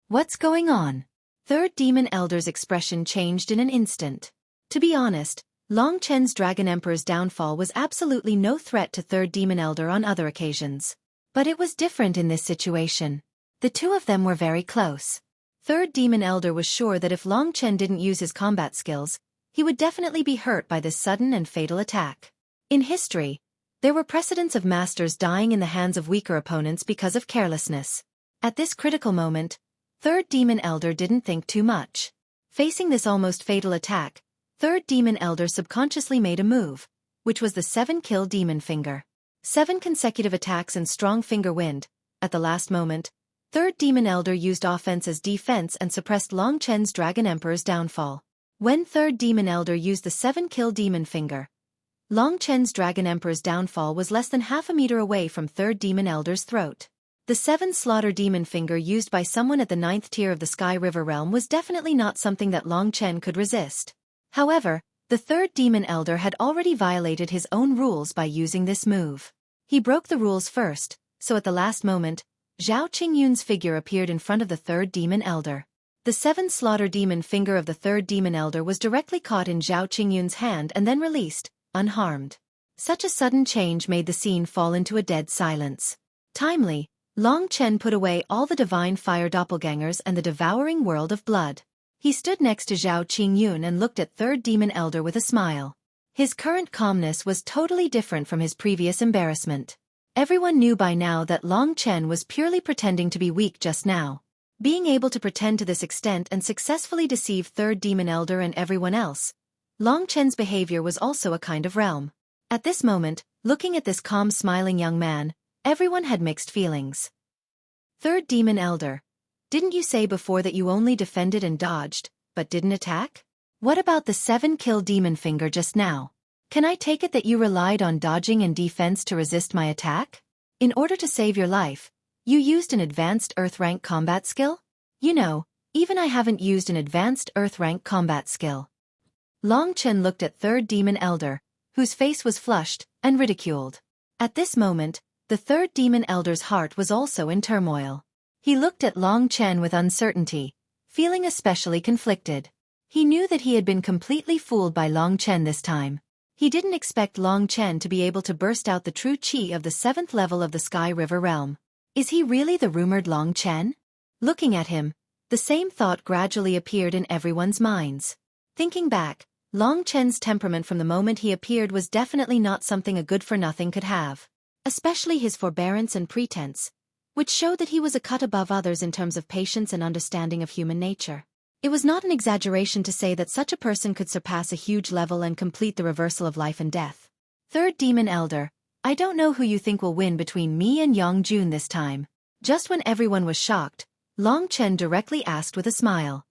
What's going on? Third Demon Elder's expression changed in an instant. To be honest, Long Chen's Dragon Emperor's downfall was absolutely no threat to Third Demon Elder on other occasions. But it was different in this situation. The two of them were very close. Third Demon Elder was sure that if Long Chen didn't use his combat skills, he would definitely be hurt by this sudden and fatal attack. In history, there were precedents of masters dying in the hands of weaker opponents because of carelessness. At this critical moment, Third Demon Elder didn't think too much. Facing this almost fatal attack, Third Demon Elder subconsciously made a move, which was the 7-kill Demon Finger. 7 consecutive attacks and strong finger wind. At the last moment, Third Demon Elder used offense as defense and suppressed Long Chen's Dragon Emperor's downfall. When Third Demon Elder used the 7-kill Demon Finger, Long Chen's Dragon Emperor's downfall was less than half a meter away from Third Demon Elder's throat. The 7-slaughter Demon Finger used by someone at the 9th tier of the Sky River realm was definitely not something that Long Chen could resist. However, the Third Demon Elder had already violated his own rules by using this move. He broke the rules first, so at the last moment, Zhao Qingyun's figure appeared in front of the Third Demon Elder. The 7-slaughter Demon Finger of the Third Demon Elder was directly caught in Zhao Qingyun's hand and then released, unharmed. Such a sudden change made the scene fall into a dead silence. Timely, Long Chen put away all the Divine Fire Doppelgangers and the Devouring World of Blood. He stood next to Zhao Qingyun and looked at Third Demon Elder with a smile. His current calmness was totally different from his previous embarrassment. Everyone knew by now that Long Chen was purely pretending to be weak just now. Being able to pretend to this extent and successfully deceive Third Demon Elder and everyone else, Long Chen's behavior was also a kind of realm. At this moment, looking at this calm smiling young man, everyone had mixed feelings. Third Demon Elder, didn't you say before that you only defended and dodged, but didn't attack? What about the 7-kill Demon Finger just now? Can I take it that you relied on dodging and defense to resist my attack? In order to save your life, you used an advanced Earth rank combat skill? You know, even I haven't used an advanced Earth rank combat skill. Long Chen looked at Third Demon Elder, whose face was flushed and ridiculed. At this moment, the Third Demon Elder's heart was also in turmoil. He looked at Long Chen with uncertainty, feeling especially conflicted. He knew that he had been completely fooled by Long Chen this time. He didn't expect Long Chen to be able to burst out the true chi of the 7th level of the Sky River realm. Is he really the rumored Long Chen? Looking at him, the same thought gradually appeared in everyone's minds. Thinking back, Long Chen's temperament from the moment he appeared was definitely not something a good-for-nothing could have. Especially his forbearance and pretense, which showed that he was a cut above others in terms of patience and understanding of human nature. It was not an exaggeration to say that such a person could surpass a huge level and complete the reversal of life and death. Third Demon Elder, I don't know who you think will win between me and Yang Jun this time. Just when everyone was shocked, Long Chen directly asked with a smile.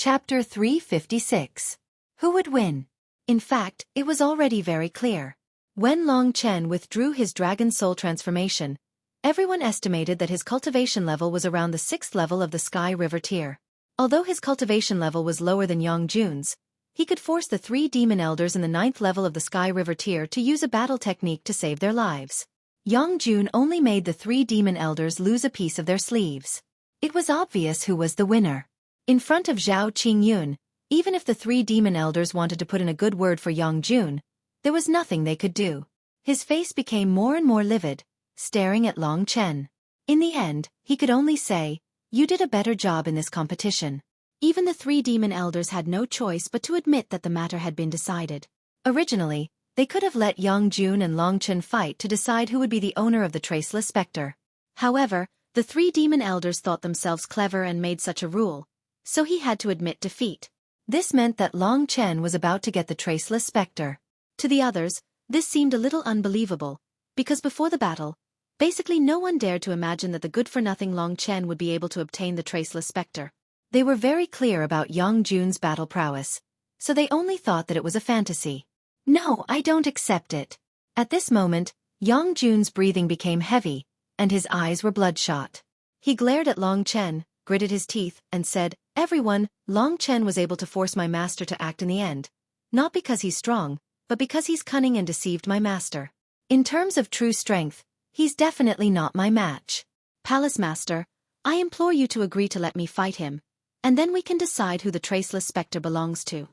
Chapter 356. Who would win? In fact, it was already very clear. When Long Chen withdrew his dragon soul transformation, everyone estimated that his cultivation level was around the 6th level of the Sky River tier. Although his cultivation level was lower than Yang Jun's, he could force the 3 demon elders in the 9th level of the Sky River tier to use a battle technique to save their lives. Yang Jun only made the 3 demon elders lose a piece of their sleeves. It was obvious who was the winner. In front of Zhao Qingyun, even if the 3 demon elders wanted to put in a good word for Yang Jun, there was nothing they could do. His face became more and more livid, staring at Long Chen. In the end, he could only say, "You did a better job in this competition." Even the 3 demon elders had no choice but to admit that the matter had been decided. Originally, they could have let Yang Jun and Long Chen fight to decide who would be the owner of the Traceless Spectre. However, the 3 demon elders thought themselves clever and made such a rule, so he had to admit defeat. This meant that Long Chen was about to get the Traceless Spectre. To the others, this seemed a little unbelievable, because before the battle, basically no one dared to imagine that the good-for-nothing Long Chen would be able to obtain the Traceless Spectre. They were very clear about Yang Jun's battle prowess, so they only thought that it was a fantasy. "No, I don't accept it." At this moment, Yang Jun's breathing became heavy, and his eyes were bloodshot. He glared at Long Chen, gritted his teeth, and said, "Everyone, Long Chen was able to force my master to act in the end. Not because he's strong, but because he's cunning and deceived my master. In terms of true strength, he's definitely not my match. Palace Master, I implore you to agree to let me fight him, and then we can decide who the Traceless Spectre belongs to."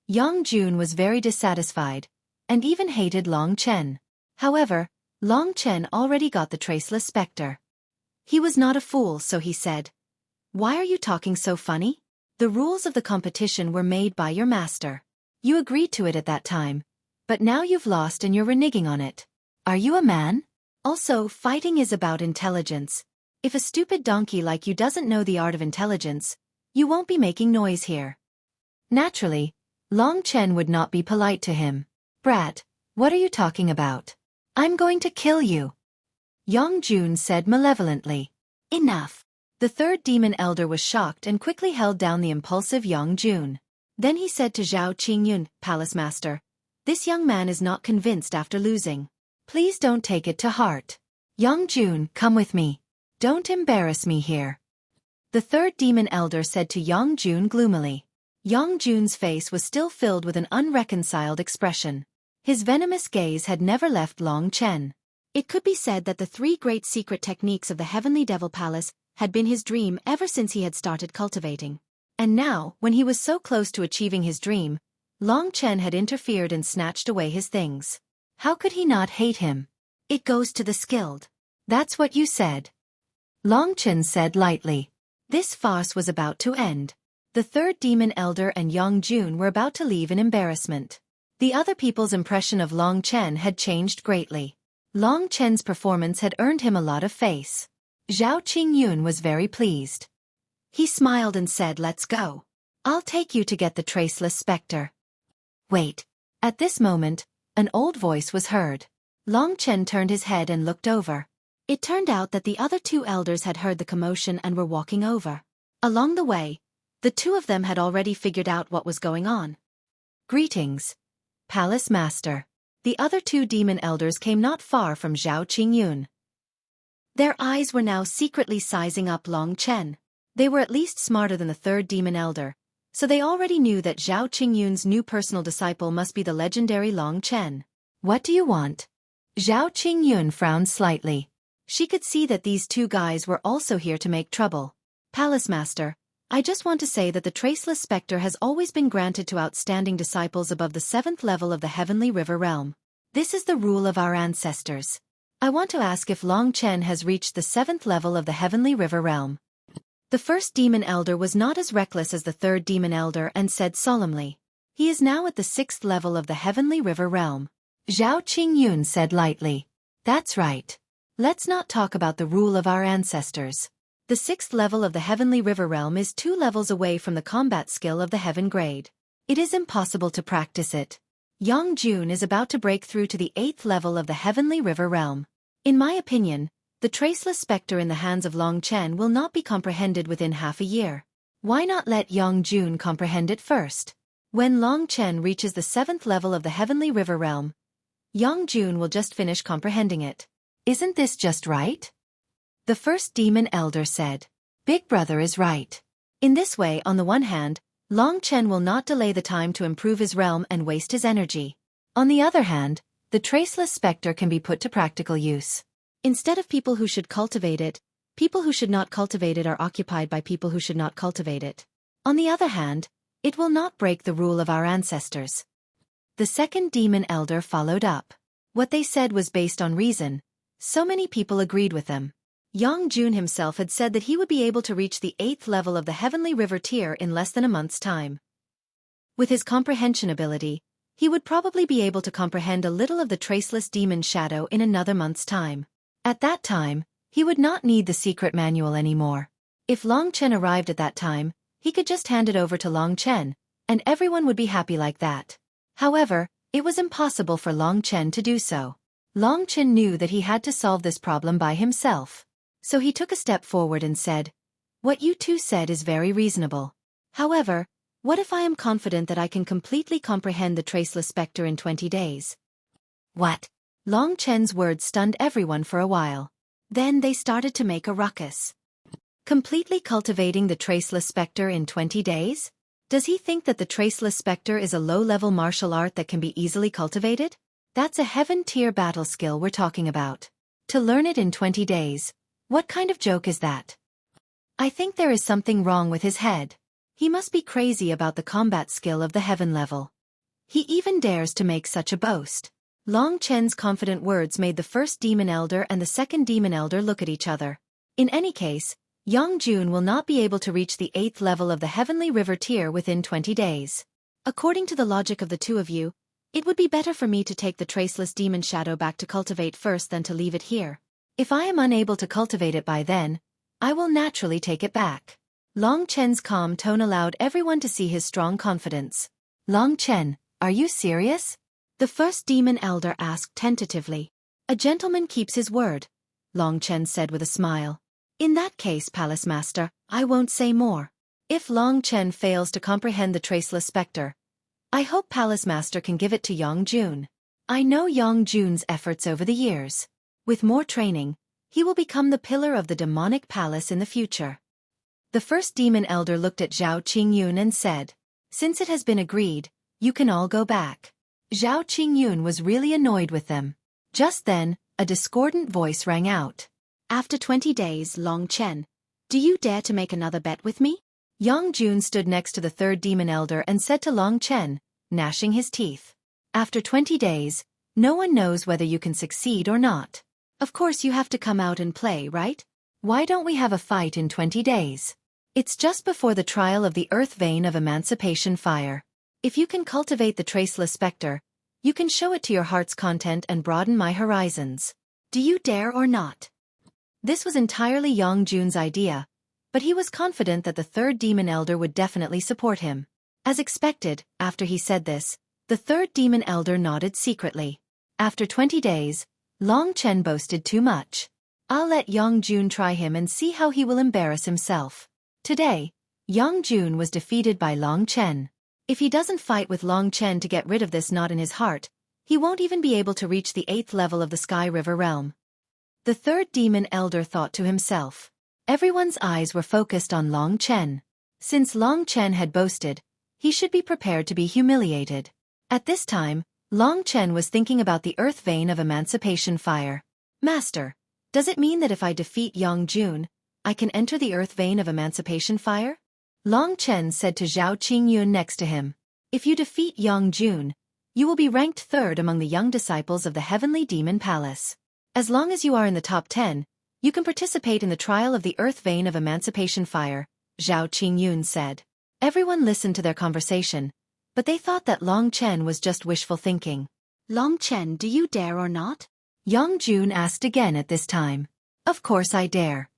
Yang Jun was very dissatisfied, and even hated Long Chen. However, Long Chen already got the Traceless Spectre. He was not a fool, so he said, "Why are you talking so funny? The rules of the competition were made by your master. You agreed to it at that time, but now you've lost and you're reneging on it. Are you a man? Also, fighting is about intelligence. If a stupid donkey like you doesn't know the art of intelligence, you won't be making noise here." Naturally, Long Chen would not be polite to him. "Brat, what are you talking about? I'm going to kill you," Yang Jun said malevolently. "Enough." The 3rd demon elder was shocked and quickly held down the impulsive Yang Jun. Then he said to Zhao Qingyun, "Palace Master, this young man is not convinced after losing. Please don't take it to heart. Yang Jun, come with me. Don't embarrass me here." The 3rd demon elder said to Yang Jun gloomily. Yang Jun's face was still filled with an unreconciled expression. His venomous gaze had never left Long Chen. It could be said that the 3 great secret techniques of the Heavenly Devil Palace had been his dream ever since he had started cultivating. And now, when he was so close to achieving his dream, Long Chen had interfered and snatched away his things. How could he not hate him? "It goes to the skilled." "That's what you said," Long Chen said lightly. This farce was about to end. The 3rd demon elder and Yang Jun were about to leave in embarrassment. The other people's impression of Long Chen had changed greatly. Long Chen's performance had earned him a lot of face. Zhao Qingyun was very pleased. He smiled and said, "Let's go. I'll take you to get the Traceless Spectre." "Wait." At this moment, an old voice was heard. Long Chen turned his head and looked over. It turned out that the other 2 elders had heard the commotion and were walking over. Along the way, the 2 of them had already figured out what was going on. "Greetings, Palace Master." The other 2 demon elders came not far from Zhao Qingyun. Their eyes were now secretly sizing up Long Chen. They were at least smarter than the 3rd demon elder, so they already knew that Zhao Qingyun's new personal disciple must be the legendary Long Chen. "What do you want?" Zhao Qingyun frowned slightly. She could see that these 2 guys were also here to make trouble. "Palace Master, I just want to say that the Traceless Spectre has always been granted to outstanding disciples above the 7th level of the Heavenly River Realm. This is the rule of our ancestors. I want to ask if Long Chen has reached the 7th level of the Heavenly River Realm." The 1st demon elder was not as reckless as the 3rd demon elder and said solemnly, "He is now at the 6th level of the Heavenly River Realm." Zhao Qingyun said lightly, "That's right. Let's not talk about the rule of our ancestors. The 6th level of the Heavenly River Realm is 2 levels away from the combat skill of the Heaven Grade. It is impossible to practice it. Yang Jun is about to break through to the 8th level of the Heavenly River Realm. In my opinion, the Traceless Spectre in the hands of Long Chen will not be comprehended within half a year. Why not let Yang Jun comprehend it first? When Long Chen reaches the 7th level of the Heavenly River Realm, Yang Jun will just finish comprehending it. Isn't this just right? The first demon elder said. Big brother is right. In this way, on the one hand, Long Chen will not delay the time to improve his realm and waste his energy. On the other hand, the traceless specter can be put to practical use. Instead of people who should cultivate it, people who should not cultivate it are occupied by people who should not cultivate it. On the other hand, it will not break the rule of our ancestors. The second demon elder followed up. What they said was based on reason. So many people agreed with them. Yang Jun himself had said that he would be able to reach the 8th level of the Heavenly River tier in less than a month's time. With his comprehension ability, he would probably be able to comprehend a little of the traceless demon shadow in another month's time. At that time, he would not need the secret manual anymore. If Long Chen arrived at that time, he could just hand it over to Long Chen, and everyone would be happy like that. However, it was impossible for Long Chen to do so. Long Chen knew that he had to solve this problem by himself. So he took a step forward and said, "What you two said is very reasonable. However, what if I am confident that I can completely comprehend the traceless specter in 20 days? What? Long Chen's words stunned everyone for a while. Then they started to make a ruckus. Completely cultivating the traceless specter in 20 days? Does he think that the traceless specter is a low-level martial art that can be easily cultivated? That's a heaven-tier battle skill we're talking about. To learn it in 20 days. What kind of joke is that? I think there is something wrong with his head. He must be crazy about the combat skill of the heaven level. He even dares to make such a boast." Long Chen's confident words made the first demon elder and the second demon elder look at each other. In any case, Yang Jun will not be able to reach the 8th level of the Heavenly River tier within 20 days. According to the logic of the two of you, it would be better for me to take the traceless demon shadow back to cultivate first than to leave it here. If I am unable to cultivate it by then, I will naturally take it back. Long Chen's calm tone allowed everyone to see his strong confidence. Long Chen, are you serious? The first demon elder asked tentatively. A gentleman keeps his word, Long Chen said with a smile. In that case, Palace Master, I won't say more. If Long Chen fails to comprehend the traceless specter, I hope Palace Master can give it to Yang Jun. I know Yang Jun's efforts over the years. With more training, he will become the pillar of the demonic palace in the future. The first demon elder looked at Zhao Qingyun and said, "Since it has been agreed, you can all go back." Zhao Qingyun was really annoyed with them. Just then, a discordant voice rang out. "After 20 days, Long Chen, do you dare to make another bet with me?" Yang Jun stood next to the third demon elder and said to Long Chen, gnashing his teeth, "After 20 days, no one knows whether you can succeed or not. Of course you have to come out and play, right? Why don't we have a fight in 20 days? It's just before the trial of the Earth Vein of Emancipation Fire. If you can cultivate the traceless specter, you can show it to your heart's content and broaden my horizons. Do you dare or not?" This was entirely Yang Jun's idea, but he was confident that the third demon elder would definitely support him. As expected, after he said this, the third demon elder nodded secretly. After 20 days, Long Chen boasted too much. I'll let Yang Jun try him and see how he will embarrass himself. Today, Yang Jun was defeated by Long Chen. If he doesn't fight with Long Chen to get rid of this knot in his heart, he won't even be able to reach the 8th level of the Sky River realm. The third demon elder thought to himself. Everyone's eyes were focused on Long Chen. Since Long Chen had boasted, he should be prepared to be humiliated. At this time, Long Chen was thinking about the Earth Vein of Emancipation Fire. Master, does it mean that if I defeat Yang Jun, I can enter the Earth Vein of Emancipation Fire? Long Chen said to Zhao Qingyun next to him. If you defeat Yang Jun, you will be ranked third among the young disciples of the Heavenly Demon Palace. As long as you are in the top 10, you can participate in the trial of the Earth Vein of Emancipation Fire, Zhao Qingyun said. Everyone listened to their conversation, but they thought that Long Chen was just wishful thinking. Long Chen, do you dare or not? Yang Jun asked again at this time. Of course I dare.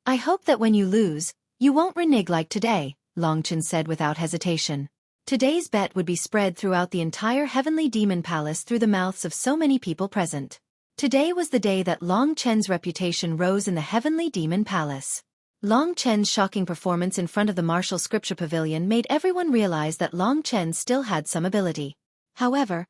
I hope that when you lose, you won't renege like today, Long Chen said without hesitation. Today's bet would be spread throughout the entire Heavenly Demon Palace through the mouths of so many people present. Today was the day that Long Chen's reputation rose in the Heavenly Demon Palace. Long Chen's shocking performance in front of the martial scripture pavilion made everyone realize that Long Chen still had some ability. However,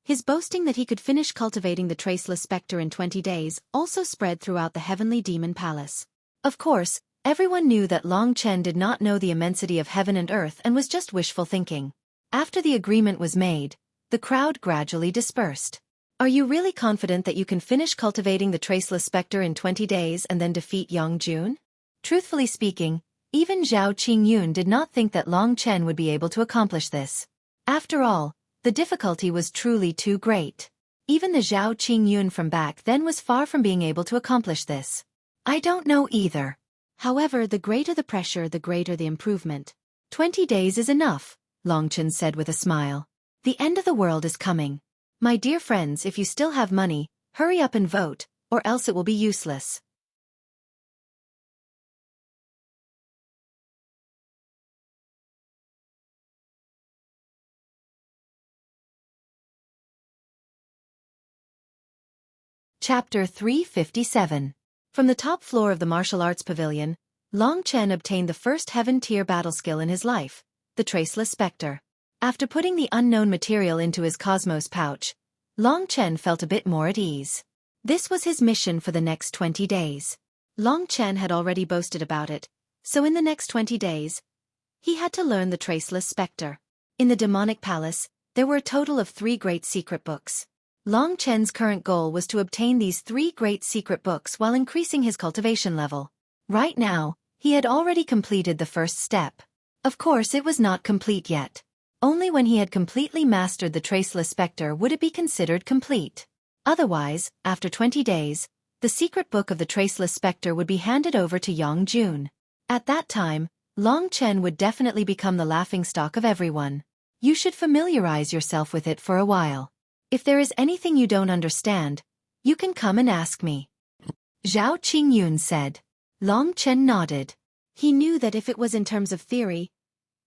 his boasting that he could finish cultivating the traceless spectre in 20 days also spread throughout the heavenly demon palace. Of course, everyone knew that Long Chen did not know the immensity of heaven and earth and was just wishful thinking. After the agreement was made, the crowd gradually dispersed. Are you really confident that you can finish cultivating the traceless spectre in 20 days and then defeat Yang Jun? Truthfully speaking, even Zhao Qingyun did not think that Long Chen would be able to accomplish this. After all, the difficulty was truly too great. Even the Zhao Qingyun from back then was far from being able to accomplish this. I don't know either. However, the greater the pressure, the greater the improvement. 20 days is enough, Long Chen said with a smile. The end of the world is coming. My dear friends, if you still have money, hurry up and vote, or else it will be useless. Chapter 357. From the top floor of the martial arts pavilion, Long Chen obtained the first heaven-tier battle skill in his life, the Traceless Spectre. After putting the unknown material into his Cosmos pouch, Long Chen felt a bit more at ease. This was his mission for the next 20 days. Long Chen had already boasted about it, so in the next 20 days, he had to learn the Traceless Spectre. In the demonic palace, there were a total of 3 great secret books. Long Chen's current goal was to obtain these 3 great secret books while increasing his cultivation level. Right now, he had already completed the first step. Of course, it was not complete yet. Only when he had completely mastered the Traceless Spectre would it be considered complete. Otherwise, after 20 days, the secret book of the Traceless Spectre would be handed over to Yang Jun. At that time, Long Chen would definitely become the laughingstock of everyone. You should familiarize yourself with it for a while. If there is anything you don't understand, you can come and ask me. Zhao Qingyun said. Long Chen nodded. He knew that if it was in terms of theory,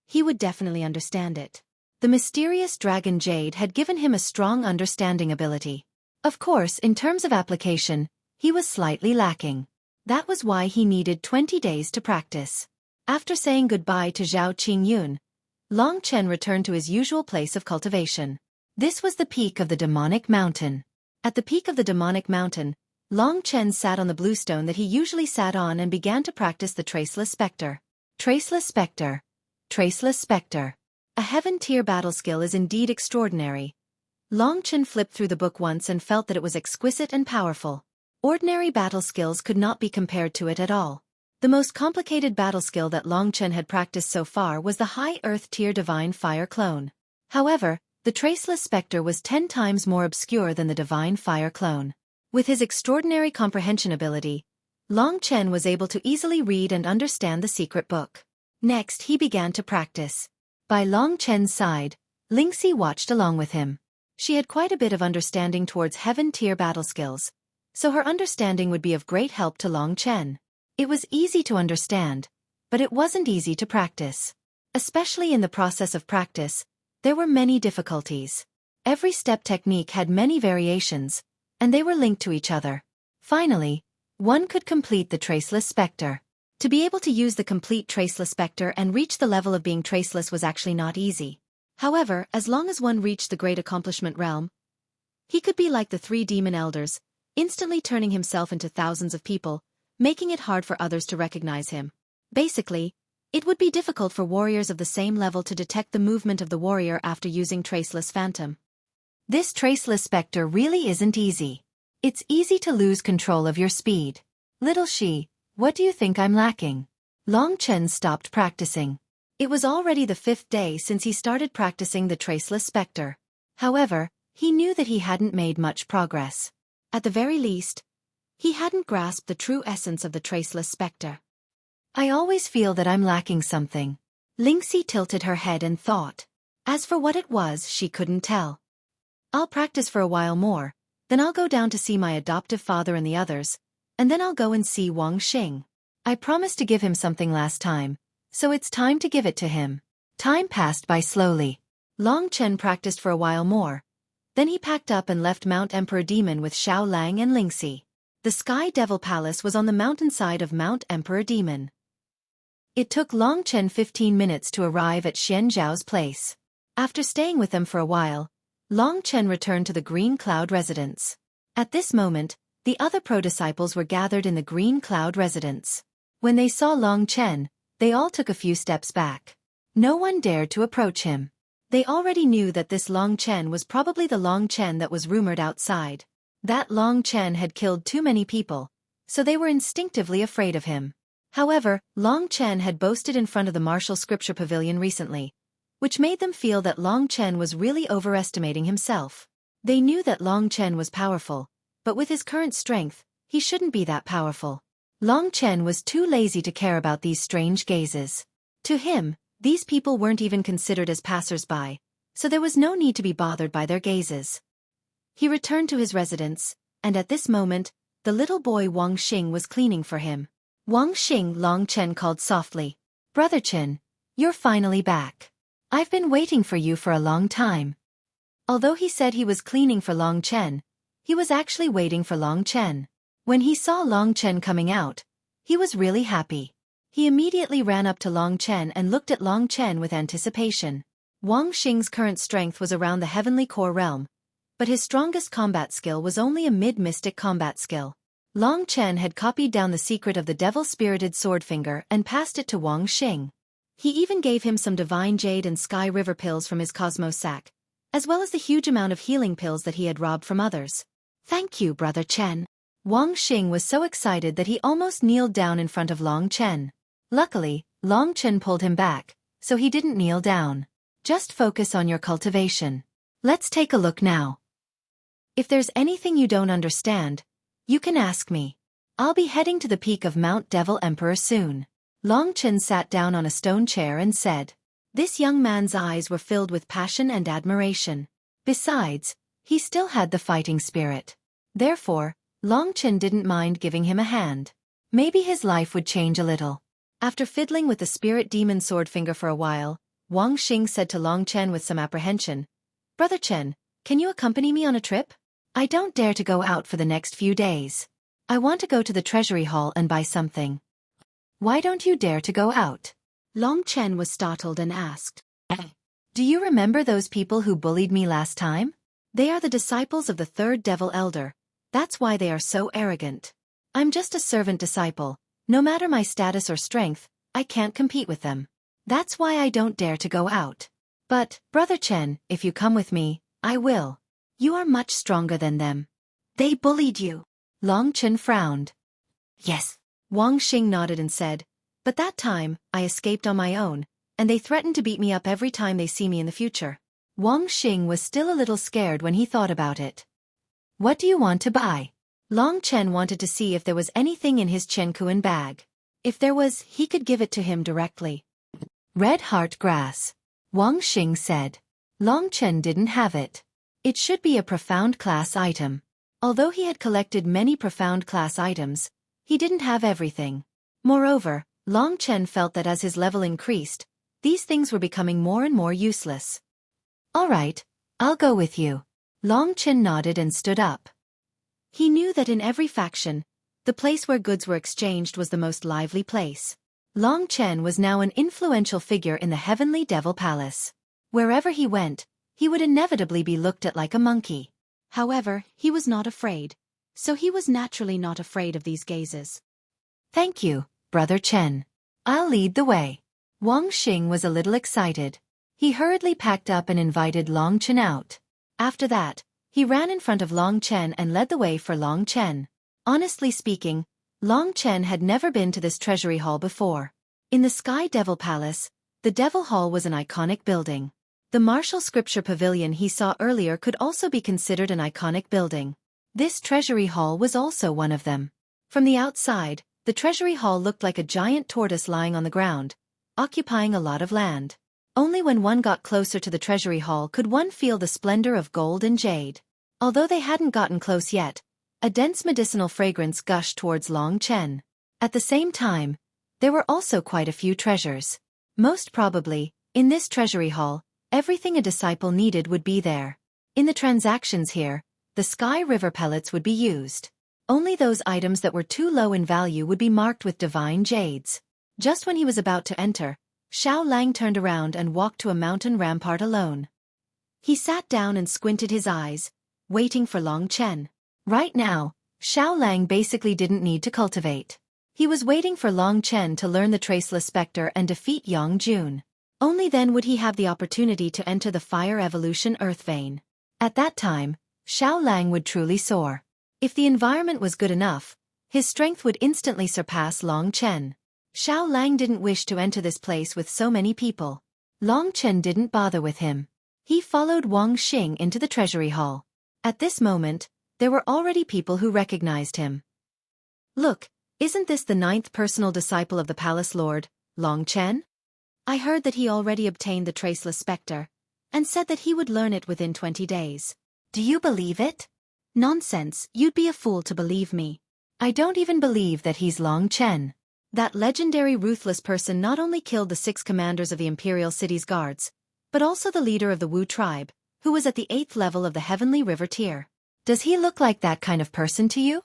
he would definitely understand it. The mysterious dragon Jade had given him a strong understanding ability. Of course, in terms of application, he was slightly lacking. That was why he needed 20 days to practice. After saying goodbye to Zhao Qingyun, Long Chen returned to his usual place of cultivation. This was the peak of the demonic mountain. At the peak of the demonic mountain, Long Chen sat on the bluestone that he usually sat on and began to practice the Traceless Spectre. Traceless Spectre. Traceless Spectre. A heaven-tier battle skill is indeed extraordinary. Long Chen flipped through the book once and felt that it was exquisite and powerful. Ordinary battle skills could not be compared to it at all. The most complicated battle skill that Long Chen had practiced so far was the high earth-tier divine fire clone. However, the Traceless Spectre was 10 times more obscure than the divine fire clone. With his extraordinary comprehension ability, Long Chen was able to easily read and understand the secret book. Next, he began to practice. By Long Chen's side, Lingxi watched along with him. She had quite a bit of understanding towards heaven-tier battle skills, so her understanding would be of great help to Long Chen. It was easy to understand, but it wasn't easy to practice. Especially in the process of practice, there were many difficulties. Every step technique had many variations, and they were linked to each other. Finally, one could complete the Traceless Spectre. To be able to use the complete Traceless Spectre and reach the level of being traceless was actually not easy. However, as long as one reached the great accomplishment realm, he could be like the 3 demon elders, instantly turning himself into thousands of people, making it hard for others to recognize him. Basically, it would be difficult for warriors of the same level to detect the movement of the warrior after using Traceless Phantom. This Traceless Spectre really isn't easy. It's easy to lose control of your speed. Little Shi, what do you think I'm lacking? Long Chen stopped practicing. It was already the 5th day since he started practicing the Traceless Spectre. However, he knew that he hadn't made much progress. At the very least, he hadn't grasped the true essence of the Traceless Spectre. I always feel that I'm lacking something. Lingxi tilted her head and thought. As for what it was, she couldn't tell. I'll practice for a while more, then I'll go down to see my adoptive father and the others, and then I'll go and see Wang Xing. I promised to give him something last time, so it's time to give it to him. Time passed by slowly. Long Chen practiced for a while more. Then he packed up and left Mount Emperor Demon with Xiao Lang and Lingxi. The Sky Devil Palace was on the mountainside of Mount Emperor Demon. It took Long Chen 15 minutes to arrive at Xian Zhao's place. After staying with them for a while, Long Chen returned to the Green Cloud residence. At this moment, the other pro-disciples were gathered in the Green Cloud residence. When they saw Long Chen, they all took a few steps back. No one dared to approach him. They already knew that this Long Chen was probably the Long Chen that was rumored outside. That Long Chen had killed too many people, so they were instinctively afraid of him. However, Long Chen had boasted in front of the martial scripture pavilion recently, which made them feel that Long Chen was really overestimating himself. They knew that Long Chen was powerful, but with his current strength, he shouldn't be that powerful. Long Chen was too lazy to care about these strange gazes. To him, these people weren't even considered as passers-by, so there was no need to be bothered by their gazes. He returned to his residence, and at this moment, the little boy Wang Xing was cleaning for him. Wang Xing, Long Chen called softly. "Brother Chen, you're finally back. I've been waiting for you for a long time." Although he said he was cleaning for Long Chen, he was actually waiting for Long Chen. When he saw Long Chen coming out, he was really happy. He immediately ran up to Long Chen and looked at Long Chen with anticipation. Wang Xing's current strength was around the heavenly core realm, but his strongest combat skill was only a mid-mystic combat skill. Long Chen had copied down the secret of the devil-spirited swordfinger and passed it to Wang Xing. He even gave him some divine jade and sky river pills from his cosmos sack, as well as the huge amount of healing pills that he had robbed from others. "Thank you, Brother Chen." Wang Xing was so excited that he almost kneeled down in front of Long Chen. Luckily, Long Chen pulled him back, so he didn't kneel down. "Just focus on your cultivation. Let's take a look now. If there's anything you don't understand, you can ask me. I'll be heading to the peak of Mount Devil Emperor soon." Long Chen sat down on a stone chair and said. This young man's eyes were filled with passion and admiration. Besides, he still had the fighting spirit. Therefore, Long Chen didn't mind giving him a hand. Maybe his life would change a little. After fiddling with the spirit demon Swordfinger for a while, Wang Xing said to Long Chen with some apprehension, "Brother Chen, can you accompany me on a trip? I don't dare to go out for the next few days. I want to go to the treasury hall and buy something." "Why don't you dare to go out?" Long Chen was startled and asked. "Do you remember those people who bullied me last time? They are the disciples of the third devil elder. That's why they are so arrogant. I'm just a servant disciple. No matter my status or strength, I can't compete with them. That's why I don't dare to go out. But, Brother Chen, if you come with me, I will. You are much stronger than them." "They bullied you?" Long Chen frowned. "Yes." Wang Xing nodded and said, "But that time, I escaped on my own, and they threatened to beat me up every time they see me in the future." Wang Xing was still a little scared when he thought about it. "What do you want to buy?" Long Chen wanted to see if there was anything in his Chen-kuan bag. If there was, he could give it to him directly. "Red heart grass," Wang Xing said. Long Chen didn't have it. It should be a profound class item. Although he had collected many profound class items, he didn't have everything. Moreover, Long Chen felt that as his level increased, these things were becoming more and more useless. "All right, I'll go with you." Long Chen nodded and stood up. He knew that in every faction, the place where goods were exchanged was the most lively place. Long Chen was now an influential figure in the Heavenly Devil Palace. Wherever he went, he would inevitably be looked at like a monkey. However, he was not afraid, so he was naturally not afraid of these gazes. "Thank you, Brother Chen. I'll lead the way." Wang Xing was a little excited. He hurriedly packed up and invited Long Chen out. After that, he ran in front of Long Chen and led the way for Long Chen. Honestly speaking, Long Chen had never been to this treasury hall before. In the Sky Devil Palace, the Devil Hall was an iconic building. The martial scripture pavilion he saw earlier could also be considered an iconic building. This treasury hall was also one of them. From the outside, the treasury hall looked like a giant tortoise lying on the ground, occupying a lot of land. Only when one got closer to the treasury hall could one feel the splendor of gold and jade. Although they hadn't gotten close yet, a dense medicinal fragrance gushed towards Long Chen. At the same time, there were also quite a few treasures. Most probably, in this treasury hall, everything a disciple needed would be there. In the transactions here, the Sky River pellets would be used. Only those items that were too low in value would be marked with divine jades. Just when he was about to enter, Xiao Lang turned around and walked to a mountain rampart alone. He sat down and squinted his eyes, waiting for Long Chen. Right now, Xiao Lang basically didn't need to cultivate. He was waiting for Long Chen to learn the Traceless Spectre and defeat Yang Jun. Only then would he have the opportunity to enter the Fire Evolution Earth Vein. At that time, Xiao Lang would truly soar. If the environment was good enough, his strength would instantly surpass Long Chen. Xiao Lang didn't wish to enter this place with so many people. Long Chen didn't bother with him. He followed Wang Xing into the treasury hall. At this moment, there were already people who recognized him. Look, isn't this the 9th personal disciple of the palace lord, Long Chen? I heard that he already obtained the Traceless Spectre, and said that he would learn it within 20 days. Do you believe it? Nonsense, you'd be a fool to believe me. I don't even believe that he's Long Chen. That legendary ruthless person not only killed the 6 commanders of the Imperial City's guards, but also the leader of the Wu tribe, who was at the 8th level of the Heavenly River tier. Does he look like that kind of person to you?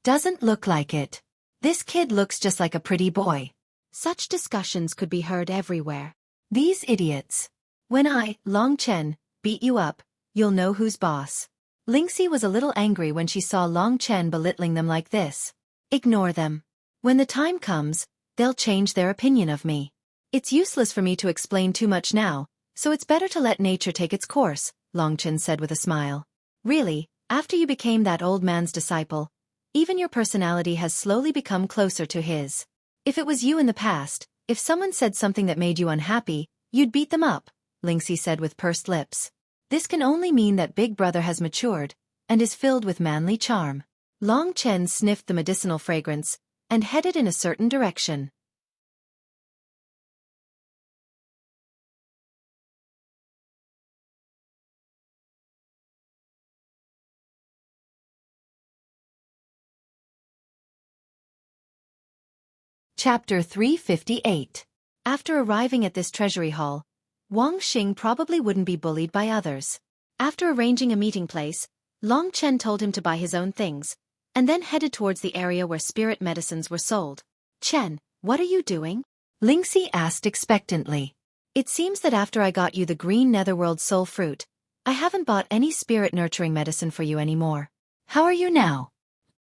Doesn't look like it. This kid looks just like a pretty boy. Such discussions could be heard everywhere. These idiots. When I, Long Chen, beat you up, you'll know who's boss. Lingxi was a little angry when she saw Long Chen belittling them like this. Ignore them. When the time comes, they'll change their opinion of me. It's useless for me to explain too much now, so it's better to let nature take its course, Long Chen said with a smile. Really, after you became that old man's disciple, even your personality has slowly become closer to his. If it was you in the past, if someone said something that made you unhappy, you'd beat them up, Lingxi said with pursed lips. This can only mean that Big Brother has matured, and is filled with manly charm. Long Chen sniffed the medicinal fragrance, and headed in a certain direction. Chapter 358. After arriving at this treasury hall, Wang Xing probably wouldn't be bullied by others. After arranging a meeting place, Long Chen told him to buy his own things, and then headed towards the area where spirit medicines were sold. Chen, what are you doing? Lingxi asked expectantly. It seems that after I got you the green netherworld soul fruit, I haven't bought any spirit nurturing medicine for you anymore. How are you now?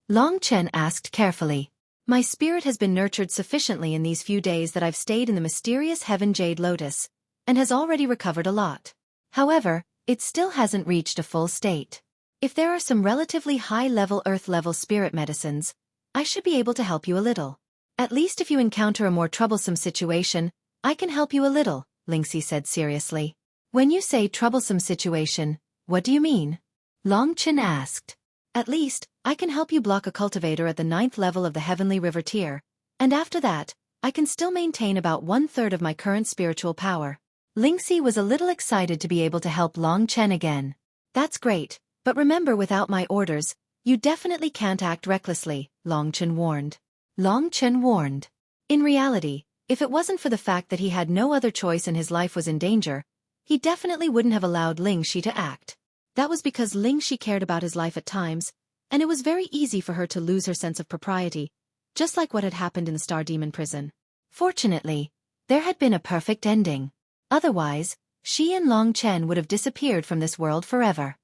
Long Chen asked carefully. My spirit has been nurtured sufficiently in these few days that I've stayed in the mysterious Heaven Jade Lotus, and has already recovered a lot. However, it still hasn't reached a full state. If there are some relatively high-level Earth-level spirit medicines, I should be able to help you a little. At least if you encounter a more troublesome situation, I can help you a little, Lingxi said seriously. When you say troublesome situation, what do you mean? Long Chen asked. At least, I can help you block a cultivator at the 9th level of the Heavenly River tier, and after that, I can still maintain about 1/3 of my current spiritual power. Lingxi was a little excited to be able to help Long Chen again. That's great, but remember without my orders, you definitely can't act recklessly, Long Chen warned. Long Chen warned. In reality, if it wasn't for the fact that he had no other choice and his life was in danger, he definitely wouldn't have allowed Lingxi to act. That was because Lingxi cared about his life at times, and it was very easy for her to lose her sense of propriety, just like what had happened in the Star Demon prison. Fortunately, there had been a perfect ending. Otherwise, she and Long Chen would have disappeared from this world forever.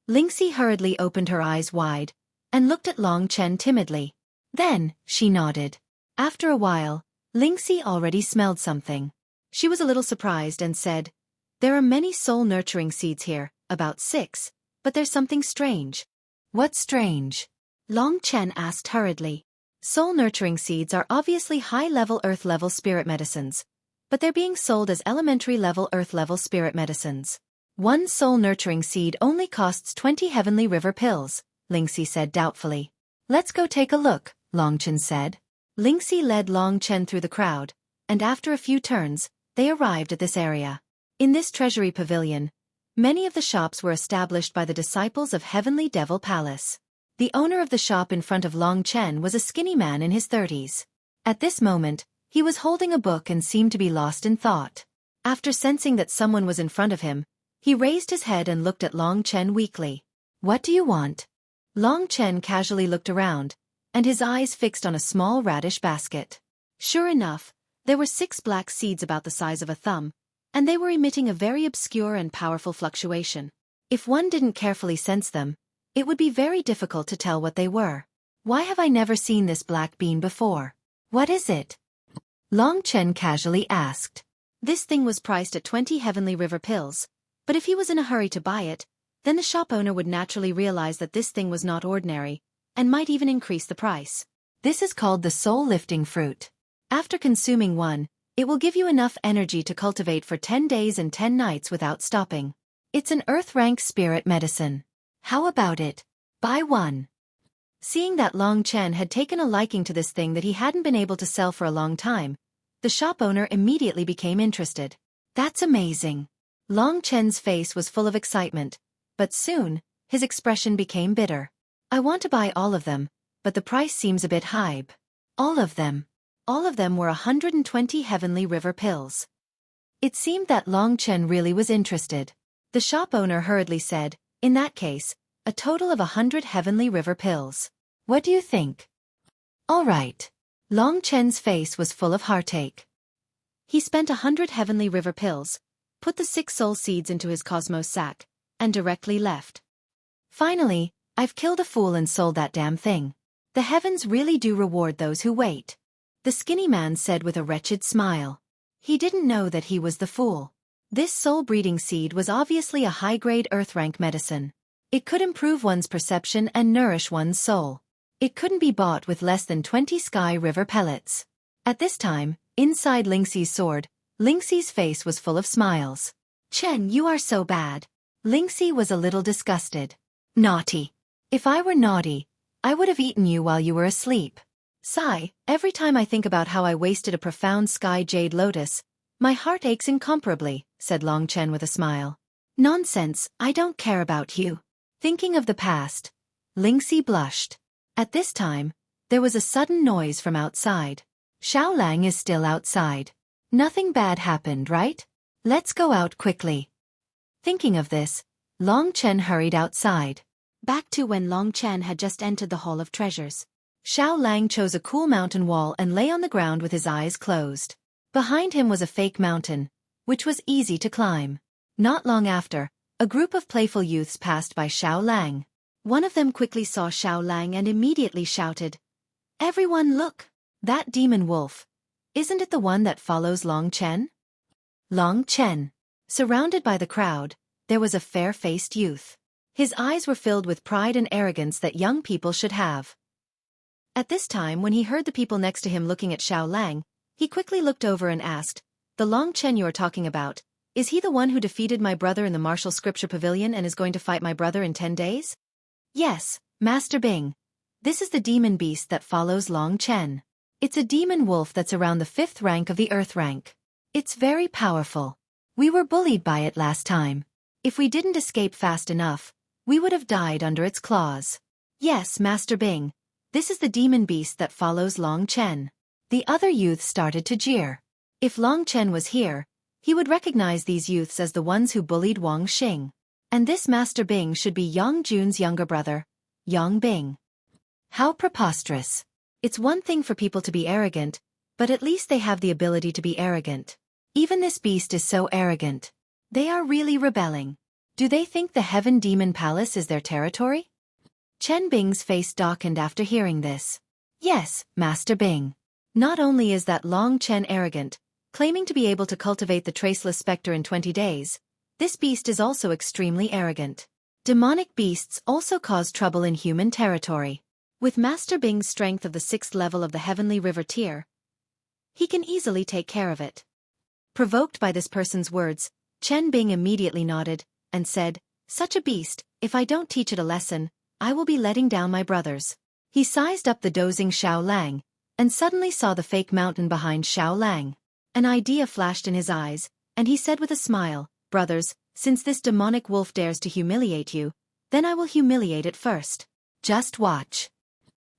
Lingxi hurriedly opened her eyes wide, and looked at Long Chen timidly. Then, she nodded. After a while, Lingxi already smelled something. She was a little surprised and said, "There are many soul-nurturing seeds here, about 6, but there's something strange." What's strange? Long Chen asked hurriedly. Soul-nurturing seeds are obviously high-level Earth-level spirit medicines, but they're being sold as elementary-level Earth-level spirit medicines. One soul-nurturing seed only costs 20 Heavenly River pills, Lingxi said doubtfully. Let's go take a look, Long Chen said. Lingxi led Long Chen through the crowd, and after a few turns, they arrived at this area. In this treasury pavilion, many of the shops were established by the disciples of Heavenly Devil Palace. The owner of the shop in front of Long Chen was a skinny man in his 30s. At this moment, he was holding a book and seemed to be lost in thought. After sensing that someone was in front of him, he raised his head and looked at Long Chen weakly. What do you want? Long Chen casually looked around, and his eyes fixed on a small radish basket. Sure enough, there were 6 black seeds about the size of a thumb, and they were emitting a very obscure and powerful fluctuation. If one didn't carefully sense them, it would be very difficult to tell what they were. Why have I never seen this black bean before? What is it? Long Chen casually asked. This thing was priced at 20 heavenly river pills, but if he was in a hurry to buy it, then the shop owner would naturally realize that this thing was not ordinary, and might even increase the price. This is called the soul-lifting fruit. After consuming one, it will give you enough energy to cultivate for 10 days and 10 nights without stopping. It's an earth-rank spirit medicine. How about it? Buy one. Seeing that Long Chen had taken a liking to this thing that he hadn't been able to sell for a long time, the shop owner immediately became interested. That's amazing. Long Chen's face was full of excitement, but soon, his expression became bitter. I want to buy all of them, but the price seems a bit high. All of them. All of them were 120 heavenly river pills. It seemed that Long Chen really was interested. The shop owner hurriedly said, in that case, a total of 100 heavenly river pills. What do you think? All right. Long Chen's face was full of heartache. He spent 100 heavenly river pills, put the 6 soul seeds into his cosmos sack, and directly left. Finally, I've killed a fool and sold that damn thing. The heavens really do reward those who wait. The skinny man said with a wretched smile. He didn't know that he was the fool. This soul-breeding seed was obviously a high-grade earth-rank medicine. It could improve one's perception and nourish one's soul. It couldn't be bought with less than 20 sky river pellets. At this time, inside Lingxi's sword, Lingxi's face was full of smiles. Chen, you are so bad. Lingxi was a little disgusted. Naughty. If I were naughty, I would have eaten you while you were asleep. Sigh, every time I think about how I wasted a profound sky jade lotus, my heart aches incomparably, said Long Chen with a smile. Nonsense, I don't care about you. Thinking of the past, Lingxi blushed. At this time, there was a sudden noise from outside. Xiao Lang is still outside. Nothing bad happened, right? Let's go out quickly. Thinking of this, Long Chen hurried outside. Back to when Long Chen had just entered the Hall of Treasures. Xiao Lang chose a cool mountain wall and lay on the ground with his eyes closed. Behind him was a fake mountain, which was easy to climb. Not long after, a group of playful youths passed by Xiao Lang. One of them quickly saw Xiao Lang and immediately shouted, "Everyone look! That demon wolf! Isn't it the one that follows Long Chen?" Long Chen. Surrounded by the crowd, there was a fair-faced youth. His eyes were filled with pride and arrogance that young people should have. At this time, when he heard the people next to him looking at Xiao Lang, he quickly looked over and asked, "The Long Chen you are talking about, is he the one who defeated my brother in the martial scripture pavilion and is going to fight my brother in 10 days? Yes, Master Bing. This is the demon beast that follows Long Chen. It's a demon wolf that's around the 5th rank of the earth rank. It's very powerful. We were bullied by it last time. If we didn't escape fast enough, we would have died under its claws. Yes, Master Bing. This is the demon beast that follows Long Chen." The other youths started to jeer. If Long Chen was here, he would recognize these youths as the ones who bullied Wang Xing. And this Master Bing should be Yang Jun's younger brother, Yang Bing. How preposterous. It's one thing for people to be arrogant, but at least they have the ability to be arrogant. Even this beast is so arrogant. They are really rebelling. Do they think the Heaven Demon Palace is their territory? Chen Bing's face darkened after hearing this. Yes, Master Bing. Not only is that Long Chen arrogant, claiming to be able to cultivate the traceless specter in 20 days, this beast is also extremely arrogant. Demonic beasts also cause trouble in human territory. With Master Bing's strength of the 6th level of the Heavenly River tier, he can easily take care of it. Provoked by this person's words, Chen Bing immediately nodded and said, "Such a beast, if I don't teach it a lesson, I will be letting down my brothers." He sized up the dozing Xiao Lang, and suddenly saw the fake mountain behind Xiao Lang. An idea flashed in his eyes, and he said with a smile, "Brothers, since this demonic wolf dares to humiliate you, then I will humiliate it first. Just watch."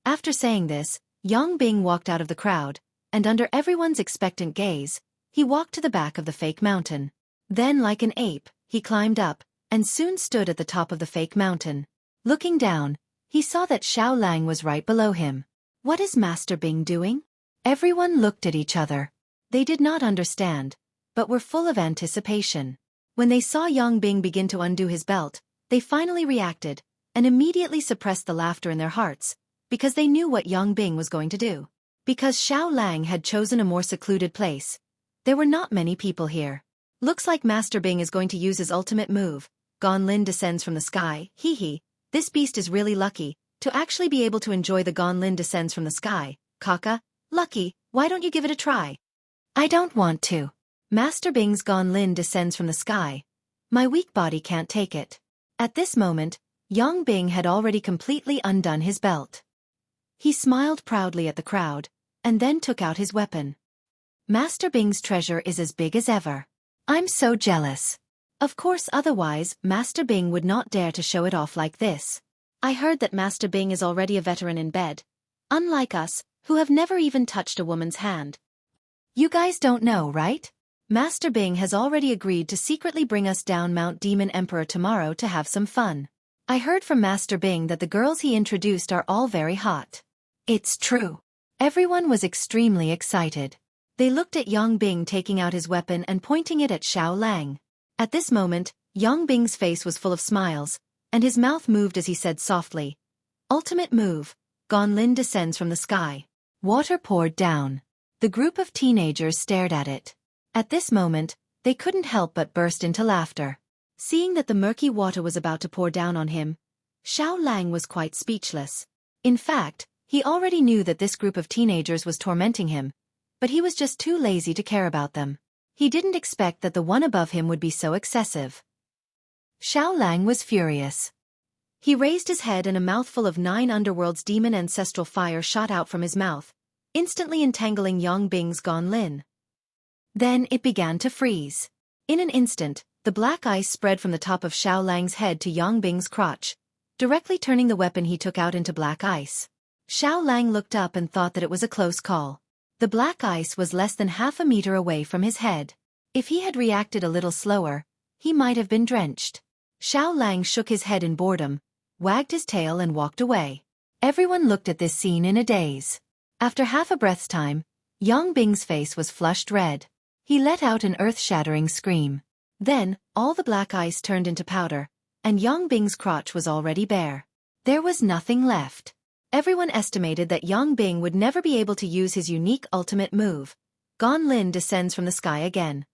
After saying this, Yang Bing walked out of the crowd, and under everyone's expectant gaze, he walked to the back of the fake mountain. Then, like an ape, he climbed up, and soon stood at the top of the fake mountain. Looking down, he saw that Xiao Lang was right below him. What is Master Bing doing? Everyone looked at each other. They did not understand, but were full of anticipation. When they saw Yang Bing begin to undo his belt, they finally reacted, and immediately suppressed the laughter in their hearts, because they knew what Yang Bing was going to do. Because Xiao Lang had chosen a more secluded place, there were not many people here. Looks like Master Bing is going to use his ultimate move. Gan Lin descends from the sky. Hee hee, this beast is really lucky to actually be able to enjoy the Gan Lin descends from the sky. Kaka, lucky, why don't you give it a try? I don't want to. Master Bing's Gan Lin descends from the sky. My weak body can't take it. At this moment, Yang Bing had already completely undone his belt. He smiled proudly at the crowd, and then took out his weapon. Master Bing's treasure is as big as ever. I'm so jealous. Of course, otherwise, Master Bing would not dare to show it off like this. I heard that Master Bing is already a veteran in bed. Unlike us, who have never even touched a woman's hand. You guys don't know, right? Master Bing has already agreed to secretly bring us down Mount Demon Emperor tomorrow to have some fun. I heard from Master Bing that the girls he introduced are all very hot. It's true. Everyone was extremely excited. They looked at Yang Bing taking out his weapon and pointing it at Xiao Lang. At this moment, Yang Bing's face was full of smiles, and his mouth moved as he said softly, "Ultimate move, Gan Lin descends from the sky." Water poured down. The group of teenagers stared at it. At this moment, they couldn't help but burst into laughter. Seeing that the murky water was about to pour down on him, Xiao Lang was quite speechless. In fact, he already knew that this group of teenagers was tormenting him, but he was just too lazy to care about them. He didn't expect that the one above him would be so excessive. Xiao Lang was furious. He raised his head and a mouthful of 9 underworld's demon ancestral fire shot out from his mouth, instantly entangling Yang Bing's Gan Lin. Then it began to freeze. In an instant, the black ice spread from the top of Xiao Lang's head to Yang Bing's crotch, directly turning the weapon he took out into black ice. Xiao Lang looked up and thought that it was a close call. The black ice was less than half a meter away from his head. If he had reacted a little slower, he might have been drenched. Xiao Lang shook his head in boredom, wagged his tail and walked away. Everyone looked at this scene in a daze. After half a breath's time, Yang Bing's face was flushed red. He let out an earth-shattering scream. Then, all the black ice turned into powder, and Yang Bing's crotch was already bare. There was nothing left. Everyone estimated that Yang Bing would never be able to use his unique ultimate move. Gan Lin descends from the sky again.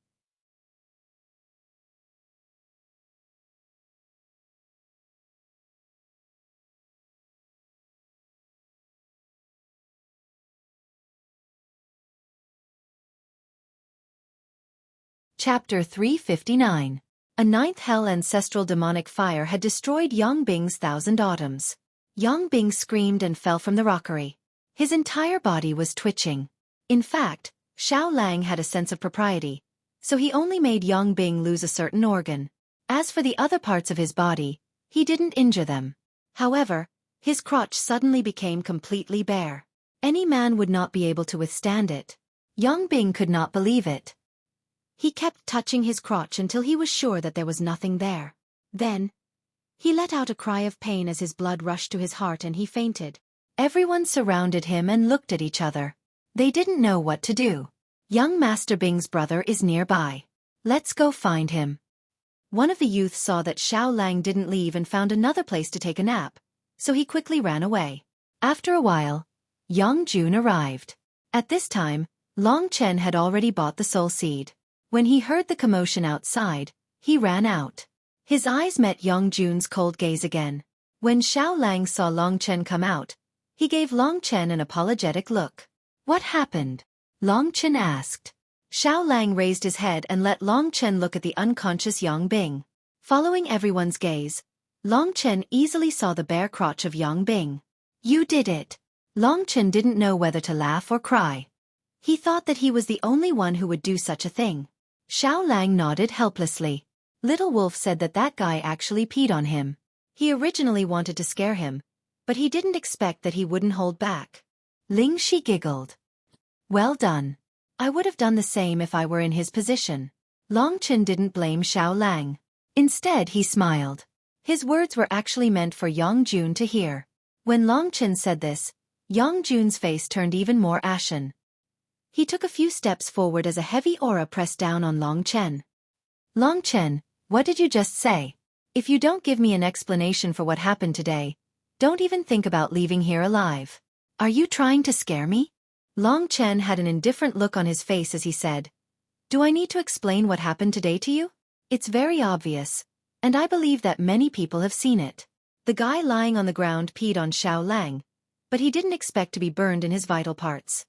Chapter 359. A ninth hell ancestral demonic fire had destroyed Yang Bing's 1,000 autumns. Yang Bing screamed and fell from the rockery. His entire body was twitching. In fact, Xiao Lang had a sense of propriety, so he only made Yang Bing lose a certain organ. As for the other parts of his body, he didn't injure them. However, his crotch suddenly became completely bare. Any man would not be able to withstand it. Yang Bing could not believe it. He kept touching his crotch until he was sure that there was nothing there. Then, he let out a cry of pain as his blood rushed to his heart and he fainted. Everyone surrounded him and looked at each other. They didn't know what to do. Young Master Bing's brother is nearby. Let's go find him. One of the youths saw that Xiao Lang didn't leave and found another place to take a nap, so he quickly ran away. After a while, Yang Jun arrived. At this time, Long Chen had already bought the soul seed. When he heard the commotion outside, he ran out. His eyes met Yang Jun's cold gaze again. When Xiao Lang saw Long Chen come out, he gave Long Chen an apologetic look. What happened? Long Chen asked. Xiao Lang raised his head and let Long Chen look at the unconscious Yang Bing. Following everyone's gaze, Long Chen easily saw the bare crotch of Yang Bing. You did it. Long Chen didn't know whether to laugh or cry. He thought that he was the only one who would do such a thing. Xiao Lang nodded helplessly. Little Wolf said that that guy actually peed on him. He originally wanted to scare him, but he didn't expect that he wouldn't hold back. Ling Shi giggled. Well done. I would have done the same if I were in his position. Long Chen didn't blame Xiao Lang. Instead, he smiled. His words were actually meant for Yang Jun to hear. When Long Chen said this, Yang Jun's face turned even more ashen. He took a few steps forward as a heavy aura pressed down on Long Chen. Long Chen, what did you just say? If you don't give me an explanation for what happened today, don't even think about leaving here alive. Are you trying to scare me? Long Chen had an indifferent look on his face as he said, Do I need to explain what happened today to you? It's very obvious, and I believe that many people have seen it. The guy lying on the ground peed on Xiao Lang, but he didn't expect to be burned in his vital parts.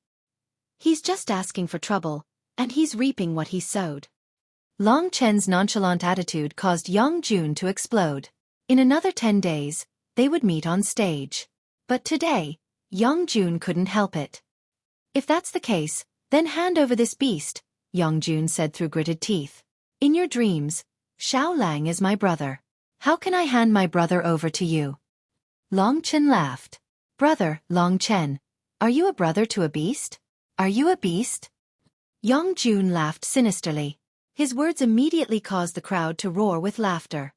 He's just asking for trouble, and he's reaping what he sowed. Long Chen's nonchalant attitude caused Yang Jun to explode. In another 10 days, they would meet on stage. But today, Yang Jun couldn't help it. If that's the case, then hand over this beast, Yang Jun said through gritted teeth. In your dreams, Xiao Lang is my brother. How can I hand my brother over to you? Long Chen laughed. Brother, Long Chen, are you a brother to a beast? Are you a beast? Yang Jun laughed sinisterly. His words immediately caused the crowd to roar with laughter.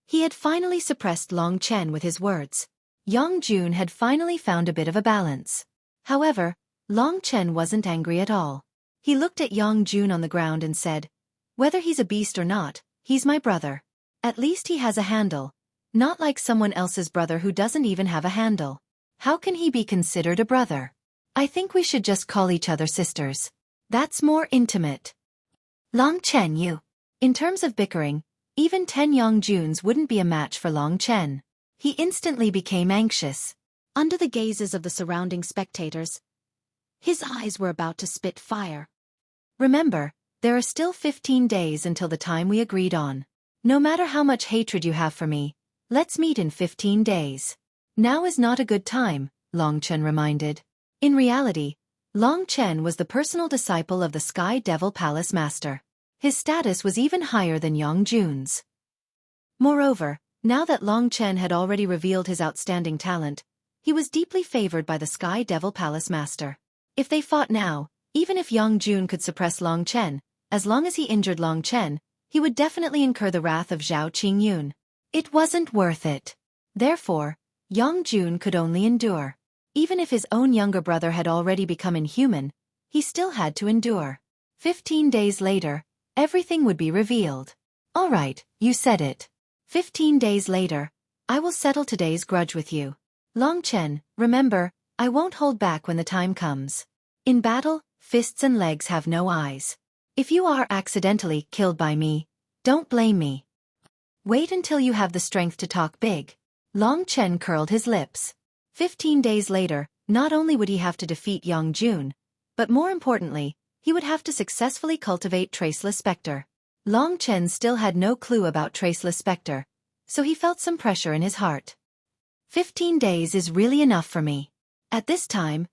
He had finally suppressed Long Chen with his words. Yang Jun had finally found a bit of a balance. However, Long Chen wasn't angry at all. He looked at Yang Jun on the ground and said, Whether he's a beast or not, he's my brother. At least he has a handle. Not like someone else's brother who doesn't even have a handle. How can he be considered a brother? I think we should just call each other sisters. That's more intimate. Long Chen, you. In terms of bickering, even 10 Yang Juns wouldn't be a match for Long Chen. He instantly became anxious. Under the gazes of the surrounding spectators, his eyes were about to spit fire. Remember, there are still 15 days until the time we agreed on. No matter how much hatred you have for me, let's meet in 15 days. Now is not a good time, Long Chen reminded. In reality, Long Chen was the personal disciple of the Sky Devil Palace Master. His status was even higher than Yang Jun's. Moreover, now that Long Chen had already revealed his outstanding talent, he was deeply favored by the Sky Devil Palace Master. If they fought now, even if Yang Jun could suppress Long Chen, as long as he injured Long Chen, he would definitely incur the wrath of Zhao Qingyun. It wasn't worth it. Therefore, Yang Jun could only endure. Even if his own younger brother had already become inhuman, he still had to endure. 15 days later, everything would be revealed. All right, you said it. 15 days later, I will settle today's grudge with you. Long Chen, remember, I won't hold back when the time comes. In battle, fists and legs have no eyes. If you are accidentally killed by me, don't blame me. Wait until you have the strength to talk big. Long Chen curled his lips. 15 days later, not only would he have to defeat Yang Jun, but more importantly, he would have to successfully cultivate Traceless Spectre. Long Chen still had no clue about Traceless Spectre, so he felt some pressure in his heart. 15 days is really enough for me. At this time,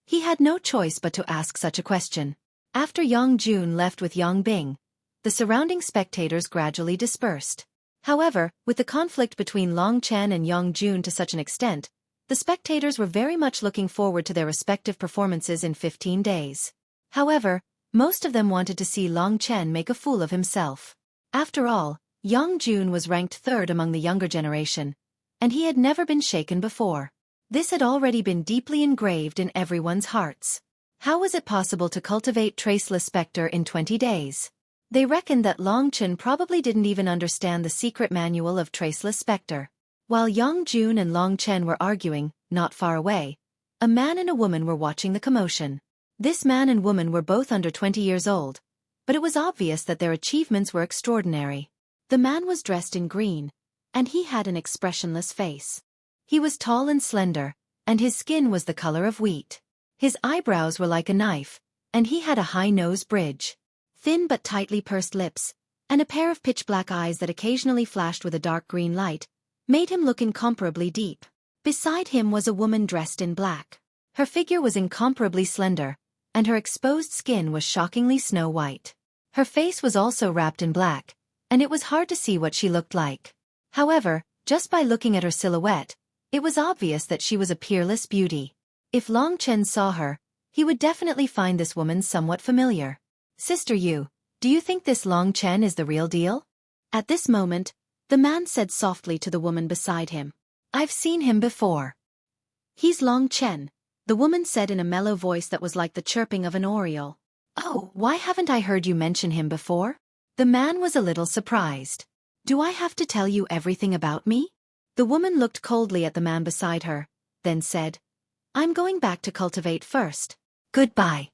he had no choice but to ask such a question. After Yang Jun left with Yang Bing, the surrounding spectators gradually dispersed. However, with the conflict between Long Chen and Yang Jun to such an extent, the spectators were very much looking forward to their respective performances in 15 days. However, most of them wanted to see Long Chen make a fool of himself. After all, Yang Jun was ranked third among the younger generation, and he had never been shaken before. This had already been deeply engraved in everyone's hearts. How was it possible to cultivate Traceless Spectre in 20 days? They reckoned that Long Chen probably didn't even understand the secret manual of Traceless Spectre. While Yang Jun and Long Chen were arguing, not far away, a man and a woman were watching the commotion. This man and woman were both under 20 years old, but it was obvious that their achievements were extraordinary. The man was dressed in green, and he had an expressionless face. He was tall and slender, and his skin was the color of wheat. His eyebrows were like a knife, and he had a high nose bridge. Thin but tightly pursed lips, and a pair of pitch-black eyes that occasionally flashed with a dark green light, made him look incomparably deep. Beside him was a woman dressed in black. Her figure was incomparably slender, and her exposed skin was shockingly snow-white. Her face was also wrapped in black, and it was hard to see what she looked like. However, just by looking at her silhouette, it was obvious that she was a peerless beauty. If Long Chen saw her, he would definitely find this woman somewhat familiar. Sister Yu, do you think this Long Chen is the real deal? At this moment, the man said softly to the woman beside him. I've seen him before. He's Long Chen, the woman said in a mellow voice that was like the chirping of an oriole. Oh, why haven't I heard you mention him before? The man was a little surprised. Do I have to tell you everything about me? The woman looked coldly at the man beside her, then said, I'm going back to cultivate first. Goodbye.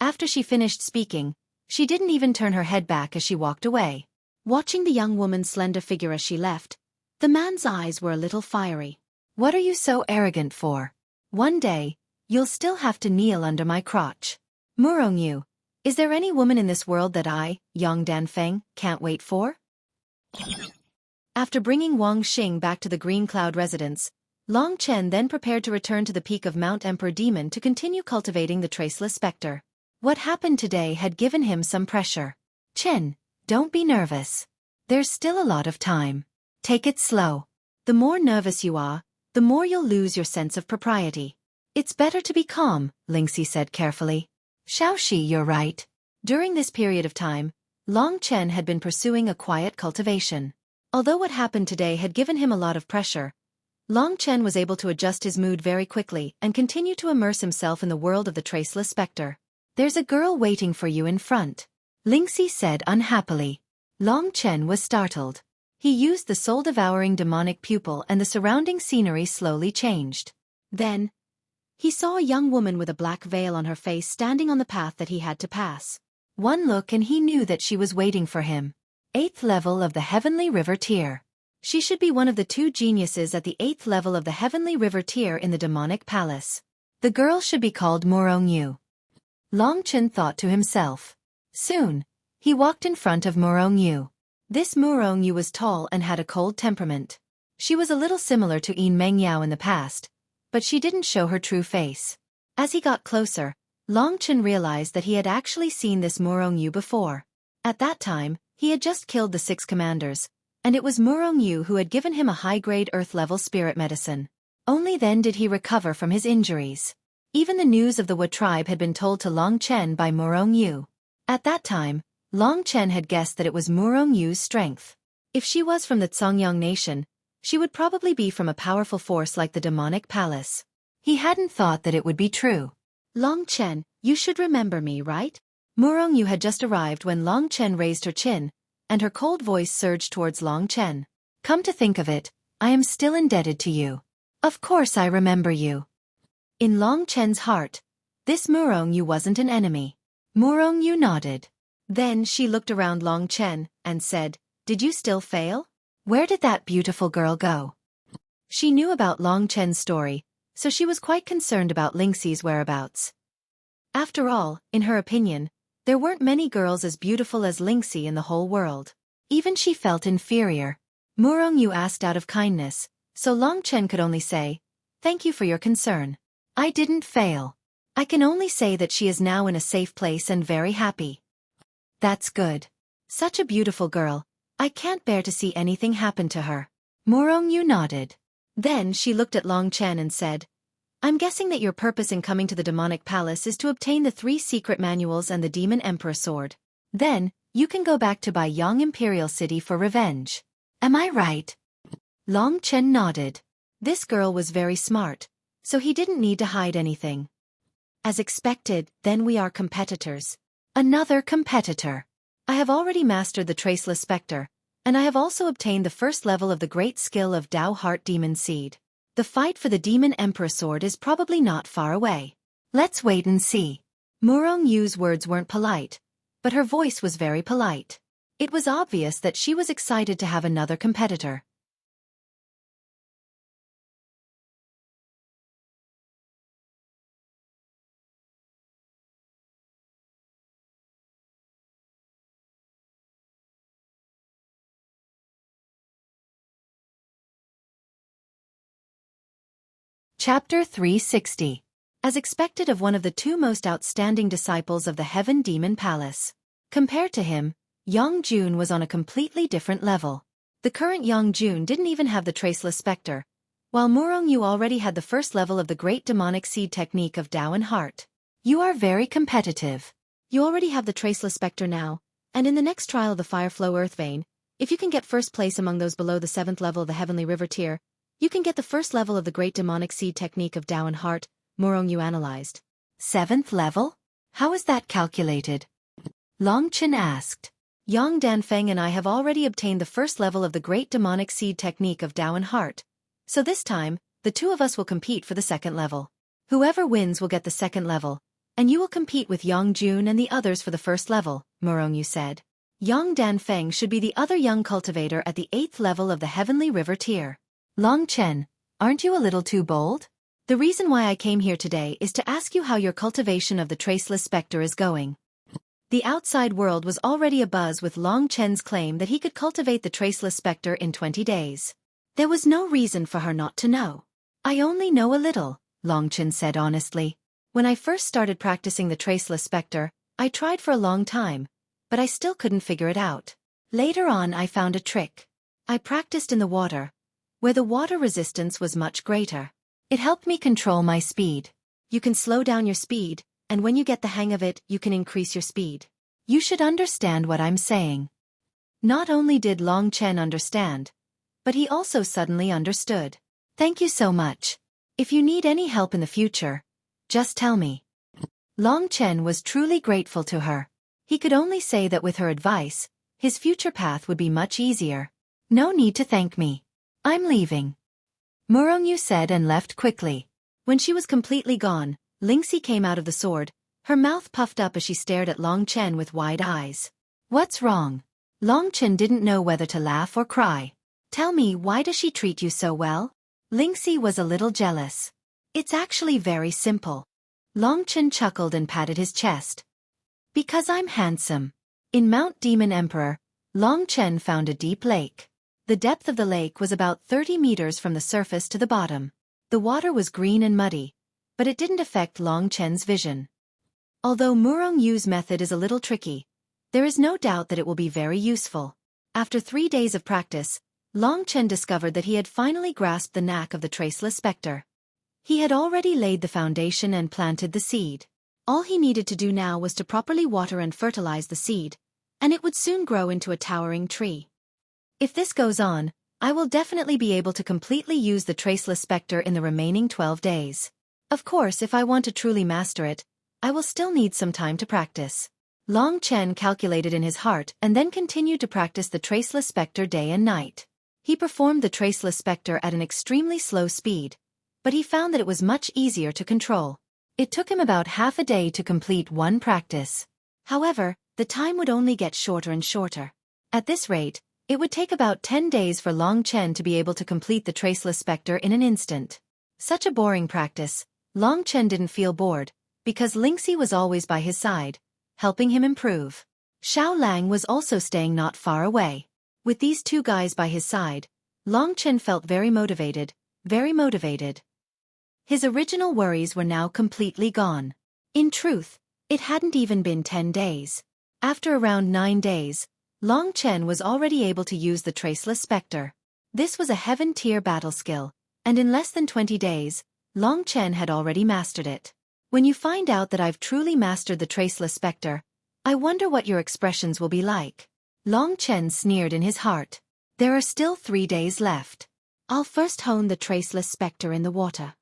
After she finished speaking, she didn't even turn her head back as she walked away. Watching the young woman's slender figure as she left, the man's eyes were a little fiery. What are you so arrogant for? One day, you'll still have to kneel under my crotch. Murongyu, is there any woman in this world that I, Yang Danfeng, can't wait for? After bringing Wang Xing back to the Green Cloud residence, Long Chen then prepared to return to the peak of Mount Emperor Demon to continue cultivating the traceless specter. What happened today had given him some pressure. Chen, don't be nervous. There's still a lot of time. Take it slow. The more nervous you are, the more you'll lose your sense of propriety. It's better to be calm, Lingxi said carefully. Xueqi, you're right. During this period of time, Long Chen had been pursuing a quiet cultivation. Although what happened today had given him a lot of pressure, Long Chen was able to adjust his mood very quickly and continue to immerse himself in the world of the traceless specter. There's a girl waiting for you in front, Lingxi said unhappily. Long Chen was startled. He used the soul-devouring demonic pupil and the surrounding scenery slowly changed. Then, he saw a young woman with a black veil on her face standing on the path that he had to pass. One look and he knew that she was waiting for him. 8th level of the Heavenly River tier. She should be one of the 2 geniuses at the 8th level of the Heavenly River tier in the demonic palace. The girl should be called Murongyu. Long Chen thought to himself. Soon, he walked in front of Murongyu. This Murongyu was tall and had a cold temperament. She was a little similar to Yin Mengyao in the past, but she didn't show her true face. As he got closer, Long Chen realized that he had actually seen this Murongyu before. At that time, he had just killed the 6 commanders, and it was Murongyu who had given him a high-grade Earth-level spirit medicine. Only then did he recover from his injuries. Even the news of the Wu tribe had been told to Long Chen by Murongyu. At that time, Long Chen had guessed that it was Murongyu's strength. If she was from the Zongyang nation, she would probably be from a powerful force like the demonic palace. He hadn't thought that it would be true. Long Chen, you should remember me, right? Murongyu had just arrived when Long Chen raised her chin, and her cold voice surged towards Long Chen. Come to think of it, I am still indebted to you. Of course I remember you. In Long Chen's heart, this Murongyu wasn't an enemy. Murongyu nodded. Then she looked around Long Chen and said, Did you still fail? Where did that beautiful girl go? She knew about Long Chen's story, so she was quite concerned about Lingxi's whereabouts. After all, in her opinion, there weren't many girls as beautiful as Lingxi in the whole world. Even she felt inferior. Murongyu asked out of kindness, so Long Chen could only say, Thank you for your concern. I didn't fail. I can only say that she is now in a safe place and very happy. That's good. Such a beautiful girl, I can't bear to see anything happen to her. Murongyu nodded. Then she looked at Long Chen and said, I'm guessing that your purpose in coming to the demonic palace is to obtain the 3 secret manuals and the demon emperor sword. Then, you can go back to Baiyang Imperial City for revenge. Am I right? Long Chen nodded. This girl was very smart, so he didn't need to hide anything. As expected, then we are competitors. Another competitor. I have already mastered the Traceless Spectre, and I have also obtained the 1st level of the great skill of Dao Heart Demon Seed. The fight for the Demon Emperor Sword is probably not far away. Let's wait and see. Murongyu's words weren't polite, but her voice was very polite. It was obvious that she was excited to have another competitor. Chapter 360. As expected of one of the 2 most outstanding disciples of the Heaven Demon Palace. Compared to him, Yang Jun was on a completely different level. The current Yang Jun didn't even have the Traceless Spectre, while Murongyu already had the 1st level of the Great Demonic Seed technique of Dao and Heart. You are very competitive. You already have the Traceless Spectre now, and in the next trial of the Fireflow Earth Vein, if you can get 1st place among those below the 7th level of the Heavenly River tier, you can get the 1st level of the Great Demonic Seed technique of Dao and Heart, Murongyu analyzed. 7th level? How is that calculated? Long Chen asked. Yang Danfeng and I have already obtained the first level of the Great Demonic Seed technique of Tao and Heart. So this time, the two of us will compete for the second level. Whoever wins will get the second level, and you will compete with Yang Jun and the others for the first level, Murongyu said. Yang Danfeng should be the other young cultivator at the 8th level of the Heavenly River tier. Long Chen, aren't you a little too bold? The reason why I came here today is to ask you how your cultivation of the Traceless Spectre is going. The outside world was already abuzz with Long Chen's claim that he could cultivate the Traceless Spectre in 20 days. There was no reason for her not to know. I only know a little, Long Chen said honestly. When I first started practicing the Traceless Spectre, I tried for a long time, but I still couldn't figure it out. Later on I found a trick. I practiced in the water, where the water resistance was much greater. It helped me control my speed. You can slow down your speed, and when you get the hang of it, you can increase your speed. You should understand what I'm saying. Not only did Long Chen understand, but he also suddenly understood. Thank you so much. If you need any help in the future, just tell me. Long Chen was truly grateful to her. He could only say that with her advice, his future path would be much easier. No need to thank me. I'm leaving, Murongyu said and left quickly. When she was completely gone, Lingxi came out of the sword, her mouth puffed up as she stared at Long Chen with wide eyes. What's wrong? Long Chen didn't know whether to laugh or cry. Tell me, why does she treat you so well? Lingxi was a little jealous. It's actually very simple. Long Chen chuckled and patted his chest. Because I'm handsome. In Mount Demon Emperor, Long Chen found a deep lake. The depth of the lake was about 30 meters from the surface to the bottom. The water was green and muddy, but it didn't affect Long Chen's vision. Although Murongyu's method is a little tricky, there is no doubt that it will be very useful. After 3 days of practice, Long Chen discovered that he had finally grasped the knack of the Traceless Spectre. He had already laid the foundation and planted the seed. All he needed to do now was to properly water and fertilize the seed, and it would soon grow into a towering tree. If this goes on, I will definitely be able to completely use the Traceless Spectre in the remaining 12 days. Of course, if I want to truly master it, I will still need some time to practice. Long Chen calculated in his heart and then continued to practice the Traceless Spectre day and night. He performed the Traceless Spectre at an extremely slow speed, but he found that it was much easier to control. It took him about half a day to complete one practice. However, the time would only get shorter and shorter. At this rate, it would take about 10 days for Long Chen to be able to complete the Traceless Spectre in an instant. Such a boring practice, Long Chen didn't feel bored, because Lingxi was always by his side, helping him improve. Xiao Lang was also staying not far away. With these two guys by his side, Long Chen felt very motivated, very motivated. His original worries were now completely gone. In truth, it hadn't even been 10 days. After around 9 days, Long Chen was already able to use the Traceless Spectre. This was a heaven-tier battle skill, and in less than 20 days, Long Chen had already mastered it. When you find out that I've truly mastered the Traceless Spectre, I wonder what your expressions will be like. Long Chen sneered in his heart. There are still 3 days left. I'll first hone the Traceless Spectre in the water.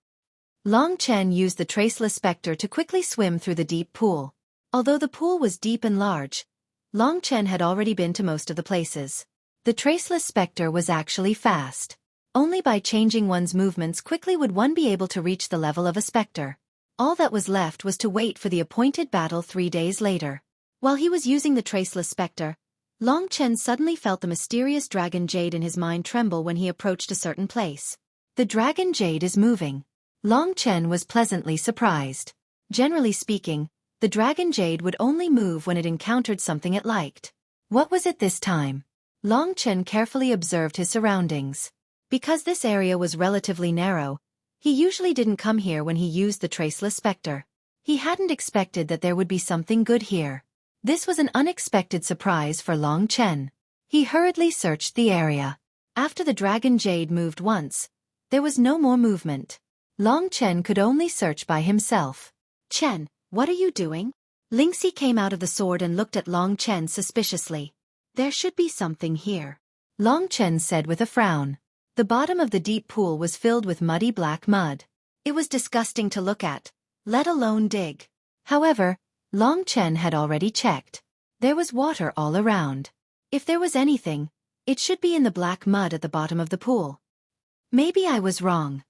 Long Chen used the Traceless Spectre to quickly swim through the deep pool. Although the pool was deep and large, Long Chen had already been to most of the places. The Traceless Spectre was actually fast. Only by changing one's movements quickly would one be able to reach the level of a spectre. All that was left was to wait for the appointed battle 3 days later. While he was using the Traceless Spectre, Long Chen suddenly felt the mysterious dragon jade in his mind tremble when he approached a certain place. The dragon jade is moving. Long Chen was pleasantly surprised. Generally speaking, the dragon jade would only move when it encountered something it liked. What was it this time? Long Chen carefully observed his surroundings. Because this area was relatively narrow, he usually didn't come here when he used the Traceless Spectre. He hadn't expected that there would be something good here. This was an unexpected surprise for Long Chen. He hurriedly searched the area. After the dragon jade moved once, there was no more movement. Long Chen could only search by himself. Chen, what are you doing? Lingxi came out of the sword and looked at Long Chen suspiciously. There should be something here, Long Chen said with a frown. The bottom of the deep pool was filled with muddy black mud. It was disgusting to look at, let alone dig. However, Long Chen had already checked. There was water all around. If there was anything, it should be in the black mud at the bottom of the pool. Maybe I was wrong.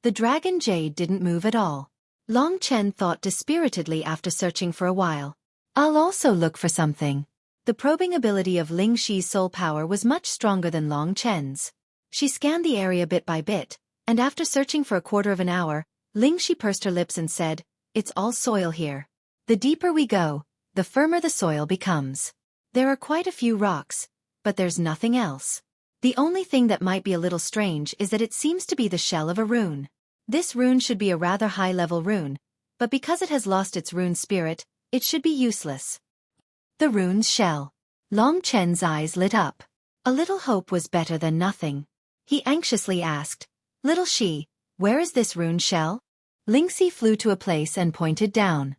The dragon jade didn't move at all. Long Chen thought dispiritedly after searching for a while. I'll also look for something. The probing ability of Ling Xi's soul power was much stronger than Long Chen's. She scanned the area bit by bit, and after searching for a quarter of an hour, Ling Xi pursed her lips and said, "It's all soil here. The deeper we go, the firmer the soil becomes. There are quite a few rocks, but there's nothing else. The only thing that might be a little strange is that it seems to be the shell of a rune. This rune should be a rather high-level rune, but because it has lost its rune spirit, it should be useless." The rune's shell. Long Chen's eyes lit up. A little hope was better than nothing. He anxiously asked, "Little Xi, where is this rune shell?" Ling Xi flew to a place and pointed down.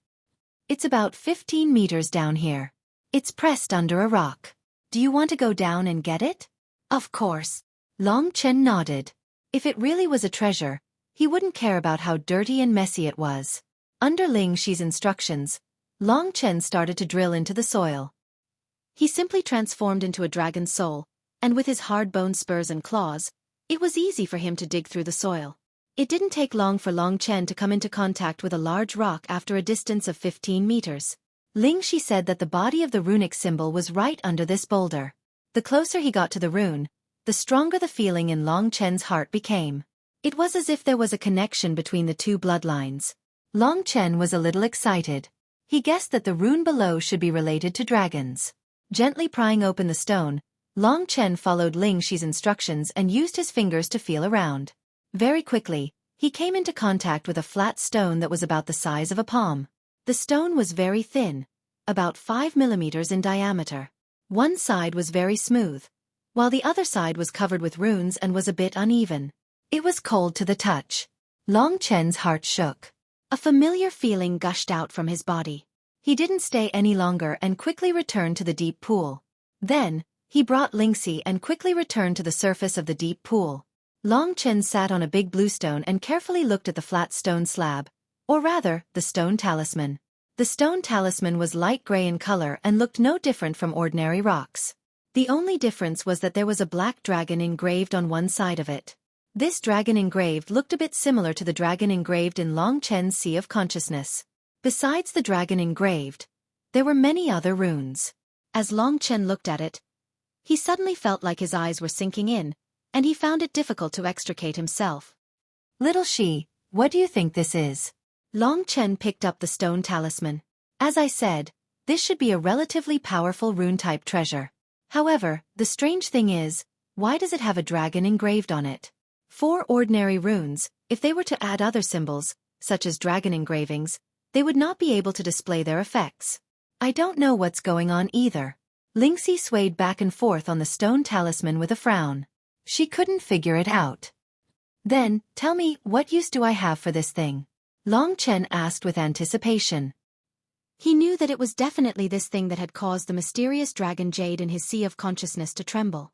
"It's about 15 meters down here. It's pressed under a rock. Do you want to go down and get it?" "Of course." Long Chen nodded. If it really was a treasure, he wouldn't care about how dirty and messy it was. Under Ling Xi's instructions, Long Chen started to drill into the soil. He simply transformed into a dragon's soul, and with his hard-boned spurs and claws, it was easy for him to dig through the soil. It didn't take long for Long Chen to come into contact with a large rock after a distance of 15 meters. Ling Xi said that the body of the runic symbol was right under this boulder. The closer he got to the rune, the stronger the feeling in Long Chen's heart became. It was as if there was a connection between the two bloodlines. Long Chen was a little excited. He guessed that the rune below should be related to dragons. Gently prying open the stone, Long Chen followed Ling Xi's instructions and used his fingers to feel around. Very quickly, he came into contact with a flat stone that was about the size of a palm. The stone was very thin, about 5 millimeters in diameter. One side was very smooth, while the other side was covered with runes and was a bit uneven. It was cold to the touch. Long Chen's heart shook. A familiar feeling gushed out from his body. He didn't stay any longer and quickly returned to the deep pool. Then, he brought Ling Xi and quickly returned to the surface of the deep pool. Long Chen sat on a big blue stone and carefully looked at the flat stone slab, or rather, the stone talisman. The stone talisman was light gray in color and looked no different from ordinary rocks. The only difference was that there was a black dragon engraved on one side of it. This dragon engraved looked a bit similar to the dragon engraved in Long Chen's Sea of Consciousness. Besides the dragon engraved, there were many other runes. As Long Chen looked at it, he suddenly felt like his eyes were sinking in, and he found it difficult to extricate himself. "Little Xi, what do you think this is?" Long Chen picked up the stone talisman. "As I said, this should be a relatively powerful rune-type treasure. However, the strange thing is, why does it have a dragon engraved on it? 4 ordinary runes, if they were to add other symbols, such as dragon engravings, they would not be able to display their effects. I don't know what's going on either." Ling Xi swayed back and forth on the stone talisman with a frown. She couldn't figure it out. "Then, tell me, what use do I have for this thing?" Long Chen asked with anticipation. He knew that it was definitely this thing that had caused the mysterious dragon jade in his Sea of Consciousness to tremble.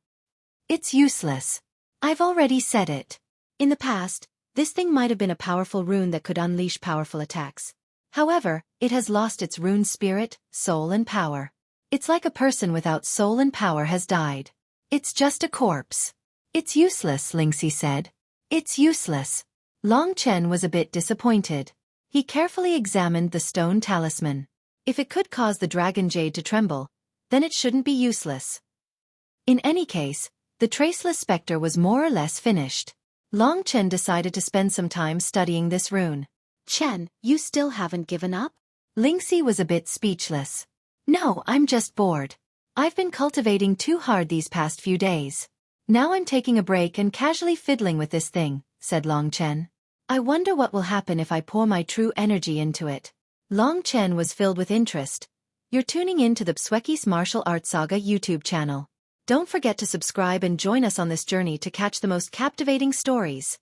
"It's useless. I've already said it. In the past, this thing might have been a powerful rune that could unleash powerful attacks. However, it has lost its rune spirit, soul and power. It's like a person without soul and power has died. It's just a corpse." "It's useless," Ling Xi said. "It's useless." Long Chen was a bit disappointed. He carefully examined the stone talisman. If it could cause the dragon jade to tremble, then it shouldn't be useless. In any case, the traceless specter was more or less finished. Long Chen decided to spend some time studying this rune. "Chen, you still haven't given up?" Ling Xi was a bit speechless. "No, I'm just bored. I've been cultivating too hard these past few days. Now I'm taking a break and casually fiddling with this thing," said Long Chen. "I wonder what will happen if I pour my true energy into it." Long Chen was filled with interest. You're tuning in to the Xueqi's Martial Arts Saga YouTube channel. Don't forget to subscribe and join us on this journey to catch the most captivating stories.